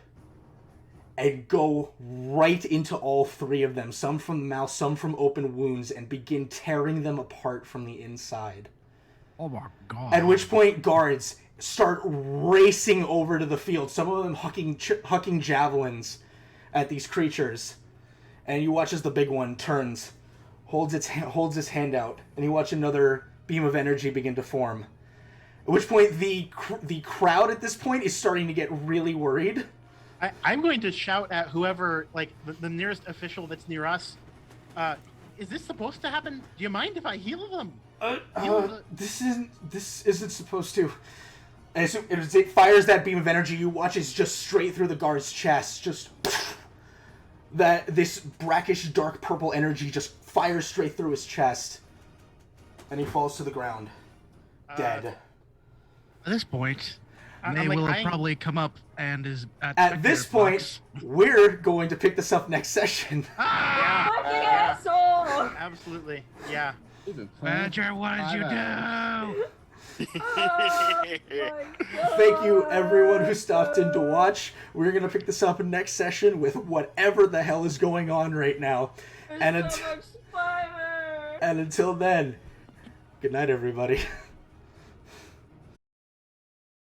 and go right into all 3 of them. Some from the mouth, some from open wounds, and begin tearing them apart from the inside. Oh my god. At which point, guards start racing over to the field, some of them hucking javelins at these creatures. And you watch as the big one turns, holds his hand out, and you watch another beam of energy begin to form. At which point, the crowd at this point is starting to get really worried. I'm going to shout at whoever, like, the nearest official that's near us. Is this supposed to happen? Do you mind if I heal them? This isn't supposed to. As it fires that beam of energy, you watch it just straight through the guard's chest. Just this brackish, dark purple energy just fires straight through his chest, and he falls to the ground, dead. At this point, they will have probably come up and is at this point. We're going to pick this up next session. Fucking asshole! Absolutely, yeah. Badger, what did you do? Oh, Thank you, everyone who stopped in to watch. We're going to pick this up in next session with whatever the hell is going on right now. There's so much spider! And until then, good night, everybody.